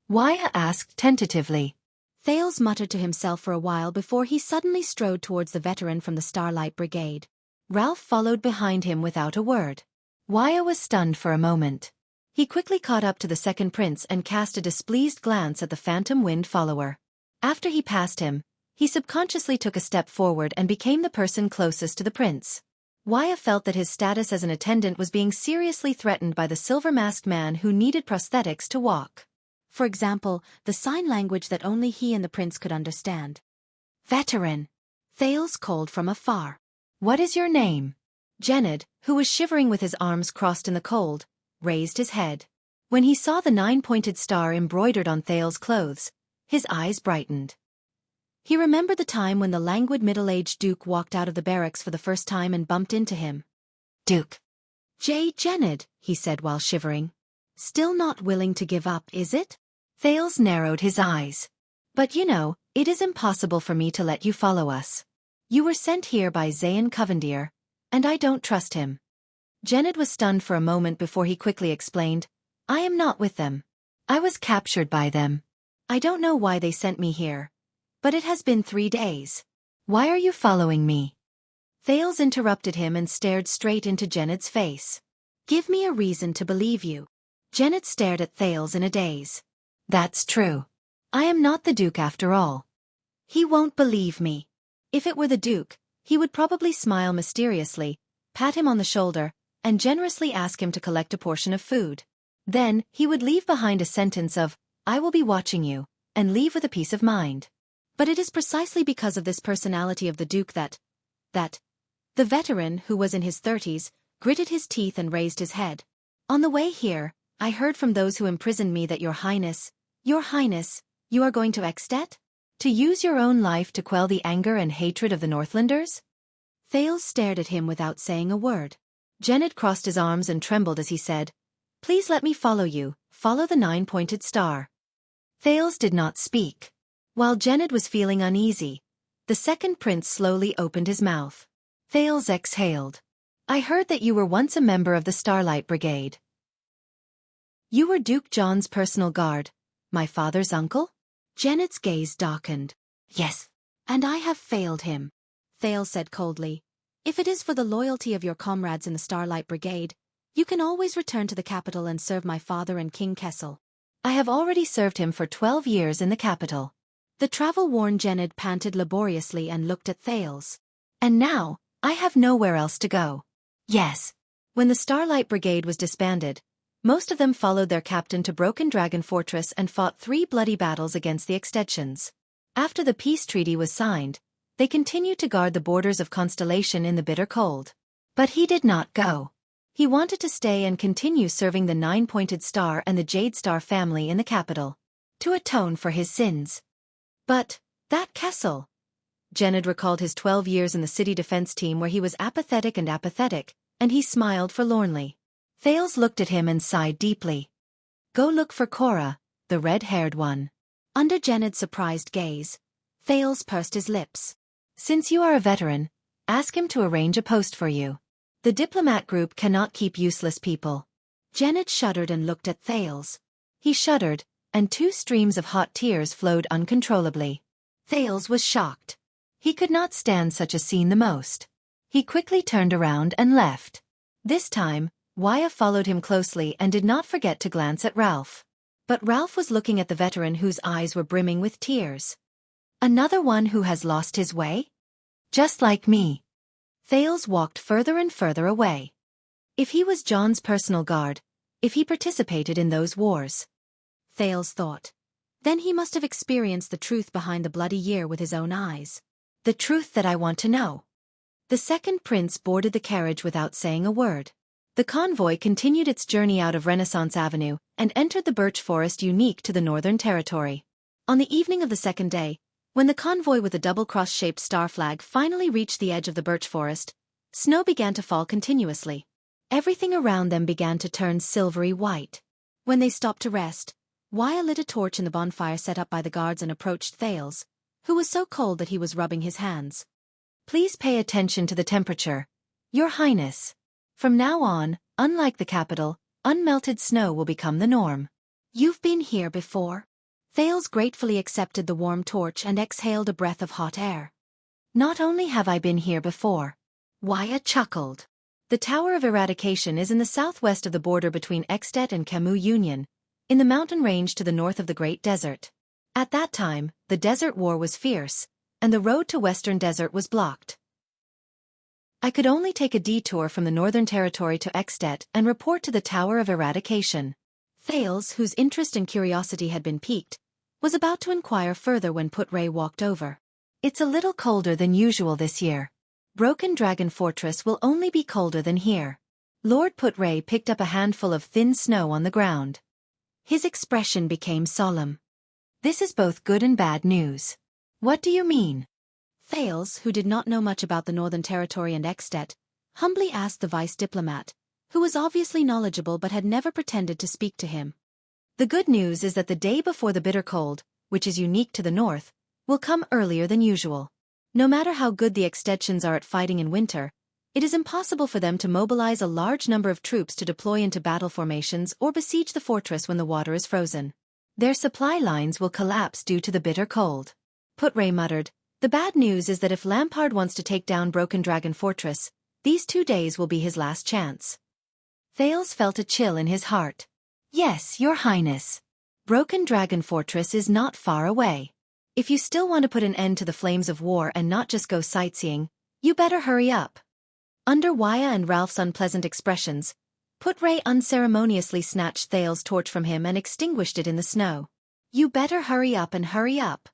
Wuxia asked tentatively. Thales muttered to himself for a while before he suddenly strode towards the veteran from the Starlight Brigade. Ralph followed behind him without a word. Wuxia was stunned for a moment. He quickly caught up to the second prince and cast a displeased glance at the phantom wind follower. After he passed him, he subconsciously took a step forward and became the person closest to the prince. Wuxia felt that his status as an attendant was being seriously threatened by the silver-masked man who needed prosthetics to walk. For example, the sign language that only he and the prince could understand. Veteran. Thales called from afar. What is your name? Genid, who was shivering with his arms crossed in the cold, raised his head. When he saw the 9-pointed star embroidered on Thales' clothes, his eyes brightened. He remembered the time when the languid middle-aged Duke walked out of the barracks for the first time and bumped into him. Duke. Genid, he said while shivering. Still not willing to give up, is it? Thales narrowed his eyes. But you know, it is impossible for me to let you follow us. You were sent here by Zayn Covendier, and I don't trust him. Genid was stunned for a moment before he quickly explained, I am not with them. I was captured by them. I don't know why they sent me here. But it has been 3 days. Why are you following me? Thales interrupted him and stared straight into Genid's face. Give me a reason to believe you. Genid stared at Thales in a daze. That's true. I am not the Duke after all. He won't believe me. If it were the Duke, he would probably smile mysteriously, pat him on the shoulder, and generously ask him to collect a portion of food. Then, he would leave behind a sentence of, I will be watching you, and leave with a peace of mind. But it is precisely because of this personality of the Duke that the veteran, who was in his 30s, gritted his teeth and raised his head. On the way here, I heard from those who imprisoned me that Your Highness, you are going to Extet? To use your own life to quell the anger and hatred of the Northlanders? Thales stared at him without saying a word. Genid crossed his arms and trembled as he said, Please let me follow you, follow the 9-pointed star. Thales did not speak. While Genid was feeling uneasy, the second prince slowly opened his mouth. Thales exhaled. I heard that you were once a member of the Starlight Brigade. You were Duke John's personal guard, my father's uncle? Genid's gaze darkened. Yes. And I have failed him, Thales said coldly. If it is for the loyalty of your comrades in the Starlight Brigade, you can always return to the capital and serve my father and King Kessel. I have already served him for 12 years in the capital. The travel-worn Genid panted laboriously and looked at Thales. And now, I have nowhere else to go. Yes. When the Starlight Brigade was disbanded, most of them followed their captain to Broken Dragon Fortress and fought 3 bloody battles against the Extensions. After the peace treaty was signed, they continued to guard the borders of Constellation in the bitter cold. But he did not go. He wanted to stay and continue serving the 9-pointed star and the Jade Star family in the capital, to atone for his sins. But, that Kessel. Genid recalled his 12 years in the city defense team where he was apathetic, and he smiled forlornly. Thales looked at him and sighed deeply. Go look for Cora, the red-haired one. Under Genid's surprised gaze, Thales pursed his lips. Since you are a veteran, ask him to arrange a post for you. The diplomat group cannot keep useless people. Genid shuddered and looked at Thales. He shuddered, and 2 streams of hot tears flowed uncontrollably. Thales was shocked. He could not stand such a scene the most. He quickly turned around and left. This time, Wuxia followed him closely and did not forget to glance at Ralph. But Ralph was looking at the veteran whose eyes were brimming with tears. Another one who has lost his way? Just like me. Thales walked further and further away. If he was John's personal guard, if he participated in those wars, Thales thought, then he must have experienced the truth behind the bloody year with his own eyes. The truth that I want to know. The second prince boarded the carriage without saying a word. The convoy continued its journey out of Renaissance Avenue and entered the birch forest unique to the Northern Territory. On the evening of the second day, when the convoy with the double cross-shaped star flag finally reached the edge of the birch forest, snow began to fall continuously. Everything around them began to turn silvery white. When they stopped to rest, Wuxia lit a torch in the bonfire set up by the guards and approached Thales, who was so cold that he was rubbing his hands. Please pay attention to the temperature, Your Highness. From now on, unlike the capital, Unmelted snow will become the norm. You've been here before? Thales gratefully accepted the warm torch and exhaled a breath of hot air. Not only have I been here before. Wuxia chuckled. The Tower of Eradication is in the southwest of the border between Extet and Camus Union, in the mountain range to the north of the Great Desert. At that time, the Desert War was fierce, and the road to Western Desert was blocked. I could only take a detour from the Northern Territory to Extet and report to the Tower of Eradication. Thales, whose interest and curiosity had been piqued, was about to inquire further when Put-Ray walked over. It's a little colder than usual this year. Broken Dragon Fortress will only be colder than here. Lord Put-Ray picked up a handful of thin snow on the ground. His expression became solemn. This is both good and bad news. What do you mean? Thales, who did not know much about the Northern Territory and Extet, humbly asked the vice diplomat, who was obviously knowledgeable but had never pretended to speak to him. The good news is that the day before the bitter cold, which is unique to the north, will come earlier than usual. No matter how good the Extetians are at fighting in winter, it is impossible for them to mobilize a large number of troops to deploy into battle formations or besiege the fortress when the water is frozen. Their supply lines will collapse due to the bitter cold. Put-Ray muttered, the bad news is that if Lampard wants to take down Broken Dragon Fortress, these 2 days will be his last chance. Thales felt a chill in his heart. Yes, Your Highness. Broken Dragon Fortress is not far away. If you still want to put an end to the flames of war and not just go sightseeing, you better hurry up. Under Wuxia and Ralph's unpleasant expressions, Put-Ray unceremoniously snatched Thales' torch from him and extinguished it in the snow. You better hurry up and hurry up.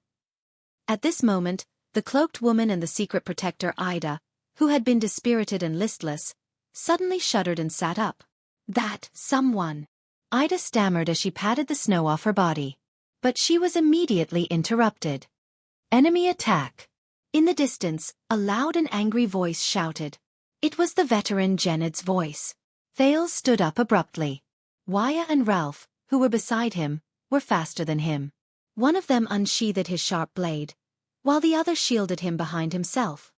At this moment, the cloaked woman and the secret protector Ida, who had been dispirited and listless, suddenly shuddered and sat up. That someone. Ida stammered as she patted the snow off her body. But she was immediately interrupted. Enemy attack. In the distance, a loud and angry voice shouted. It was the veteran Gened's voice. Thales stood up abruptly. Wuxia and Ralph, who were beside him, were faster than him. One of them unsheathed his sharp blade, while the other shielded him behind himself.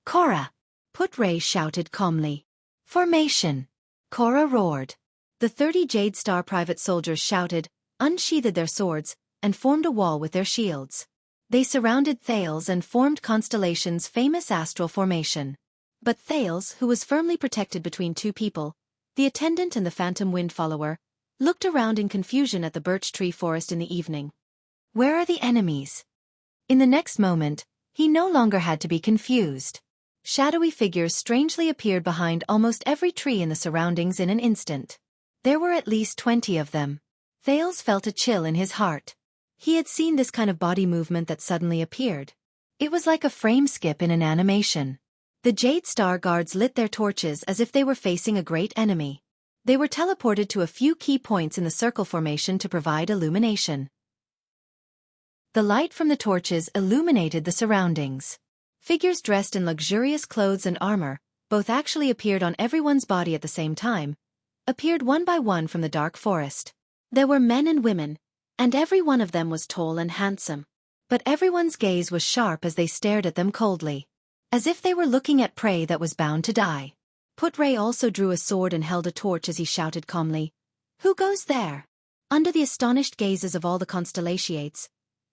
Cora! Put-Ray shouted calmly. Formation! Cora roared. The 30 Jade Star private soldiers shouted, unsheathed their swords, and formed a wall with their shields. They surrounded Thales and formed Constellation's famous astral formation. But Thales, who was firmly protected between two people, the attendant and the phantom wind follower, looked around in confusion at the birch tree forest in the evening. Where are the enemies? In the next moment, he no longer had to be confused. Shadowy figures strangely appeared behind almost every tree in the surroundings in an instant. There were at least 20 of them. Thales felt a chill in his heart. He had seen this kind of body movement that suddenly appeared. It was like a frame skip in an animation. The Jade Star guards lit their torches as if they were facing a great enemy. They were teleported to a few key points in the circle formation to provide illumination. The light from the torches illuminated the surroundings. Figures dressed in luxurious clothes and armor, both actually appeared on everyone's body at the same time, appeared one by one from the dark forest. There were men and women, and every one of them was tall and handsome. But everyone's gaze was sharp as they stared at them coldly, as if they were looking at prey that was bound to die. Put-Ray also drew a sword and held a torch as he shouted calmly, "Who goes there?" Under the astonished gazes of all the Constellations,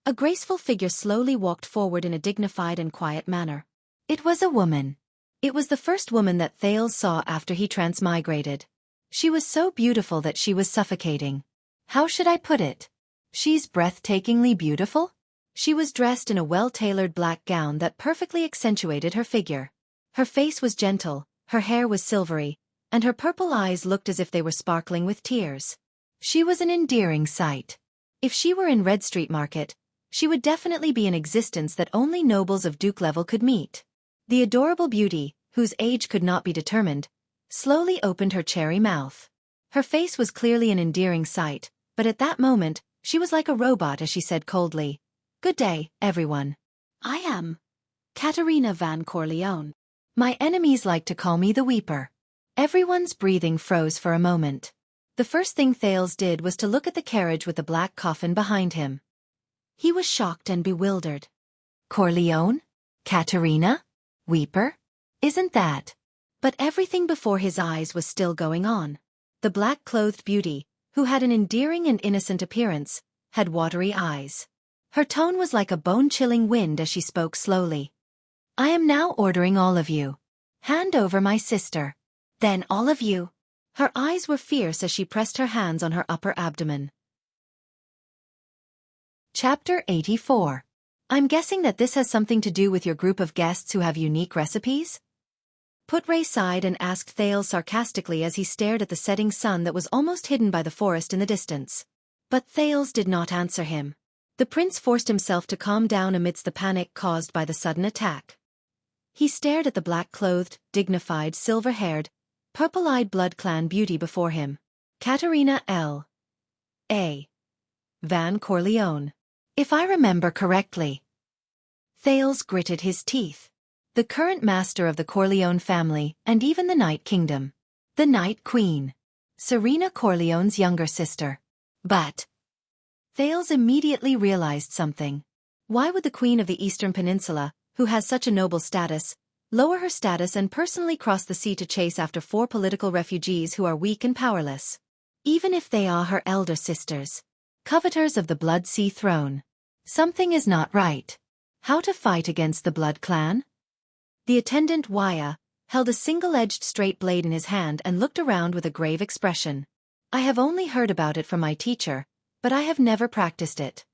a graceful figure slowly walked forward in a dignified and quiet manner. It was a woman. It was the first woman that Thales saw after he transmigrated. She was so beautiful that she was suffocating. How should I put it? She's breathtakingly beautiful? She was dressed in a well-tailored black gown that perfectly accentuated her figure. Her face was gentle, her hair was silvery, and her purple eyes looked as if they were sparkling with tears. She was an endearing sight. If she were in Red Street Market, she would definitely be an existence that only nobles of Duke level could meet. The adorable beauty, whose age could not be determined, slowly opened her cherry mouth. Her face was clearly an endearing sight, but at that moment, she was like a robot as she said coldly, "Good day, everyone. I am Katerina Van Corleone. My enemies like to call me the Weeper." Everyone's breathing froze for a moment. The first thing Thales did was to look at the carriage with the black coffin behind him. He was shocked and bewildered. Corleone? Katerina? Weeper? Isn't that? But everything before his eyes was still going on. The black-clothed beauty, who had an endearing and innocent appearance, had watery eyes. Her tone was like a bone-chilling wind as she spoke slowly. I am now ordering all of you. Hand over my sister. Then all of you. Her eyes were fierce as she pressed her hands on her upper abdomen. Chapter 84. I'm guessing that this has something to do with your group of guests who have unique recipes? Putray sighed and asked Thales sarcastically as he stared at the setting sun that was almost hidden by the forest in the distance. But Thales did not answer him. The prince forced himself to calm down amidst the panic caused by the sudden attack. He stared at the black-clothed, dignified, silver-haired, purple-eyed blood clan beauty before him. Katerina L. A. Van Corleone. If I remember correctly. Thales gritted his teeth. The current master of the Corleone family and even the Night Kingdom. The Night Queen. Serena Corleone's younger sister. But Thales immediately realized something. Why would the Queen of the Eastern Peninsula, who has such a noble status, lower her status and personally cross the sea to chase after 4 political refugees who are weak and powerless? Even if they are her elder sisters. Coveters of the Blood Sea throne. Something is not right. How to fight against the Blood Clan? The attendant Wuxia held a single-edged straight blade in his hand and looked around with a grave expression. I have only heard about it from my teacher, but I have never practiced it.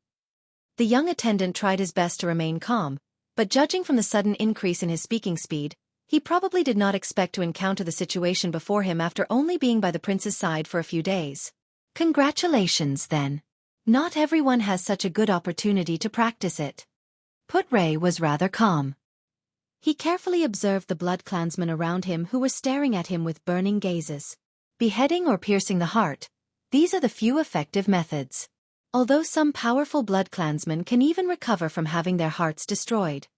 The young attendant tried his best to remain calm, but judging from the sudden increase in his speaking speed, he probably did not expect to encounter the situation before him after only being by the prince's side for a few days. Congratulations, then. Not everyone has such a good opportunity to practice it. Putray was rather calm. He carefully observed the blood clansmen around him who were staring at him with burning gazes. Beheading or piercing the heart, these are the few effective methods. Although some powerful blood clansmen can even recover from having their hearts destroyed.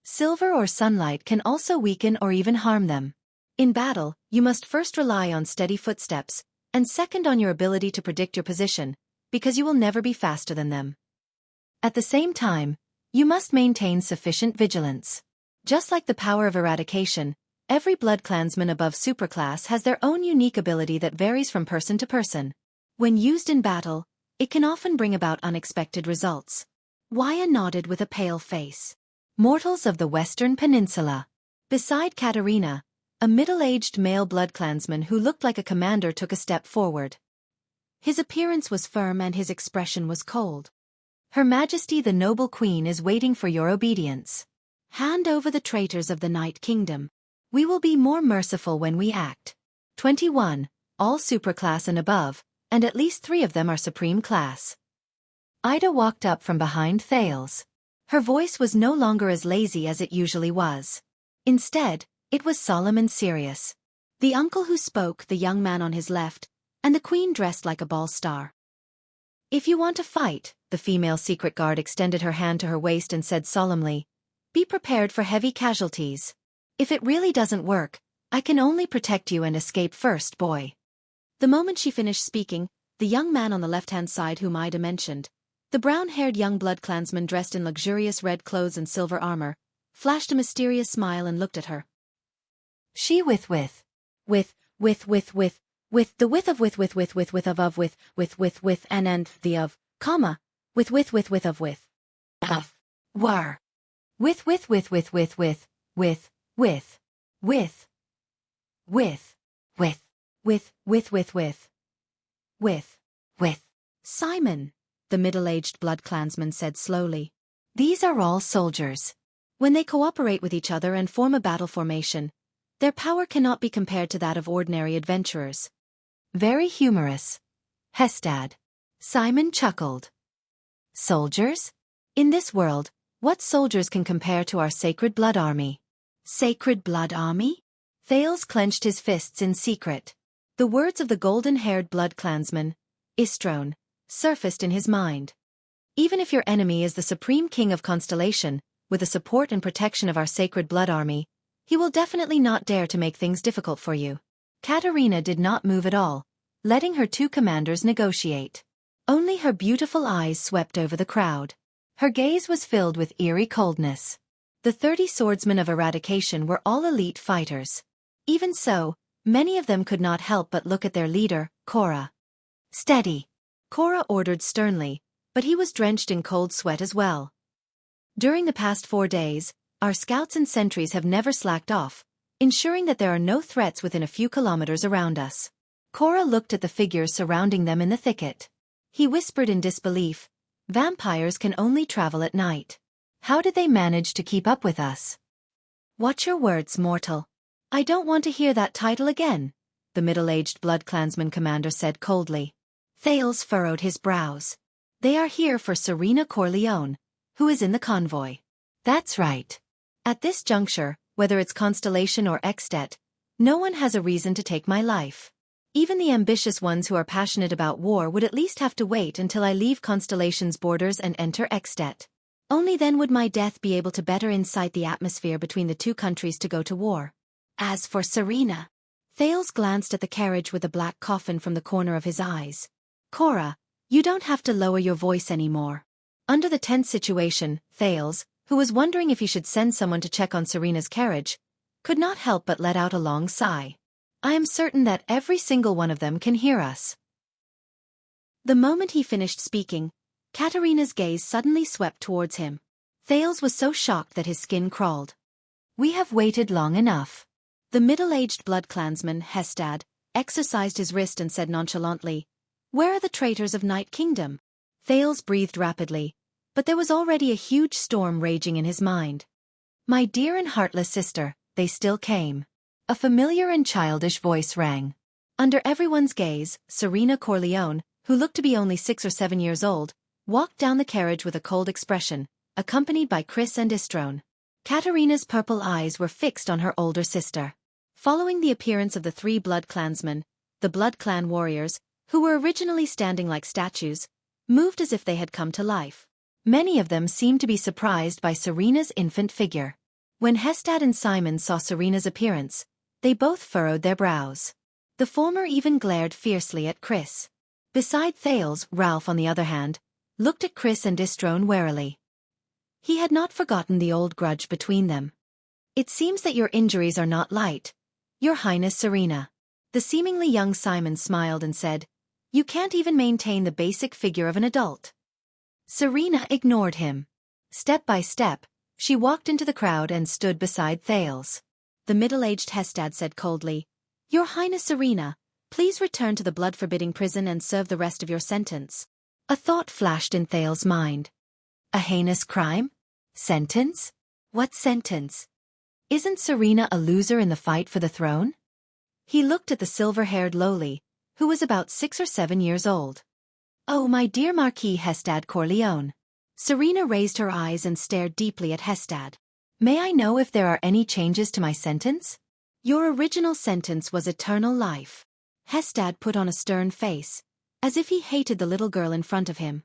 Silver or sunlight can also weaken or even harm them. In battle, you must first rely on steady footsteps, and second on your ability to predict your position, because you will never be faster than them. At the same time, you must maintain sufficient vigilance. Just like the power of eradication, every blood clansman above superclass has their own unique ability that varies from person to person. When used in battle, it can often bring about unexpected results. Wuxia nodded with a pale face. Mortals of the Western Peninsula. Beside Katerina, a middle-aged male blood clansman who looked like a commander took a step forward. His appearance was firm and his expression was cold. Her Majesty the Noble Queen is waiting for your obedience. Hand over the traitors of the Night Kingdom. We will be more merciful when we act. 21, all superclass and above, and at least 3 of them are supreme class. Ida walked up from behind Thales. Her voice was no longer as lazy as it usually was. Instead, it was solemn and serious. The uncle who spoke, the young man on his left, and the queen dressed like a ball star. If you want to fight, the female secret guard extended her hand to her waist and said solemnly, be prepared for heavy casualties. If it really doesn't work, I can only protect you and escape first, boy. The moment she finished speaking, the young man on the left-hand side whom Ida mentioned, the brown-haired young blood clansman dressed in luxurious red clothes and silver armor, flashed a mysterious smile and looked at her. She with the width of and the of, comma, with of, were. With, Simon, the middle-aged blood clansman said slowly. These are all soldiers. When they cooperate with each other and form a battle formation, their power cannot be compared to that of ordinary adventurers. Very humorous. Hestad. Simon chuckled. Soldiers? In this world, what soldiers can compare to our Sacred Blood Army? Sacred Blood Army? Thales clenched his fists in secret. The words of the golden-haired blood clansman, Istrone, surfaced in his mind. Even if your enemy is the supreme king of Constellation, with the support and protection of our Sacred Blood Army, he will definitely not dare to make things difficult for you. Katerina did not move at all, letting her 2 commanders negotiate. Only her beautiful eyes swept over the crowd. Her gaze was filled with eerie coldness. The 30 swordsmen of eradication were all elite fighters. Even so, Many of them could not help but look at their leader, Cora. Steady, Cora ordered sternly, but he was drenched in cold sweat as well. During the past 4 days, our scouts and sentries have never slacked off, ensuring that there are no threats within a few kilometers around us. Cora looked at the figures surrounding them in the thicket. He whispered in disbelief, "Vampires can only travel at night. How did they manage to keep up with us?" "Watch your words, mortal. I don't want to hear that title again," the middle-aged Blood Clansman commander said coldly. Thales furrowed his brows. "They are here for Serena Corleone, who is in the convoy." "That's right. At this juncture, whether it's Constellation or Extet, no one has a reason to take my life. Even the ambitious ones who are passionate about war would at least have to wait until I leave Constellation's borders and enter Extet. Only then would my death be able to better incite the atmosphere between the two countries to go to war. As for Serena..." Thales glanced at the carriage with a black coffin from the corner of his eyes. "Cora, you don't have to lower your voice anymore." Under the tense situation, Thales, who was wondering if he should send someone to check on Serena's carriage, could not help but let out a long sigh. "I am certain that every single one of them can hear us." The moment he finished speaking, Katerina's gaze suddenly swept towards him. Thales was so shocked that his skin crawled. "We have waited long enough." The middle-aged Blood Clansman, Hestad, exercised his wrist and said nonchalantly, "Where are the traitors of Night Kingdom?" Thales breathed rapidly, but there was already a huge storm raging in his mind. "My dear and heartless sister, they still came." A familiar and childish voice rang. Under everyone's gaze, Serena Corleone, who looked to be only 6 or 7 years old, walked down the carriage with a cold expression, accompanied by Chris and Istrone. Katerina's purple eyes were fixed on her older sister. Following the appearance of the 3 Blood Clansmen, the Blood Clan warriors, who were originally standing like statues, moved as if they had come to life. Many of them seemed to be surprised by Serena's infant figure. When Hestad and Simon saw Serena's appearance, they both furrowed their brows. The former even glared fiercely at Chris. Beside Thales, Ralph, on the other hand, looked at Chris and Istrone warily. He had not forgotten the old grudge between them. "It seems that your injuries are not light, Your Highness Serena." The seemingly young Simon smiled and said, "You can't even maintain the basic figure of an adult." Serena ignored him. Step by step, she walked into the crowd and stood beside Thales. The middle-aged Hestad said coldly, "Your Highness Serena, please return to the blood-forbidding prison and serve the rest of your sentence." A thought flashed in Thales' mind. A heinous crime? Sentence? What sentence? Isn't Serena a loser in the fight for the throne? He looked at the silver-haired lowly, who was about 6 or 7 years old. "Oh, my dear Marquis Hestad Corleone." Serena raised her eyes and stared deeply at Hestad. "May I know if there are any changes to my sentence?" "Your original sentence was eternal life." Hestad put on a stern face, as if he hated the little girl in front of him.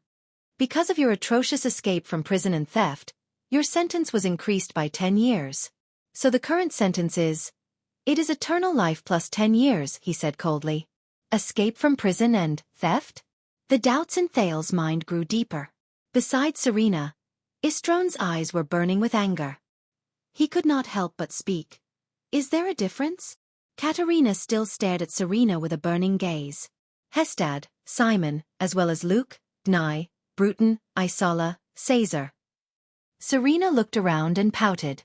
"Because of your atrocious escape from prison and theft, your sentence was increased by 10 years. So the current sentence is..." "It is eternal life plus 10 years, he said coldly. "Escape from prison and theft?" The doubts in Thales' mind grew deeper. Beside Serena, Istrone's eyes were burning with anger. He could not help but speak. "Is there a difference?" Katerina still stared at Serena with a burning gaze. Hestad, Simon, as well as Luke, Gnai, Bruton, Isala, Caesar. Serena looked around and pouted.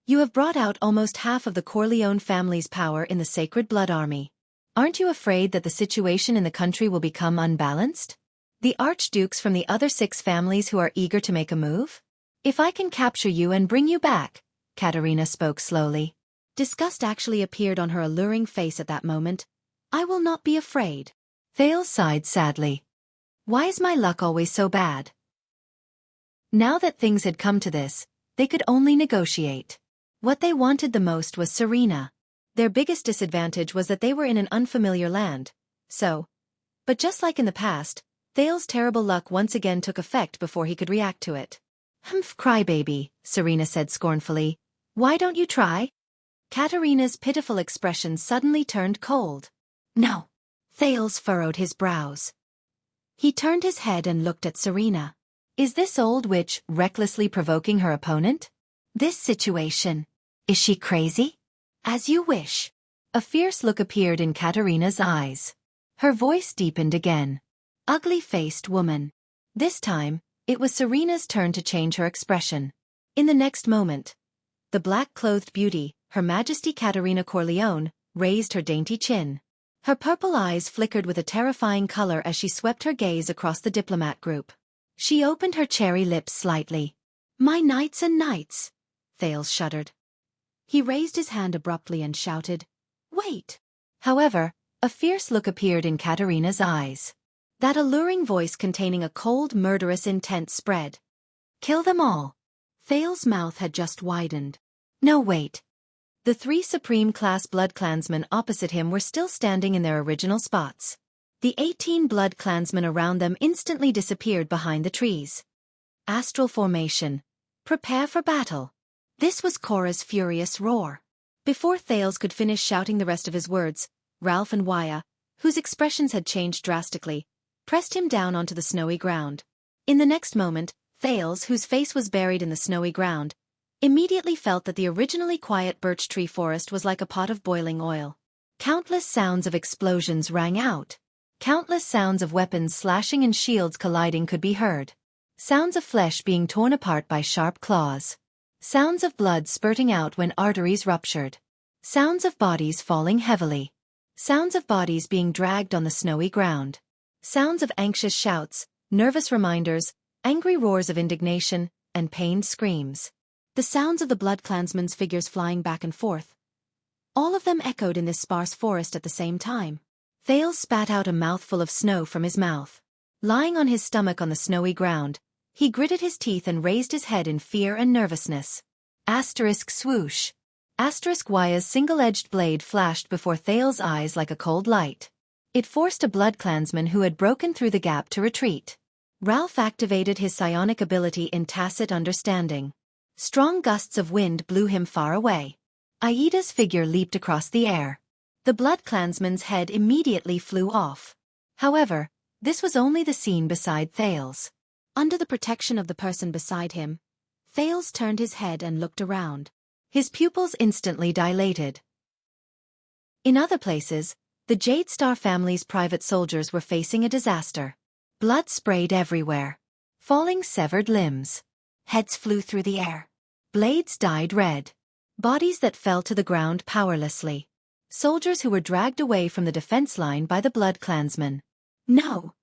"You have brought out almost half of the Corleone family's power in the Sacred Blood Army. Aren't you afraid that the situation in the country will become unbalanced? The archdukes from the other 6 families who are eager to make a move? If I can capture you and bring you back," Katerina spoke slowly. Disgust actually appeared on her alluring face at that moment. "I will not be afraid." Thales sighed sadly. "Why is my luck always so bad?" Now that things had come to this, they could only negotiate. What they wanted the most was Serena. Their biggest disadvantage was that they were in an unfamiliar land, so... But just like in the past, Thales' terrible luck once again took effect before he could react to it. "Humph, crybaby," Serena said scornfully. "Why don't you try?" Katerina's pitiful expression suddenly turned cold. "No." Thales furrowed his brows. He turned his head and looked at Serena. Is this old witch recklessly provoking her opponent? This situation... Is she crazy? As you wish. A fierce look appeared in Katerina's eyes. Her voice deepened again. Ugly-faced woman. This time, it was Serena's turn to change her expression. In the next moment, the black-clothed beauty, Her Majesty Katerina Corleone, raised her dainty chin. Her purple eyes flickered with a terrifying color as she swept her gaze across the diplomat group. She opened her cherry lips slightly. "My knights and knights," Thales shuddered. He raised his hand abruptly and shouted, "Wait!" However, a fierce look appeared in Katerina's eyes. That alluring voice containing a cold, murderous intent spread. "Kill them all." Thales' mouth had just widened. No, wait. The 3 Supreme-class Blood Clansmen opposite him were still standing in their original spots. The 18 Blood Clansmen around them instantly disappeared behind the trees. Astral formation. Prepare for battle. This was Korra's furious roar. Before Thales could finish shouting the rest of his words, Ralph and Wuxia, whose expressions had changed drastically, pressed him down onto the snowy ground. In the next moment, Thales, whose face was buried in the snowy ground, immediately felt that the originally quiet birch tree forest was like a pot of boiling oil. Countless sounds of explosions rang out. Countless sounds of weapons slashing and shields colliding could be heard. Sounds of flesh being torn apart by sharp claws. Sounds of blood spurting out when arteries ruptured. Sounds of bodies falling heavily. Sounds of bodies being dragged on the snowy ground. Sounds of anxious shouts, nervous reminders, angry roars of indignation, and pained screams. The sounds of the Blood Clansmen's figures flying back and forth. All of them echoed in this sparse forest at the same time. Thales spat out a mouthful of snow from his mouth. Lying on his stomach on the snowy ground, he gritted his teeth and raised his head in fear and nervousness. Asterisk swoosh. Asterisk Wuxia's single-edged blade flashed before Thales' eyes like a cold light. It forced a Blood Clansman who had broken through the gap to retreat. Ralph activated his psionic ability in tacit understanding. Strong gusts of wind blew him far away. Aida's figure leaped across the air. The Blood Clansman's head immediately flew off. However, this was only the scene beside Thales. Under the protection of the person beside him, Thales turned his head and looked around. His pupils instantly dilated. In other places, the Jade Star family's private soldiers were facing a disaster. Blood sprayed everywhere. Falling severed limbs. Heads flew through the air. Blades dyed red. Bodies that fell to the ground powerlessly. Soldiers who were dragged away from the defense line by the Blood Clansmen. No!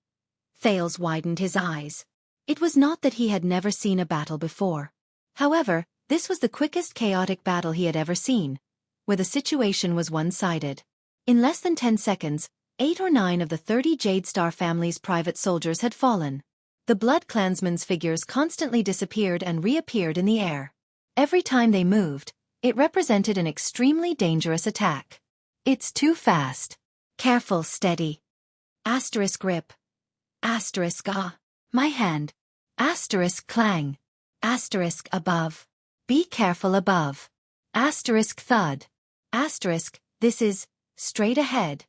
Thales widened his eyes. It was not that he had never seen a battle before. However, this was the quickest chaotic battle he had ever seen, where the situation was one-sided. In less than 10 seconds, 8 or 9 of the 30 Jade Star family's private soldiers had fallen. The Blood Clansmen's figures constantly disappeared and reappeared in the air. Every time they moved, it represented an extremely dangerous attack. It's too fast. Careful, steady. Asterisk rip. Asterisk my hand. Asterisk clang. Asterisk above. Be careful above. Asterisk thud. Asterisk, this is, straight ahead.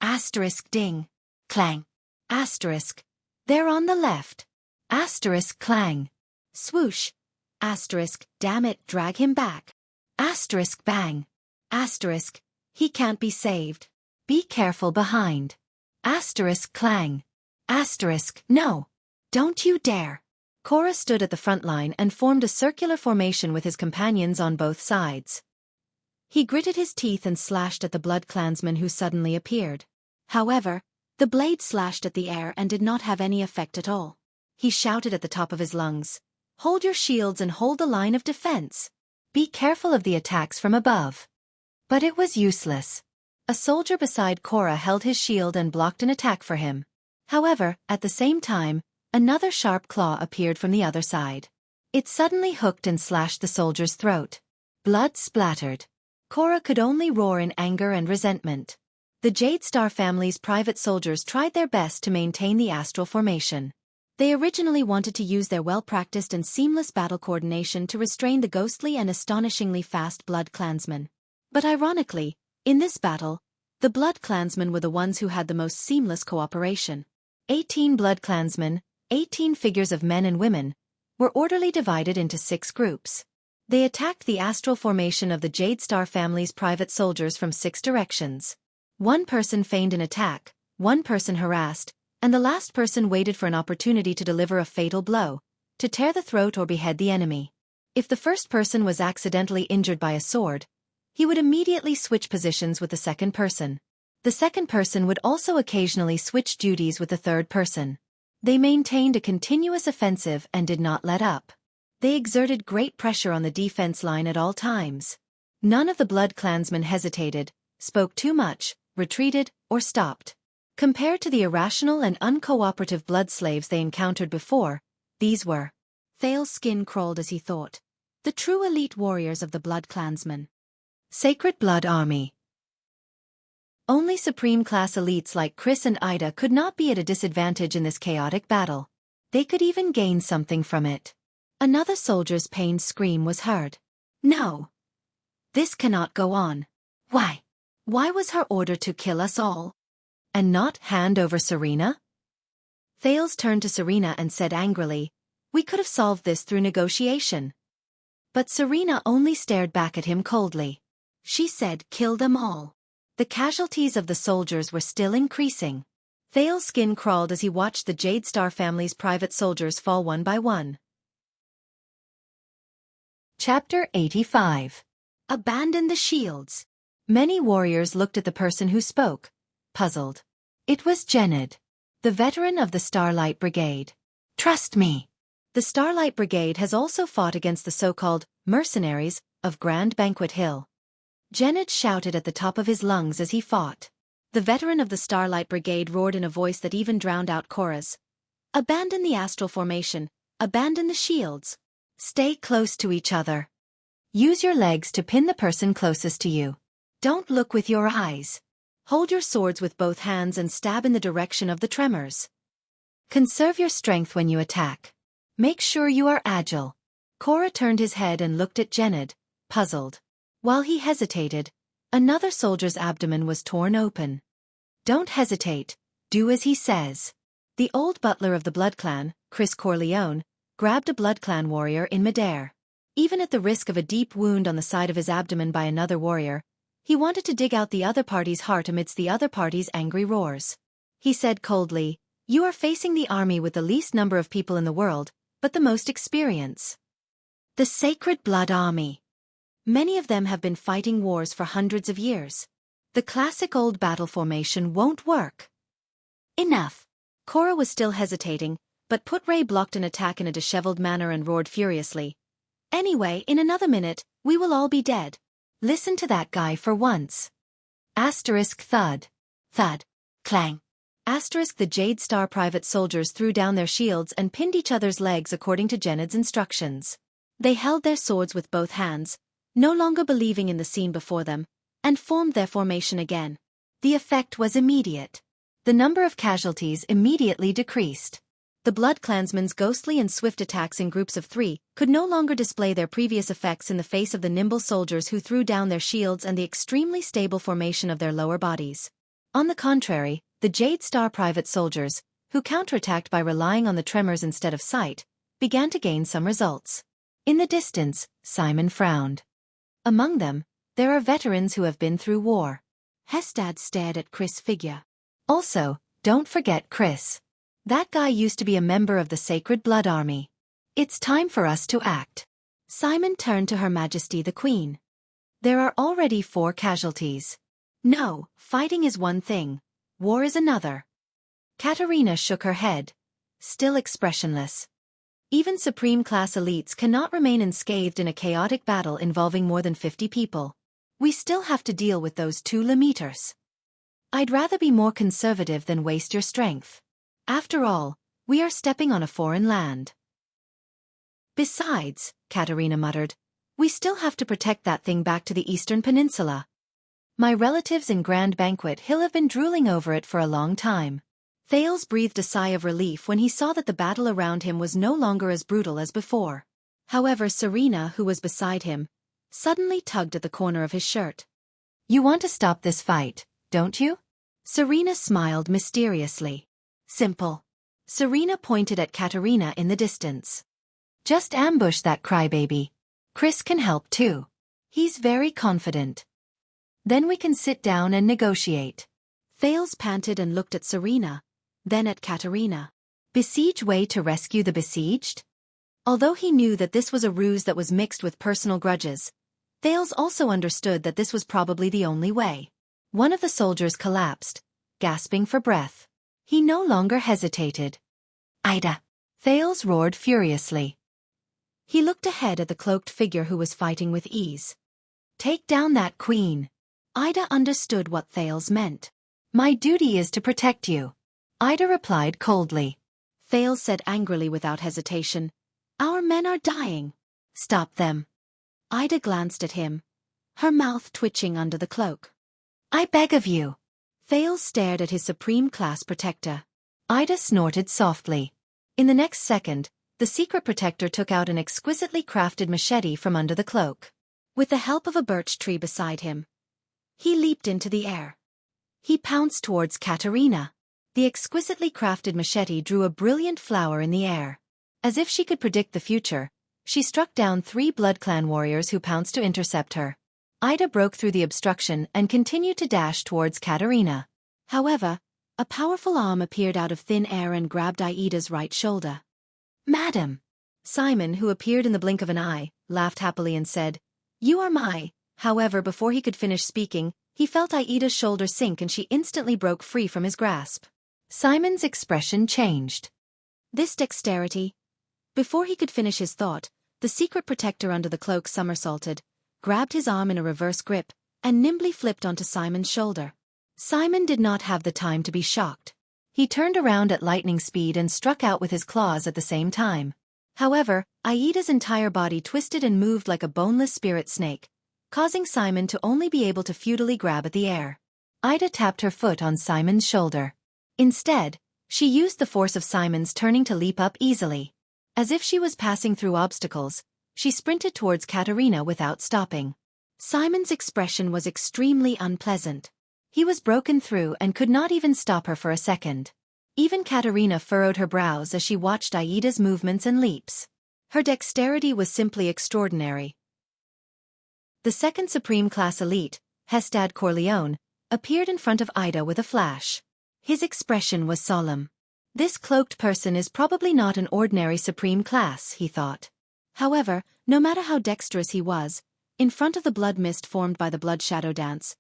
Asterisk ding. Clang. Asterisk, they're on the left. Asterisk clang. Swoosh. Asterisk, damn it, drag him back. Asterisk bang. Asterisk, he can't be saved. Be careful behind. Asterisk clang. Asterisk, no. Don't you dare. Korra stood at the front line and formed a circular formation with his companions on both sides. He gritted his teeth and slashed at the Blood Clansman who suddenly appeared. However, the blade slashed at the air and did not have any effect at all. He shouted at the top of his lungs, "Hold your shields and hold the line of defense. Be careful of the attacks from above." But it was useless. A soldier beside Korra held his shield and blocked an attack for him. However, at the same time, another sharp claw appeared from the other side. It suddenly hooked and slashed the soldier's throat. Blood splattered. Korra could only roar in anger and resentment. The Jade Star family's private soldiers tried their best to maintain the astral formation. They originally wanted to use their well-practiced and seamless battle coordination to restrain the ghostly and astonishingly fast Blood Clansmen. But ironically, in this battle, the Blood Clansmen were the ones who had the most seamless cooperation. 18 Blood Clansmen, 18 figures of men and women, were orderly divided into 6 groups. They attacked the astral formation of the Jade Star family's private soldiers from 6 directions. One person feigned an attack, one person harassed, and the last person waited for an opportunity to deliver a fatal blow, to tear the throat or behead the enemy. If the first person was accidentally injured by a sword, he would immediately switch positions with the second person. The second person would also occasionally switch duties with the third person. They maintained a continuous offensive and did not let up. They exerted great pressure on the defense line at all times. None of the blood clansmen hesitated, spoke too much, retreated, or stopped. Compared to the irrational and uncooperative blood slaves they encountered before, these were. Thal's skin crawled as he thought. The true elite warriors of the blood clansmen. Sacred Blood Army. Only supreme-class elites like Chris and Ida could not be at a disadvantage in this chaotic battle. They could even gain something from it. Another soldier's pained scream was heard. No! This cannot go on. Why? Why was her order to kill us all? And not hand over Serena? Thales turned to Serena and said angrily, "We could have solved this through negotiation." But Serena only stared back at him coldly. She said, "Kill them all." The casualties of the soldiers were still increasing. Thal's skin crawled as he watched the Jade Star family's private soldiers fall one by one. Chapter 85. Abandon the shields. Many warriors looked at the person who spoke, puzzled. It was Gened, the veteran of the Starlight Brigade. "Trust me." The Starlight Brigade has also fought against the so-called mercenaries of Grand Banquet Hill. Gened shouted at the top of his lungs as he fought. The veteran of the Starlight Brigade roared in a voice that even drowned out Cora's. "Abandon the astral formation. Abandon the shields. Stay close to each other. Use your legs to pin the person closest to you. Don't look with your eyes. Hold your swords with both hands and stab in the direction of the tremors. Conserve your strength when you attack. Make sure you are agile." Cora turned his head and looked at Gened, puzzled. While he hesitated, another soldier's abdomen was torn open. "Don't hesitate, do as he says." The old butler of the Blood Clan, Chris Corleone, grabbed a Blood Clan warrior in midair. Even at the risk of a deep wound on the side of his abdomen by another warrior, he wanted to dig out the other party's heart amidst the other party's angry roars. He said coldly, "You are facing the army with the least number of people in the world, but the most experience. The Sacred Blood Army. Many of them have been fighting wars for hundreds of years. The classic old battle formation won't work." "Enough." Cora was still hesitating, but Put-Ray blocked an attack in a disheveled manner and roared furiously. "Anyway, in another minute, we will all be dead. Listen to that guy for once." Asterisk thud. Thud. Clang. Asterisk the Jade Star private soldiers threw down their shields and pinned each other's legs according to Gened's instructions. They held their swords with both hands, no longer believing in the scene before them, and formed their formation again. The effect was immediate. The number of casualties immediately decreased. The Blood Clansmen's ghostly and swift attacks in groups of 3 could no longer display their previous effects in the face of the nimble soldiers who threw down their shields and the extremely stable formation of their lower bodies. On the contrary, the Jade Star private soldiers, who counterattacked by relying on the tremors instead of sight, began to gain some results. In the distance, Simon frowned. Among them, there are veterans who have been through war. Hestad stared at Chris' figure. Also, don't forget Chris. That guy used to be a member of the Sacred Blood Army. It's time for us to act. Simon turned to Her Majesty the Queen. There are already 4 casualties. No, fighting is one thing. War is another. Katerina shook her head, still expressionless. Even supreme-class elites cannot remain unscathed in a chaotic battle involving more than 50 people. We still have to deal with those 2 limeters. I'd rather be more conservative than waste your strength. After all, we are stepping on a foreign land. Besides, Katerina muttered, we still have to protect that thing back to the Eastern Peninsula. My relatives in Grand Banquet Hill have been drooling over it for a long time. Thales breathed a sigh of relief when he saw that the battle around him was no longer as brutal as before. However, Serena, who was beside him, suddenly tugged at the corner of his shirt. You want to stop this fight, don't you? Serena smiled mysteriously. Simple. Serena pointed at Katerina in the distance. Just ambush that crybaby. Chris can help too. He's very confident. Then we can sit down and negotiate. Thales panted and looked at Serena, then at Katerina. Besiege way to rescue the besieged? Although he knew that this was a ruse that was mixed with personal grudges, Thales also understood that this was probably the only way. One of the soldiers collapsed, gasping for breath. He no longer hesitated. Ida! Thales roared furiously. He looked ahead at the cloaked figure who was fighting with ease. Take down that queen. Ida understood what Thales meant. My duty is to protect you. Ida replied coldly. Thales said angrily without hesitation. Our men are dying. Stop them. Ida glanced at him, her mouth twitching under the cloak. I beg of you. Thales stared at his supreme class protector. Ida snorted softly. In the next second, the secret protector took out an exquisitely crafted machete from under the cloak. With the help of a birch tree beside him, he leaped into the air. He pounced towards Katerina. The exquisitely crafted machete drew a brilliant flower in the air. As if she could predict the future, she struck down 3 Blood Clan warriors who pounced to intercept her. Ida broke through the obstruction and continued to dash towards Katerina. However, a powerful arm appeared out of thin air and grabbed Aida's right shoulder. Madam! Simon, who appeared in the blink of an eye, laughed happily and said, You are my... However, before he could finish speaking, he felt Aida's shoulder sink and she instantly broke free from his grasp. Simon's expression changed. This dexterity... Before he could finish his thought, the secret protector under the cloak somersaulted, grabbed his arm in a reverse grip, and nimbly flipped onto Simon's shoulder. Simon did not have the time to be shocked. He turned around at lightning speed and struck out with his claws at the same time. However, Aida's entire body twisted and moved like a boneless spirit snake, causing Simon to only be able to futilely grab at the air. Ida tapped her foot on Simon's shoulder. Instead, she used the force of Simon's turning to leap up easily. As if she was passing through obstacles, she sprinted towards Katerina without stopping. Simon's expression was extremely unpleasant. He was broken through and could not even stop her for a second. Even Katerina furrowed her brows as she watched Aida's movements and leaps. Her dexterity was simply extraordinary. The second Supreme Class Elite, Hestad Corleone, appeared in front of Ida with a flash. His expression was solemn. This cloaked person is probably not an ordinary Supreme Class, he thought. However, no matter how dexterous he was, in front of the blood mist formed by the blood shadow dance,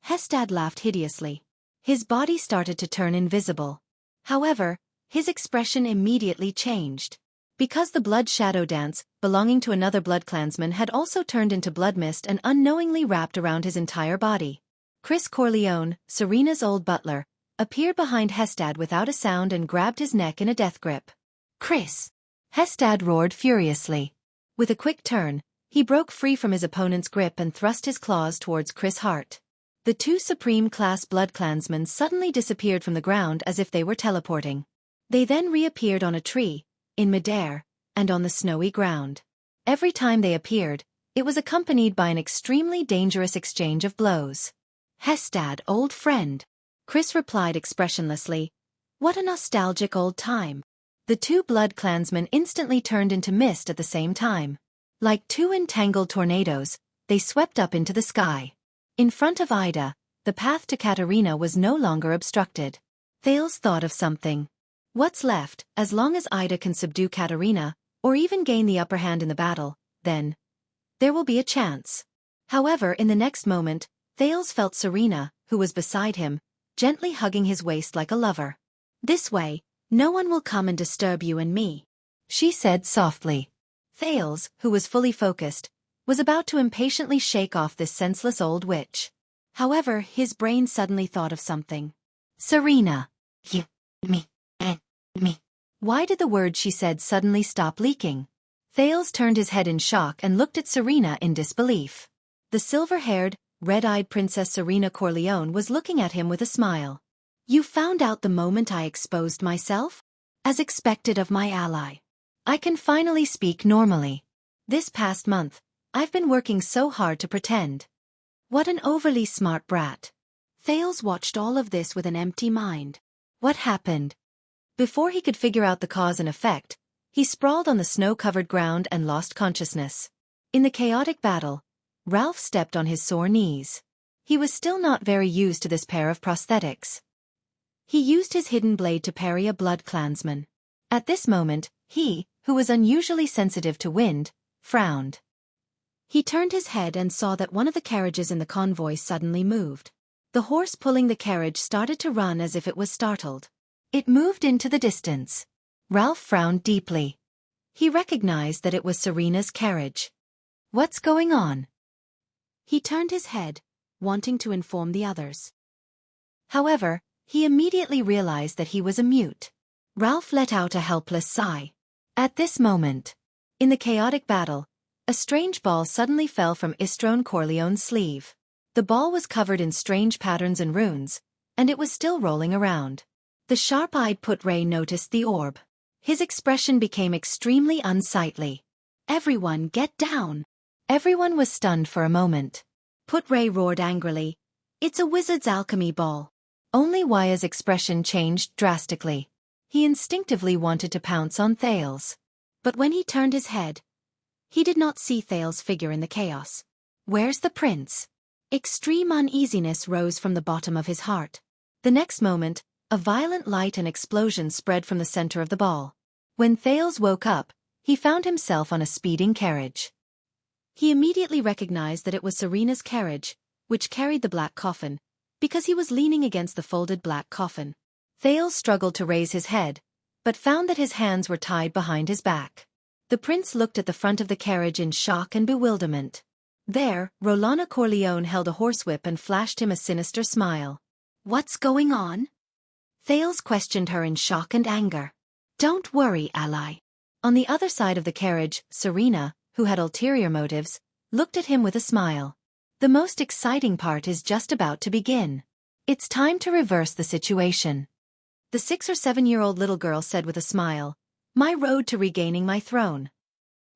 Hestad laughed hideously. His body started to turn invisible. However, his expression immediately changed. Because the blood shadow dance, belonging to another blood clansman, had also turned into blood mist and unknowingly wrapped around his entire body. Chris Corleone, Serena's old butler, appeared behind Hestad without a sound and grabbed his neck in a death grip. Chris! Hestad roared furiously. With a quick turn, he broke free from his opponent's grip and thrust his claws towards Chris' heart. The 2 Supreme Class Blood Clansmen suddenly disappeared from the ground as if they were teleporting. They then reappeared on a tree, in midair, and on the snowy ground. Every time they appeared, it was accompanied by an extremely dangerous exchange of blows. Hestad, old friend. Chris replied expressionlessly, What a nostalgic old time. The 2 blood clansmen instantly turned into mist at the same time. Like 2 entangled tornadoes, they swept up into the sky. In front of Ida, the path to Katerina was no longer obstructed. Thales thought of something. What's left, as long as Ida can subdue Katerina, or even gain the upper hand in the battle, then there will be a chance. However, in the next moment, Thales felt Serena, who was beside him, gently hugging his waist like a lover. This way, no one will come and disturb you and me, she said softly. Thales, who was fully focused, was about to impatiently shake off this senseless old witch. However, his brain suddenly thought of something. Serena. You, me, and me. Why did the words she said suddenly stop leaking? Thales turned his head in shock and looked at Serena in disbelief. The silver-haired, red-eyed Princess Serena Corleone was looking at him with a smile. You found out the moment I exposed myself? As expected of my ally. I can finally speak normally. This past month, I've been working so hard to pretend. What an overly smart brat. Thales watched all of this with an empty mind. What happened? Before he could figure out the cause and effect, he sprawled on the snow-covered ground and lost consciousness. In the chaotic battle, Ralph stepped on his sore knees. He was still not very used to this pair of prosthetics. He used his hidden blade to parry a blood clansman. At this moment, he, who was unusually sensitive to wind, frowned. He turned his head and saw that one of the carriages in the convoy suddenly moved. The horse pulling the carriage started to run as if it was startled. It moved into the distance. Ralph frowned deeply. He recognized that it was Serena's carriage. What's going on? He turned his head, wanting to inform the others. However, he immediately realized that he was a mute. Ralph let out a helpless sigh. At this moment, in the chaotic battle, a strange ball suddenly fell from Istrone Corleone's sleeve. The ball was covered in strange patterns and runes, and it was still rolling around. The sharp-eyed Put-Ray noticed the orb. His expression became extremely unsightly. Everyone get down! Everyone was stunned for a moment. Put-Ray roared angrily. It's a wizard's alchemy ball. Only Waya's expression changed drastically. He instinctively wanted to pounce on Thales. But when he turned his head, he did not see Thales' figure in the chaos. Where's the prince? Extreme uneasiness rose from the bottom of his heart. The next moment, a violent light and explosion spread from the center of the ball. When Thales woke up, he found himself on a speeding carriage. He immediately recognized that it was Serena's carriage, which carried the black coffin, because he was leaning against the folded black coffin. Thales struggled to raise his head, but found that his hands were tied behind his back. The prince looked at the front of the carriage in shock and bewilderment. There, Rolana Corleone held a horsewhip and flashed him a sinister smile. What's going on? Thales questioned her in shock and anger. Don't worry, ally. On the other side of the carriage, Serena, who had ulterior motives, looked at him with a smile. The most exciting part is just about to begin. It's time to reverse the situation. The 6 or 7-year-old little girl said with a smile, My road to regaining my throne.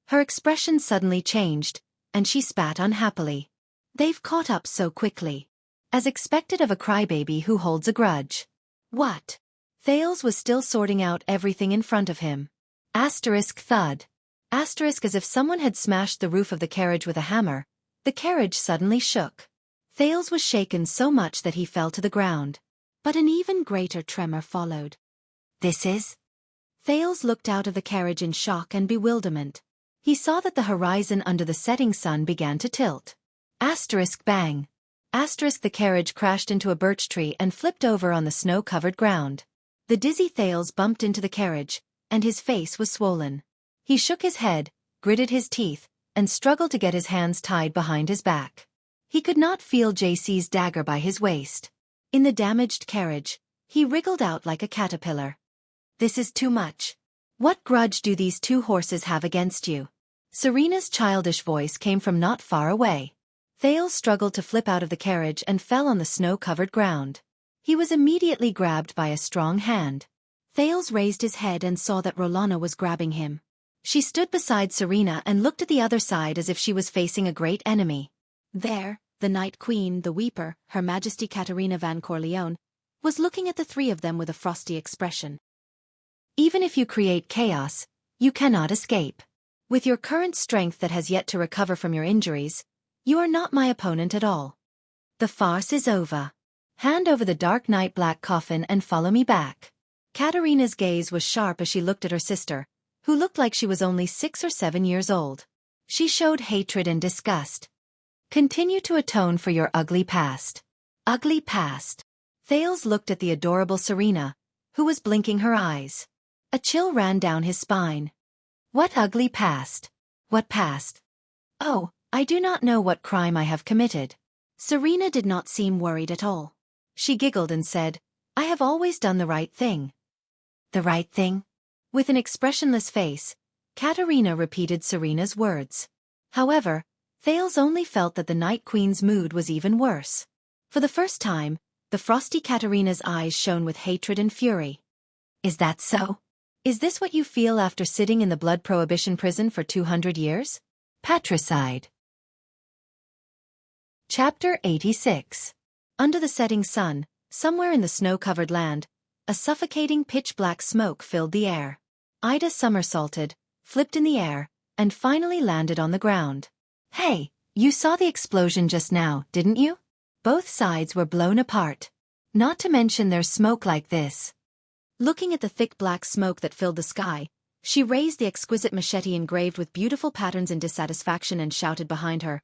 Her expression suddenly changed, and she spat unhappily. They've caught up so quickly. As expected of a crybaby who holds a grudge. What? Thales was still sorting out everything in front of him. Asterisk thud. Asterisk as if someone had smashed the roof of the carriage with a hammer. The carriage suddenly shook. Thales was shaken so much that he fell to the ground. But an even greater tremor followed. This is? Thales looked out of the carriage in shock and bewilderment. He saw that the horizon under the setting sun began to tilt. Asterisk bang. Asterisk the carriage crashed into a birch tree and flipped over on the snow-covered ground. The dizzy Thales bumped into the carriage, and his face was swollen. He shook his head, gritted his teeth, and struggled to get his hands tied behind his back. He could not feel JC's dagger by his waist. In the damaged carriage, he wriggled out like a caterpillar. This is too much. What grudge do these 2 horses have against you? Serena's childish voice came from not far away. Thales struggled to flip out of the carriage and fell on the snow-covered ground. He was immediately grabbed by a strong hand. Thales raised his head and saw that Rolana was grabbing him. She stood beside Serena and looked at the other side as if she was facing a great enemy. There, the Night Queen, the Weeper, Her Majesty Katerina van Corleone, was looking at the 3 of them with a frosty expression. Even if you create chaos, you cannot escape. With your current strength that has yet to recover from your injuries, you are not my opponent at all. The farce is over. Hand over the dark night black coffin and follow me back. Katerina's gaze was sharp as she looked at her sister, who looked like she was only 6 or 7 years old. She showed hatred and disgust. Continue to atone for your ugly past. Ugly past. Thales looked at the adorable Serena, who was blinking her eyes. A chill ran down his spine. What ugly past? What past? Oh, I do not know what crime I have committed. Serena did not seem worried at all. She giggled and said, I have always done the right thing. The right thing? With an expressionless face, Katerina repeated Serena's words. However, Thales only felt that the Night Queen's mood was even worse. For the first time, the frosty Katerina's eyes shone with hatred and fury. Is that so? Is this what you feel after sitting in the blood prohibition prison for 200 years? Patricide. Chapter 86. Under the setting sun, somewhere in the snow-covered land, a suffocating pitch-black smoke filled the air. Ida somersaulted, flipped in the air, and finally landed on the ground. Hey, you saw the explosion just now, didn't you? Both sides were blown apart. Not to mention there's smoke like this. Looking at the thick black smoke that filled the sky, she raised the exquisite machete engraved with beautiful patterns in dissatisfaction and shouted behind her,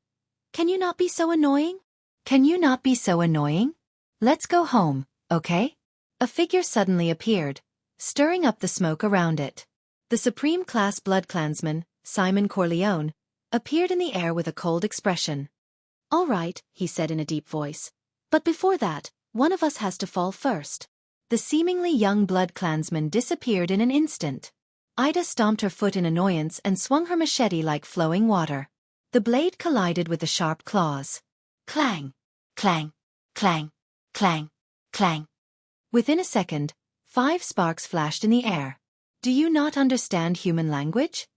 "Can you not be so annoying? Can you not be so annoying? Let's go home, okay?" A figure suddenly appeared, stirring up the smoke around it. The Supreme Class Blood Clansman, Simon Corleone, appeared in the air with a cold expression. "All right," he said in a deep voice. "But before that, one of us has to fall first." The seemingly young Blood Clansman disappeared in an instant. Ida stomped her foot in annoyance and swung her machete like flowing water. The blade collided with the sharp claws. Clang! Clang! Clang! Clang! Clang! Within a second, 5 sparks flashed in the air. "Do you not understand human language?"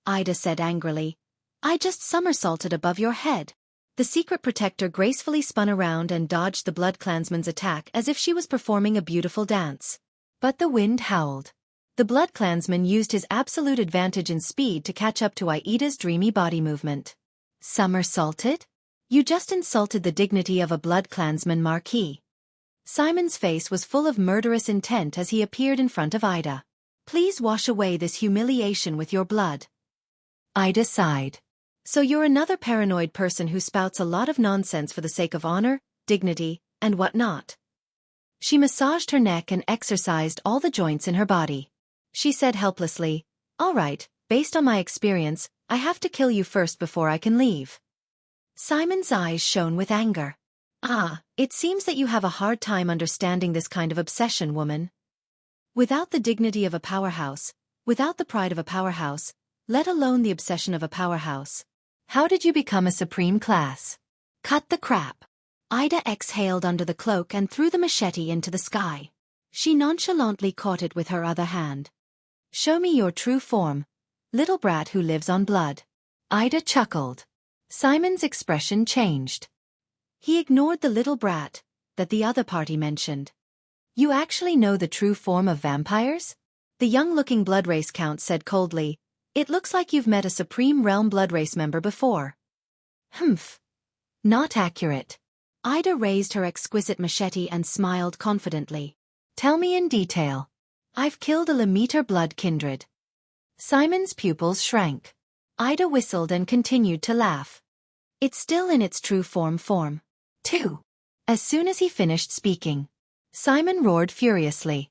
Ida said angrily. "I just somersaulted above your head." The secret protector gracefully spun around and dodged the Blood Clansman's attack as if she was performing a beautiful dance. But the wind howled. The Blood Clansman used his absolute advantage in speed to catch up to Aida's dreamy body movement. "Somersaulted? You just insulted the dignity of a Blood Clansman Marquis." Simon's face was full of murderous intent as he appeared in front of Ida. "Please wash away this humiliation with your blood." Ida sighed. "So you're another paranoid person who spouts a lot of nonsense for the sake of honor, dignity, and whatnot." She massaged her neck and exercised all the joints in her body. She said helplessly, "All right, based on my experience, I have to kill you first before I can leave." Simon's eyes shone with anger. "Ah, it seems that you have a hard time understanding this kind of obsession, woman. Without the dignity of a powerhouse, without the pride of a powerhouse, let alone the obsession of a powerhouse, how did you become a supreme class? Cut the crap." Ida exhaled under the cloak and threw the machete into the sky. She nonchalantly caught it with her other hand. "Show me your true form, little brat who lives on blood." Ida chuckled. Simon's expression changed. He ignored the little brat that the other party mentioned. "You actually know the true form of vampires?" The young-looking blood race count said coldly, "It looks like you've met a Supreme Realm blood race member before." "Humph. Not accurate." Ida raised her exquisite machete and smiled confidently. "Tell me in detail." "I've killed a Lemmeter blood kindred." Simon's pupils shrank. Ida whistled and continued to laugh. "It's still in its true form. 2. As soon as he finished speaking, Simon roared furiously.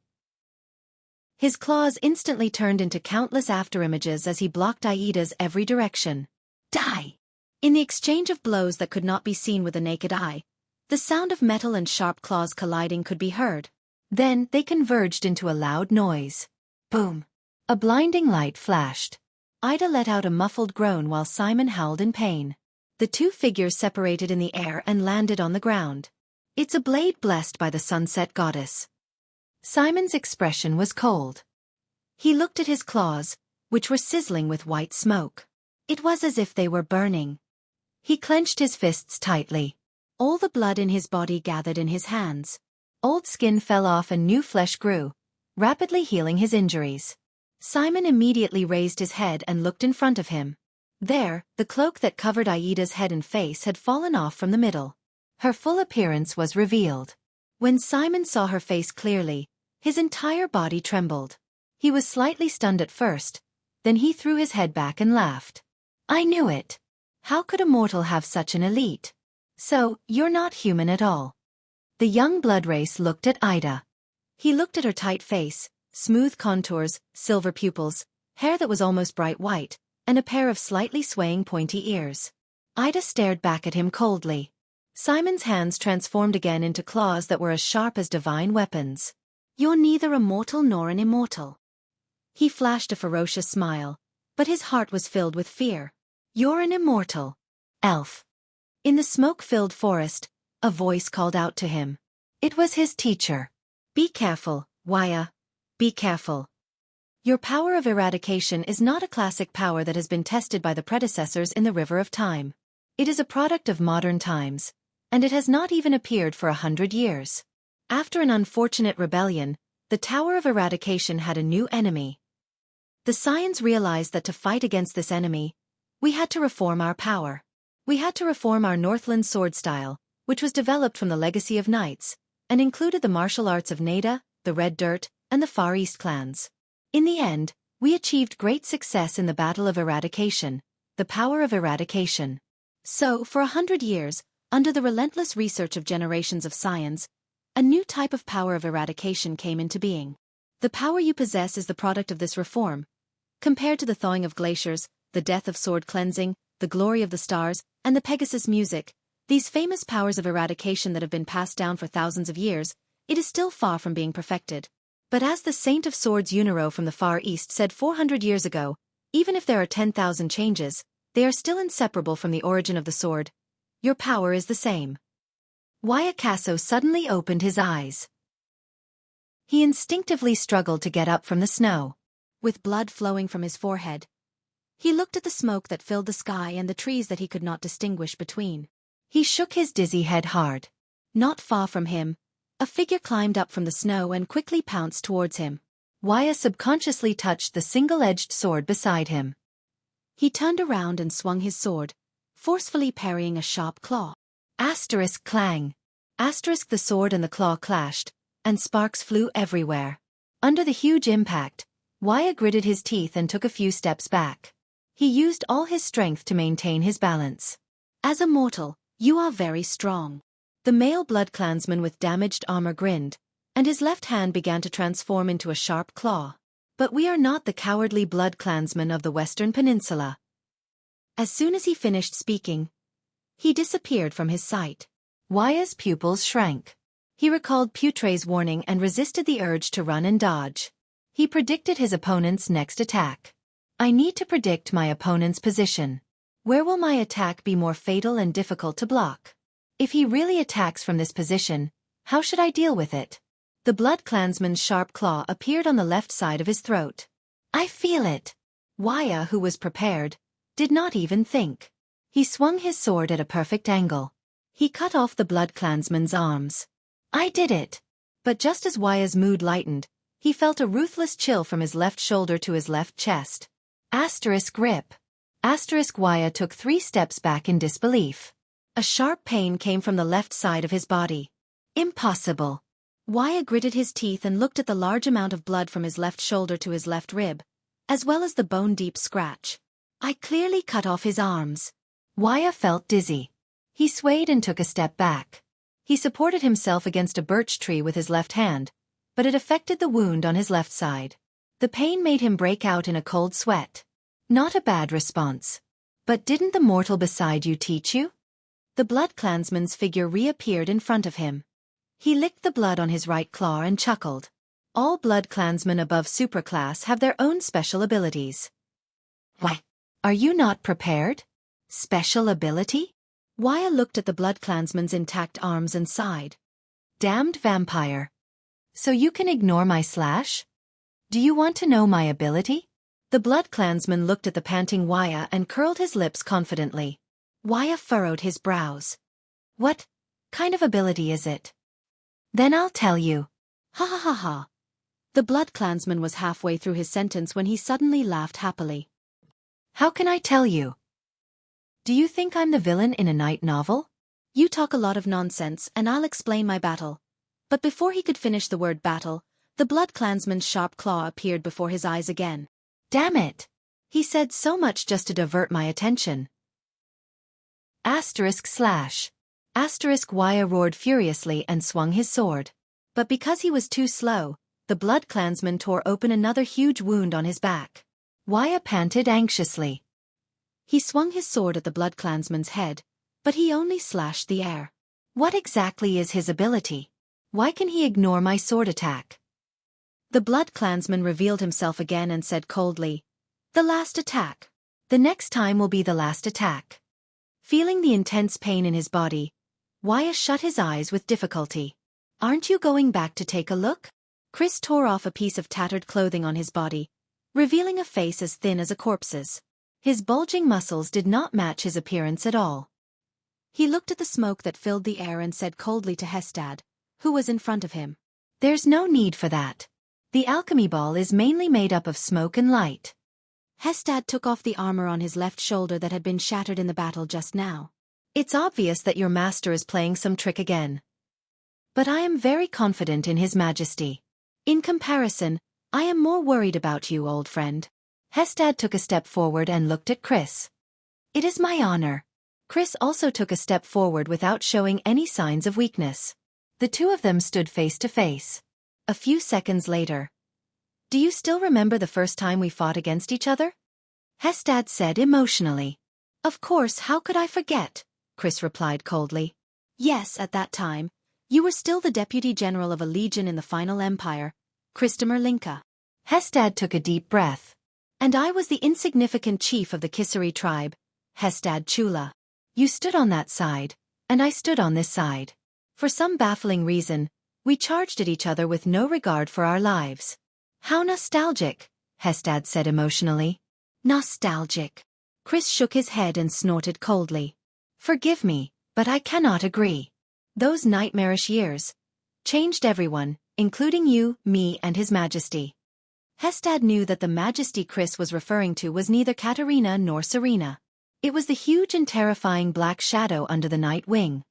His claws instantly turned into countless afterimages as he blocked Aida's every direction. "Die!" In the exchange of blows that could not be seen with the naked eye, the sound of metal and sharp claws colliding could be heard. Then they converged into a loud noise. Boom! A blinding light flashed. Ida let out a muffled groan while Simon howled in pain. The two figures separated in the air and landed on the ground. "It's a blade blessed by the sunset goddess." Simon's expression was cold. He looked at his claws, which were sizzling with white smoke. It was as if they were burning. He clenched his fists tightly. All the blood in his body gathered in his hands. Old skin fell off and new flesh grew, rapidly healing his injuries. Simon immediately raised his head and looked in front of him. There, the cloak that covered Aida's head and face had fallen off from the middle. Her full appearance was revealed. When Simon saw her face clearly, his entire body trembled. He was slightly stunned at first, then he threw his head back and laughed. "I knew it. How could a mortal have such an elite? So, you're not human at all." The young blood race looked at Ida. He looked at her tight face, smooth contours, silver pupils, hair that was almost bright white, and a pair of slightly swaying pointy ears. Ida stared back at him coldly. Simon's hands transformed again into claws that were as sharp as divine weapons. "You're neither a mortal nor an immortal." He flashed a ferocious smile, but his heart was filled with fear. "You're an immortal. Elf." In the smoke-filled forest, a voice called out to him. It was his teacher. "Be careful, Wuxia. Be careful. Your power of eradication is not a classic power that has been tested by the predecessors in the River of Time. It is a product of modern times, and it has not even appeared for 100 years. After an unfortunate rebellion, the Tower of Eradication had a new enemy. The Scions realized that to fight against this enemy, We had to reform our power. We had to reform our Northland sword style, which was developed from the legacy of knights, and included the martial arts of Neda, the Red Dirt, and the Far East clans. In the end, we achieved great success in the Battle of Eradication, the power of eradication. So, for 100 years, under the relentless research of generations of science, a new type of power of eradication came into being. The power you possess is the product of this reform. Compared to the thawing of glaciers, the death of sword cleansing, the glory of the stars, and the Pegasus music, these famous powers of eradication that have been passed down for thousands of years, it is still far from being perfected. But as the Saint of Swords Uniro from the Far East said 400 years ago, even if there are 10,000 changes, they are still inseparable from the origin of the sword. Your power is the same. Wayakaso suddenly opened his eyes. He instinctively struggled to get up from the snow. With blood flowing from his forehead, he looked at the smoke that filled the sky and the trees that he could not distinguish between. He shook his dizzy head hard. Not far from him, a figure climbed up from the snow and quickly pounced towards him. Waya subconsciously touched the single-edged sword beside him. He turned around and swung his sword, forcefully parrying a sharp claw. Asterisk clang. Asterisk the sword and the claw clashed, and sparks flew everywhere. Under the huge impact, Waya gritted his teeth and took a few steps back. He used all his strength to maintain his balance. As a mortal, you are very strong. The male blood clansman with damaged armor grinned, and his left hand began to transform into a sharp claw. But we are not the cowardly blood clansmen of the Western Peninsula. As soon as he finished speaking, he disappeared from his sight. Waya's pupils shrank. He recalled Putre's warning and resisted the urge to run and dodge. He predicted his opponent's next attack. I need to predict my opponent's position. Where will my attack be more fatal and difficult to block? If he really attacks from this position, how should I deal with it? The blood clansman's sharp claw appeared on the left side of his throat. I feel it. Waya, who was prepared, did not even think. He swung his sword at a perfect angle. He cut off the blood clansman's arms. I did it. But just as Waya's mood lightened, he felt a ruthless chill from his left shoulder to his left chest. Asterisk rip. Asterisk Waya took 3 steps back in disbelief. A sharp pain came from the left side of his body. Impossible. Waya gritted his teeth and looked at the large amount of blood from his left shoulder to his left rib, as well as the bone-deep scratch. I clearly cut off his arms. Waya felt dizzy. He swayed and took a step back. He supported himself against a birch tree with his left hand, but it affected the wound on his left side. The pain made him break out in a cold sweat. Not a bad response. But didn't the mortal beside you teach you? The blood clansman's figure reappeared in front of him. He licked the blood on his right claw and chuckled. All blood clansmen above superclass have their own special abilities. Why? Are you not prepared? Special ability? Waya looked at the blood clansman's intact arms and sighed. Damned vampire. So you can ignore my slash? Do you want to know my ability? The blood clansman looked at the panting Waya and curled his lips confidently. Waya furrowed his brows. What kind of ability is it? Then I'll tell you. Ha ha ha ha. The blood clansman was halfway through his sentence when he suddenly laughed happily. How can I tell you? Do you think I'm the villain in a night novel? You talk a lot of nonsense and I'll explain my battle. But before he could finish the word battle, the blood clansman's sharp claw appeared before his eyes again. Damn it! He said so much just to divert my attention. Asterisk slash. Asterisk Waya roared furiously and swung his sword. But because he was too slow, the blood clansman tore open another huge wound on his back. Waya panted anxiously. He swung his sword at the blood clansman's head, but he only slashed the air. What exactly is his ability? Why can he ignore my sword attack? The blood clansman revealed himself again and said coldly, The last attack. The next time will be the last attack. Feeling the intense pain in his body, Waya shut his eyes with difficulty. Aren't you going back to take a look? Chris tore off a piece of tattered clothing on his body, revealing a face as thin as a corpse's. His bulging muscles did not match his appearance at all. He looked at the smoke that filled the air and said coldly to Hestad, who was in front of him. There's no need for that. The alchemy ball is mainly made up of smoke and light. Hestad took off the armor on his left shoulder that had been shattered in the battle just now. It's obvious that your master is playing some trick again. But I am very confident in his majesty. In comparison, I am more worried about you, old friend. Hestad took a step forward and looked at Chris. It is my honor. Chris also took a step forward without showing any signs of weakness. The two of them stood face to face. A few seconds later. Do you still remember the first time we fought against each other? Hestad said emotionally. Of course, how could I forget? Chris replied coldly. Yes, at that time, you were still the deputy general of a legion in the final empire, Christopher Linka. Hestad took a deep breath. And I was the insignificant chief of the Kisari tribe, Hestad Chula. You stood on that side, and I stood on this side. For some baffling reason, we charged at each other with no regard for our lives. How nostalgic, Hestad said emotionally. Nostalgic. Chris shook his head and snorted coldly. Forgive me, but I cannot agree. Those nightmarish years changed everyone, including you, me, and His Majesty. Hestad knew that the Majesty Chris was referring to was neither Katerina nor Serena. It was the huge and terrifying black shadow under the night wing.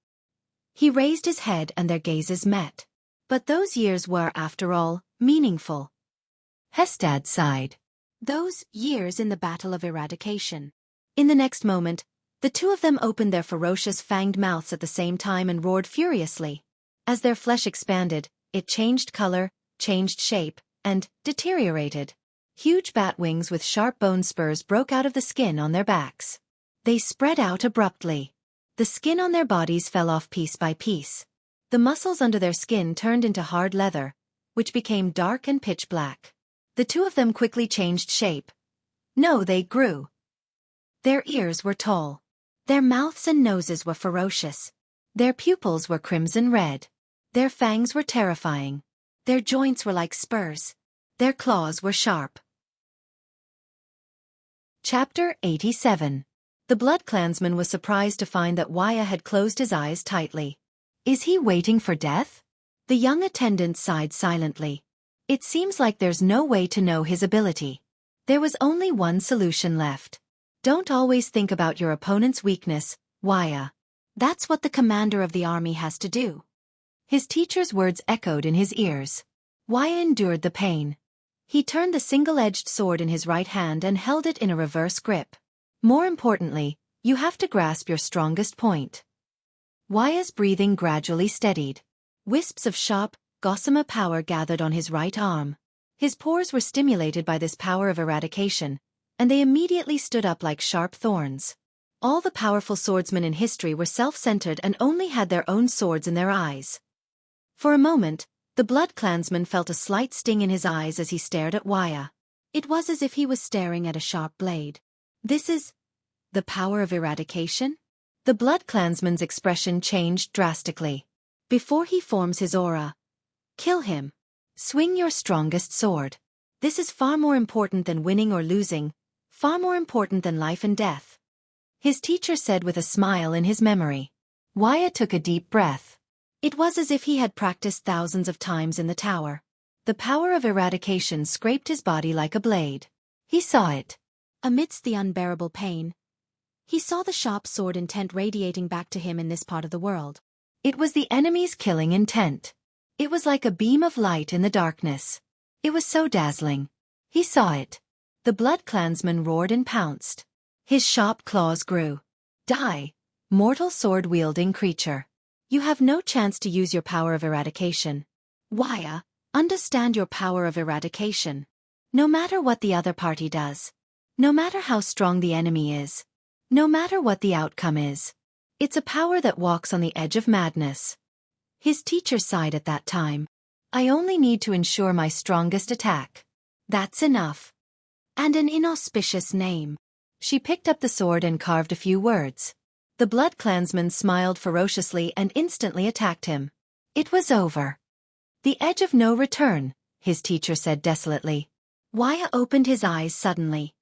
He raised his head and their gazes met. But those years were, after all, meaningful. Hestad sighed. Those years in the Battle of Eradication. In the next moment, the two of them opened their ferocious fanged mouths at the same time and roared furiously. As their flesh expanded, it changed color, changed shape, and deteriorated. Huge bat wings with sharp bone spurs broke out of the skin on their backs. They spread out abruptly. The skin on their bodies fell off piece by piece. The muscles under their skin turned into hard leather, which became dark and pitch black. The two of them quickly changed shape. No, they grew. Their ears were tall. Their mouths and noses were ferocious. Their pupils were crimson red. Their fangs were terrifying. Their joints were like spurs. Their claws were sharp. Chapter 87. The Blood Clansman was surprised to find that Wuxia had closed his eyes tightly. Is he waiting for death? The young attendant sighed silently. It seems like there's no way to know his ability. There was only one solution left. Don't always think about your opponent's weakness, Wuxia. That's what the commander of the army has to do. His teacher's words echoed in his ears. Wuxia endured the pain. He turned the single-edged sword in his right hand and held it in a reverse grip. More importantly, you have to grasp your strongest point. Wuxia's breathing gradually steadied. Wisps of sharp, gossamer power gathered on his right arm. His pores were stimulated by this power of eradication, and they immediately stood up like sharp thorns. All the powerful swordsmen in history were self-centered and only had their own swords in their eyes. For a moment, the Blood Clansman felt a slight sting in his eyes as he stared at Wuxia. It was as if he was staring at a sharp blade. This is the power of eradication? The Blood Clansman's expression changed drastically. Before he forms his aura, kill him. Swing your strongest sword. This is far more important than winning or losing, far more important than life and death. His teacher said with a smile in his memory. Wuxia took a deep breath. It was as if he had practiced thousands of times in the tower. The power of eradication scraped his body like a blade. He saw it. Amidst the unbearable pain, he saw the sharp sword intent radiating back to him in this part of the world. It was the enemy's killing intent. It was like a beam of light in the darkness. It was so dazzling. He saw it. The Blood Clansman roared and pounced. His sharp claws grew. Die, mortal sword-wielding creature. You have no chance to use your power of eradication. Wuxia, understand your power of eradication. No matter what the other party does. No matter how strong the enemy is. No matter what the outcome is. It's a power that walks on the edge of madness. His teacher sighed at that time. I only need to ensure my strongest attack. That's enough. And an inauspicious name. She picked up the sword and carved a few words. The Blood Clansman smiled ferociously and instantly attacked him. It was over. The edge of no return, his teacher said desolately. Wuxia opened his eyes suddenly.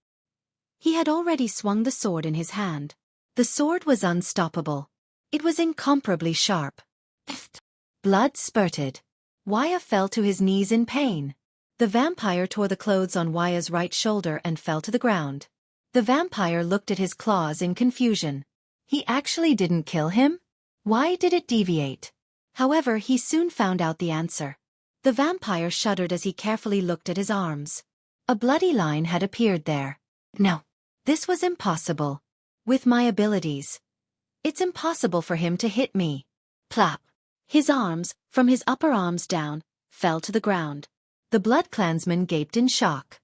He had already swung the sword in his hand. The sword was unstoppable. It was incomparably sharp. Blood spurted. Wuxia fell to his knees in pain. The vampire tore the clothes on Wuxia's right shoulder and fell to the ground. The vampire looked at his claws in confusion. He actually didn't kill him? Why did it deviate? However, he soon found out the answer. The vampire shuddered as he carefully looked at his arms. A bloody line had appeared there. No. This was impossible. With my abilities, it's impossible for him to hit me. Plop. His arms, from his upper arms down, fell to the ground. The blood clansman gaped in shock.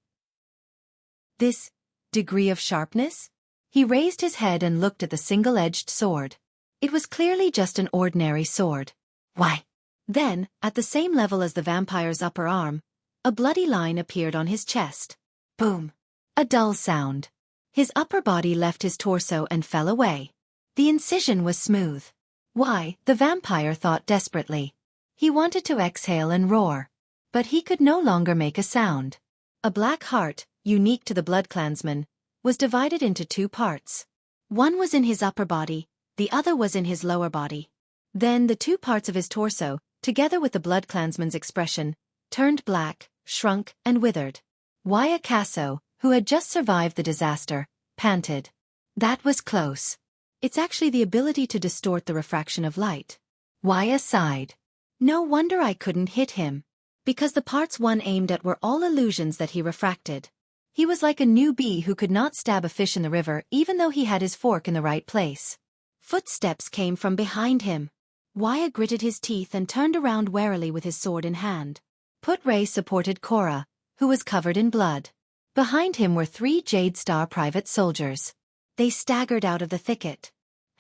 This degree of sharpness? He raised his head and looked at the single-edged sword. It was clearly just an ordinary sword. Why? Then, at the same level as the vampire's upper arm, a bloody line appeared on his chest. Boom. A dull sound. His upper body left his torso and fell away. The incision was smooth. Why? The vampire thought desperately. He wanted to exhale and roar. But he could no longer make a sound. A black heart, unique to the blood clansman, was divided into two parts. One was in his upper body, the other was in his lower body. Then the two parts of his torso, together with the blood clansman's expression, turned black, shrunk, and withered. Wuxia, who had just survived the disaster, panted. That was close. It's actually the ability to distort the refraction of light. Wuxia sighed. No wonder I couldn't hit him. Because the parts one aimed at were all illusions that he refracted. He was like a newbie who could not stab a fish in the river even though he had his fork in the right place. Footsteps came from behind him. Wuxia gritted his teeth and turned around warily with his sword in hand. Put-Ray supported Cora, who was covered in blood. Behind him were 3 Jade Star private soldiers. They staggered out of the thicket.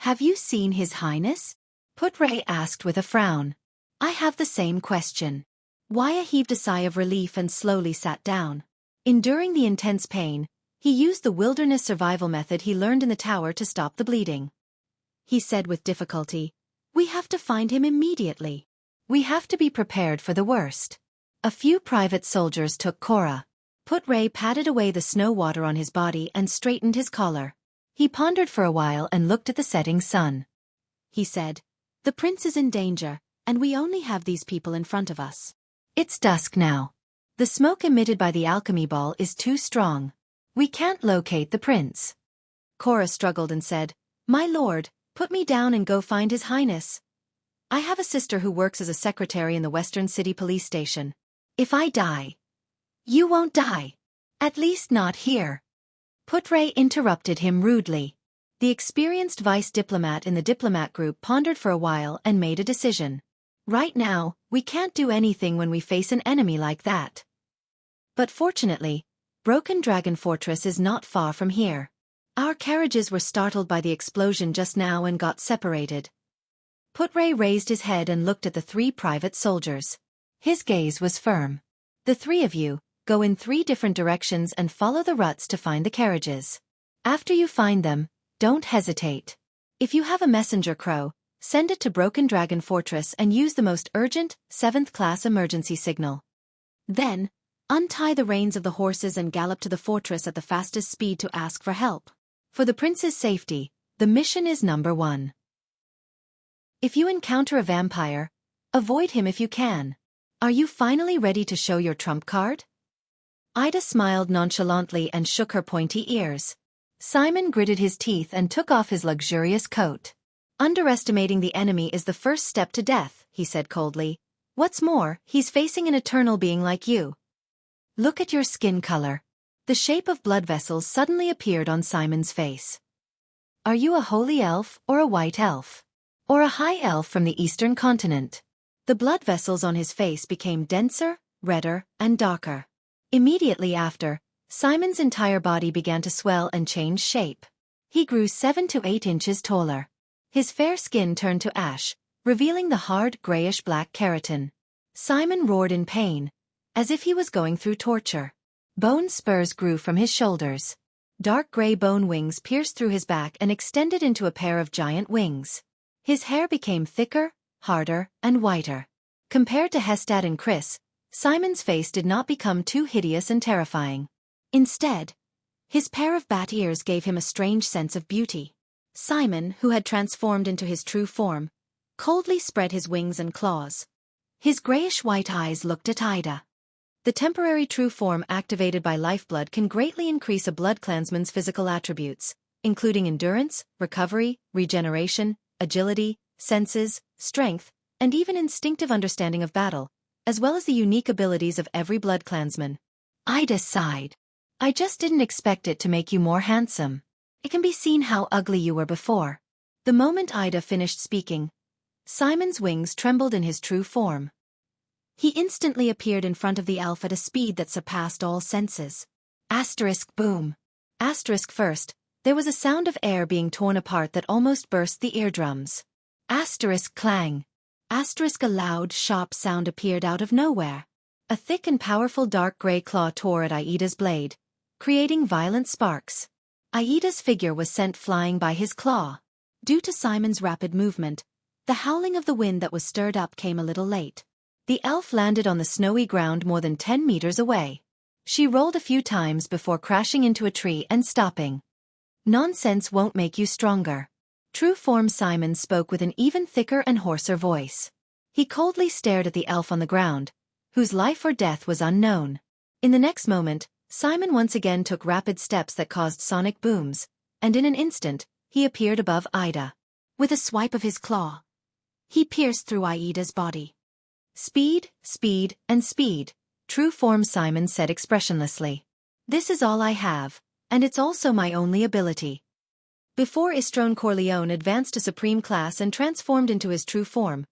Have you seen His Highness? Put-Ray asked with a frown. I have the same question. Wuxia heaved a sigh of relief and slowly sat down. Enduring the intense pain, he used the wilderness survival method he learned in the tower to stop the bleeding. He said with difficulty, We have to find him immediately. We have to be prepared for the worst. A few private soldiers took Cora. Put-Ray patted away the snow water on his body and straightened his collar. He pondered for a while and looked at the setting sun. He said, The prince is in danger, and we only have these people in front of us. It's dusk now. The smoke emitted by the alchemy ball is too strong. We can't locate the prince. Cora struggled and said, My lord, put me down and go find His Highness. I have a sister who works as a secretary in the Western City Police Station. If I die, you won't die. At least not here. Put-Ray interrupted him rudely. The experienced vice diplomat in the diplomat group pondered for a while and made a decision. Right now, we can't do anything when we face an enemy like that. But fortunately, Broken Dragon Fortress is not far from here. Our carriages were startled by the explosion just now and got separated. Put-Ray raised his head and looked at the 3 private soldiers. His gaze was firm. The 3 of you, go in 3 different directions and follow the ruts to find the carriages. After you find them, don't hesitate. If you have a messenger crow, send it to Broken Dragon Fortress and use the most urgent, 7th-class emergency signal. Then, untie the reins of the horses and gallop to the fortress at the fastest speed to ask for help. For the prince's safety, the mission is number 1. If you encounter a vampire, avoid him if you can. Are you finally ready to show your trump card? Ida smiled nonchalantly and shook her pointy ears. Simon gritted his teeth and took off his luxurious coat. Underestimating the enemy is the first step to death, he said coldly. What's more, he's facing an eternal being like you. Look at your skin color. The shape of blood vessels suddenly appeared on Simon's face. Are you a holy elf or a white elf? Or a high elf from the eastern continent? The blood vessels on his face became denser, redder, and darker. Immediately after, Simon's entire body began to swell and change shape. He grew 7 to 8 inches taller. His fair skin turned to ash, revealing the hard grayish-black keratin. Simon roared in pain, as if he was going through torture. Bone spurs grew from his shoulders. Dark gray bone wings pierced through his back and extended into a pair of giant wings. His hair became thicker, harder, and whiter. Compared to Hestad and Chris, Simon's face did not become too hideous and terrifying. Instead, his pair of bat ears gave him a strange sense of beauty. Simon, who had transformed into his true form, coldly spread his wings and claws. His grayish-white eyes looked at Ida. The temporary true form activated by lifeblood can greatly increase a blood clansman's physical attributes, including endurance, recovery, regeneration, agility, senses, strength, and even instinctive understanding of battle, as well as the unique abilities of every blood clansman. Ida sighed. I just didn't expect it to make you more handsome. It can be seen how ugly you were before. The moment Ida finished speaking, Simon's wings trembled in his true form. He instantly appeared in front of the elf at a speed that surpassed all senses. Asterisk boom. Asterisk first, there was a sound of air being torn apart that almost burst the eardrums. Asterisk clang. Asterisk a loud, sharp sound appeared out of nowhere. A thick and powerful dark gray claw tore at Aida's blade, creating violent sparks. Aida's figure was sent flying by his claw. Due to Simon's rapid movement, the howling of the wind that was stirred up came a little late. The elf landed on the snowy ground more than 10 meters away. She rolled a few times before crashing into a tree and stopping. Nonsense won't make you stronger. True form Simon spoke with an even thicker and hoarser voice. He coldly stared at the elf on the ground, whose life or death was unknown. In the next moment, Simon once again took rapid steps that caused sonic booms, and in an instant, he appeared above Ida. With a swipe of his claw, he pierced through Aida's body. Speed, speed, and speed, true form Simon said expressionlessly. This is all I have, and it's also my only ability. Before Istrone Corleone advanced to supreme class and transformed into his true form,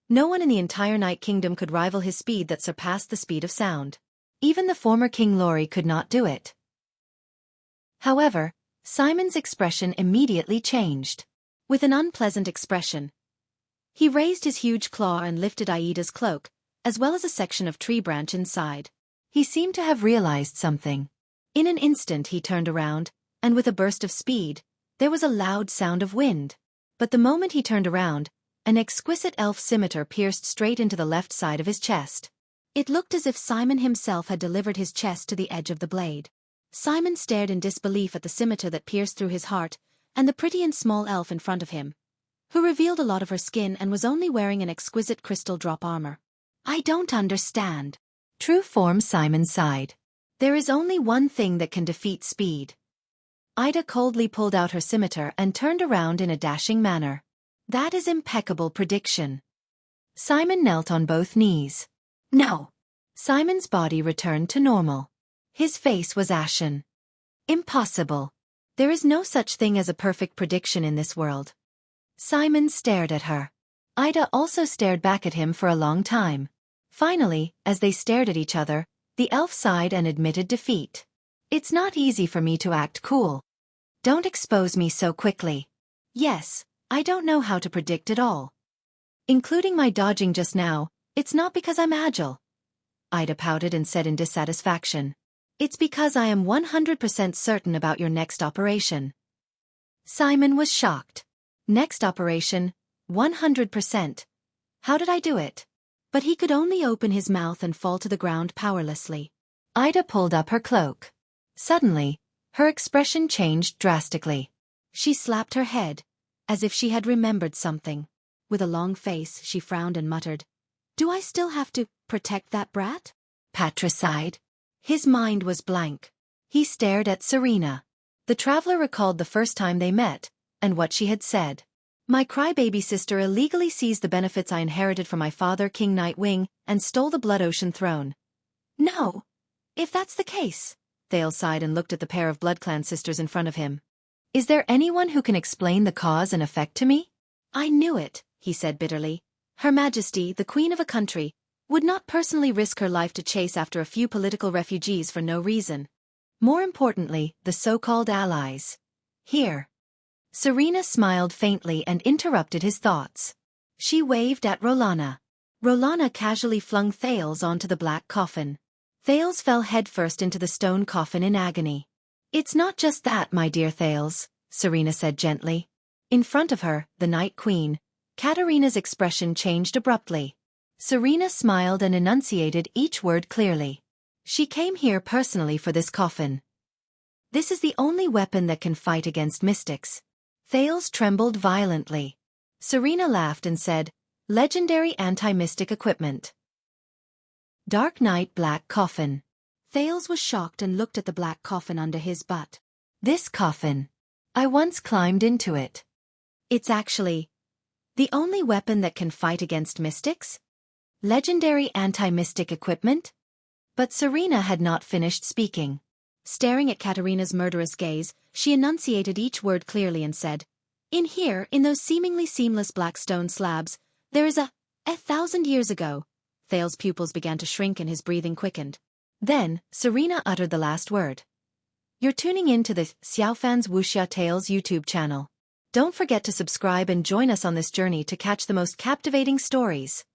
no one in the entire Night Kingdom could rival his speed that surpassed the speed of sound. Even the former King Lori could not do it. However, Simon's expression immediately changed. With an unpleasant expression, he raised his huge claw and lifted Aida's cloak, as well as a section of tree branch inside. He seemed to have realized something. In an instant he turned around, and with a burst of speed, there was a loud sound of wind. But the moment he turned around, an exquisite elf scimitar pierced straight into the left side of his chest. It looked as if Simon himself had delivered his chest to the edge of the blade. Simon stared in disbelief at the scimitar that pierced through his heart, and the pretty and small elf in front of him, who revealed a lot of her skin and was only wearing an exquisite crystal drop armor. I don't understand. True form Simon sighed. There is only one thing that can defeat speed. Ida coldly pulled out her scimitar and turned around in a dashing manner. That is impeccable prediction. Simon knelt on both knees. No. Simon's body returned to normal. His face was ashen. Impossible. There is no such thing as a perfect prediction in this world. Simon stared at her. Ida also stared back at him for a long time. Finally, as they stared at each other, the elf sighed and admitted defeat. It's not easy for me to act cool. Don't expose me so quickly. Yes, I don't know how to predict at all. Including my dodging just now, it's not because I'm agile. Ida pouted and said in dissatisfaction. It's because I am 100% certain about your next operation. Simon was shocked. Next operation, 100%. How did I do it? But he could only open his mouth and fall to the ground powerlessly. Ida pulled up her cloak. Suddenly, her expression changed drastically. She slapped her head, as if she had remembered something. With a long face, she frowned and muttered, Do I still have to protect that brat? Patra sighed. His mind was blank. He stared at Serena. The traveler recalled the first time they met, and what she had said. My crybaby sister illegally seized the benefits I inherited from my father King Nightwing and stole the Blood Ocean throne. No. If that's the case, Thale sighed and looked at the pair of BloodClan sisters in front of him. Is there anyone who can explain the cause and effect to me? I knew it, he said bitterly. Her Majesty, the Queen of a country, would not personally risk her life to chase after a few political refugees for no reason. More importantly, the so-called allies. Here. Serena smiled faintly and interrupted his thoughts. She waved at Rolana. Rolana casually flung Thales onto the black coffin. Thales fell headfirst into the stone coffin in agony. It's not just that, my dear Thales, Serena said gently. In front of her, the Night Queen, Katarina's expression changed abruptly. Serena smiled and enunciated each word clearly. She came here personally for this coffin. This is the only weapon that can fight against mystics. Thales trembled violently. Serena laughed and said, Legendary anti-mystic equipment. Dark night black coffin. Thales was shocked and looked at the black coffin under his butt. This coffin. I once climbed into it. It's actually the only weapon that can fight against mystics? Legendary anti-mystic equipment? But Serena had not finished speaking. Staring at Katerina's murderous gaze, she enunciated each word clearly and said, "In here, in those seemingly seamless black stone slabs, there is a 1,000 years ago." Thales' pupils began to shrink and his breathing quickened. Then, Serena uttered the last word. You're tuning in to the Xiaofan's Wuxia Tales YouTube channel. Don't forget to subscribe and join us on this journey to catch the most captivating stories.